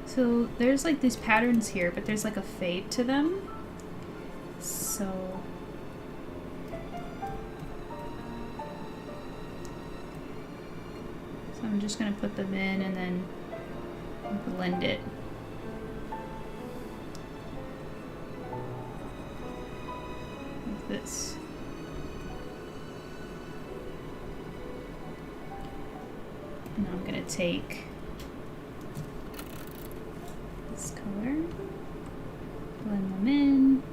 So there's like these patterns here, but there's like a fade to them. So I'm just gonna put them in and then blend it. Like this. And I'm gonna take this color, blend them in.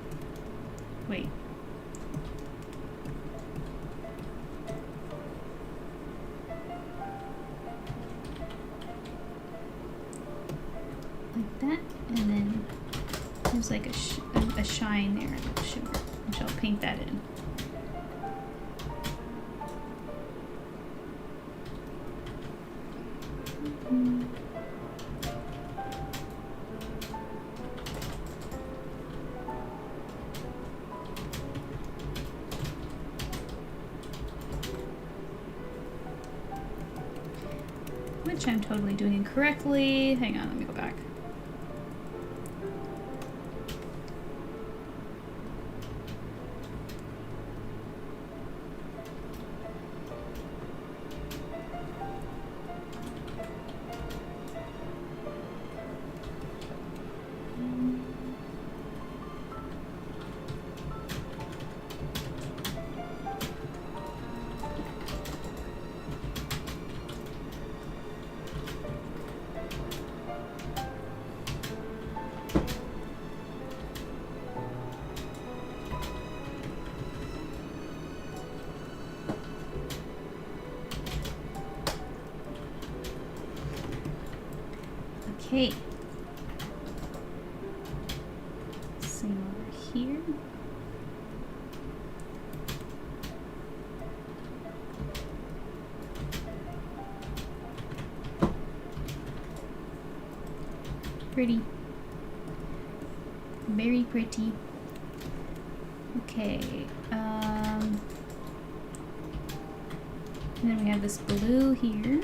Wait. Like that, and then there's like a shine there, a shimmer, which I'll paint that in. Which I'm totally doing incorrectly. Hang on, let me go back. Okay. Same over here. Pretty. Very pretty. Okay. And then we have this blue here.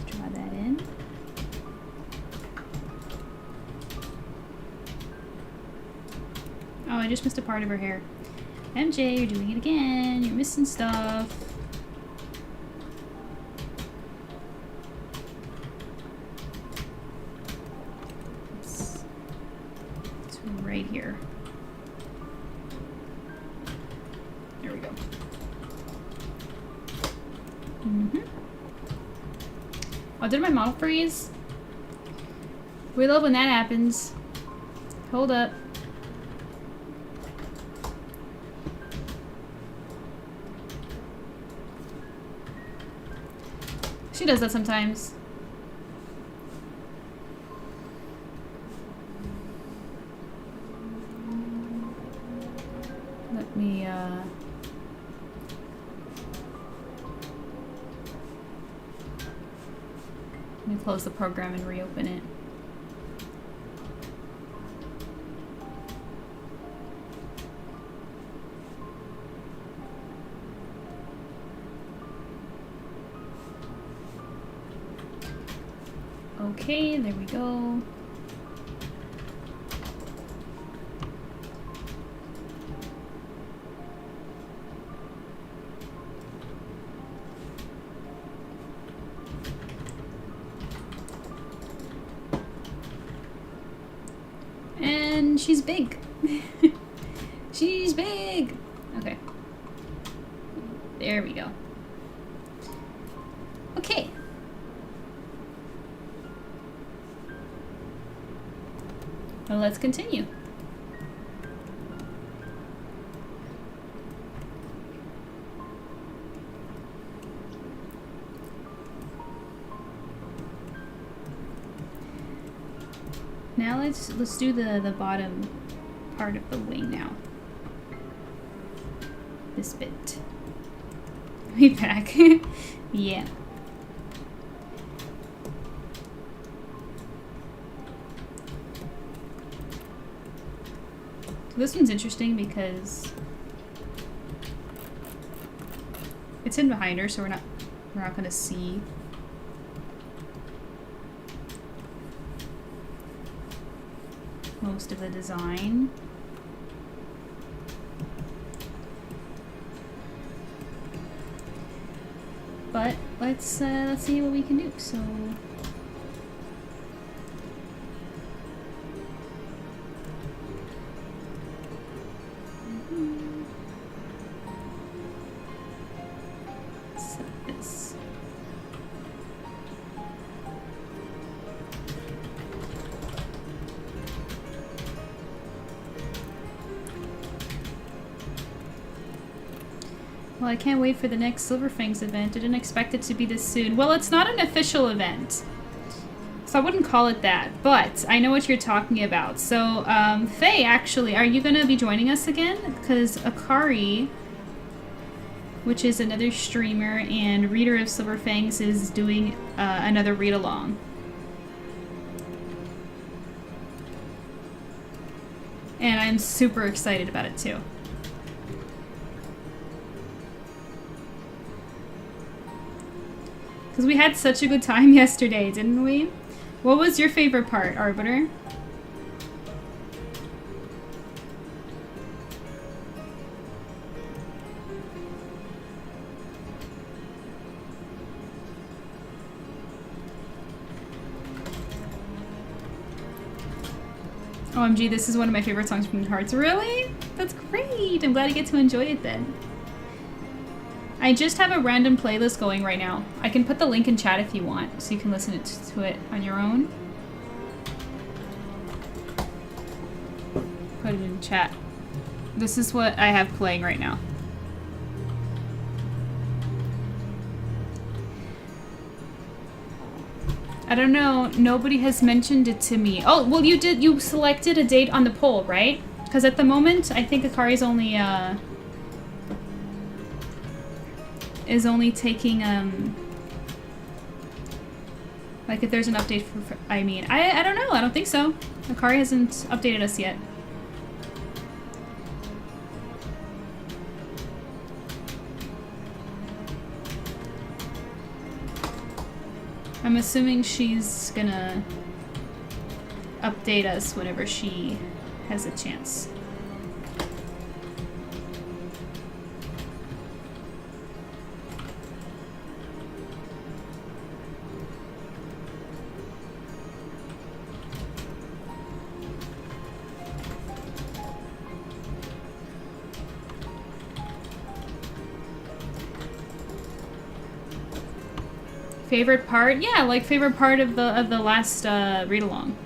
Draw that in. Oh, I just missed a part of her hair. MJ, you're doing it again. You're missing stuff. It's right here. There we go. Oh, did my model freeze? We love when that happens. Hold up. She does that sometimes. Let me close the program and reopen it. Okay, there we go. And she's big. She's big. Okay. There we go. Okay. Well, let's continue. Now let's do the bottom part of the wing now. this bit. We back. Yeah. So this one's interesting because it's hidden behind her, so we're not gonna see. Most of the design. But let's see what we can do. So set this. Well, I can't wait for the next SilverFANGS event. I didn't expect it to be this soon. Well, it's not an official event, so I wouldn't call it that, but I know what you're talking about. So, Faye, actually, are you going to be joining us again? Because Akari, which is another streamer and reader of SilverFANGS, is doing another read-along. And I'm super excited about it, too. Because we had such a good time yesterday, didn't we? What was your favorite part, Arbiter? OMG, this is one of my favorite songs from the Hearts. Really? That's great! I'm glad I get to enjoy it then. I just have a random playlist going right now. I can put the link in chat if you want, so you can listen to it on your own. Put it in chat. This is what I have playing right now. I don't know, nobody has mentioned it to me. Oh, well you did, you selected a date on the poll, right? Because at the moment, I think Akari's only, is only taking, like if there's an update for I mean, I don't know, I don't think so. Akari hasn't updated us yet. I'm assuming she's gonna update us whenever she has a chance. Favorite part? Yeah, like favorite part of the last read along.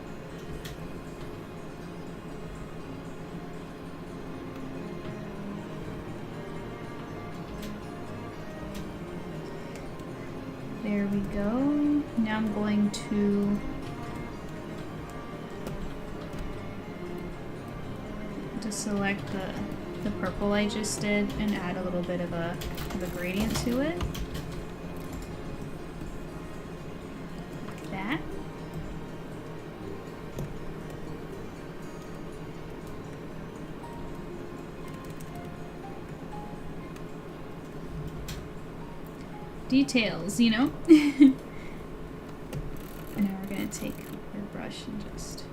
There we go. Now I'm going to select the purple I just did and add a little bit of a gradient to it. That. Details, you know? And now we're gonna take our brush and just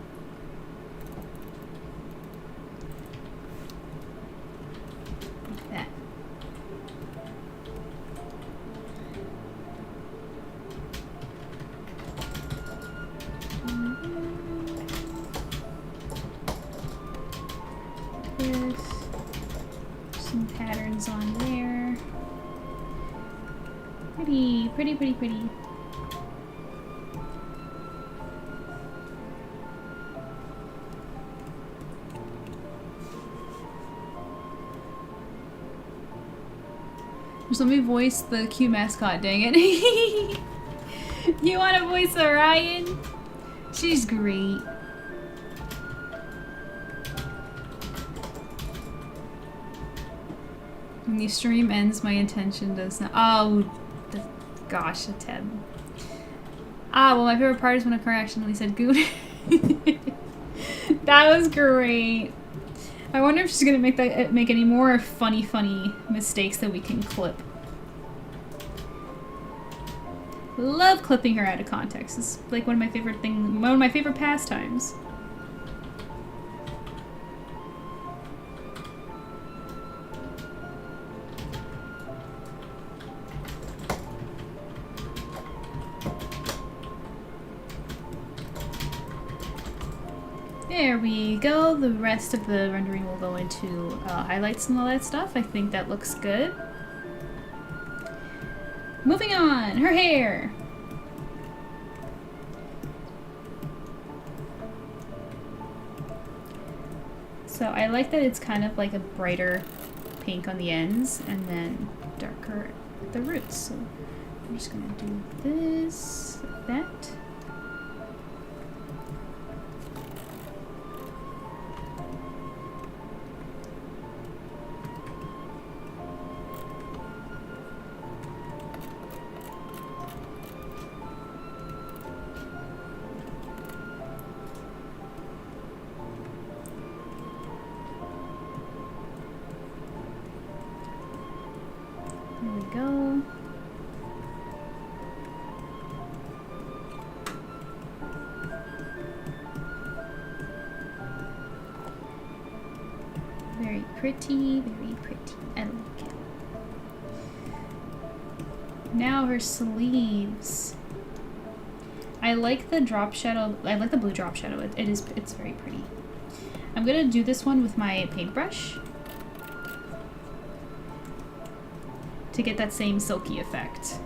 like that. This, some patterns on there. Pretty, pretty, pretty, pretty. Just let me voice the cute mascot, dang it. You want to voice Orion? She's great. When the stream ends, my intention does not. Oh, gosh, a Teb. Ah, well, my favorite part is when a car accidentally said "goon." That was great. I wonder if she's gonna make any more funny mistakes that we can clip. Love clipping her out of context. It's like one of my favorite pastimes. There we go. The rest of the rendering will go into highlights and all that stuff. I think that looks good. Moving on, her hair. So I like that it's kind of like a brighter pink on the ends and then darker at the roots. So I'm just gonna do this, like that. There we go. Very pretty, very pretty. I like it. Now her sleeves. I like the drop shadow. I like the blue drop shadow. It's very pretty. I'm gonna do this one with my paintbrush to get that same silky effect.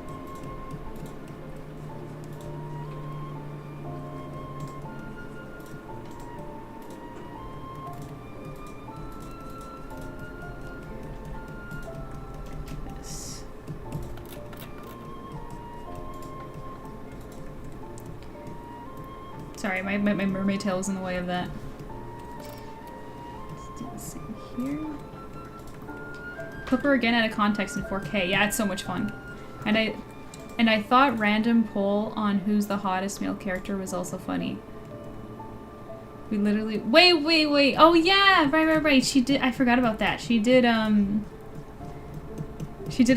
This. Sorry, my mermaid tail was in the way of that. Let's do the same here. Clip her again out of context in 4K. Yeah, it's so much fun. And I thought random poll on who's the hottest male character was also funny. We literally wait. Oh yeah, right. She did. I forgot about that. She did a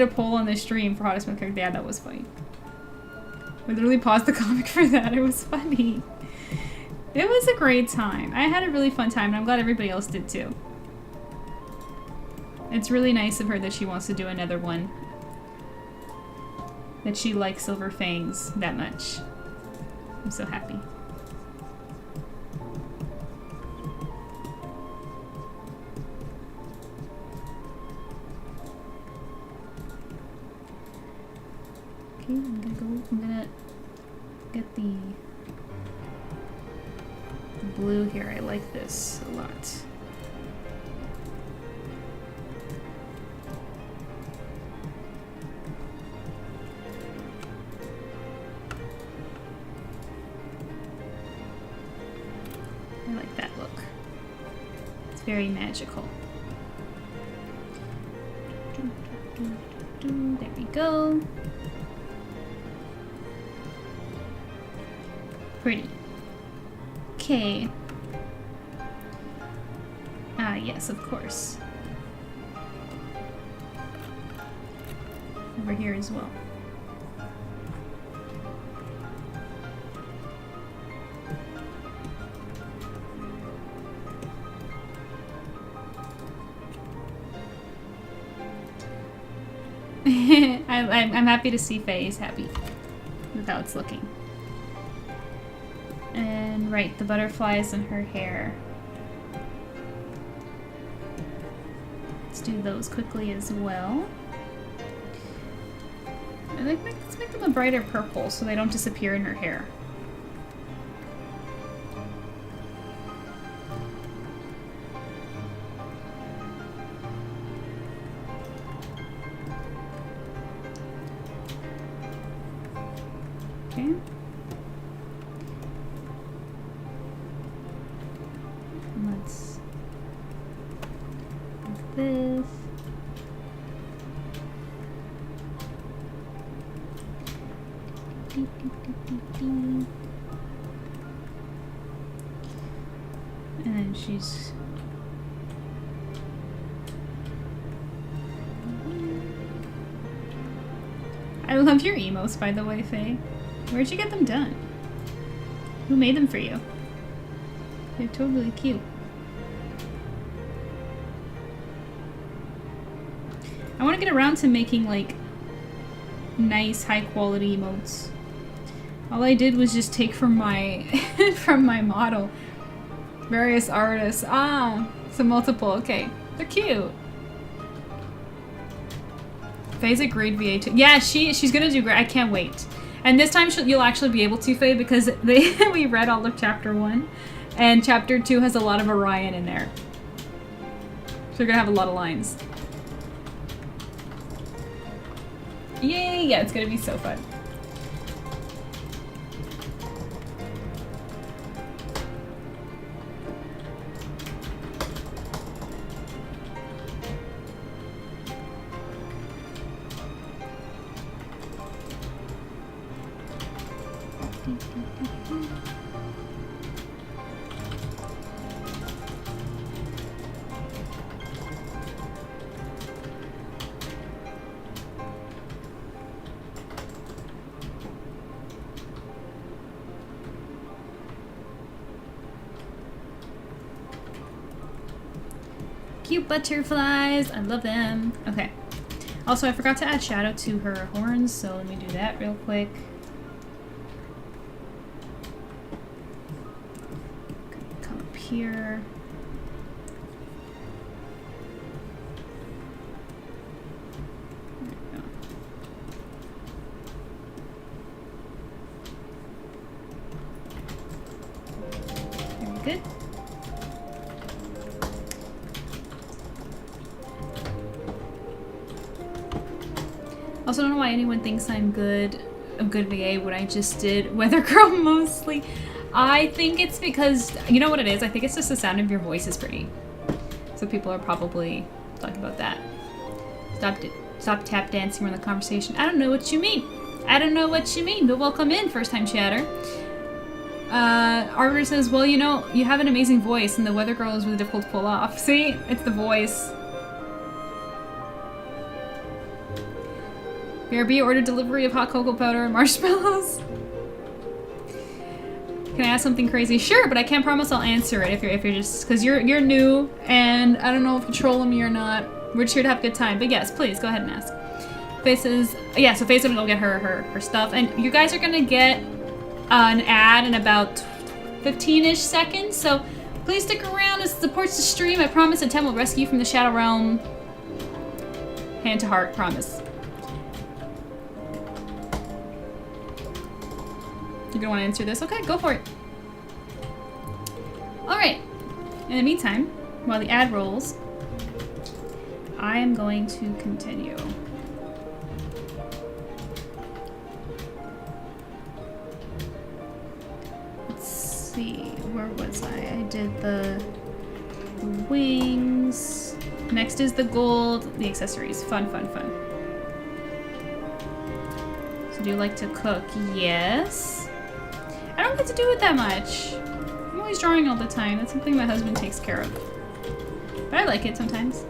poll on the stream for hottest male character. Yeah, that was funny. We literally paused the comic for that. It was funny. It was a great time. I had a really fun time, and I'm glad everybody else did too. It's really nice of her that she wants to do another one. That she likes Silver Fangs that much. I'm so happy. Okay, I'm gonna get the blue here. I like this a lot. I like that look. It's very magical. There we go. Pretty. Okay. Ah, yes, of course. Over here as well. I'm happy to see Faye is happy with how it's looking. And right, the butterflies in her hair. Let's do those quickly as well. And let's make them a brighter purple so they don't disappear in her hair. Okay. And let's do this. And then she's... I love your emos, by the way, Faye. Where'd you get them done? Who made them for you? They're totally cute. I want to get around to making, like, nice, high-quality emotes. All I did was just take from my from my model various artists. Ah, so multiple. Okay, they're cute. Faye's a great VA too. Yeah, she's gonna do great. I can't wait. And this time you'll actually be able to, Faye, because we read all of chapter 1, and chapter 2 has a lot of Orion in there. So you're gonna have a lot of lines. Yay! Yeah, it's gonna be so fun. Cute butterflies, I love them. Okay. Also, I forgot to add shadow to her horns, so let me do that real quick. Come up here. There we go. Very good. Also, don't know why anyone thinks I'm a good VA when I just did Weather Girl mostly. I think it's because, you know what it is? I think it's just the sound of your voice is pretty. So people are probably talking about that. Stop tap dancing around the conversation. I don't know what you mean. I don't know what you mean, but welcome in, first time chatter. Arbiter says, well, you know, you have an amazing voice and the Weather Girl is really difficult to pull off. See? It's the voice. BRB ordered delivery of hot cocoa powder and marshmallows. Can I ask something crazy? Sure, but I can't promise I'll answer it if you're just because you're new and I don't know if you troll me or not. We're just here to have a good time. But yes, please go ahead and ask. Faye says, yeah, so Faye's gonna go get her stuff, and you guys are gonna get an ad in about 15-ish seconds. So please stick around. It supports the stream. I promise Atem will rescue you from the Shadow Realm. Hand to heart, promise. You're gonna want to answer this? Okay, go for it. Alright. In the meantime, while the ad rolls, I am going to continue. Let's see, where was I? I did the wings. Next is the gold, the accessories. Fun, fun, fun. So do you like to cook? Yes. I don't get to do it that much. I'm always drawing all the time. That's something my husband takes care of. But I like it sometimes.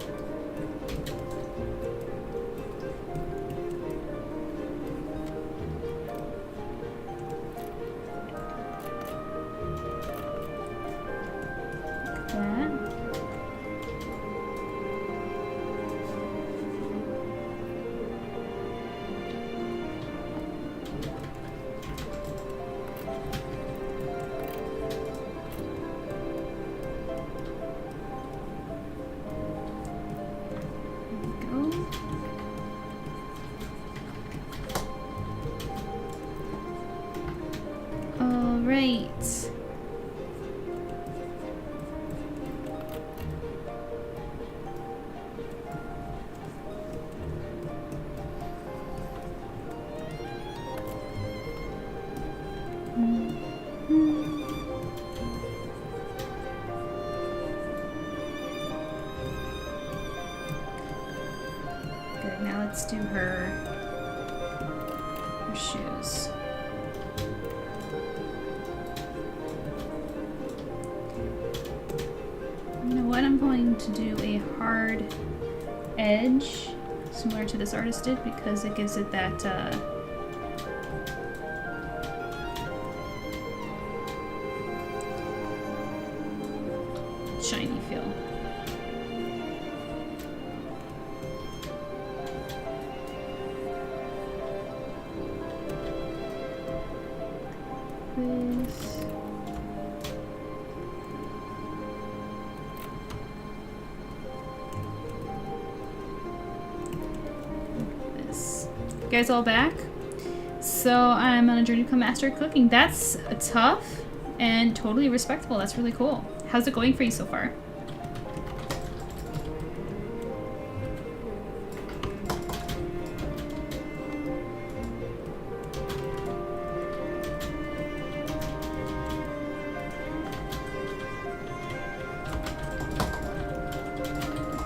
Let's do her shoes. going to do a hard edge, similar to this artist did, because it gives it that shiny feel. This. This. You guys all back? So I'm on a journey to become master at cooking. That's tough and totally respectable. That's really cool. How's it going for you so far?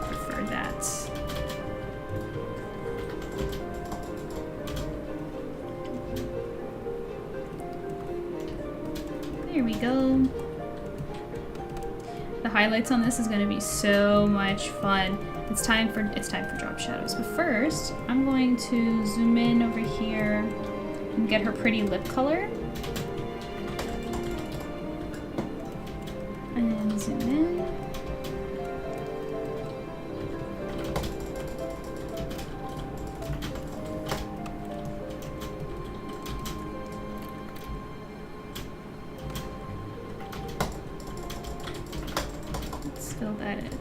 Prefer that. There we go. The highlights on this is going to be so much fun. It's time for drop shadows. But first, I'm going to zoom in over here and get her pretty lip color. And zoom in. Let's fill that in.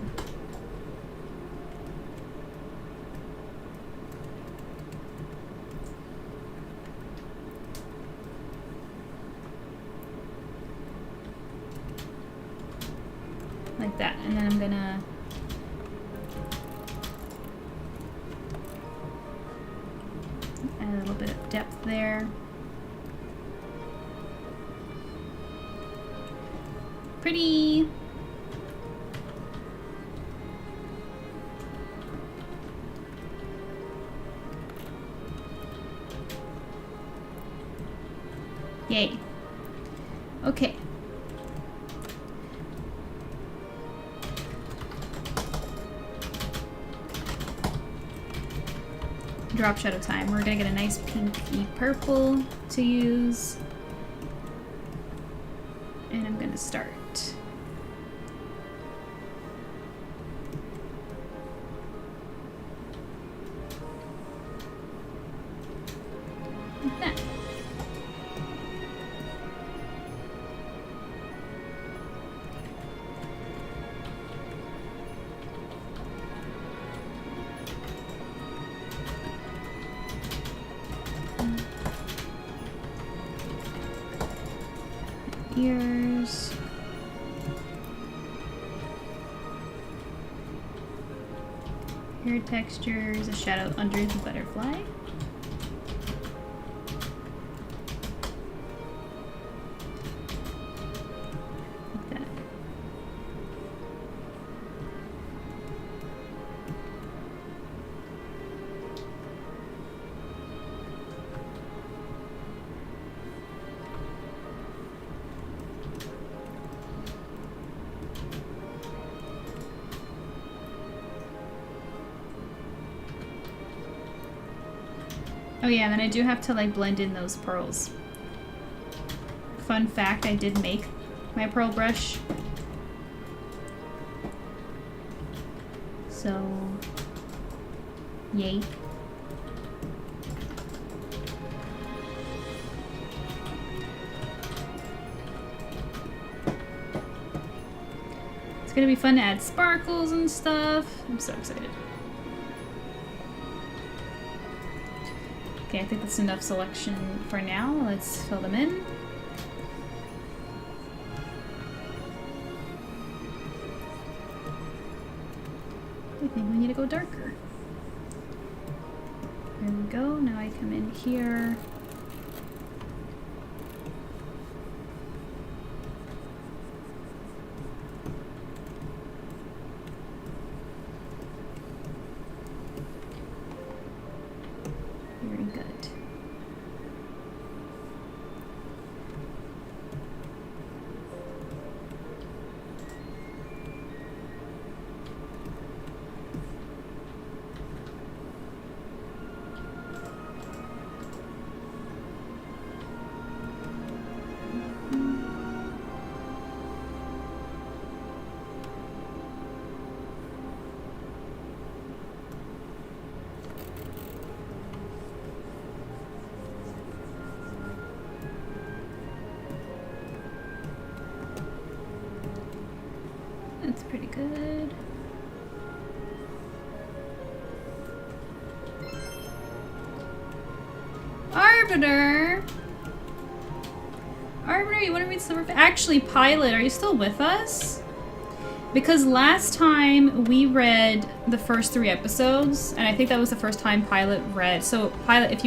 Like that, and then I'm gonna add a little bit of depth there. Pretty. Yay. Okay. Drop shadow time. We're gonna get a nice pinky purple to use. And I'm gonna start. Like that. Ears. Hair textures, a shadow under the butterfly. Like that. Oh yeah, and then I do have to like blend in those pearls. Fun fact, I did make my pearl brush. So, yay. It's gonna be fun to add sparkles and stuff. I'm so excited. Okay, I think that's enough selection for now. Let's fill them in. I think we need to go darker. There we go. Now I come in here. Very good. Arbiter! Arbiter, you want to read Silverfangs? Actually, Pilot, are you still with us? Because last time we read the first 3 episodes, and I think that was the first time Pilot read. So, Pilot,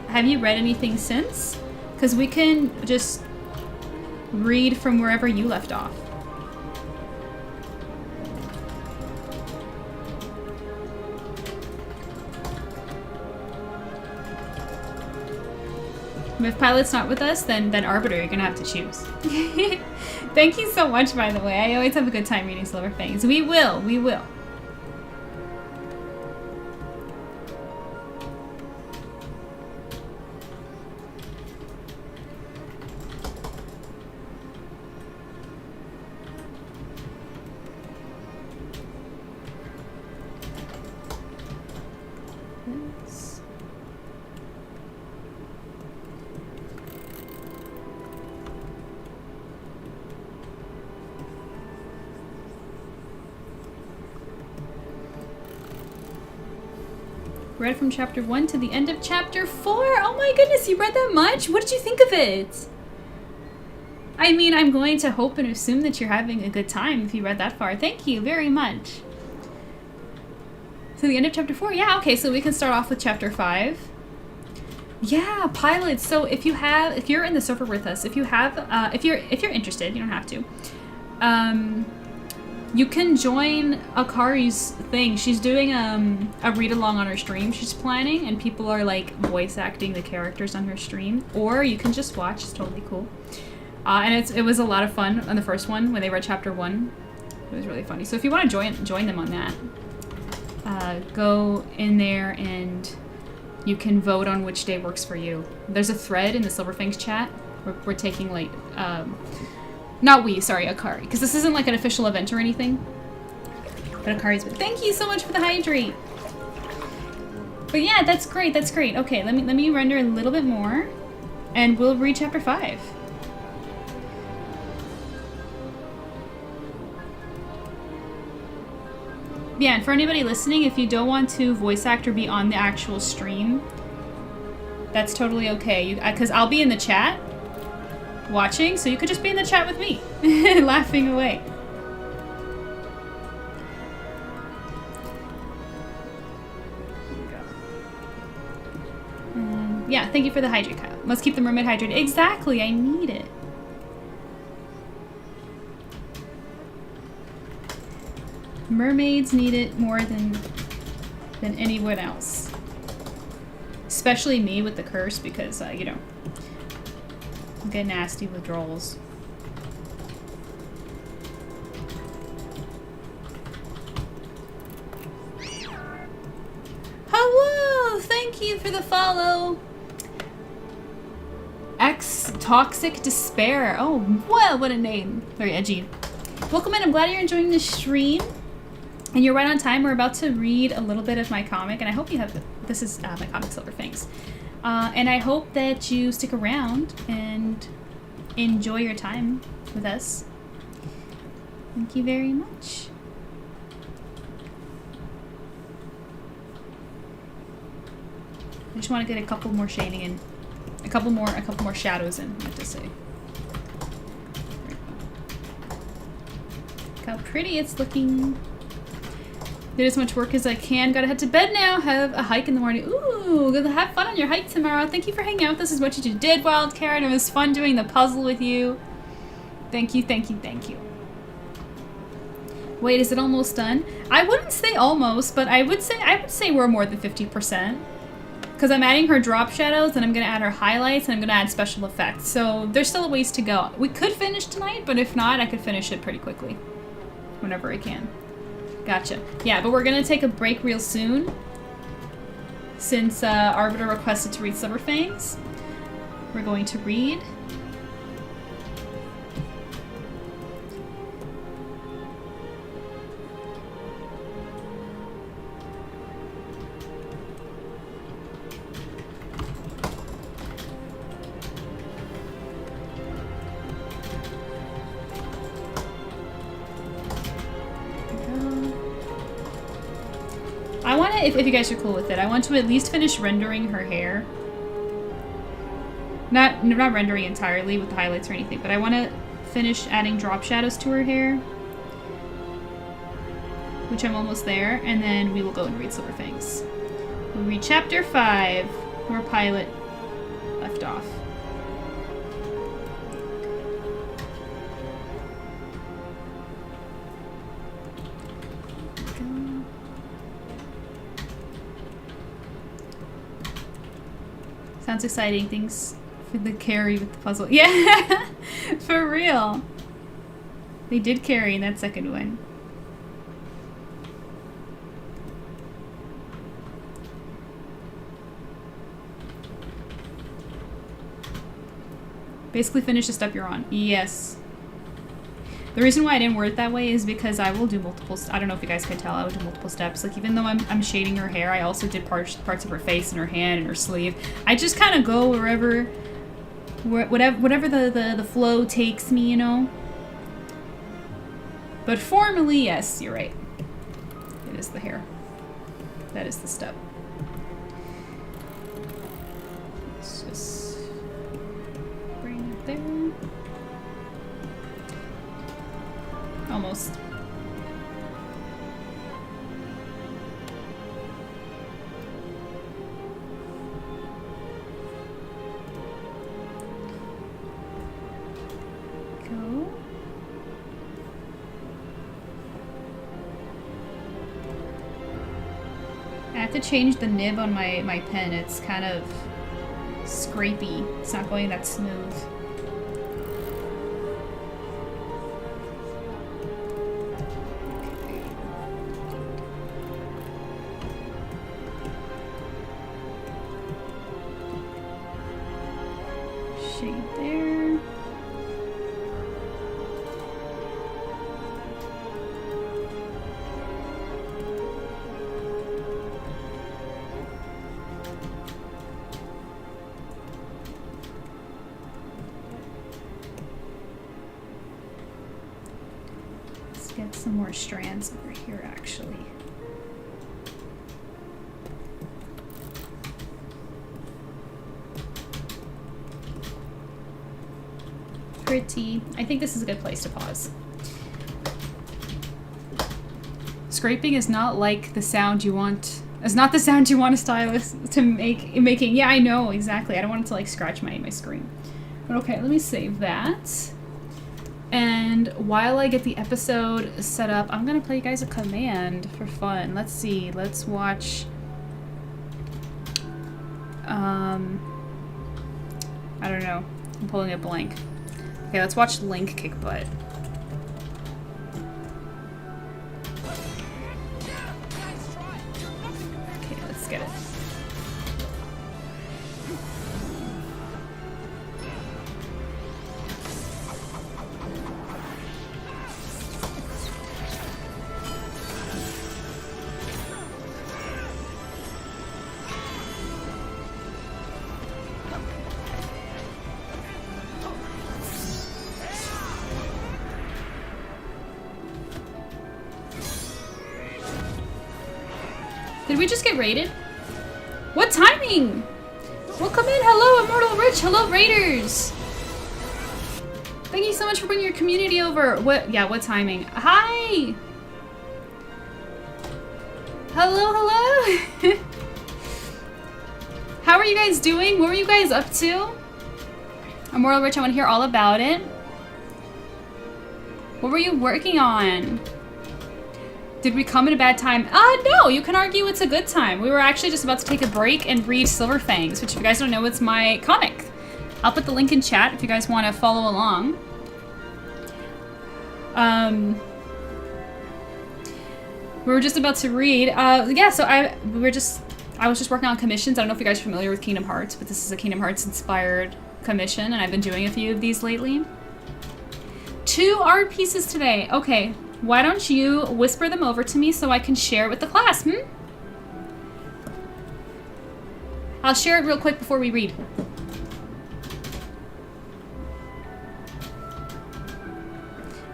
have you read anything since? Because we can just read from wherever you left off. If Pilot's not with us, then Arbiter, you're gonna have to choose. Thank you so much, by the way. I always have a good time reading Silverfangs. We will, we will. Read from chapter 1 to the end of chapter 4. Oh my goodness, you read that much? What did you think of it? I mean, I'm going to hope and assume that you're having a good time if you read that far. Thank you very much. So the end of chapter 4. Yeah, okay, so we can start off with chapter 5. Yeah, Pilot. So if you're in the server with us, if you're interested, you don't have to. You can join Akari's thing. She's doing a read-along on her stream she's planning, and people are like voice acting the characters on her stream. Or you can just watch, it's totally cool. And it was a lot of fun on the first one when they read chapter 1. It was really funny. So if you want to join them on that, go in there and you can vote on which day works for you. There's a thread in the Silverfangs chat. We're taking like... not we, sorry, Akari. Because this isn't like an official event or anything. But Akari's been... Thank you so much for the hydrate! But yeah, that's great, that's great. Okay, let me render a little bit more. And we'll read chapter 5. Yeah, and for anybody listening, if you don't want to voice act or be on the actual stream, that's totally okay. Because I'll be in the chat watching, so you could just be in the chat with me, laughing away. Yeah, thank you for the hydrate, Kyle. Must keep the mermaid hydrated. Exactly, I need it. Mermaids need it more than anyone else. Especially me with the curse, because, you know, I get nasty withdrawals. Hello! Thank you for the follow! Toxic Despair. Oh, well, what a name. Very edgy. Welcome in. I'm glad you're enjoying this stream. And you're right on time. We're about to read a little bit of my comic, and I hope you have... This is my comic, Silverfangs. And I hope that you stick around and enjoy your time with us. Thank you very much. I just want to get a couple more shading in. A couple more shadows in, I have to say. Look how pretty it's looking. Did as much work as I can. Gotta head to bed now. Have a hike in the morning. Ooh, gonna have fun on your hike tomorrow. Thank you for hanging out with us as much as you did, Wild Carrot. It was fun doing the puzzle with you. Thank you, thank you, thank you. Wait, is it almost done? I wouldn't say almost, but I would say we're more than 50%. Because I'm adding her drop shadows, and I'm gonna add her highlights, and I'm gonna add special effects. So there's still a ways to go. We could finish tonight, but if not, I could finish it pretty quickly. Whenever I can. Gotcha. Yeah, but we're gonna take a break real soon. Since Arbiter requested to read Silverfangs. We're going to read. I want to, if you guys are cool with it, I want to at least finish rendering her hair. Not rendering entirely with the highlights or anything, but I want to finish adding drop shadows to her hair, which I'm almost there, and then we will go and read Silver Fangs. We'll read chapter 5, where Pilot left off. Sounds exciting. Thanks for the carry with the puzzle. Yeah, for real. They did carry in that second one. Basically finish the step you're on. Yes. The reason why I didn't word it that way is because I will do multiple, I don't know if you guys can tell, I would do multiple steps. Like, even though I'm shading her hair, I also did parts of her face and her hand and her sleeve. I just kind of go wherever the flow takes me, you know? But formally, yes, you're right. It is the hair. That is the step. Let's just bring it there. Almost. Go. I have to change the nib on my pen. It's kind of scrapey. It's not going that smooth. Shade there. Let's get some more strands over here, actually. Pretty. I think this is a good place to pause. Scraping is not like the sound you want. It's not the sound you want a stylist to making. Yeah, I know exactly. I don't want it to like scratch my screen. But okay, let me save that. And while I get the episode set up, I'm gonna play you guys a command for fun. Let's see. Let's watch. I don't know. I'm pulling a blank. Okay, let's watch Link kick butt. Okay, let's get it. Did we just get raided? What timing? Welcome in. Hello, Immortal Rich. Hello, Raiders. Thank you so much for bringing your community over. What? Yeah, what timing? Hi. Hello, hello. How are you guys doing? What were you guys up to? Immortal Rich, I want to hear all about it. What were you working on? Did we come at a bad time? No, you can argue it's a good time. We were actually just about to take a break and read Silver Fangs, which if you guys don't know, it's my comic. I'll put the link in chat if you guys want to follow along. We were just about to read. Yeah, so I was just working on commissions. I don't know if you guys are familiar with Kingdom Hearts, but this is a Kingdom Hearts inspired commission, and I've been doing a few of these lately. 2 art pieces today. Okay. Why don't you whisper them over to me so I can share it with the class, I'll share it real quick before we read.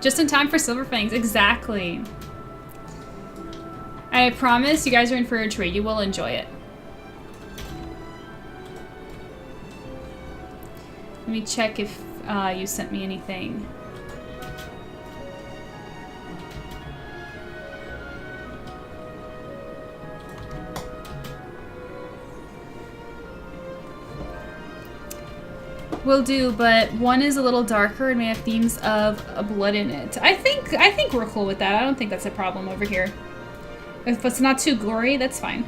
Just in time for Silver Fangs, exactly. I promise you guys are in for a treat. You will enjoy it. Let me check if you sent me anything. Will do, but one is a little darker and may have themes of blood in it. I think we're cool with that. I don't think that's a problem over here. If it's not too gory, that's fine.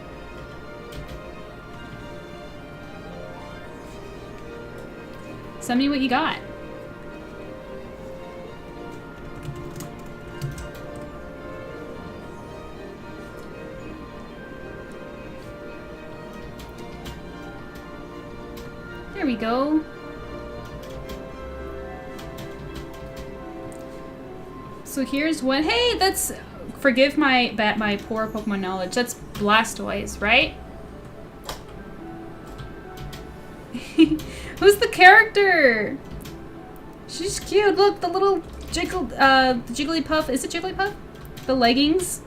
Send me what you got. There we go. So here's one. Hey, that's... Forgive my poor Pokemon knowledge. That's Blastoise, right? Who's the character? She's cute. Look, the little Jigglypuff. Is it Jigglypuff? The leggings.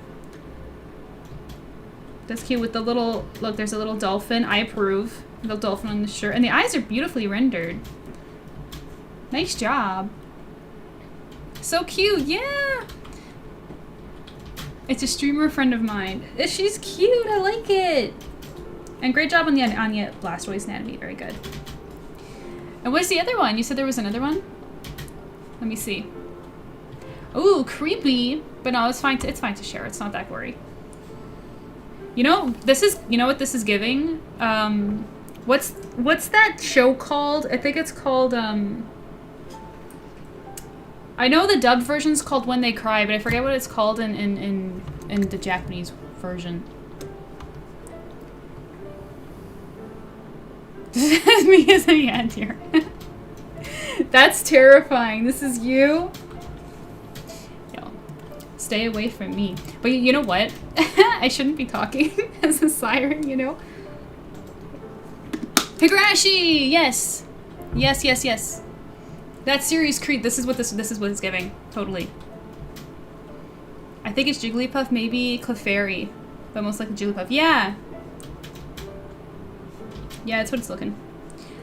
That's cute with the little... Look, there's a little dolphin. I approve. Little dolphin on the shirt. And the eyes are beautifully rendered. Nice job. So cute, yeah! It's a streamer friend of mine. She's cute, I like it! And great job on the Blastoise anatomy, very good. And what's the other one? You said there was another one? Let me see. Ooh, creepy! But no, it's fine to share, it's not that gory. You know, you know what this is giving? What's that show called? I think it's called, I know the dubbed version's called When They Cry, but I forget what it's called in the Japanese version. Me as a ant here. That's terrifying. This is you? Yo, stay away from me. But you know what? I shouldn't be talking as a siren, you know? Higurashi! Yes! Yes, yes, yes. That series Creep, this is what it's giving. Totally. I think it's Jigglypuff, maybe Clefairy. But most likely Jigglypuff. Yeah! Yeah, that's what it's looking.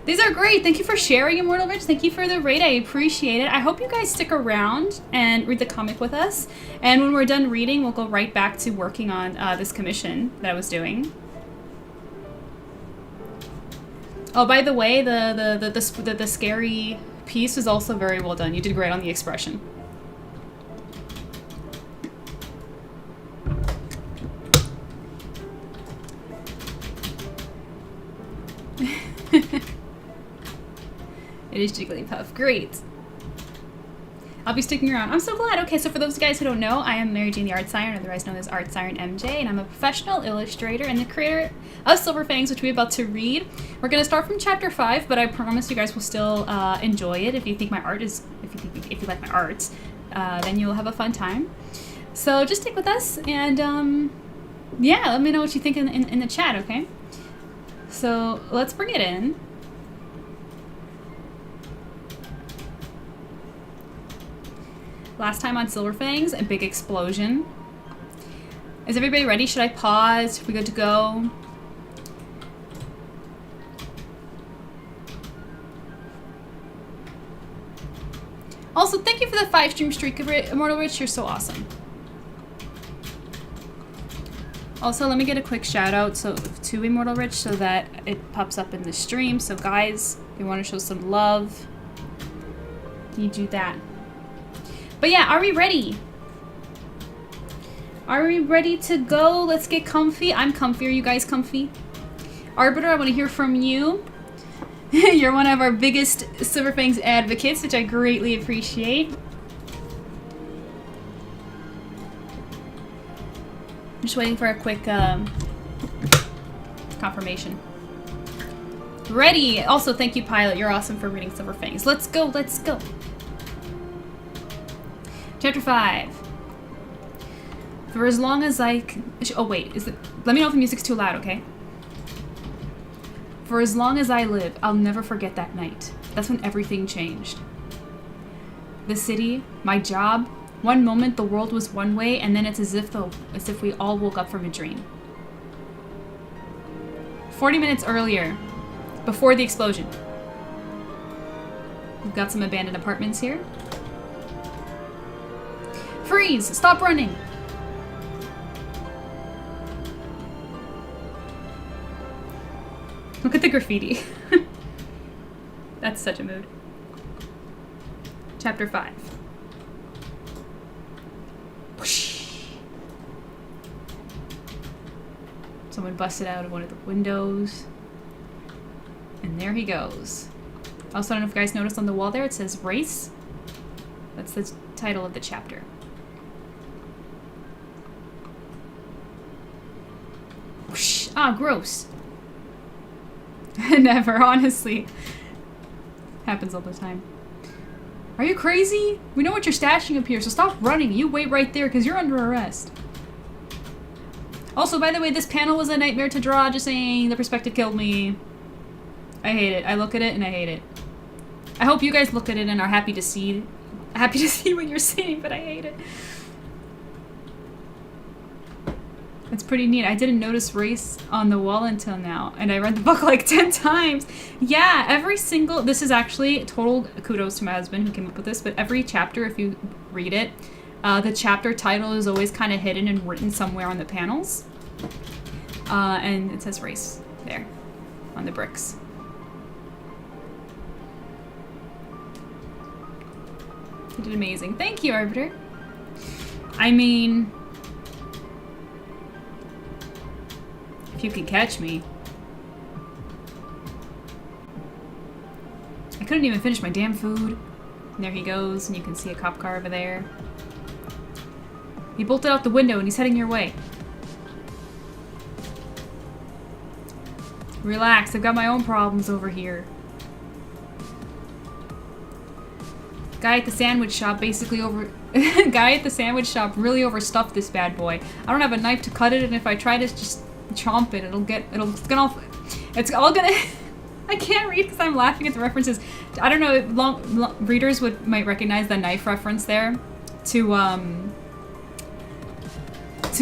These are great! Thank you for sharing, Immortal Rich. Thank you for the raid. I appreciate it. I hope you guys stick around and read the comic with us. And when we're done reading, we'll go right back to working on this commission that I was doing. Oh, by the way, the scary piece was also very well done. You did great on the expression. It is Jigglypuff. Great. I'll be sticking around. I'm so glad. Okay, so for those guys who don't know, I am Mary Jane the Art Siren, otherwise known as ArtSirenMJ, and I'm a professional illustrator and the creator of Silver FANGS, which we're about to read. We're going to start from chapter 5, but I promise you guys will still enjoy it. If you think my art is, if you like my art, then you'll have a fun time. So just stick with us, and yeah, let me know what you think in the chat, okay? So let's bring it in. Last time on Silver FANGS, a big explosion. Is everybody ready? Should I pause? Are we good to go? Also, thank you for the 5-stream streak, Immortal Rich. You're so awesome. Also, let me get a quick shout out to Immortal Rich so that it pops up in the stream. So guys, if you want to show some love, you do that. But yeah, are we ready? Are we ready to go? Let's get comfy. I'm comfy. Are you guys comfy? Arbiter, I want to hear from you. You're one of our biggest Silver FANGS advocates, which I greatly appreciate. I'm just waiting for a quick confirmation. Ready! Also, thank you, Pilot. You're awesome for reading Silver FANGS. Let's go, let's go. Chapter 5. For as long as I can... Oh, wait. Let me know if the music's too loud, okay? For as long as I live, I'll never forget that night. That's when everything changed. The city, my job. One moment the world was one way, and then it's as if we all woke up from a dream. 40 minutes earlier, before the explosion. We've got some abandoned apartments here. Freeze! Stop running! Look at the graffiti. That's such a mood. Chapter 5. Whoosh. Someone busted out of one of the windows. And there he goes. Also, I don't know if you guys noticed on the wall there, it says race. That's the title of the chapter. Whoosh. Ah, gross. Never, honestly. Happens all the time. Are you crazy? We know what you're stashing up here, so stop running. You wait right there, because you're under arrest. Also, by the way, this panel was a nightmare to draw. Just saying, the perspective killed me. I hate it. I look at it and I hate it. I hope you guys look at it and are happy to see what you're seeing, but I hate it. It's pretty neat. I didn't notice race on the wall until now, and I read the book like 10 times. Yeah, every single... This is actually total kudos to my husband who came up with this, but every chapter, if you read it, the chapter title is always kind of hidden and written somewhere on the panels. And it says race there on the bricks. You did amazing. Thank you, Arbiter. I mean... If you could catch me. I couldn't even finish my damn food. And there he goes, and you can see a cop car over there. He bolted out the window and he's heading your way. Relax, I've got my own problems over here. Guy at the sandwich shop Guy at the sandwich shop really overstuffed this bad boy. I don't have a knife to cut it, and if I try to just chomp it, it's all gonna I can't read because I'm laughing at the references. I don't know, long readers might recognize the knife reference there to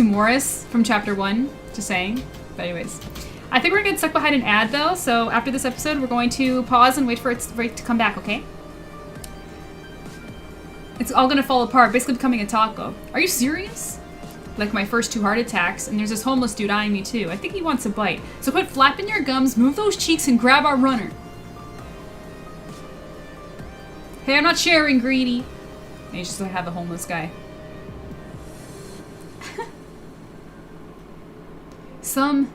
Morris from chapter 1, just saying. But anyways, I think we're gonna get stuck behind an ad though, so after this episode we're going to pause and wait for it to come back, okay? It's all gonna fall apart, basically becoming a taco. Are you serious? Like my first 2 heart attacks, and there's this homeless dude eyeing me too. I think he wants a bite. So quit flapping your gums, move those cheeks, and grab our runner. Hey, I'm not sharing, greedy. And you just have a homeless guy. Some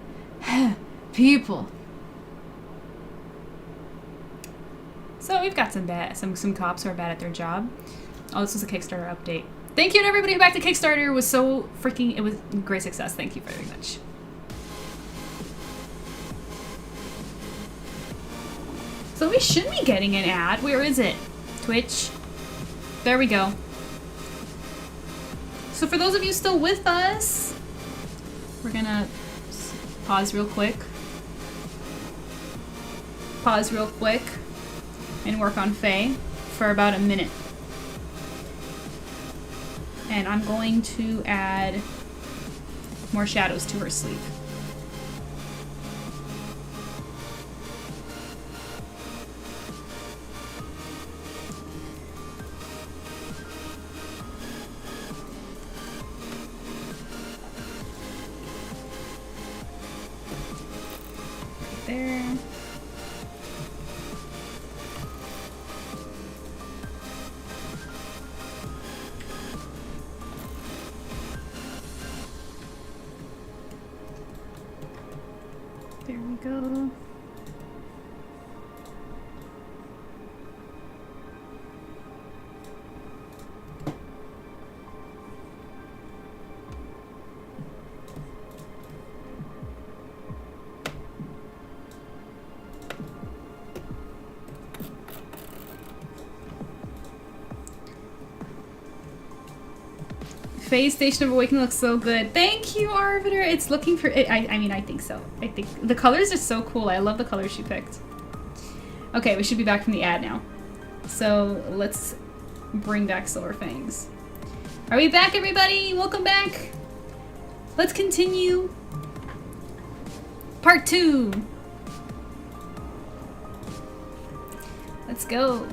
people. So we've got some cops who are bad at their job. Oh, this was a Kickstarter update. Thank you to everybody who backed the Kickstarter. It was so freaking, it was a great success. Thank you very much. So we should be getting an ad. Where is it? Twitch. There we go. So for those of you still with us, we're gonna pause real quick. Pause real quick and work on Faye for about a minute. And I'm going to add more shadows to her sleeve. Right there. There we go. Faye's Station of Awakening looks so good. Thank you, Arbiter. It's looking for it. I mean, I think so. I think the colors are so cool. I love the colors she picked. Okay, we should be back from the ad now. So let's bring back Silver Fangs. Are we back, everybody? Welcome back. Let's continue. Part 2. Let's go.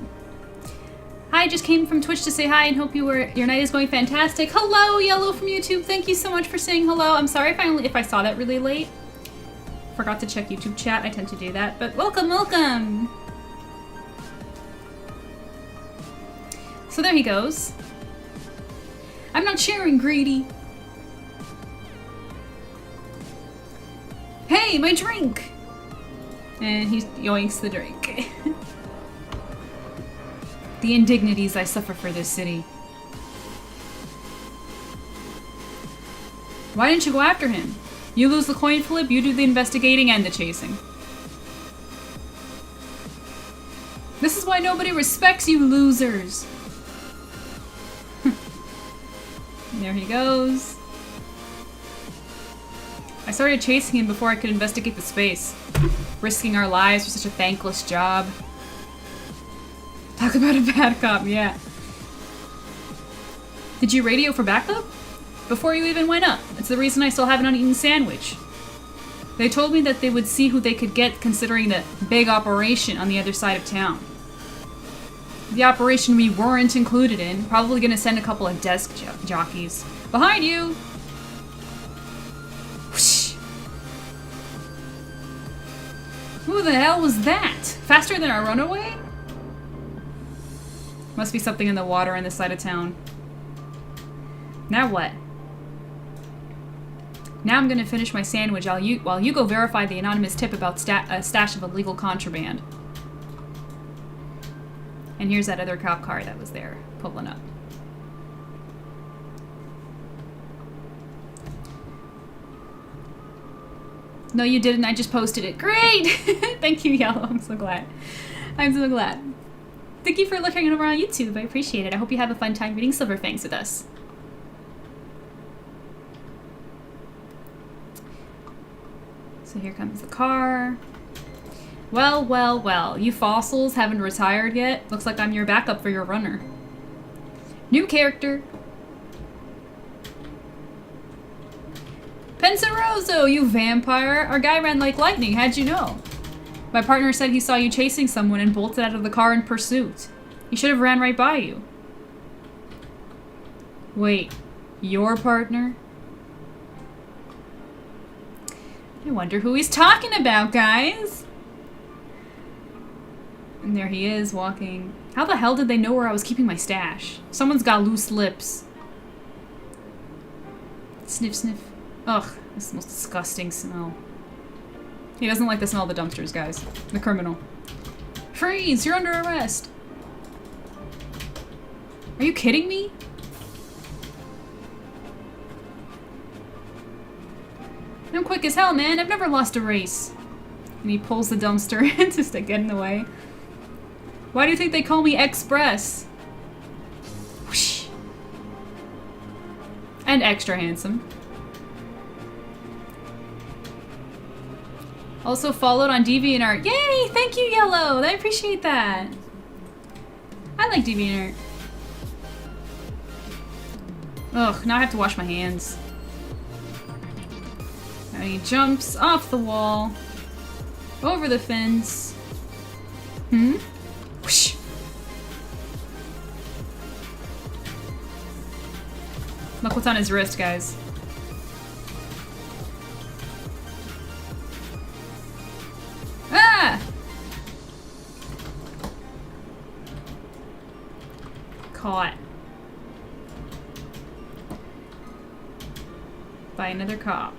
hi, just came from Twitch to say hi and hope your night is going fantastic. Hello, Yellow from YouTube. Thank you so much for saying hello. I'm sorry if I saw that really late. Forgot to check YouTube chat. I tend to do that, but welcome, welcome. So there he goes. I'm not sharing, greedy. Hey, my drink! And he yoinks the drink. The indignities I suffer for this city. Why didn't you go after him? You lose the coin flip, you do the investigating and the chasing. This is why nobody respects you losers. There he goes. I started chasing him before I could investigate the space. Risking our lives for such a thankless job. Talk about a bad cop, yeah. Did you radio for backup? Before you even went up. It's the reason I still have an uneaten sandwich. They told me that they would see who they could get considering the big operation on the other side of town. The operation we weren't included in. Probably gonna send a couple of desk jockeys. Behind you! Whoosh. Who the hell was that? Faster than our runaway? Must be something in the water on this side of town. Now what? Now I'm gonna finish my sandwich while you go verify the anonymous tip about a stash of illegal contraband. And here's that other cop car that was there, pulling up. No, you didn't. I just posted it. Great! Thank you, Yellow. I'm so glad. I'm so glad. Thank you for looking over on YouTube. I appreciate it. I hope you have a fun time reading Silver Fangs with us. So here comes the car. Well, well, well. You fossils haven't retired yet? Looks like I'm your backup for your runner. New character. Pensaroso, you vampire! Our guy ran like lightning, how'd you know? My partner said he saw you chasing someone and bolted out of the car in pursuit. He should have ran right by you. Wait, your partner? I wonder who he's talking about, guys! And there he is, walking. How the hell did they know where I was keeping my stash? Someone's got loose lips. Sniff, sniff. Ugh, this is the most disgusting smell. He doesn't like the smell of the dumpsters, guys. The criminal. Freeze! You're under arrest! Are you kidding me? I'm quick as hell, man. I've never lost a race. And he pulls the dumpster to get in the way. Why do you think they call me Express? Whoosh. And extra handsome. Also followed on DeviantArt. Yay! Thank you, Yellow! I appreciate that. I like DeviantArt. Ugh, now I have to wash my hands. And he jumps off the wall. Over the fence. Hmm? Whoosh. Look what's on his wrist, guys. Ah! Caught. By another cop.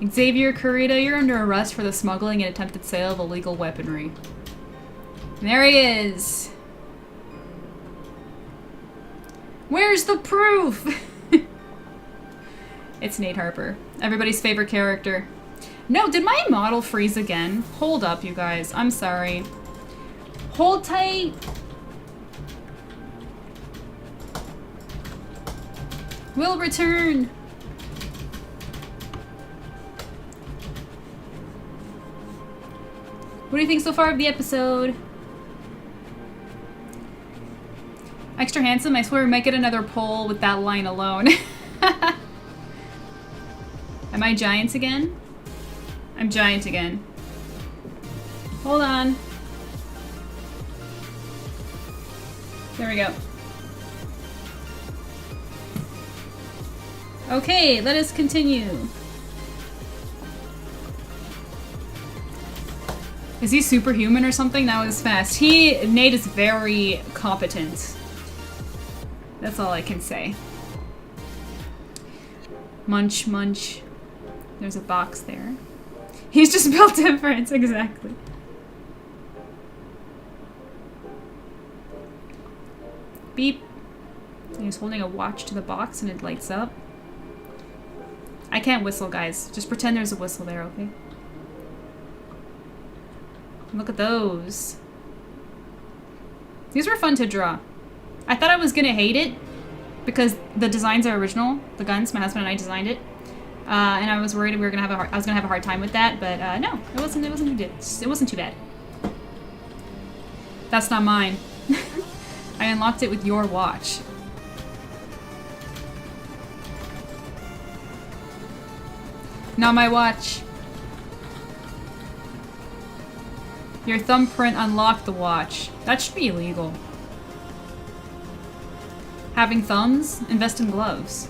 Xavier Corrida, you're under arrest for the smuggling and attempted sale of illegal weaponry. And there he is. Where's the proof? It's Nate Harper. Everybody's favorite character. No, did my model freeze again? Hold up, you guys. I'm sorry. Hold tight. We'll return. What do you think so far of the episode? Extra handsome? I swear we might get another poll with that line alone. Am I giant again? I'm giant again. Hold on. There we go. Okay, let us continue. Is he superhuman or something? That was fast. Nate is very competent. That's all I can say. Munch, munch. There's a box there. He's just built different, exactly. Beep. He's holding a watch to the box and it lights up. I can't whistle, guys. Just pretend there's a whistle there, okay? Look at those. These were fun to draw. I thought I was gonna hate it because the designs are original. The guns, my husband and I designed it, and I was worried I was gonna have a hard time with that. But no, it wasn't too bad. That's not mine. I unlocked it with your watch. Not my watch. Your thumbprint unlocked the watch. That should be illegal. Having thumbs? Invest in gloves.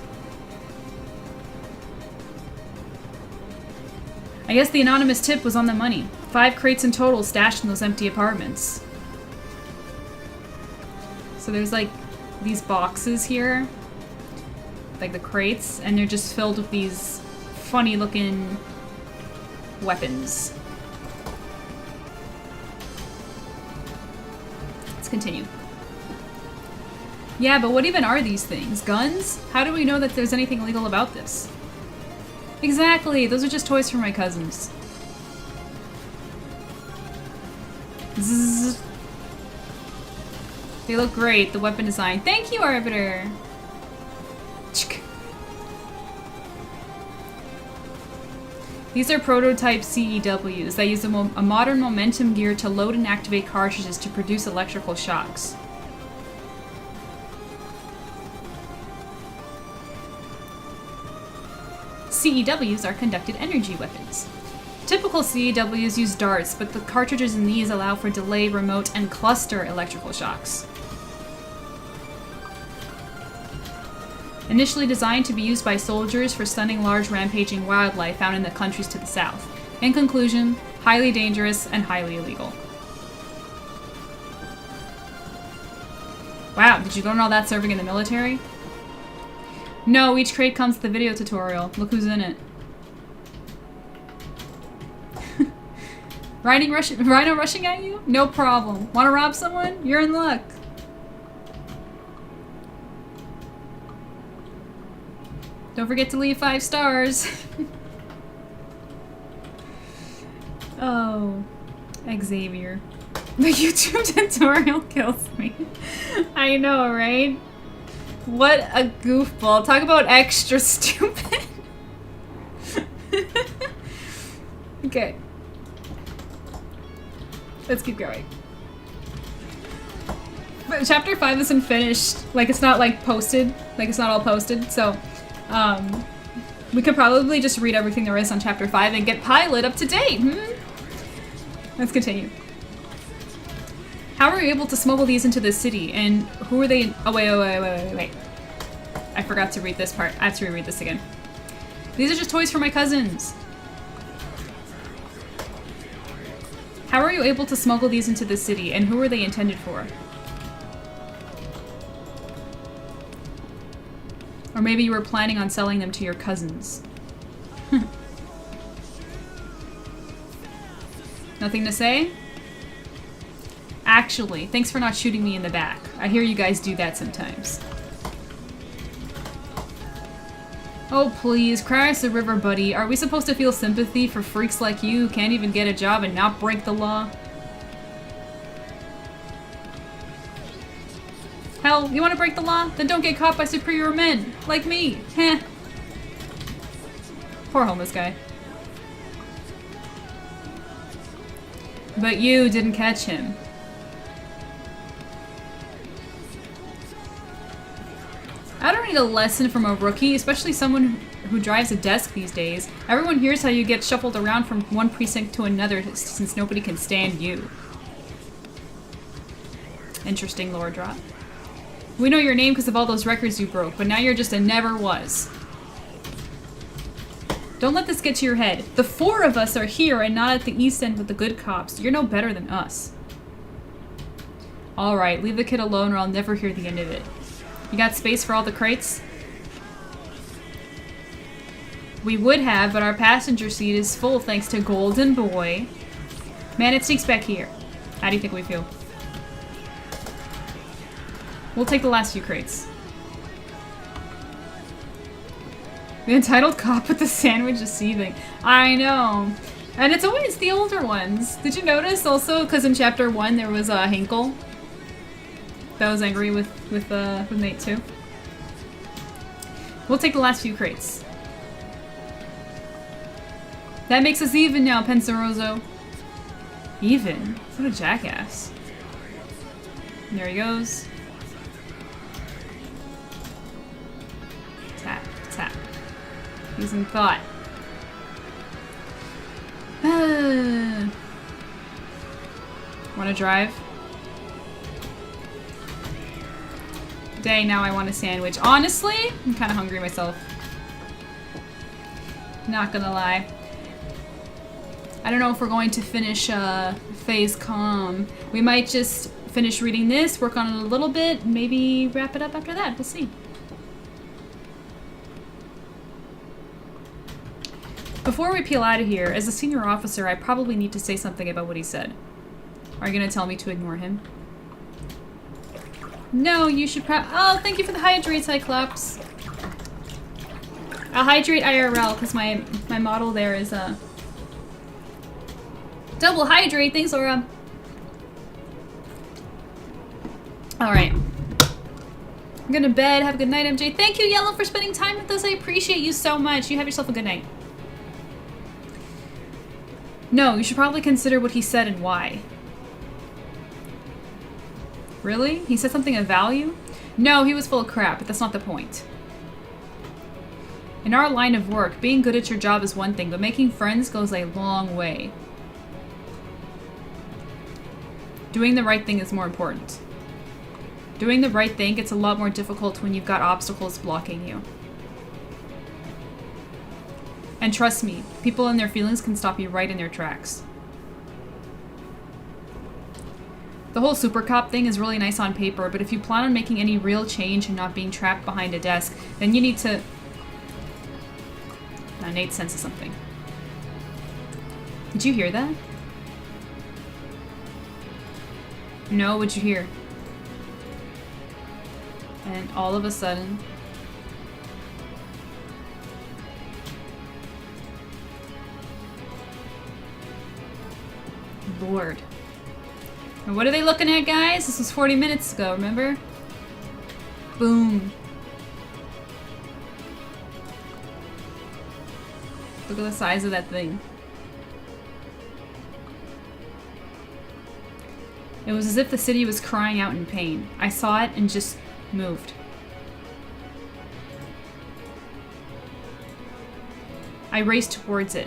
I guess the anonymous tip was on the money. 5 crates in total stashed in those empty apartments. So there's like these boxes here. Like the crates, and they're just filled with these funny looking weapons. Continue. Yeah, but what even are these things? Guns? How do we know that there's anything illegal about this? Exactly, those are just toys for my cousins. Zzz. They look great, the weapon design. Thank you, Arbiter! These are prototype CEWs that use a modern momentum gear to load and activate cartridges to produce electrical shocks. CEWs are conducted energy weapons. Typical CEWs use darts, but the cartridges in these allow for delay, remote, and cluster electrical shocks. Initially designed to be used by soldiers for stunning large rampaging wildlife found in the countries to the south. In conclusion, highly dangerous and highly illegal. Wow, did you learn all that serving in the military? No, each crate comes with a video tutorial. Look who's in it. Rhino rushing at you? No problem. Wanna rob someone? You're in luck. Don't forget to leave 5 stars. Oh, Xavier. The YouTube tutorial kills me. I know, right? What a goofball. Talk about extra stupid. Okay. Let's keep going. But chapter 5 isn't finished. Like, it's not, like, posted. Like, it's not all posted, so... we could probably just read everything there is on chapter 5 and get Pilot up to date, Let's continue. How are you able to smuggle these into the city, and who are they- oh wait. I forgot to read this part. I have to reread this again. These are just toys for my cousins. How are you able to smuggle these into the city, and who are they intended for? Or maybe you were planning on selling them to your cousins. Nothing to say? Actually, thanks for not shooting me in the back. I hear you guys do that sometimes. Oh please, cry us a river, buddy. Are we supposed to feel sympathy for freaks like you who can't even get a job and not break the law? Hell, you want to break the law? Then don't get caught by superior men, like me. Heh. Poor homeless guy. But you didn't catch him. I don't need a lesson from a rookie, especially someone who drives a desk these days. Everyone hears how you get shuffled around from one precinct to another since nobody can stand you. Interesting lore drop. We know your name because of all those records you broke, but now you're just a never was. Don't let this get to your head. The 4 of us are here and not at the East End with the good cops. You're no better than us. Alright, leave the kid alone or I'll never hear the end of it. You got space for all the crates? We would have, but our passenger seat is full thanks to Golden Boy. Man, it sneaks back here. How do you think we feel? We'll take the last few crates. The entitled cop with the sandwich is seething. I know. And it's always the older ones. Did you notice also, because in chapter 1 there was Hinkle that was angry with Nate too? We'll take the last few crates. That makes us even now, Pensaroso. Even? What a jackass. There he goes. Tap, tap. He's in thought. Wanna drive? Dang, now I want a sandwich. Honestly, I'm kinda hungry myself. Not gonna lie. I don't know if we're going to finish Phase Calm. We might just finish reading this, work on it a little bit, maybe wrap it up after that. We'll see. Before we peel out of here, as a senior officer, I probably need to say something about what he said. Are you gonna tell me to ignore him? No, you should oh, thank you for the hydrate, Cyclops. I'll hydrate IRL, because my model there is double hydrate. Thanks, Laura. Alright. I'm going to bed. Have a good night, MJ. Thank you, Yellow, for spending time with us. I appreciate you so much. You have yourself a good night. No, you should probably consider what he said and why. Really? He said something of value? No, he was full of crap, but that's not the point. In our line of work, being good at your job is one thing, but making friends goes a long way. Doing the right thing is more important. Doing the right thing gets a lot more difficult when you've got obstacles blocking you. And trust me, people and their feelings can stop you right in their tracks. The whole super cop thing is really nice on paper, but if you plan on making any real change and not being trapped behind a desk, then you need to... Now Nate senses something. Did you hear that? No, what'd you hear? And all of a sudden... Lord. And what are they looking at, guys? This was 40 minutes ago, remember? Boom. Look at the size of that thing. It was as if the city was crying out in pain. I saw it and just moved. I raced towards it.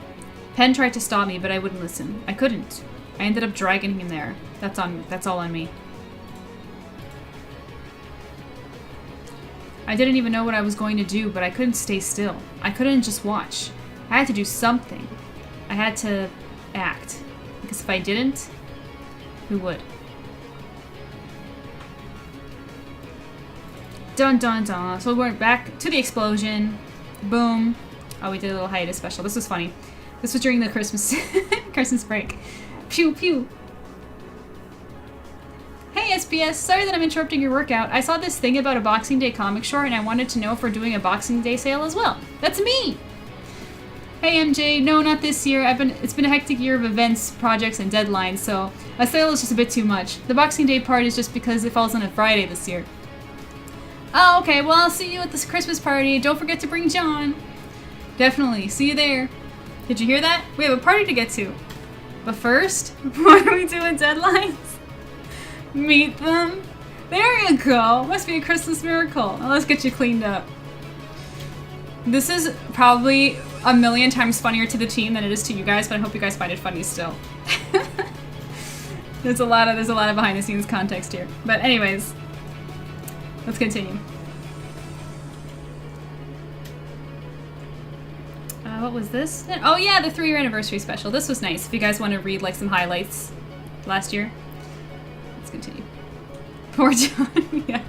Penn tried to stop me, but I wouldn't listen. I couldn't. I ended up dragging him there. That's all on me. I didn't even know what I was going to do, but I couldn't stay still. I couldn't just watch. I had to do something. I had to act. Because if I didn't, who would? Dun dun dun. So we went back to the explosion. Boom. Oh, we did a little hiatus special. This was funny. This was during the Christmas Christmas break. Pew pew. Hey SPS, sorry that I'm interrupting your workout. I saw this thing about a Boxing Day comic short and I wanted to know if we're doing a Boxing Day sale as well. That's me! Hey MJ, no, not this year. It's been a hectic year of events, projects, and deadlines, so a sale is just a bit too much. The Boxing Day part is just because it falls on a Friday this year. Oh, okay, well I'll see you at this Christmas party. Don't forget to bring John. Definitely, see you there. Did you hear that? We have a party to get to. But first, what are we doing deadlines? Meet them. There you go. Must be a Christmas miracle. Now let's get you cleaned up. This is probably a million times funnier to the team than it is to you guys, but I hope you guys find it funny still. There's a lot of behind the scenes context here. But anyways, let's continue. what was this? Oh yeah, the 3-year anniversary special. This was nice. If you guys want to read like some highlights last year. Let's continue. Poor John, yeah.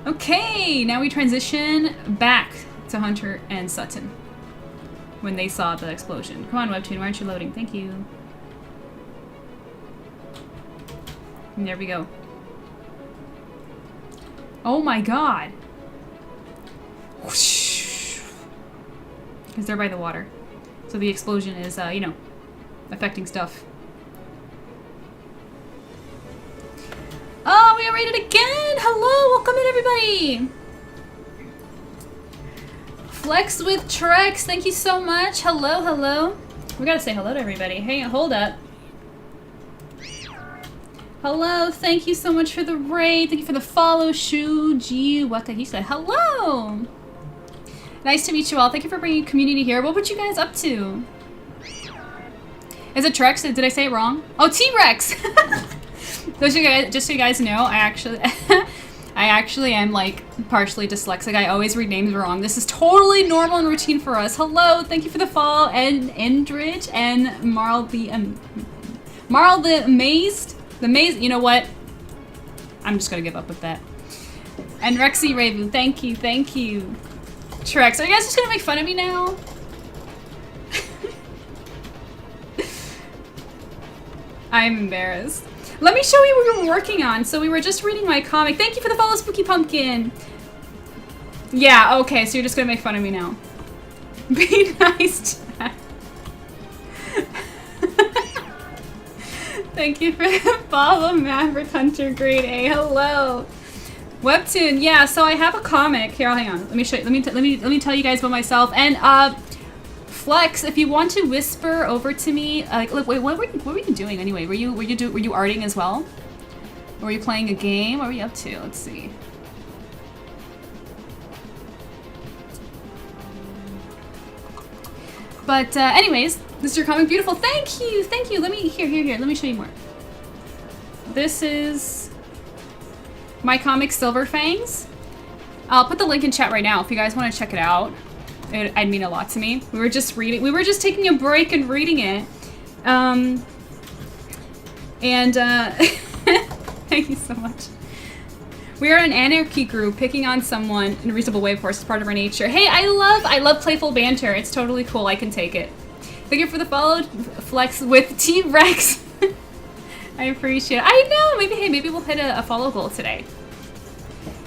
Okay, now we transition back to Hunter and Sutton when they saw the explosion. Come on, Webtoon, why aren't you loading? Thank you. And there we go. Oh my god. Whoosh. Because they're by the water. So the explosion is, you know, affecting stuff. Oh, we are rated again! Hello! Welcome in, everybody! Flex with Trex, thank you so much. Hello, hello. We gotta say hello to everybody. Hang on, hold up. Hello, thank you so much for the raid. Thank you for the follow, Shuji Wakahisa. Hello! Nice to meet you all. Thank you for bringing community here. What were you guys up to? Is it Trex? Did I say it wrong? Oh, T-Rex! Just so you guys know, I actually am like partially dyslexic. I always read names wrong. This is totally normal and routine for us. Hello, thank you for the follow, and Endridge and Marl the Amazed. The Maze, you know what? I'm just gonna give up with that. And Rexy Raven, thank you, thank you. Trex, are you guys just gonna make fun of me now? I'm embarrassed. Let me show you what we were working on. So we were just reading my comic. Thank you for the follow, Spooky Pumpkin. Yeah, okay, so you're just gonna make fun of me now. Be nice, Jack. Thank you for the follow, Maverick Hunter, grade A. Hello. Webtoon, yeah, so I have a comic. Here, hang on. Let me show you, let me tell you guys about myself. And Flex, if you want to whisper over to me, like, look, wait, what were you doing anyway? Were you arting as well? Or were you playing a game? What were you up to? Let's see. But anyways, this is your comic. Beautiful. Thank you, thank you. Let me here. Let me show you more. This is my comic Silver Fangs. I'll put the link in chat right now if you guys want to check it out. It'd mean a lot to me. We were just taking a break and reading it. Thank you so much. We are an anarchy group picking on someone in a reasonable way, of course, it's part of our nature. Hey, I love playful banter. It's totally cool. I can take it. Thank you for the follow, Flex with T-Rex. I appreciate it. I know. Maybe we'll hit a follow goal today.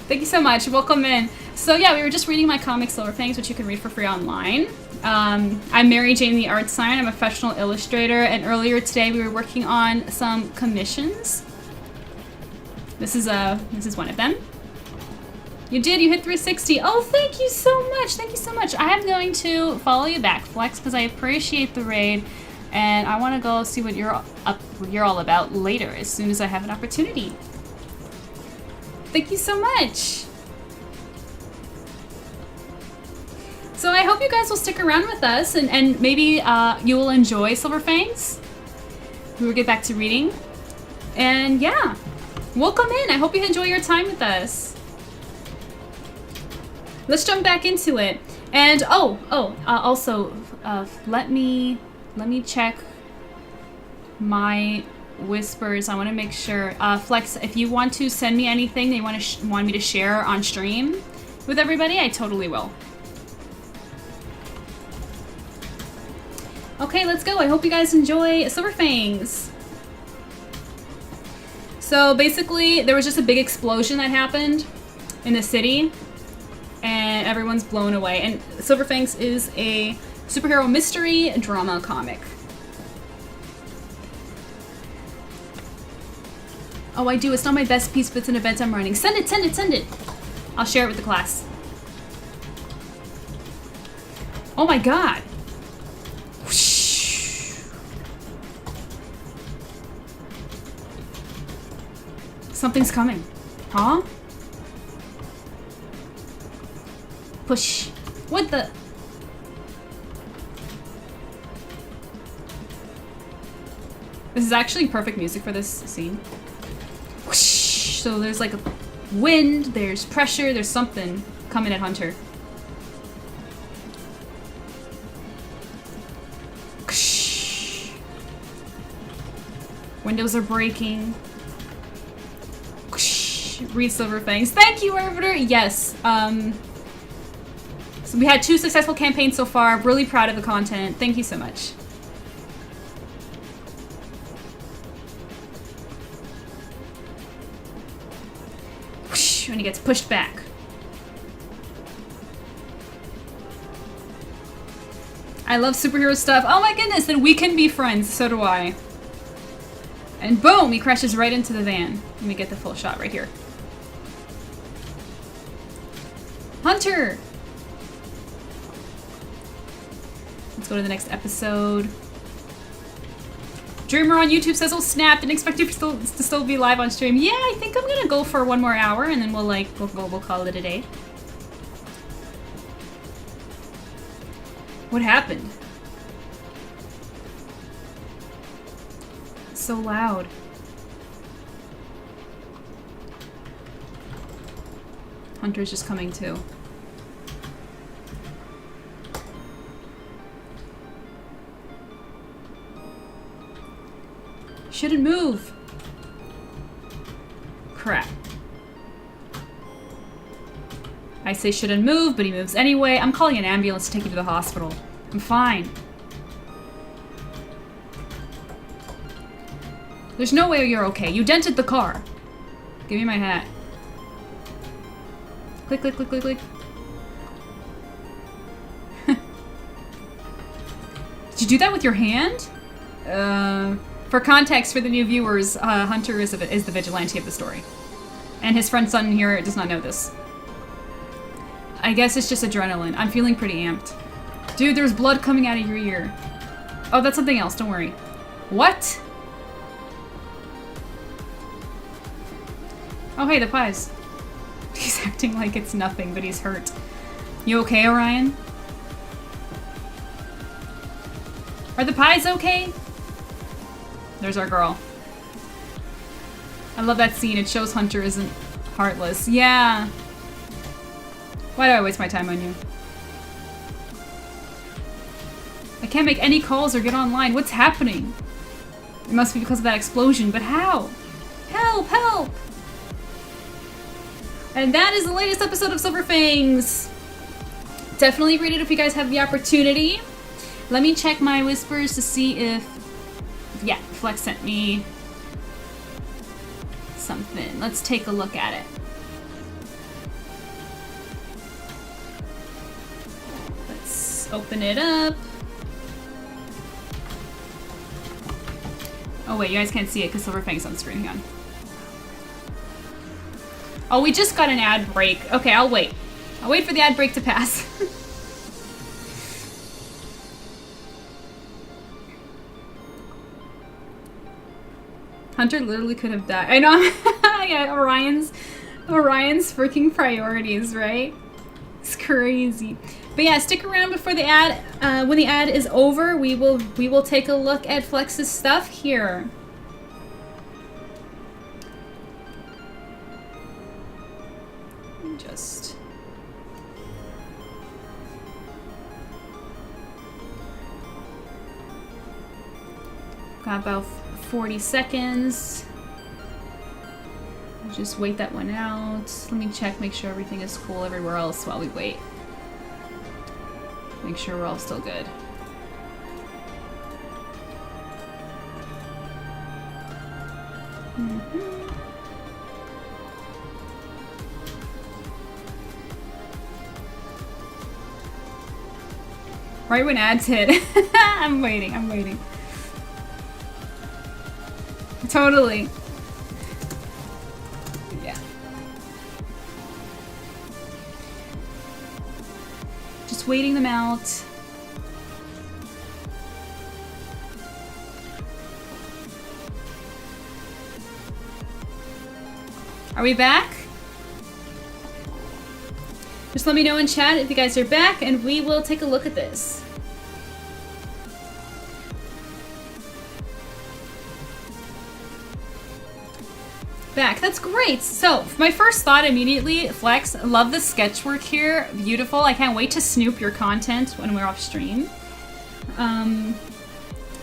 Thank you so much. Welcome in. So yeah, we were just reading my comic Silver Fangs, which you can read for free online. I'm Mary Jane the Art Siren. I'm a professional illustrator, and earlier today we were working on some commissions. This is one of them. You hit 360. Oh, thank you so much. Thank you so much. I am going to follow you back, Flex, because I appreciate the raid, and I want to go see what you're all about later, as soon as I have an opportunity. Thank you so much. So I hope you guys will stick around with us, and maybe you will enjoy Silver Fangs. We will get back to reading. And yeah, welcome in. I hope you enjoy your time with us. Let's jump back into it. And also, let me check my whispers. I want to make sure. Flex, if you want to send me anything that you want me to share on stream with everybody, I totally will. Okay, let's go. I hope you guys enjoy Silver Fangs. So basically, there was just a big explosion that happened in the city, and everyone's blown away. And Silver Fangs is a superhero mystery drama comic. Oh, I do. It's not my best piece, but it's an event I'm running. Send it, send it, send it. I'll share it with the class. Oh my god. Something's coming. Huh? Push. What the? This is actually perfect music for this scene. Whoosh. So there's like a wind, there's pressure, there's something coming at Hunter. Windows are breaking. Read Silver Fangs. Thank you, Arbiter! Yes. So we had 2 successful campaigns so far. Really proud of the content. Thank you so much. When he gets pushed back. I love superhero stuff. Oh my goodness, then we can be friends. So do I. And boom, he crashes right into the van. Let me get the full shot right here. Hunter! Let's go to the next episode. Dreamer on YouTube says, "Oh snap! Didn't expect you to still be live on stream." Yeah, I think I'm gonna go for 1 more hour, and then we'll call it a day. What happened? It's so loud. Hunter's just coming too. Shouldn't move. Crap. I say shouldn't move, but he moves anyway. I'm calling an ambulance to take you to the hospital. I'm fine. There's no way you're okay. You dented the car. Give me my hat. Click, click, click, click, click. Did you do that with your hand? For context for the new viewers, Hunter is the vigilante of the story. And his friend Sutton here does not know this. I guess it's just adrenaline. I'm feeling pretty amped. Dude, there's blood coming out of your ear. Oh, that's something else, don't worry. What? Oh, hey, the pies. He's acting like it's nothing, but he's hurt. You okay, Orion? Are the pies okay? There's our girl. I love that scene. It shows Hunter isn't heartless. Yeah. Why do I waste my time on you? I can't make any calls or get online. What's happening? It must be because of that explosion, but how? Help! Help! And that is the latest episode of Silver Fangs. Definitely read it if you guys have the opportunity. Let me check my whispers to see if... Yeah, Flex sent me something. Let's take a look at it. Let's open it up. Oh wait, you guys can't see it because Silver Fang's on screen. Hang on. Oh, we just got an ad break. Okay, I'll wait. I'll wait for the ad break to pass. Hunter literally could have died. I know. Yeah, Orion's freaking priorities, right? It's crazy. But yeah, stick around before the ad. When the ad is over, we will take a look at Flex's stuff here. Just got about 40 seconds. Just wait that one out. Let me check, make sure everything is cool everywhere else while we wait. Make sure we're all still good. Right when ads hit. I'm waiting, I'm waiting. Totally. Yeah. Just waiting them out. Are we back? Just let me know in chat if you guys are back and we will take a look at this. Back. That's great. So, my first thought immediately, Flex, love the sketch work here. Beautiful. I can't wait to snoop your content when we're off stream.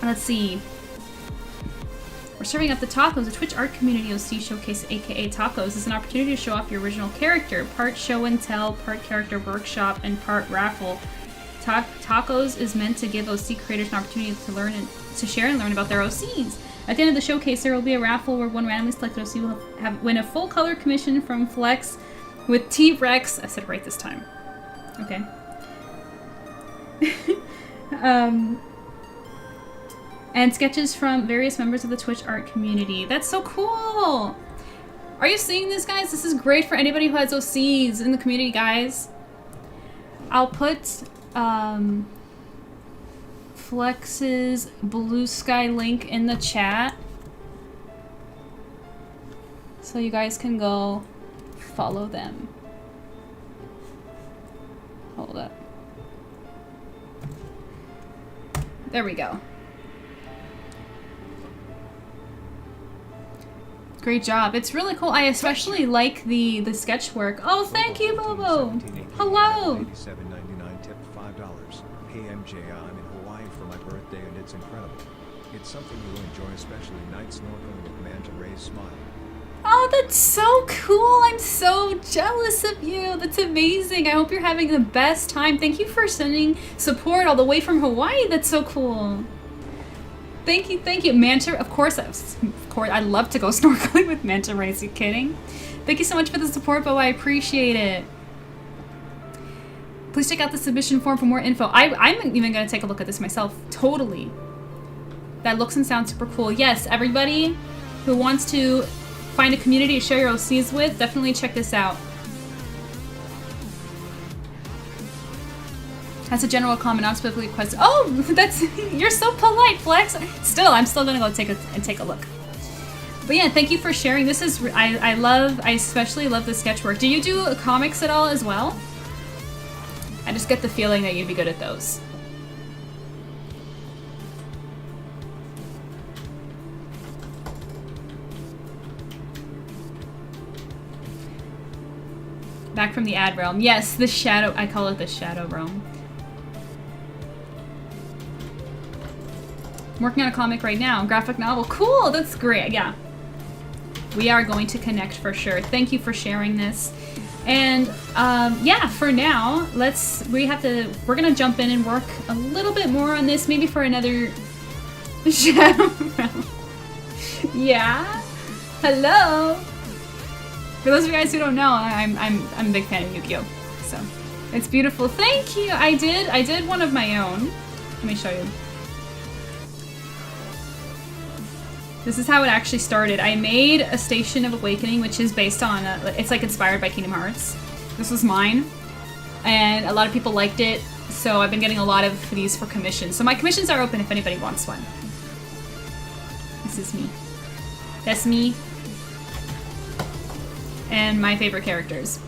Let's see. We're serving up the tacos. The Twitch art community OC showcase, aka tacos, is an opportunity to show off your original character. Part show and tell, part character workshop, and part raffle. Tacos is meant to give OC creators an opportunity to learn and to share and learn about their OCs. At the end of the showcase, there will be a raffle where one randomly selected OC will win a full color commission from Flex with T-Rex. I said right this time. Okay. And sketches from various members of the Twitch art community. That's so cool! Are you seeing this, guys? This is great for anybody who has OCs in the community, guys. I'll put Flex's Blue Sky link in the chat so you guys can go follow them. Hold up. There we go. Great job. It's really cool. I especially like the sketch work. Oh, thank you, Bobo. Hello. $87.99 tip $5. Hey MJ, I'm in Hawaii for my birthday and it's incredible. It's something you'll enjoy, especially night snorkeling with Manta Ray's smile. Oh, that's so cool. I'm so jealous of you. That's amazing. I hope you're having the best time. Thank you for sending support all the way from Hawaii. That's so cool. Thank you, thank you. Manta, of course, I'd love to go snorkeling with Manta Rays. Are you kidding? Thank you so much for the support, Bo. I appreciate it. Please check out the submission form for more info. I'm even going to take a look at this myself. Totally. That looks and sounds super cool. Yes, everybody who wants to find a community to share your OCs with, definitely check this out. That's a general comment, not specifically a question. Oh, that's, you're so polite, Flex. Still, I'm still gonna go take a look. But yeah, thank you for sharing. This is, I especially love the sketch work. Do you do comics at all as well? I just get the feeling that you'd be good at those. Back from the ad realm. Yes, the shadow, I call it the shadow realm. I'm working on a comic right now, graphic novel. Cool, that's great, yeah. We are going to connect for sure. Thank you for sharing this. And yeah, for now, we're gonna jump in and work a little bit more on this, maybe for another shadow realm. Yeah, hello. For those of you guys who don't know, I'm a big fan of Yu-Gi-Oh! So it's beautiful. Thank you. I did one of my own. Let me show you. This is how it actually started. I made a Station of Awakening, which is based on, it's like inspired by Kingdom Hearts. This was mine, and a lot of people liked it, so I've been getting a lot of these for commissions. So my commissions are open if anybody wants one. This is me. That's me. And my favorite characters.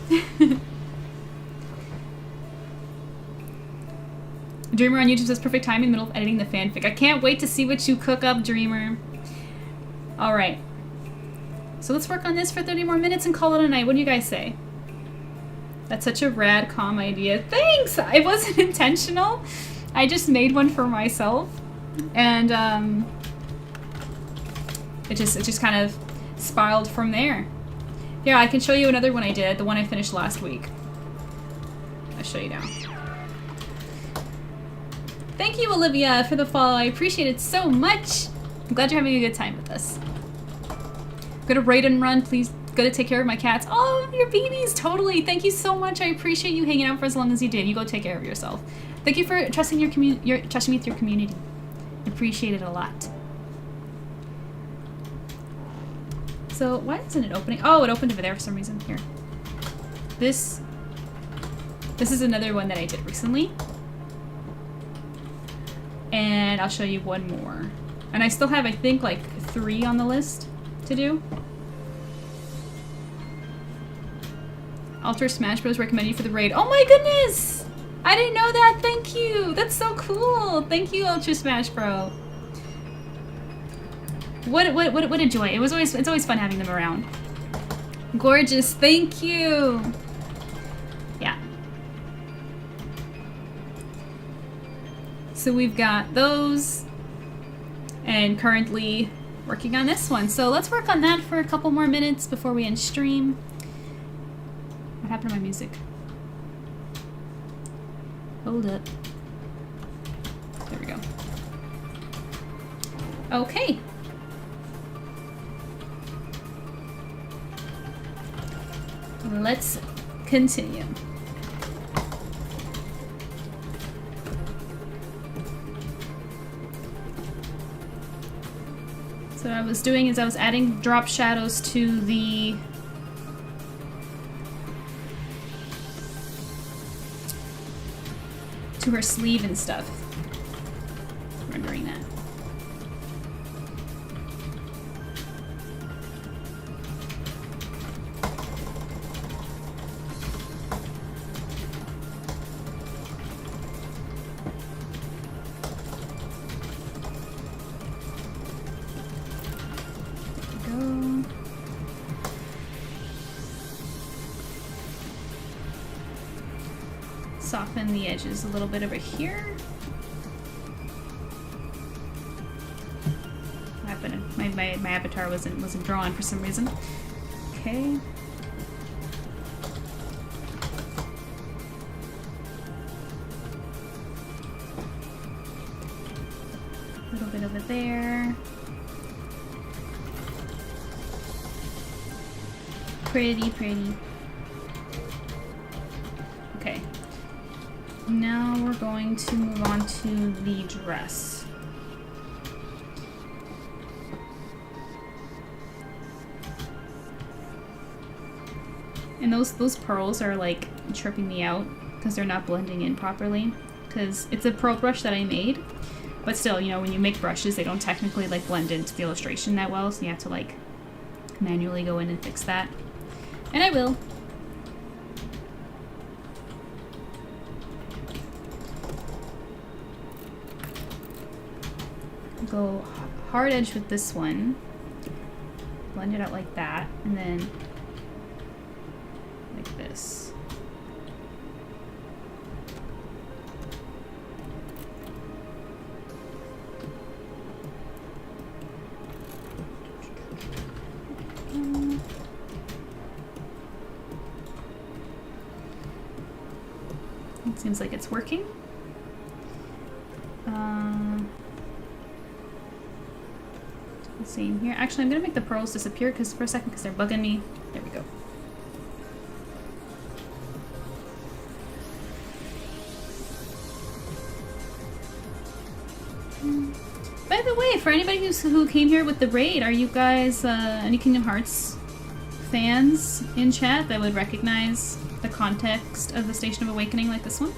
Dreamer on YouTube says perfect timing in the middle of editing the fanfic. I can't wait to see what you cook up, Dreamer. Alright. So let's work on this for 30 more minutes and call it a night. What do you guys say? That's such a rad calm idea. Thanks! It wasn't intentional. I just made one for myself. And it just kind of spiraled from there. Yeah, I can show you another one I did, the one I finished last week. I'll show you now. Thank you, Olivia, for the follow. I appreciate it so much. I'm glad you're having a good time with us. Go to raid and run, please. Go to take care of my cats. Oh, your babies, totally. Thank you so much. I appreciate you hanging out for as long as you did. You go take care of yourself. Thank you for trusting trusting me with your community. I appreciate it a lot. So why isn't it opening? Oh, it opened over there for some reason. Here. This is another one that I did recently. And I'll show you one more. And I still have, I think, like 3 on the list to do. Ultra Smash Bros. Recommend you for the raid. Oh my goodness! I didn't know that. Thank you. That's so cool. Thank you, Ultra Smash Bro. What a joy. It's always fun having them around. Gorgeous. Thank you. Yeah. So we've got those. And currently working on this one. So let's work on that for a couple more minutes before we end stream. What happened to my music? Hold up. There we go. Okay. Let's continue. So what I was doing is I was adding drop shadows to her sleeve and stuff. Rendering that. Soften the edges a little bit over here. What happened? My avatar wasn't drawn for some reason. Okay. A little bit over there. Pretty, pretty. Okay. Now we're going to move on to the dress. And those pearls are like tripping me out because they're not blending in properly. Because it's a pearl brush that I made, but still, you know, when you make brushes, they don't technically like blend into the illustration that well, so you have to like manually go in and fix that. And I will. Go hard edge with this one, blend it out like that, and then like this. It seems like it's working. Same here. Actually, I'm gonna make the pearls disappear for a second because they're bugging me. There we go. By the way, for anybody who came here with the raid, are you guys any Kingdom Hearts fans in chat that would recognize the context of the Station of Awakening like this one?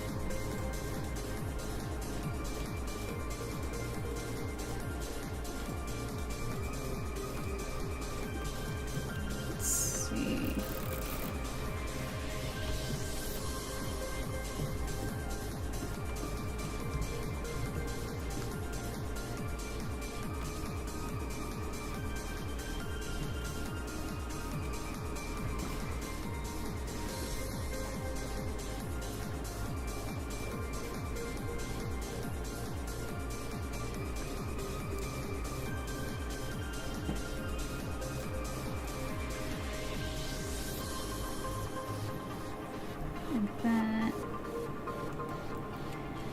Like that.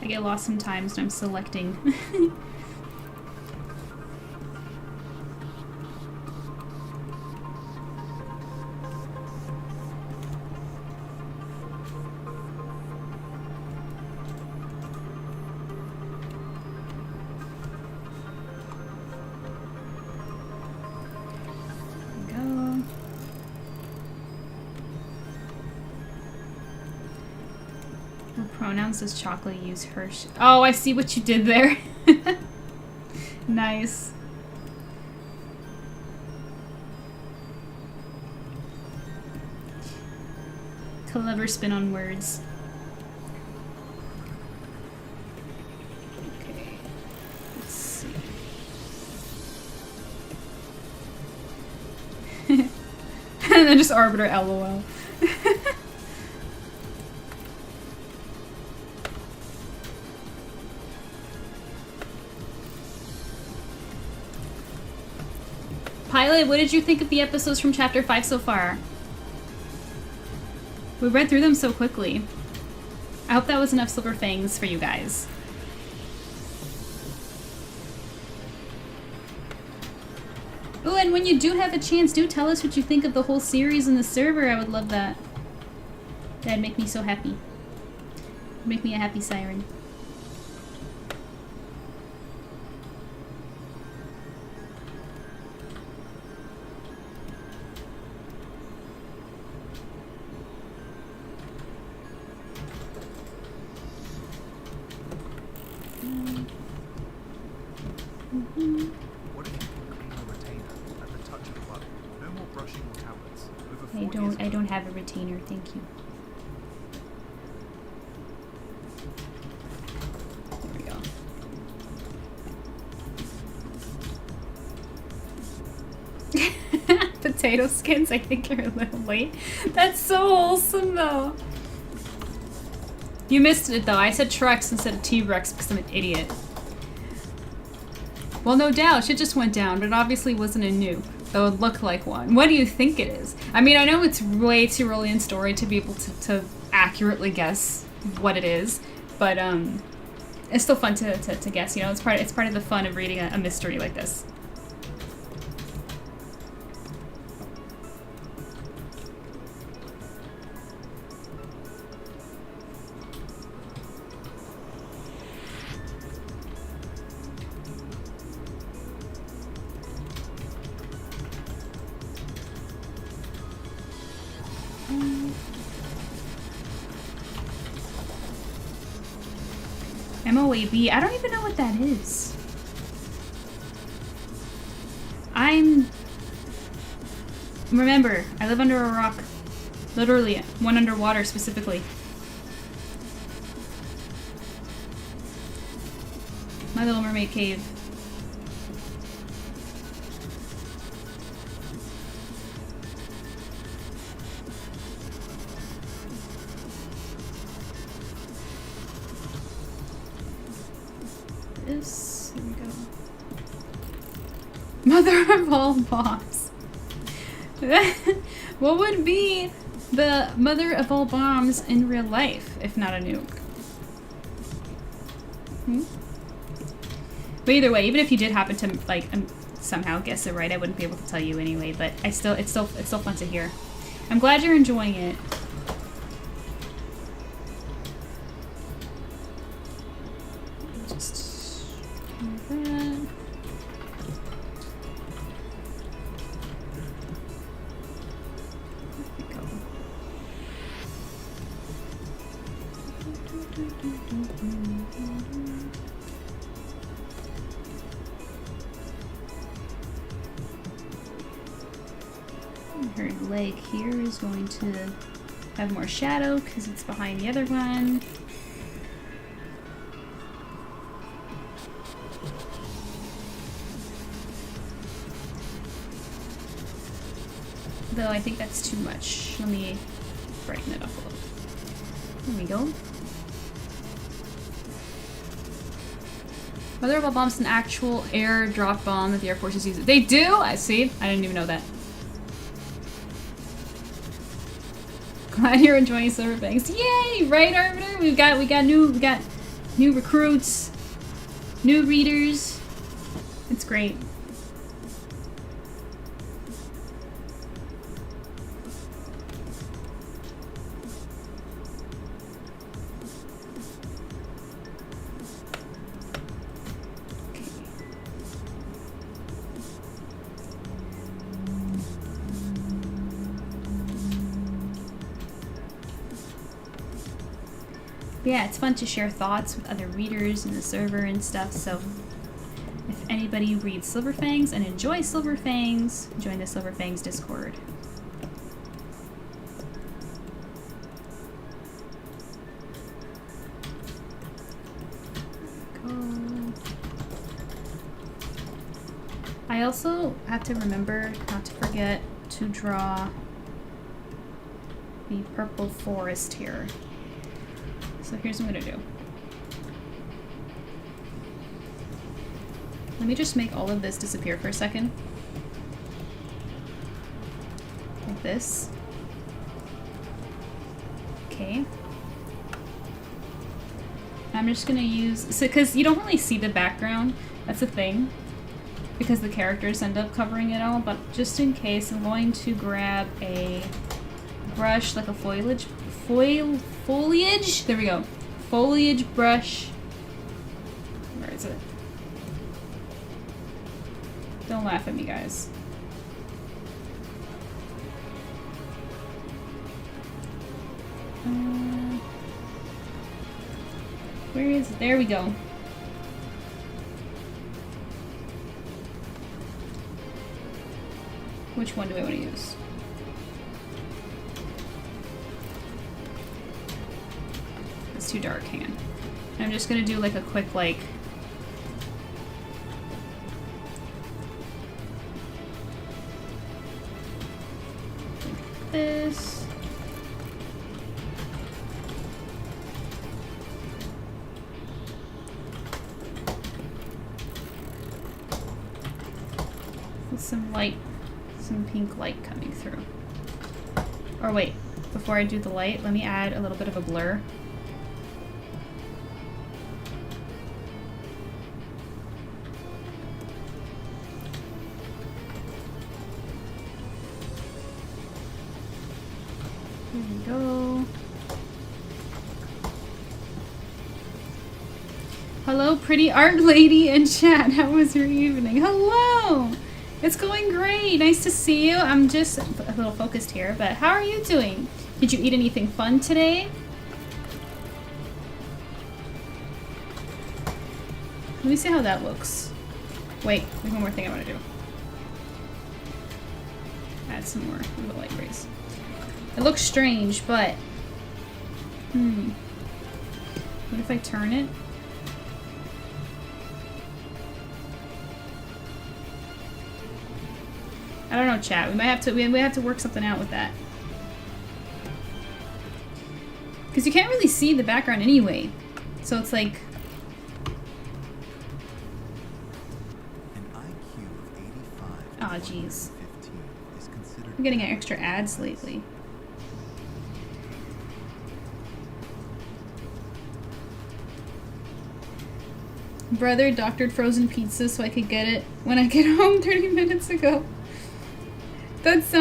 I get lost sometimes when I'm selecting. Pronouns does chocolate use her? Oh, I see what you did there. Nice. Clever spin on words. Okay. Let's see. And then just arbiter LOL. Pilot, what did you think of the episodes from Chapter 5 so far? We read through them so quickly. I hope that was enough Silver Fangs for you guys. Oh, and when you do have a chance, do tell us what you think of the whole series and the server. I would love that. That'd make me so happy. Make me a happy siren. What if you can clean a retainer at the touch of a button? No more brushing or tablets. Over 4 years I don't have a retainer, thank you. There we go. Potato skins, I think you're a little late. That's so wholesome though. You missed it though. I said Trex instead of T-Rex because I'm an idiot. Well, no doubt, shit just went down, but it obviously wasn't a nuke, though it looked like one. What do you think it is? I mean, I know it's way too early in story to be able to accurately guess what it is, but it's still fun to guess, you know? It's part of the fun of reading a mystery like this. MOAB, I don't even know what that is. Remember, I live under a rock. Literally, one underwater specifically. My Little Mermaid cave. Here we go. Mother of all bombs. What would be the mother of all bombs in real life, if not a nuke? But either way, even if you did happen to like somehow guess it right, I wouldn't be able to tell you anyway. But it's still fun to hear. I'm glad you're enjoying it. Her leg here is going to have more shadow because it's behind the other one. Though I think that's too much. Let me brighten it up a little. There we go. Mother of all bombs is an actual air-drop bomb that the Air Force is using. They do? I see. I didn't even know that. Glad you're enjoying Silver Fangs. Yay! Right, Arbiter? We got new recruits, new readers. It's great. Yeah, it's fun to share thoughts with other readers in the server and stuff, so if anybody reads Silver Fangs and enjoys Silver Fangs, join the Silver Fangs Discord. Cool. I also have to remember not to forget to draw the purple forest here. So here's what I'm gonna do. Let me just make all of this disappear for a second. this. Okay. I'm just gonna use, so because you don't really see the background, that's the thing, because the characters end up covering it all, but just in case, I'm going to grab a brush, like a foliage, there we go, foliage brush. Where is it? Don't laugh at me, guys. Where is it? There we go. Which one do I want to use? It's too dark, hang on. I'm just gonna do like a quick like this. Some light, some pink light coming through. Or wait, before I do the light, let me add a little bit of a blur. Here we go. Hello, pretty art lady in chat. How was your evening? Hello! It's going great. Nice to see you. I'm just a little focused here, but how are you doing? Did you eat anything fun today? Let me see how that looks. Wait, there's one more thing I want to do. Add some more of the light rays. It looks strange, but... What if I turn it? I don't know, chat. We might have to work something out with that. Because you can't really see the background anyway. So it's like... An IQ of 85 oh, jeez. is considered. I'm getting extra ads lately. Brother doctored frozen pizza so I could get it when I get home 30 minutes ago. That's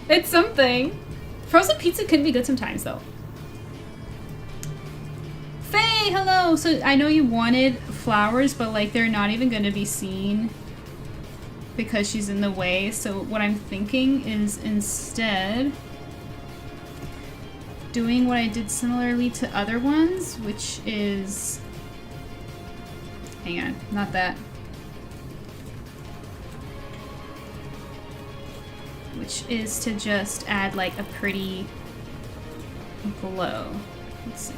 it's something. Frozen pizza can be good sometimes, though. Faye, hello! So I know you wanted flowers, but like they're not even going to be seen because she's in the way. So what I'm thinking is instead doing what I did similarly to other ones, which is... hang on, not that. Which is to just add like a pretty glow. Let's see.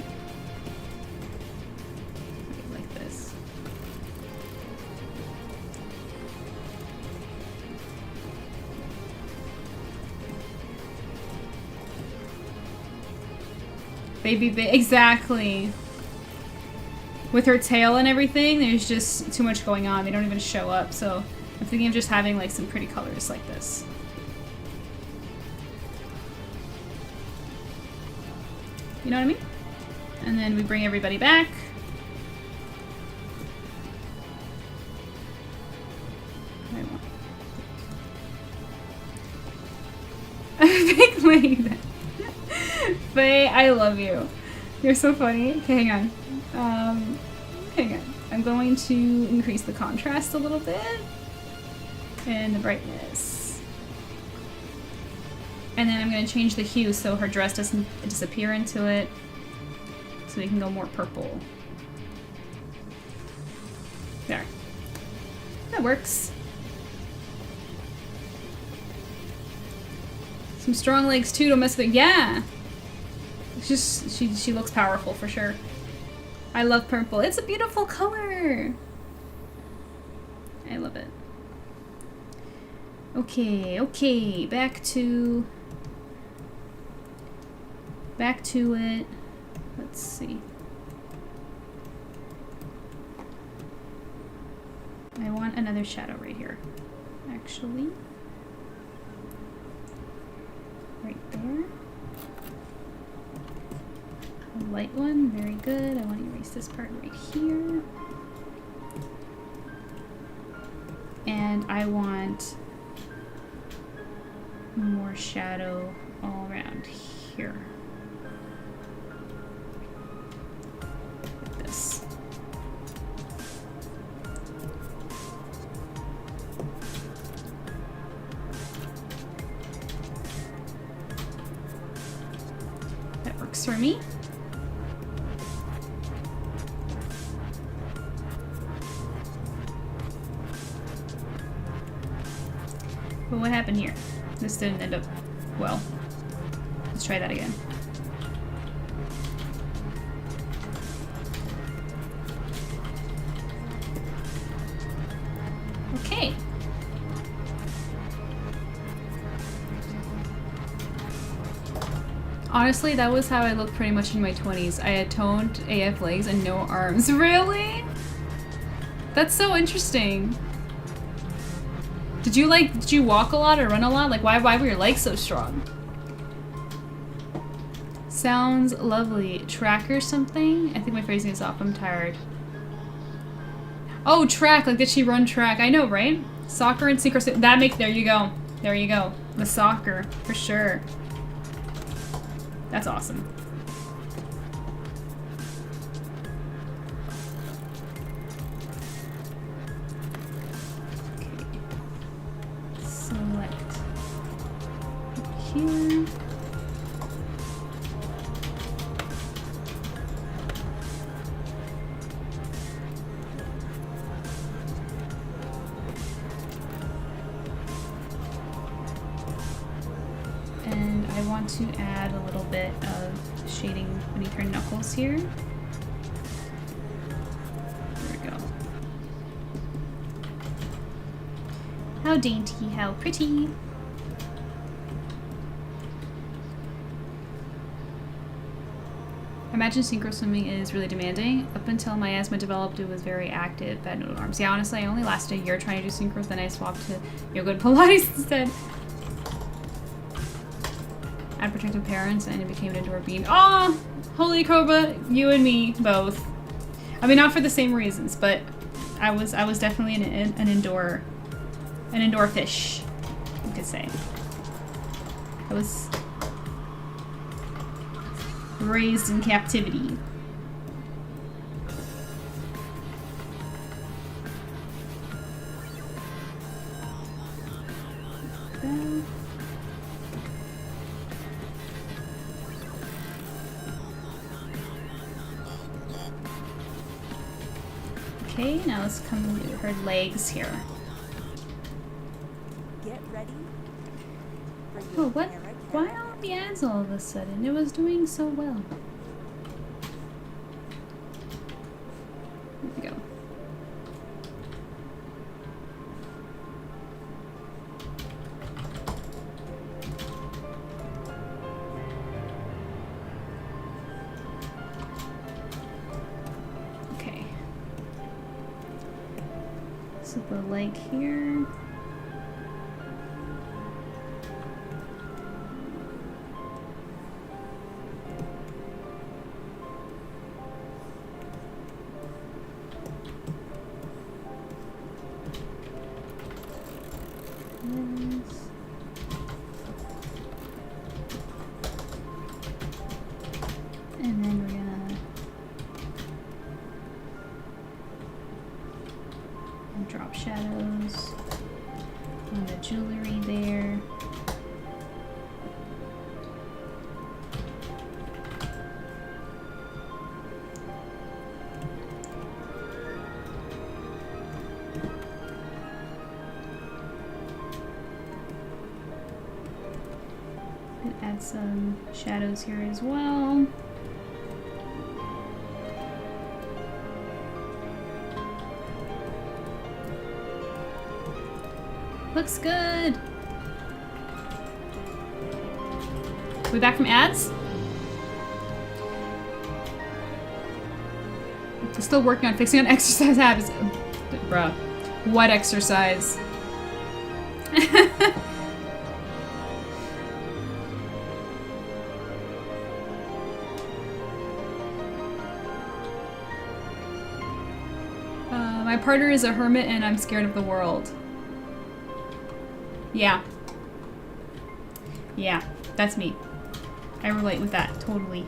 Like this. Exactly. With her tail and everything, there's just too much going on. They don't even show up. So I'm thinking of just having like some pretty colors like this. You know what I mean? And then we bring everybody back. Big lady. Faye, I love you. You're so funny. Okay, hang on. Hang on. I'm going to increase the contrast a little bit. And the brightness. And then I'm going to change the hue so her dress doesn't disappear into it. So we can go more purple. There. That works. Some strong legs too, don't mess with it. Yeah! It's just, she looks powerful for sure. I love purple. It's a beautiful color! I love it. Okay, back to it. Let's see. I want another shadow right here, actually. right there. A light one, very good. I want to erase this part right here. And I want more shadow all around here. Like this. That works for me. But what happened here? This didn't end up well. Let's try that again. Okay. Honestly, that was how I looked pretty much in my 20s. I had toned AF legs and no arms. Really? That's so interesting. Did you walk a lot or run a lot? Like, why were your legs so strong? Sounds lovely. Track or something? I think my phrasing is off. I'm tired. Oh, track. Like, did she run track? I know, right? Soccer and synchro. That makes. There you go. There you go. The soccer, for sure. That's awesome. Select here. And I want to add a little bit of shading beneath her knuckles here. There we go. How dainty, how pretty. I imagine synchro swimming is really demanding. Up until my asthma developed, it was very active, bad no arms. Yeah, honestly, I only lasted a year trying to do synchros, then I swapped to yoga and Pilates instead. I had protective parents and it became an indoor being. Oh, holy Cobra, you and me both. I mean, not for the same reasons, but I was definitely an indoor fish, you could say. I was raised in captivity. Okay, now let's come to her legs here. Get ready. Oh, what? Why all the ads all of a sudden? It was doing so well. There we go. Okay. So the leg here. And then we're gonna drop shadows on the jewelry there. And add some shadows here as well. Looks good. We back from ads? Still working on fixing on exercise habits. Bruh. What exercise? My partner is a hermit and I'm scared of the world. Yeah. Yeah, that's me. I relate with that, totally.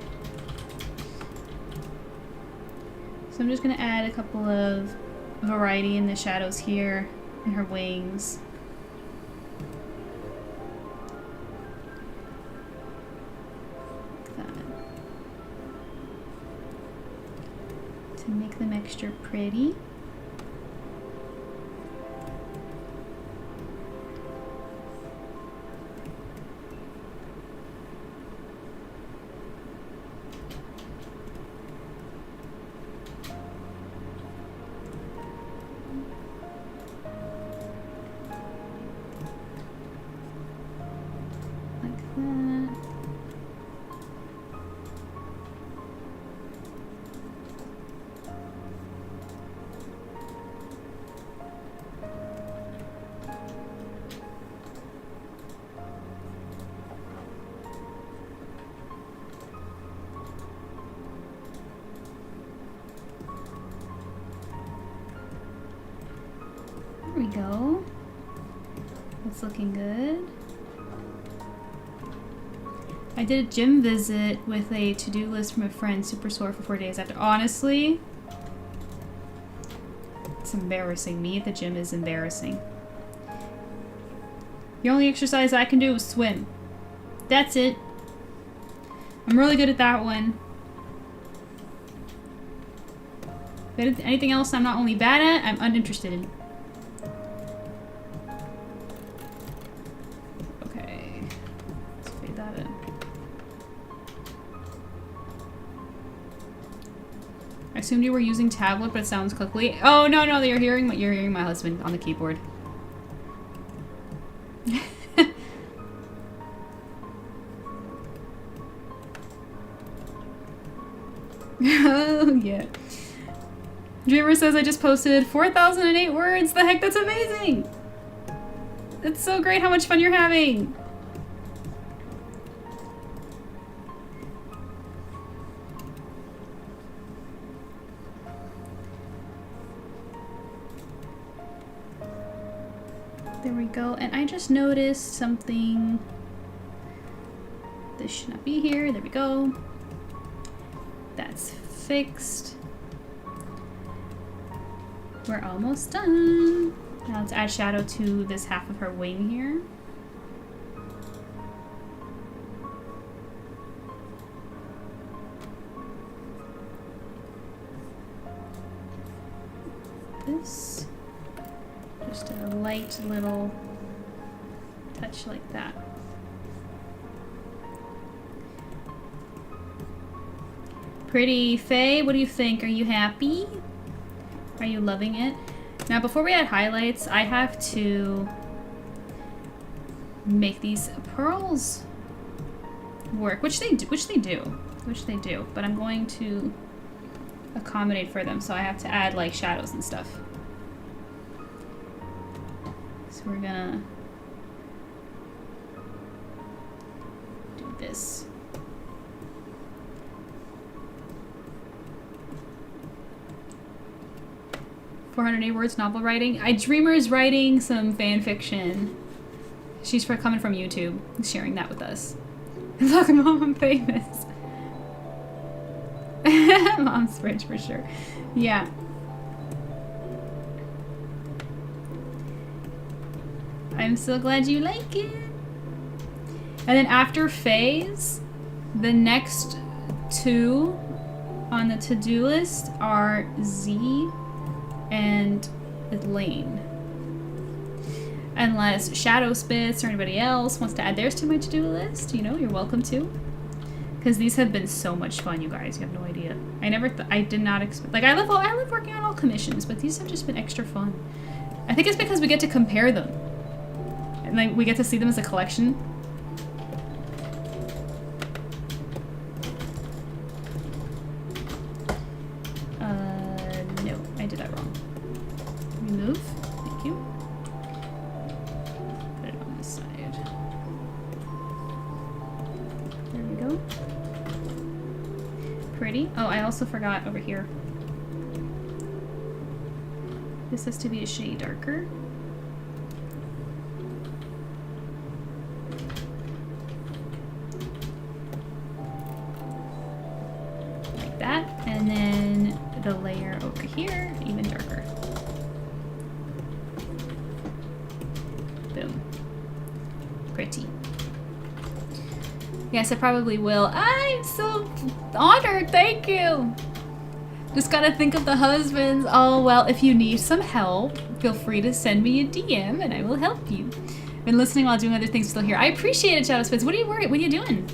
So I'm just gonna add a couple of variety in the shadows here and her wings. Like that. To make the mixture pretty. There we go. That's looking good. I did a gym visit with a to-do list from a friend, super sore for 4 days after. Honestly, it's embarrassing. Me at the gym is embarrassing. The only exercise I can do is swim. That's it. I'm really good at that one. But anything else I'm not only bad at, I'm uninterested in. Okay. Let's fade that in. I assumed you were using tablet, but it sounds clickly. Oh, no, no, you're hearing my husband on the keyboard. Oh, yeah. Dreamer says I just posted 4,008 words. The heck, that's amazing! It's so great how much fun you're having! There we go. And I just noticed something. This should not be here. There we go. That's fixed. We're almost done. Now let's add shadow to this half of her wing here. This. Just a light little touch like that. Pretty. Faye, what do you think? Are you happy? Are you loving it? Now before we add highlights, I have to make these pearls work, which they do. But I'm going to accommodate for them, so I have to add like shadows and stuff. So we're gonna do this. .408 words novel writing. Dreamer is writing some fan fiction. She's coming from YouTube, sharing that with us. Look, Mom, I'm famous. Mom's rich for sure. Yeah. I'm so glad you like it. And then after Faye's, the next two on the to-do list are Z and Elaine. Unless Shadow Spitz or anybody else wants to add theirs to my to-do list, you know, you're welcome to. Because these have been so much fun, you guys. You have no idea. I did not expect. Like I love working on all commissions, but these have just been extra fun. I think it's because we get to compare them, and like we get to see them as a collection. No, I did that wrong. Remove. Thank you. Put it on this side. There we go. Pretty. Oh, I also forgot over here. This has to be a shade darker. Like that. And then the layer over here, even darker. Boom. Pretty. Yes, I probably will. I'm so honored, thank you! Just gotta think of the husbands. Oh, well, if you need some help, feel free to send me a DM and I will help you. Been listening while doing other things still here. I appreciate it, Shadow Spits. What are you doing?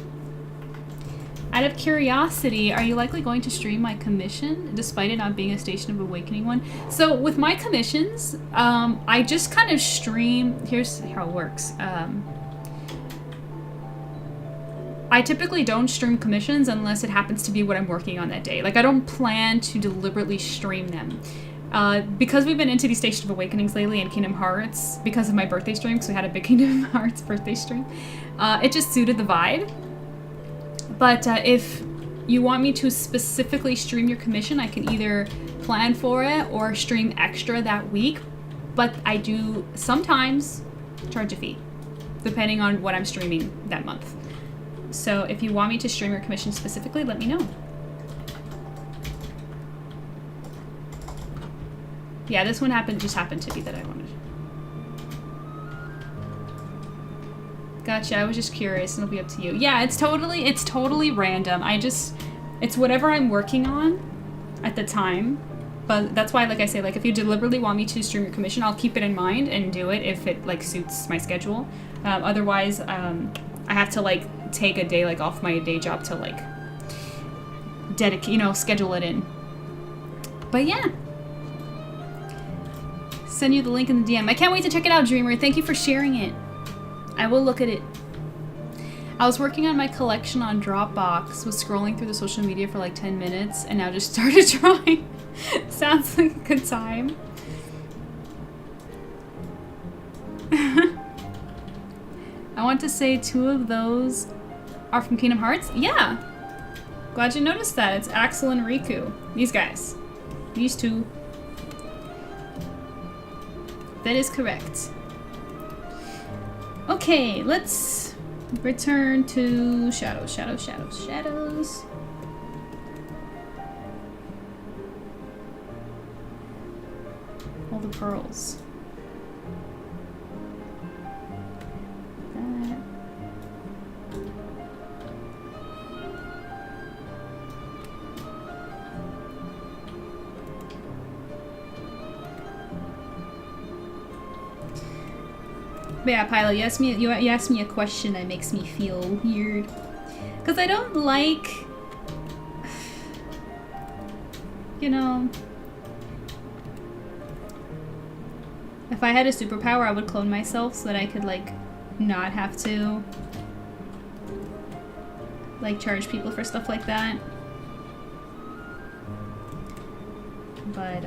Out of curiosity, are you likely going to stream my commission, despite it not being a Station of Awakening one? So with my commissions, I just kind of stream, here's how it works. I typically don't stream commissions unless it happens to be what I'm working on that day. Like, I don't plan to deliberately stream them. Because we've been into these Station of Awakenings lately and Kingdom Hearts, because of my birthday stream, because we had a big Kingdom Hearts birthday stream, it just suited the vibe. But if you want me to specifically stream your commission, I can either plan for it or stream extra that week. But I do sometimes charge a fee, depending on what I'm streaming that month. So if you want me to stream your commission specifically, let me know. Yeah, this one just happened to be that I wanted. Gotcha, I was just curious, and it'll be up to you. Yeah, it's totally random. It's whatever I'm working on at the time. But that's why, like I say, like if you deliberately want me to stream your commission, I'll keep it in mind and do it if it like suits my schedule. Otherwise, I have to like take a day like off my day job to like dedicate, schedule it in. But yeah. Send you the link in the DM. I can't wait to check it out, Dreamer. Thank you for sharing it. I will look at it. I was working on my collection on Dropbox, was scrolling through the social media for like 10 minutes, and now just started drawing. Sounds like a good time. I want to say 2 of those are from Kingdom Hearts. Yeah. Glad you noticed that. It's Axel and Riku. These guys. These 2. That is correct. Okay, let's return to shadows. All the pearls. That. But yeah, Pilo, you asked me a question that makes me feel weird. Because I don't like... If I had a superpower, I would clone myself so that I could, like, not have to, like, charge people for stuff like that. But,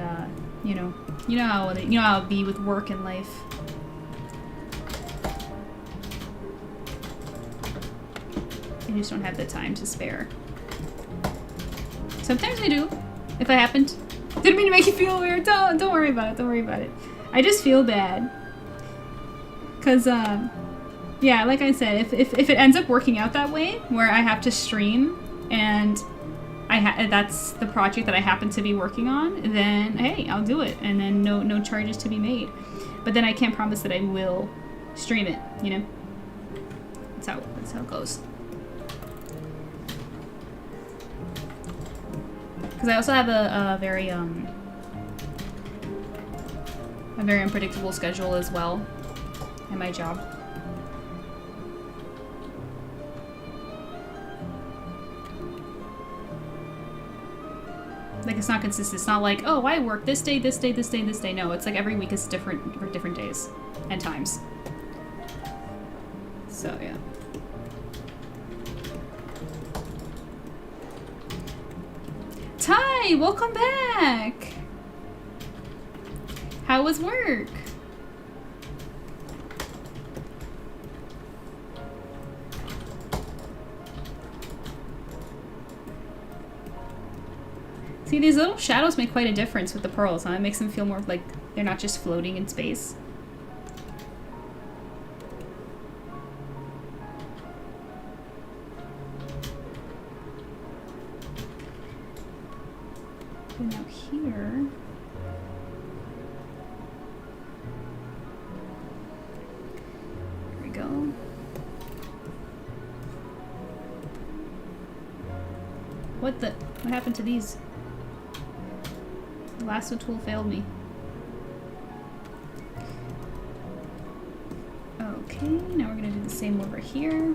you know how it'd be with work and life. I just don't have the time to spare. Sometimes I do, if I happened. Didn't mean to make you feel weird. Don't worry about it. Don't worry about it. I just feel bad. Cause yeah, like I said, if it ends up working out that way, where I have to stream and that's the project that I happen to be working on, then hey, I'll do it, and then no charges to be made. But then I can't promise that I will stream it. That's how it goes. Because I also have a very unpredictable schedule as well at my job. Like, it's not consistent. It's not like, oh, I work this day, this day, this day, this day. No, it's like every week is different for different days and times. So, yeah. Ty, welcome back! How was work? See, these little shadows make quite a difference with the pearls, huh? It makes them feel more, like, They're not just floating in space. And now here... There we go. What happened to these? The lasso tool failed me. Okay, now we're gonna do the same over here.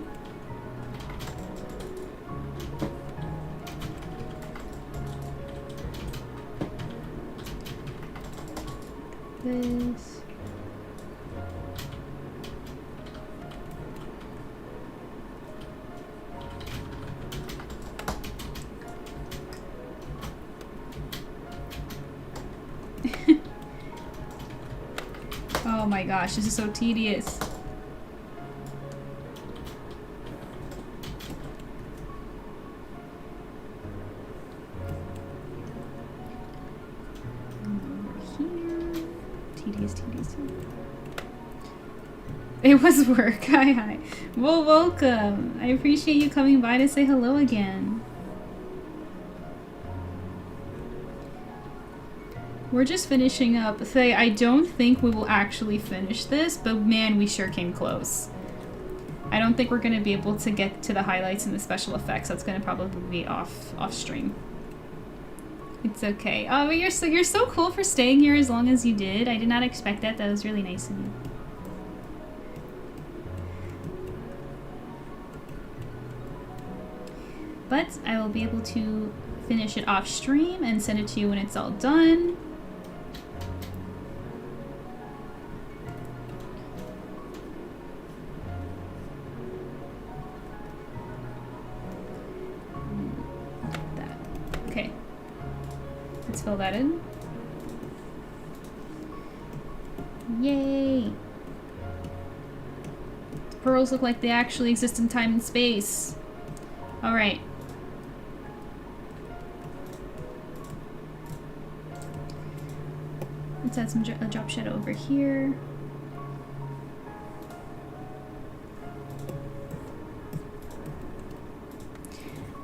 This. Oh my gosh, this is so tedious. It was work. Hi. Well, welcome. I appreciate you coming by to say hello again. We're just finishing up. Faye, I don't think we will actually finish this, but man, we sure came close. I don't think we're going to be able to get to the highlights and the special effects. That's going to probably be off stream. It's okay. Oh, but you're so cool for staying here as long as you did. I did not expect that. That was really nice of you. But I will be able to finish it off stream and send it to you when it's all done. That. Okay. Let's fill that in. Yay! The pearls look like they actually exist in time and space. Alright. Let's add some drop shadow over here.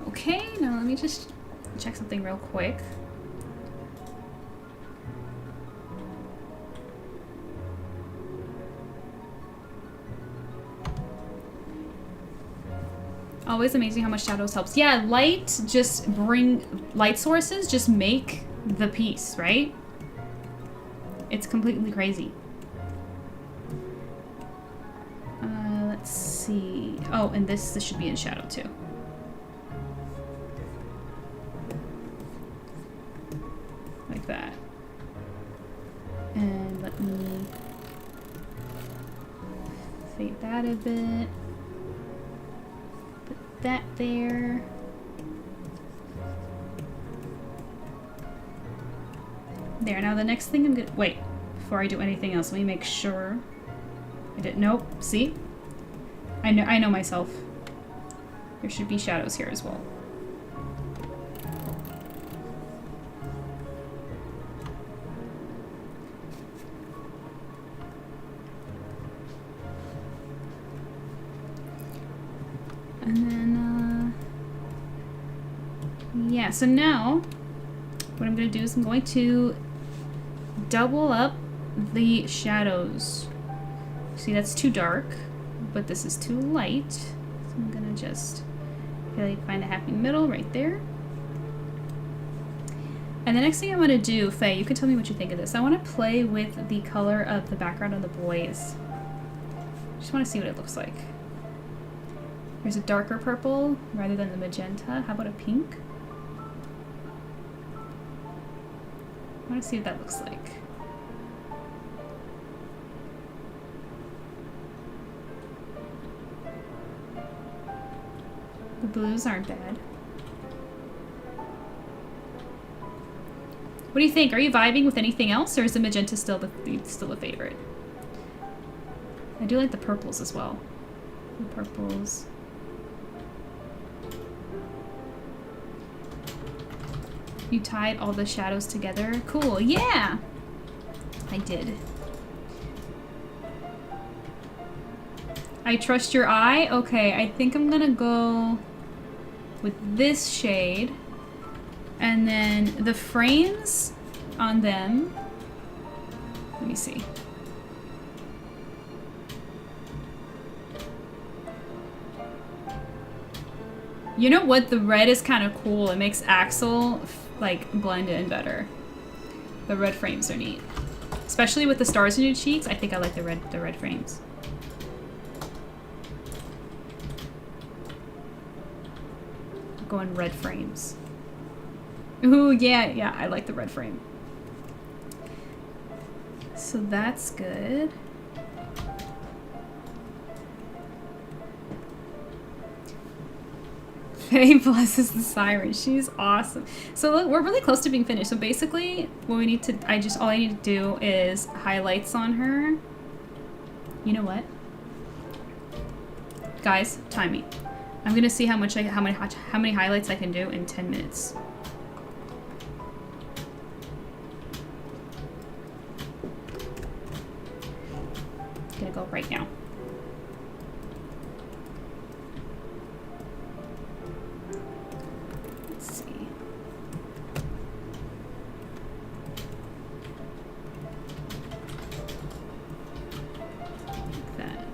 Okay, now let me just check something real quick. Always amazing how much shadows helps. Yeah, light sources just make the piece, right? It's completely crazy. Let's see. Oh, and this should be in shadow too. Like that. And let me fade that a bit. Put that there. There, now the next thing I'm gonna, wait, before I do anything else, let me make sure I didn't, nope, see? I know myself. There should be shadows here as well. And then, yeah, so now, what I'm going to do is I'm going to double up the shadows. See, that's too dark, but this is too light. So I'm going to just find a happy middle right there. And the next thing I want to do, Faye, you can tell me what you think of this. I want to play with the color of the background of the boys. Just want to see what it looks like. There's a darker purple rather than the magenta. How about a pink? I want to see what that looks like. The blues aren't bad. What do you think? Are you vibing with anything else, or is the magenta still a favorite? I do like the purples as well. The purples. You tied all the shadows together. Cool, yeah! I did. I trust your eye? Okay, I think I'm gonna go with this shade. And then the frames on them. Let me see. You know what? The red is kind of cool. It makes Axel like blend in better. The red frames are neat, especially with the stars in your cheeks. I think I like the red frames. Going red frames. Ooh, yeah, I like the red frame. So that's good. Faye blesses the siren. She's awesome. So look, we're really close to being finished. So basically, what we need to, all I need to do is highlights on her. You know what? Guys, time me. I'm gonna see how many highlights I can do in 10 minutes. Gonna go right now. Let's see. Like that.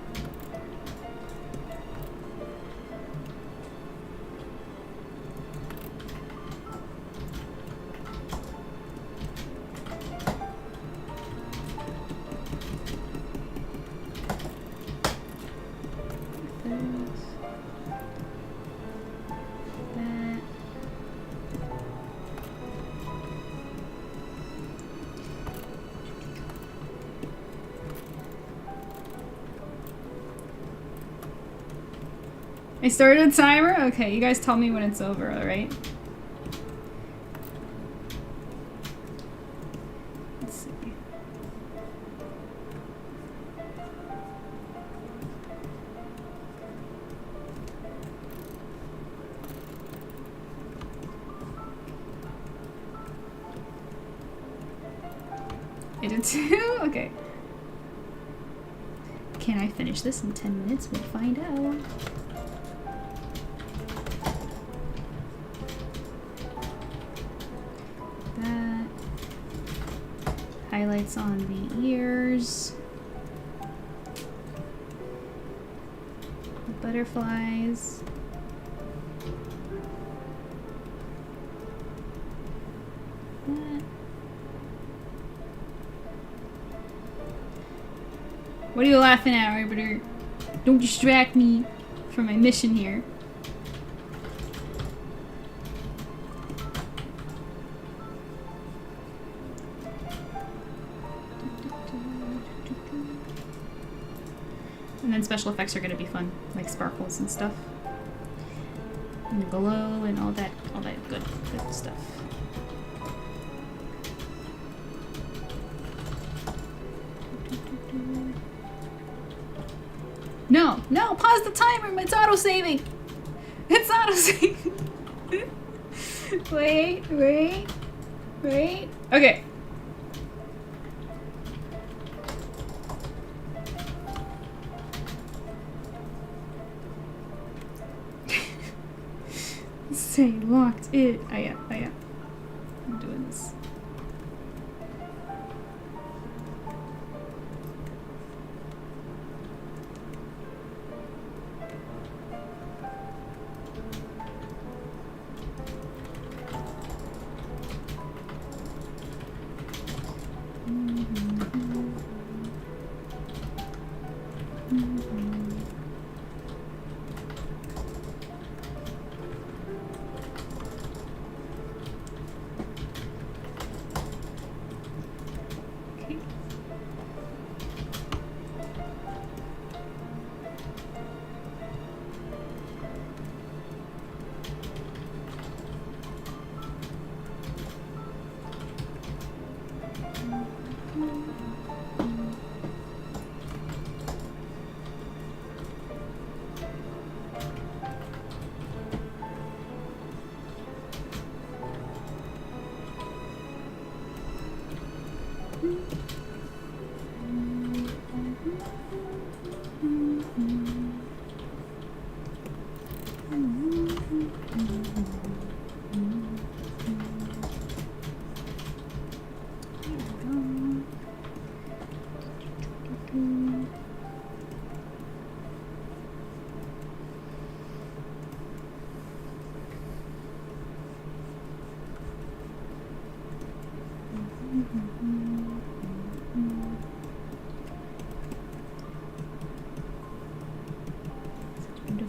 I started a timer? Okay, you guys tell me when it's over, alright? Let's see. I did too? Okay. Can I finish this in 10 minutes? We'll find out. Highlights on the ears. The butterflies. That. What are you laughing at, Arbiter? Don't distract me from my mission here. And then special effects are going to be fun, like sparkles and stuff, and glow and all that good stuff. No, pause the timer. It's auto saving. It's auto saving. Wait. Okay. Say locked it. I am. I'm doing this.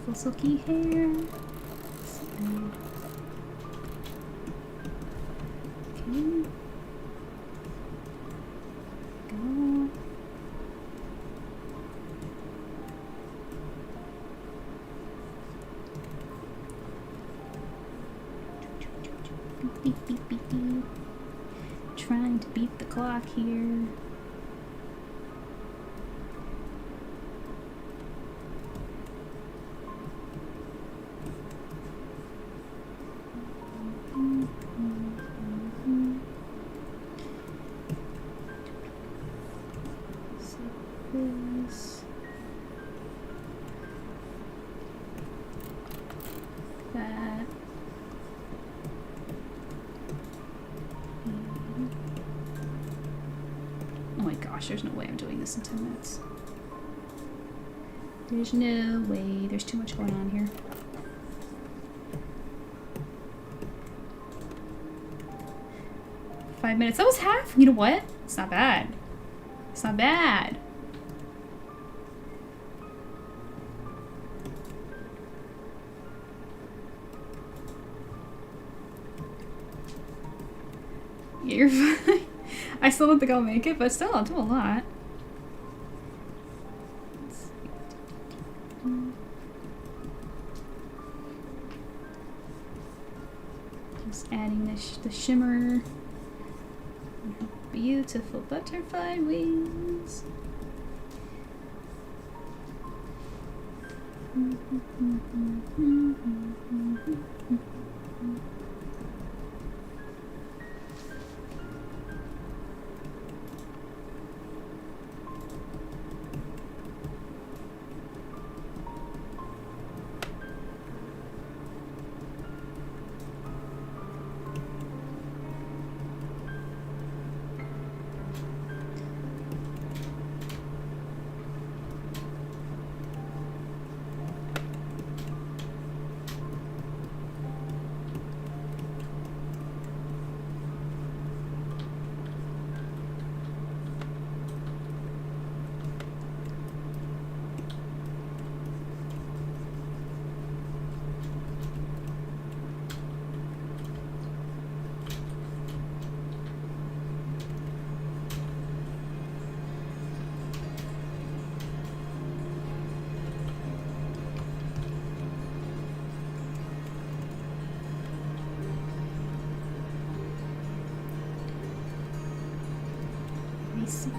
beautiful silky hair. Okay. Go. Beep, beep, beep, beep. Trying to beat the clock here. That. Oh my gosh, there's no way I'm doing this in 10 minutes. There's no way. There's too much going on here. Five minutes. That was half. You know what? It's not bad. It's not bad. Yeah, you're fine. I still don't think I'll make it, but still, I'll do a lot. Just adding the shimmer. Beautiful butterfly wings. See.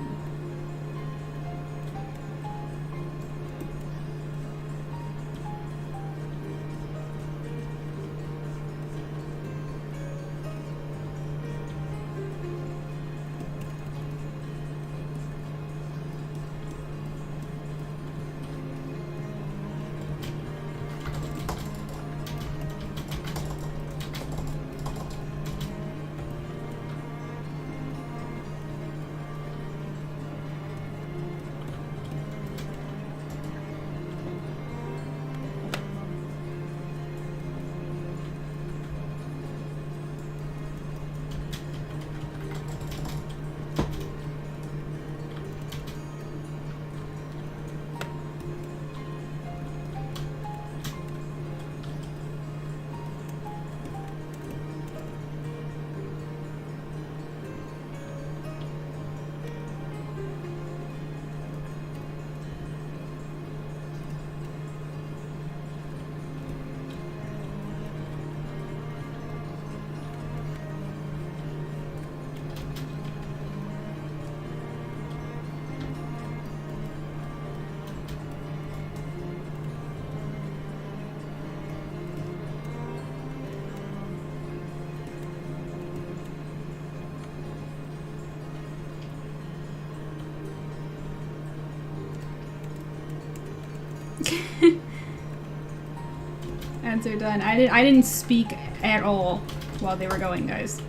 Ads are done. I didn't speak at all while they were going, guys.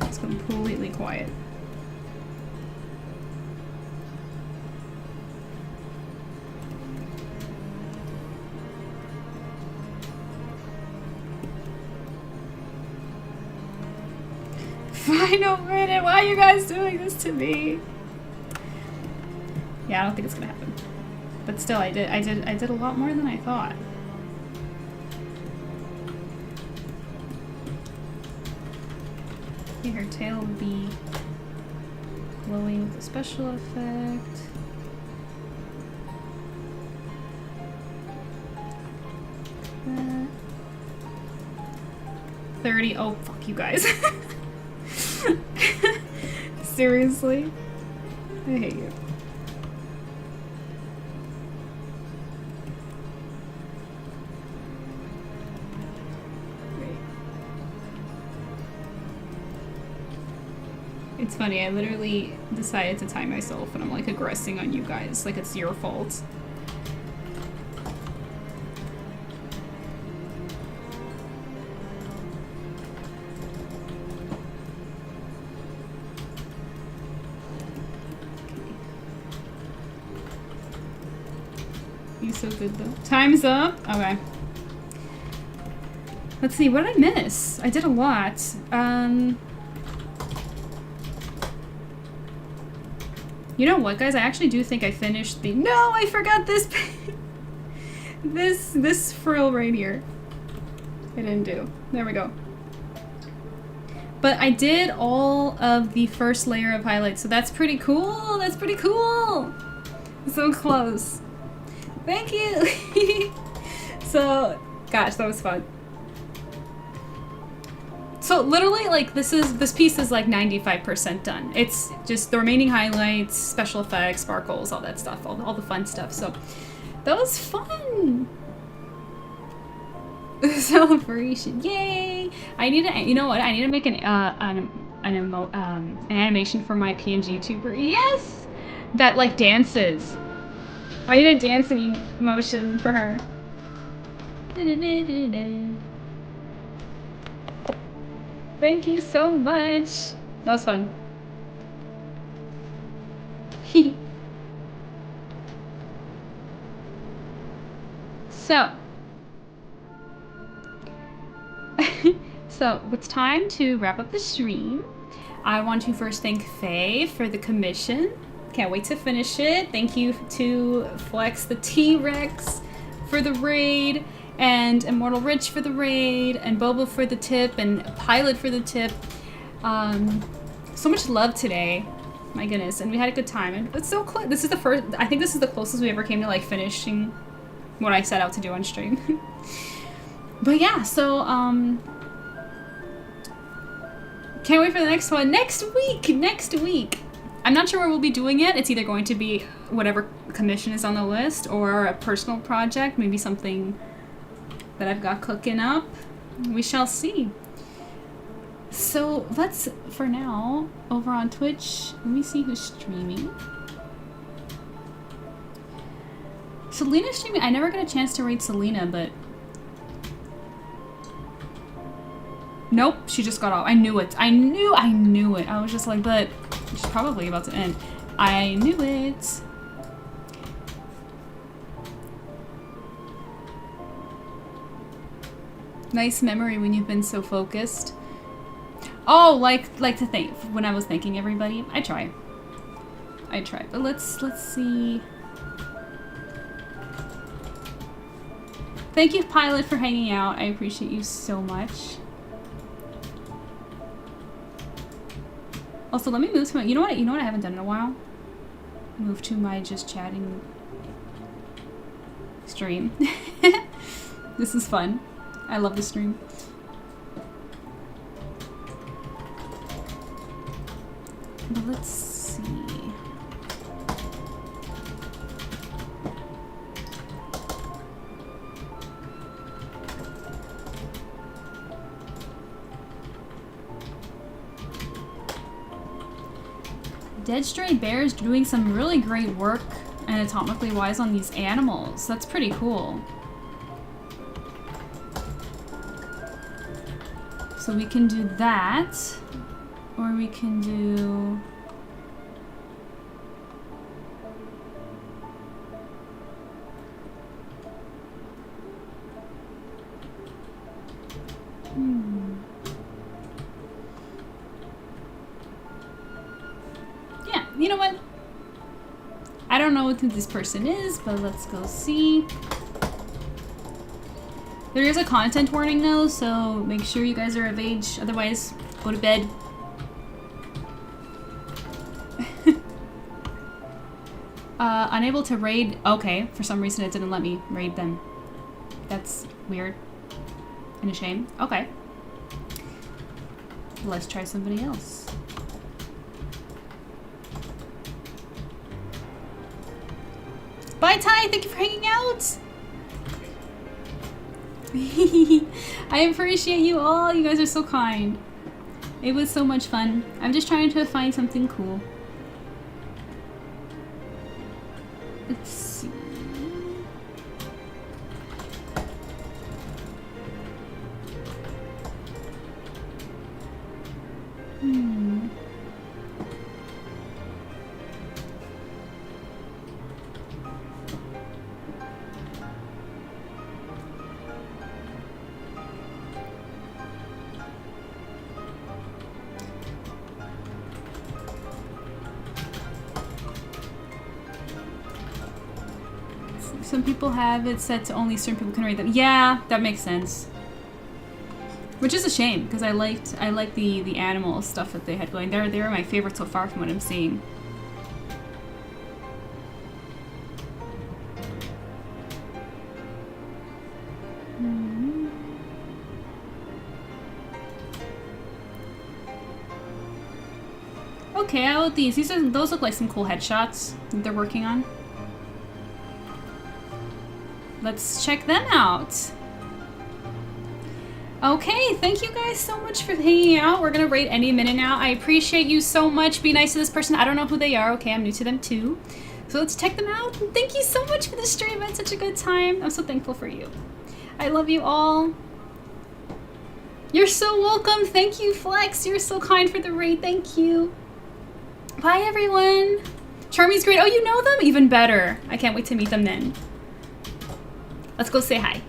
It's completely quiet. Final minute. Why are you guys doing this to me? Yeah, I don't think it's gonna happen. But still, I did a lot more than I thought. Okay, her tail will be glowing with a special effect. That. 30. Oh, fuck you guys. Seriously? I hate you. It's funny, I literally decided to time myself and I'm like aggressing on you guys, like it's your fault. You so good though. Time's up? Okay. Let's see, what did I miss? I did a lot. You know what, guys? I actually do think I finished the— No, I forgot this this frill right here. I didn't do. There we go. But I did all of the first layer of highlights, so that's pretty cool. That's pretty cool. So close. Thank you. So, gosh, that was fun. So literally, like, this piece is like 95% done. It's just the remaining highlights, special effects, sparkles, all that stuff, all the fun stuff. So that was fun. Celebration, yay! I need to, you know what? I need to make an animation for my PNG tuber. Yes, that like dances. I need a dancing motion for her. Thank you so much. That was fun. So, it's time to wrap up the stream. I want to first thank Faye for the commission. Can't wait to finish it. Thank you to Flex the T-Rex for the raid, and Immortal Rich for the raid, and Boba for the tip, and Pilot for the tip. So much love today. My goodness, and we had a good time. And it's so close. This is the first, I think this is the closest we ever came to like finishing what I set out to do on stream. But yeah, so can't wait for the next one. Next week. I'm not sure where we'll be doing it. It's either going to be whatever commission is on the list or a personal project, maybe something that I've got cooking up. We shall see. So let's, for now, over on Twitch, let me see who's streaming. Selena's streaming. I never got a chance to raid Selena, but nope, she just got off. I knew it. I knew it. I was just like, but she's probably about to end. I knew it. Nice memory when you've been so focused. Oh, like to think when I was thanking everybody. I try. But let's see. Thank you, Pilot, for hanging out. I appreciate you so much. Also, let me move to my, you know what I haven't done in a while? Move to my just chatting stream. This is fun. I love the stream. But let's see. Dead Stray Bear's doing some really great work anatomically wise on these animals. That's pretty cool. So we can do that, or we can do... You know what? I don't know who this person is, but let's go see. There is a content warning though, so make sure you guys are of age. Otherwise, go to bed. Unable to raid. Okay, for some reason it didn't let me raid them. That's weird and a shame. Okay. Let's try somebody else. Bye, Ty. Thank you for hanging out. I appreciate you all. You guys are so kind. It was so much fun. I'm just trying to find something cool. Let's see. Some people have it set to only certain people can read them. Yeah, that makes sense. Which is a shame, because I liked the animal stuff that they had going. They were my favorite so far from what I'm seeing. Okay, how about these? Those look like some cool headshots that they're working on. Let's check them out. Okay, thank you guys so much for hanging out. We're gonna rate any minute now. I appreciate you so much. Be nice to this person. I don't know who they are. Okay, I'm new to them too. So let's check them out. And thank you so much for the stream. I had such a good time. I'm so thankful for you. I love you all. You're so welcome. Thank you, Flex. You're so kind for the rate. Thank you. Bye, everyone. Charmy's great. Oh, you know them? Even better. I can't wait to meet them then. Let's go say hi.